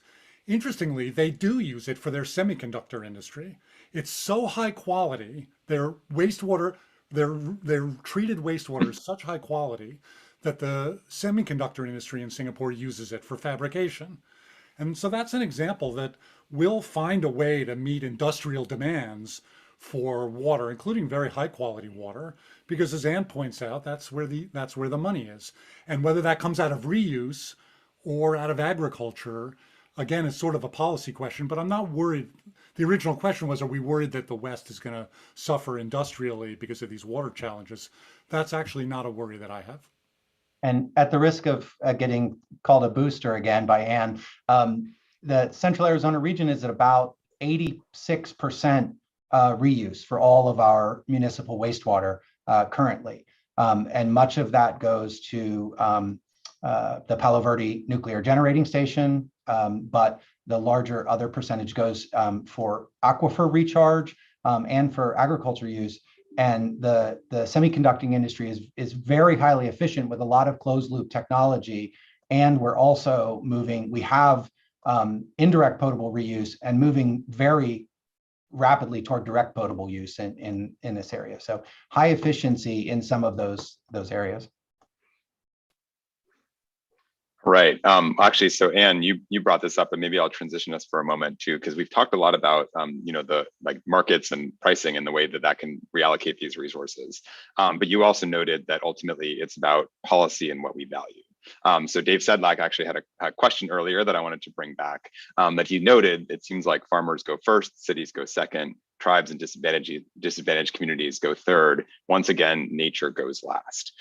Interestingly, they do use it for their semiconductor industry. It's so high quality, their wastewater, their treated wastewater is such high quality that the semiconductor industry in Singapore uses it for fabrication. And so that's an example that will find a way to meet industrial demands for water, including very high quality water, because as Anne points out, that's where the money is. And whether that comes out of reuse or out of agriculture, again, it's sort of a policy question, but I'm not worried. The original question was, are we worried that the West is going to suffer industrially because of these water challenges? That's actually not a worry that I have. And at the risk of getting called a booster again by Anne, the Central Arizona region is at about 86% reuse for all of our municipal wastewater currently. And much of that goes to the Palo Verde nuclear generating station, but the larger other percentage goes for aquifer recharge and for agriculture use. And the semiconducting industry is very highly efficient with a lot of closed loop technology. And we're also we have indirect potable reuse and moving very rapidly toward direct potable use in this area. So high efficiency in some of those areas. Right. Actually, so Anne, you brought this up, and maybe I'll transition us for a moment too, because we've talked a lot about the markets and pricing and the way that can reallocate these resources. But you also noted that ultimately it's about policy and what we value. So Dave Sedlak actually had a question earlier that I wanted to bring back. That he noted it seems like farmers go first, cities go second, tribes and disadvantaged communities go third. Once again, nature goes last.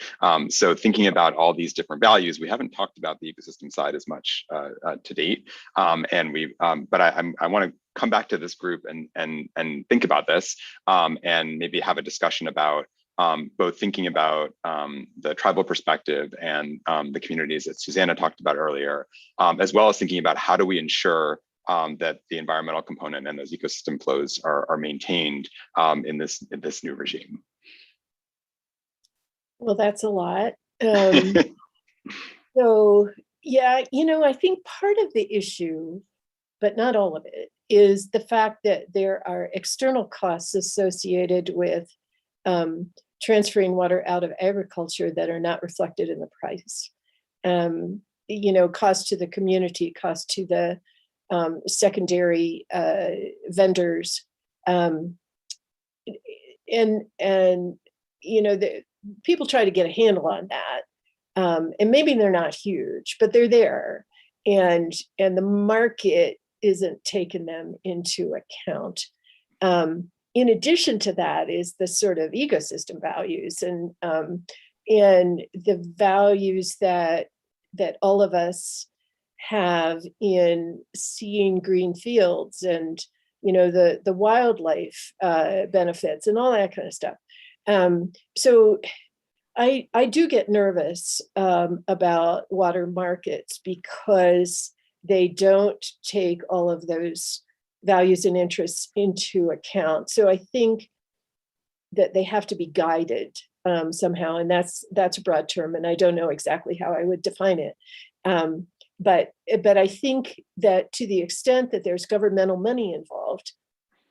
So thinking about all these different values, we haven't talked about the ecosystem side as much to date. But I want to come back to this group and think about this and maybe have a discussion about both thinking about the tribal perspective and the communities that Susanna talked about earlier, as well as thinking about how do we ensure that the environmental component and those ecosystem flows are maintained in this new regime. Well, that's a lot. So yeah, I think part of the issue, but not all of it, is the fact that there are external costs associated with transferring water out of agriculture that are not reflected in the price. Cost to the community, cost to the secondary vendors, and people try to get a handle on that, and maybe they're not huge, but they're there, and the market isn't taking them into account. In addition to that is the sort of ecosystem values and the values that all of us have in seeing green fields and the wildlife benefits and all that kind of stuff. So I do get nervous about water markets because they don't take all of those values and interests into account. So I think that they have to be guided somehow, and that's a broad term, and I don't know exactly how I would define it. But I think that to the extent that there's governmental money involved,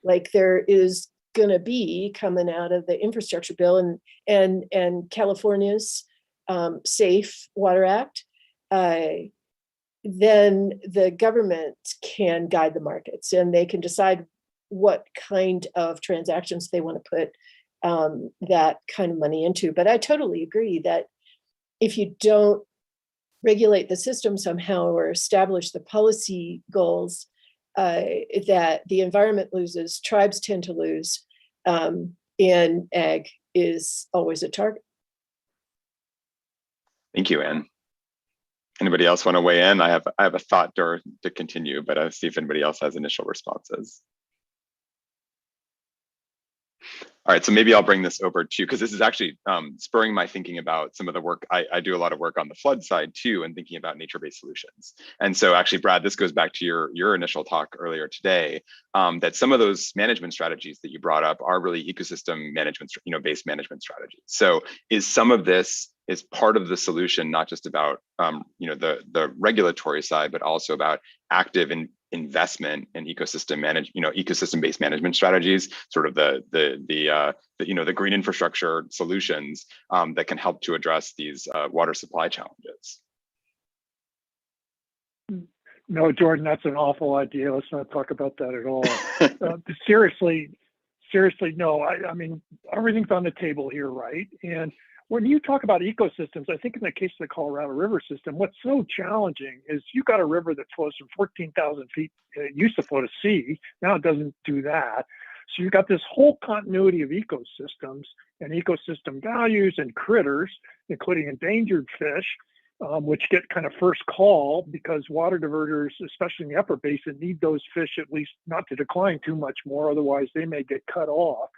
like there is going to be coming out of the infrastructure bill and California's Safe Water Act, then the government can guide the markets and they can decide what kind of transactions they want to put that kind of money into. But I totally agree that if you don't regulate the system somehow or establish the policy goals, that the environment loses, tribes tend to lose, and ag is always a target. Thank you, Anne. Anybody else want to weigh in? I have a thought to continue, but I'll see if anybody else has initial responses. All right, so maybe I'll bring this over to, because this is actually spurring my thinking about some of the work. I do a lot of work on the flood side too, and thinking about nature-based solutions. And so actually, Brad, this goes back to your initial talk earlier today, that some of those management strategies that you brought up are really ecosystem management, based management strategies. So is some of this is part of the solution, not just about the regulatory side, but also about active investment in ecosystem-based management strategies, sort of the green infrastructure solutions that can help to address these water supply challenges. No, Jordan, that's an awful idea. Let's not talk about that at all. Seriously, no. I mean, everything's on the table here, right? And when you talk about ecosystems, I think in the case of the Colorado River system, what's so challenging is you've got a river that flows from 14,000 feet. It used to flow to sea. Now it doesn't do that. So you've got this whole continuity of ecosystems and ecosystem values and critters, including endangered fish, which get kind of first call because water diverters, especially in the upper basin, need those fish at least not to decline too much more. Otherwise, they may get cut off.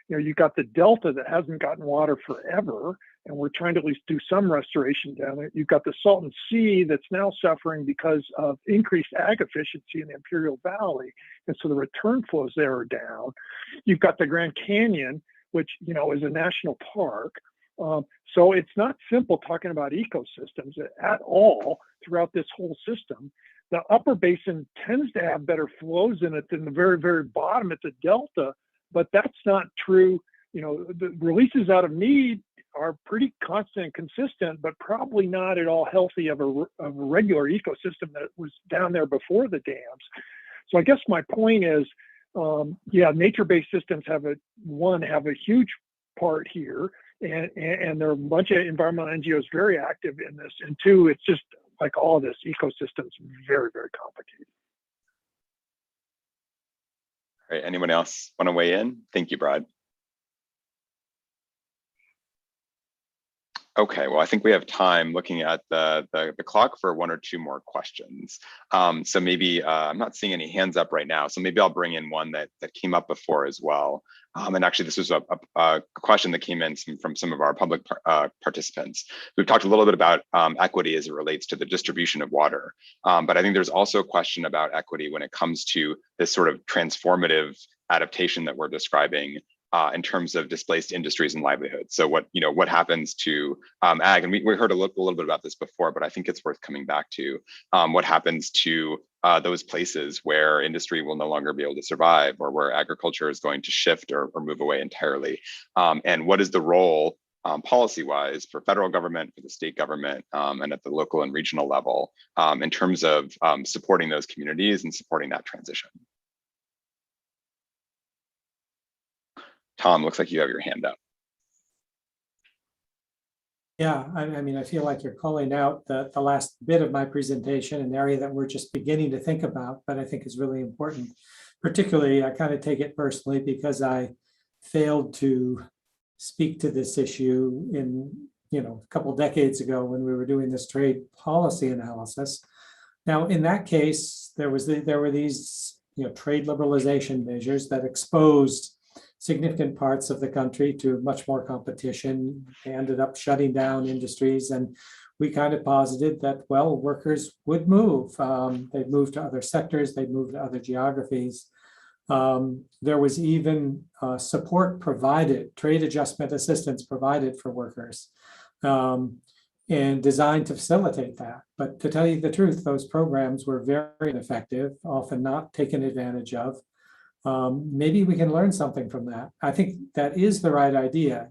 You've got the delta that hasn't gotten water forever, and we're trying to at least do some restoration down there. You've got the Salton Sea that's now suffering because of increased ag efficiency in the Imperial Valley, and so the return flows there are down. You've got the Grand Canyon, which is a national park. So it's not simple talking about ecosystems at all throughout this whole system. The upper basin tends to have better flows in it than the very, very bottom at the delta. But that's not true. The releases out of need are pretty constant and consistent, but probably not at all healthy of a regular ecosystem that was down there before the dams. So I guess my point is, nature-based systems have a huge part here, and there are a bunch of environmental NGOs very active in this. And two, it's just like all of this, ecosystems very, very complicated. All right, anyone else want to weigh in? Thank you, Brad. Okay, well, I think we have time looking at the clock for one or two more questions. So maybe I'm not seeing any hands up right now, so maybe I'll bring in one that came up before as well. And actually, this was a question that came in from some of our public participants. We've talked a little bit about equity as it relates to the distribution of water, but I think there's also a question about equity when it comes to this sort of transformative adaptation that we're describing in terms of displaced industries and livelihoods. So what happens to ag, and we heard a little bit about this before, but I think it's worth coming back to what happens to those places where industry will no longer be able to survive, or where agriculture is going to shift or move away entirely. And what is the role policy-wise for federal government, for the state government, and at the local and regional level in terms of supporting those communities and supporting that transition? Tom, looks like you have your hand up. Yeah, I mean, I feel like you're calling out the last bit of my presentation, an area that we're just beginning to think about, but I think is really important. Particularly, I kind of take it personally because I failed to speak to this issue in, a couple decades ago when we were doing this trade policy analysis. Now, in that case, there were these, trade liberalization measures that exposed significant parts of the country to much more competition. They ended up shutting down industries, and we kind of posited that, well, workers would move. They'd move to other sectors, they'd move to other geographies. There was even support provided, trade adjustment assistance provided for workers, and designed to facilitate that. But to tell you the truth, those programs were very ineffective, often not taken advantage of. Maybe we can learn something from that. I think that is the right idea.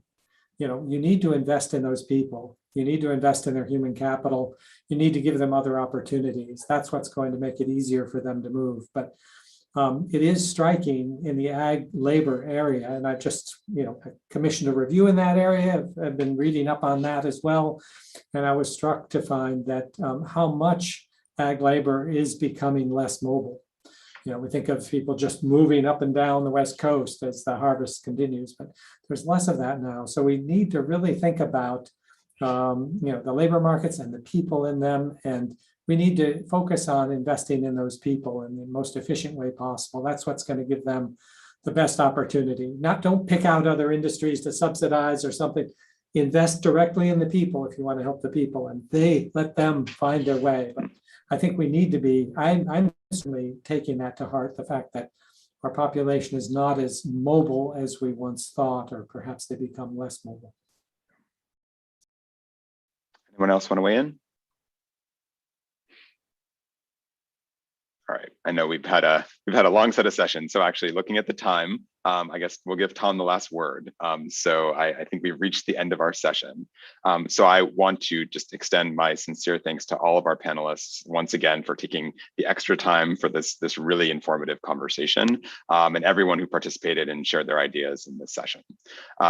You know, you need to invest in those people. You need to invest in their human capital. You need to give them other opportunities. That's what's going to make it easier for them to move. But it is striking in the ag labor area, and I just, commissioned a review in that area. I've been reading up on that as well, and I was struck to find that how much ag labor is becoming less mobile. We think of people just moving up and down the West Coast as the harvest continues, but there's less of that now. So we need to really think about, the labor markets and the people in them, and we need to focus on investing in those people in the most efficient way possible. That's what's going to give them the best opportunity. Don't pick out other industries to subsidize or something. Invest directly in the people if you want to help the people, and they let them find their way. But I think we need to be, I'm certainly taking that to heart, the fact that our population is not as mobile as we once thought, or perhaps they become less mobile. Anyone else want to weigh in? All right, I know we've had a long set of sessions, so actually looking at the time, I guess we'll give Tom the last word. So I think we've reached the end of our session. So I want to just extend my sincere thanks to all of our panelists once again for taking the extra time for this really informative conversation, and everyone who participated and shared their ideas in this session.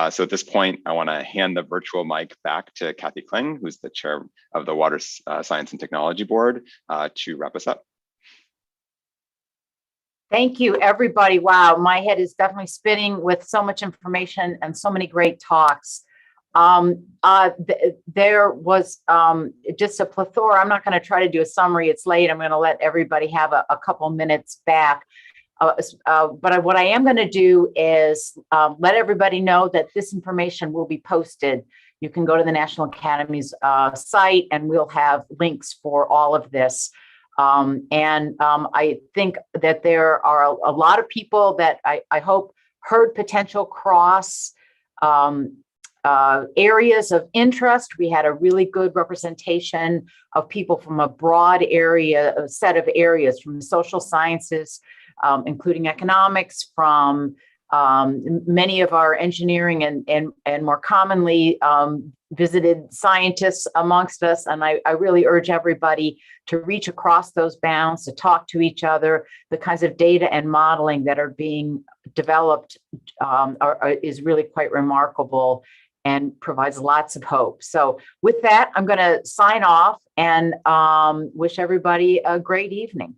So at this point, I want to hand the virtual mic back to Kathy Kling, who's the chair of the Water Science and Technology Board, to wrap us up. Thank you, everybody. Wow, my head is definitely spinning with so much information and so many great talks. There was just a plethora. I'm not going to try to do a summary. It's late. I'm going to let everybody have a couple minutes back. But what I am going to do is let everybody know that this information will be posted. You can go to the National Academy's site, and we'll have links for all of this. I think that there are a lot of people that I hope heard potential cross areas of interest. We had a really good representation of people from a broad area, a set of areas, from the social sciences, including economics, from many of our engineering and more commonly visited scientists amongst us. And I really urge everybody to reach across those bounds, to talk to each other. The kinds of data and modeling that are being developed is really quite remarkable and provides lots of hope. So with that, I'm going to sign off and wish everybody a great evening.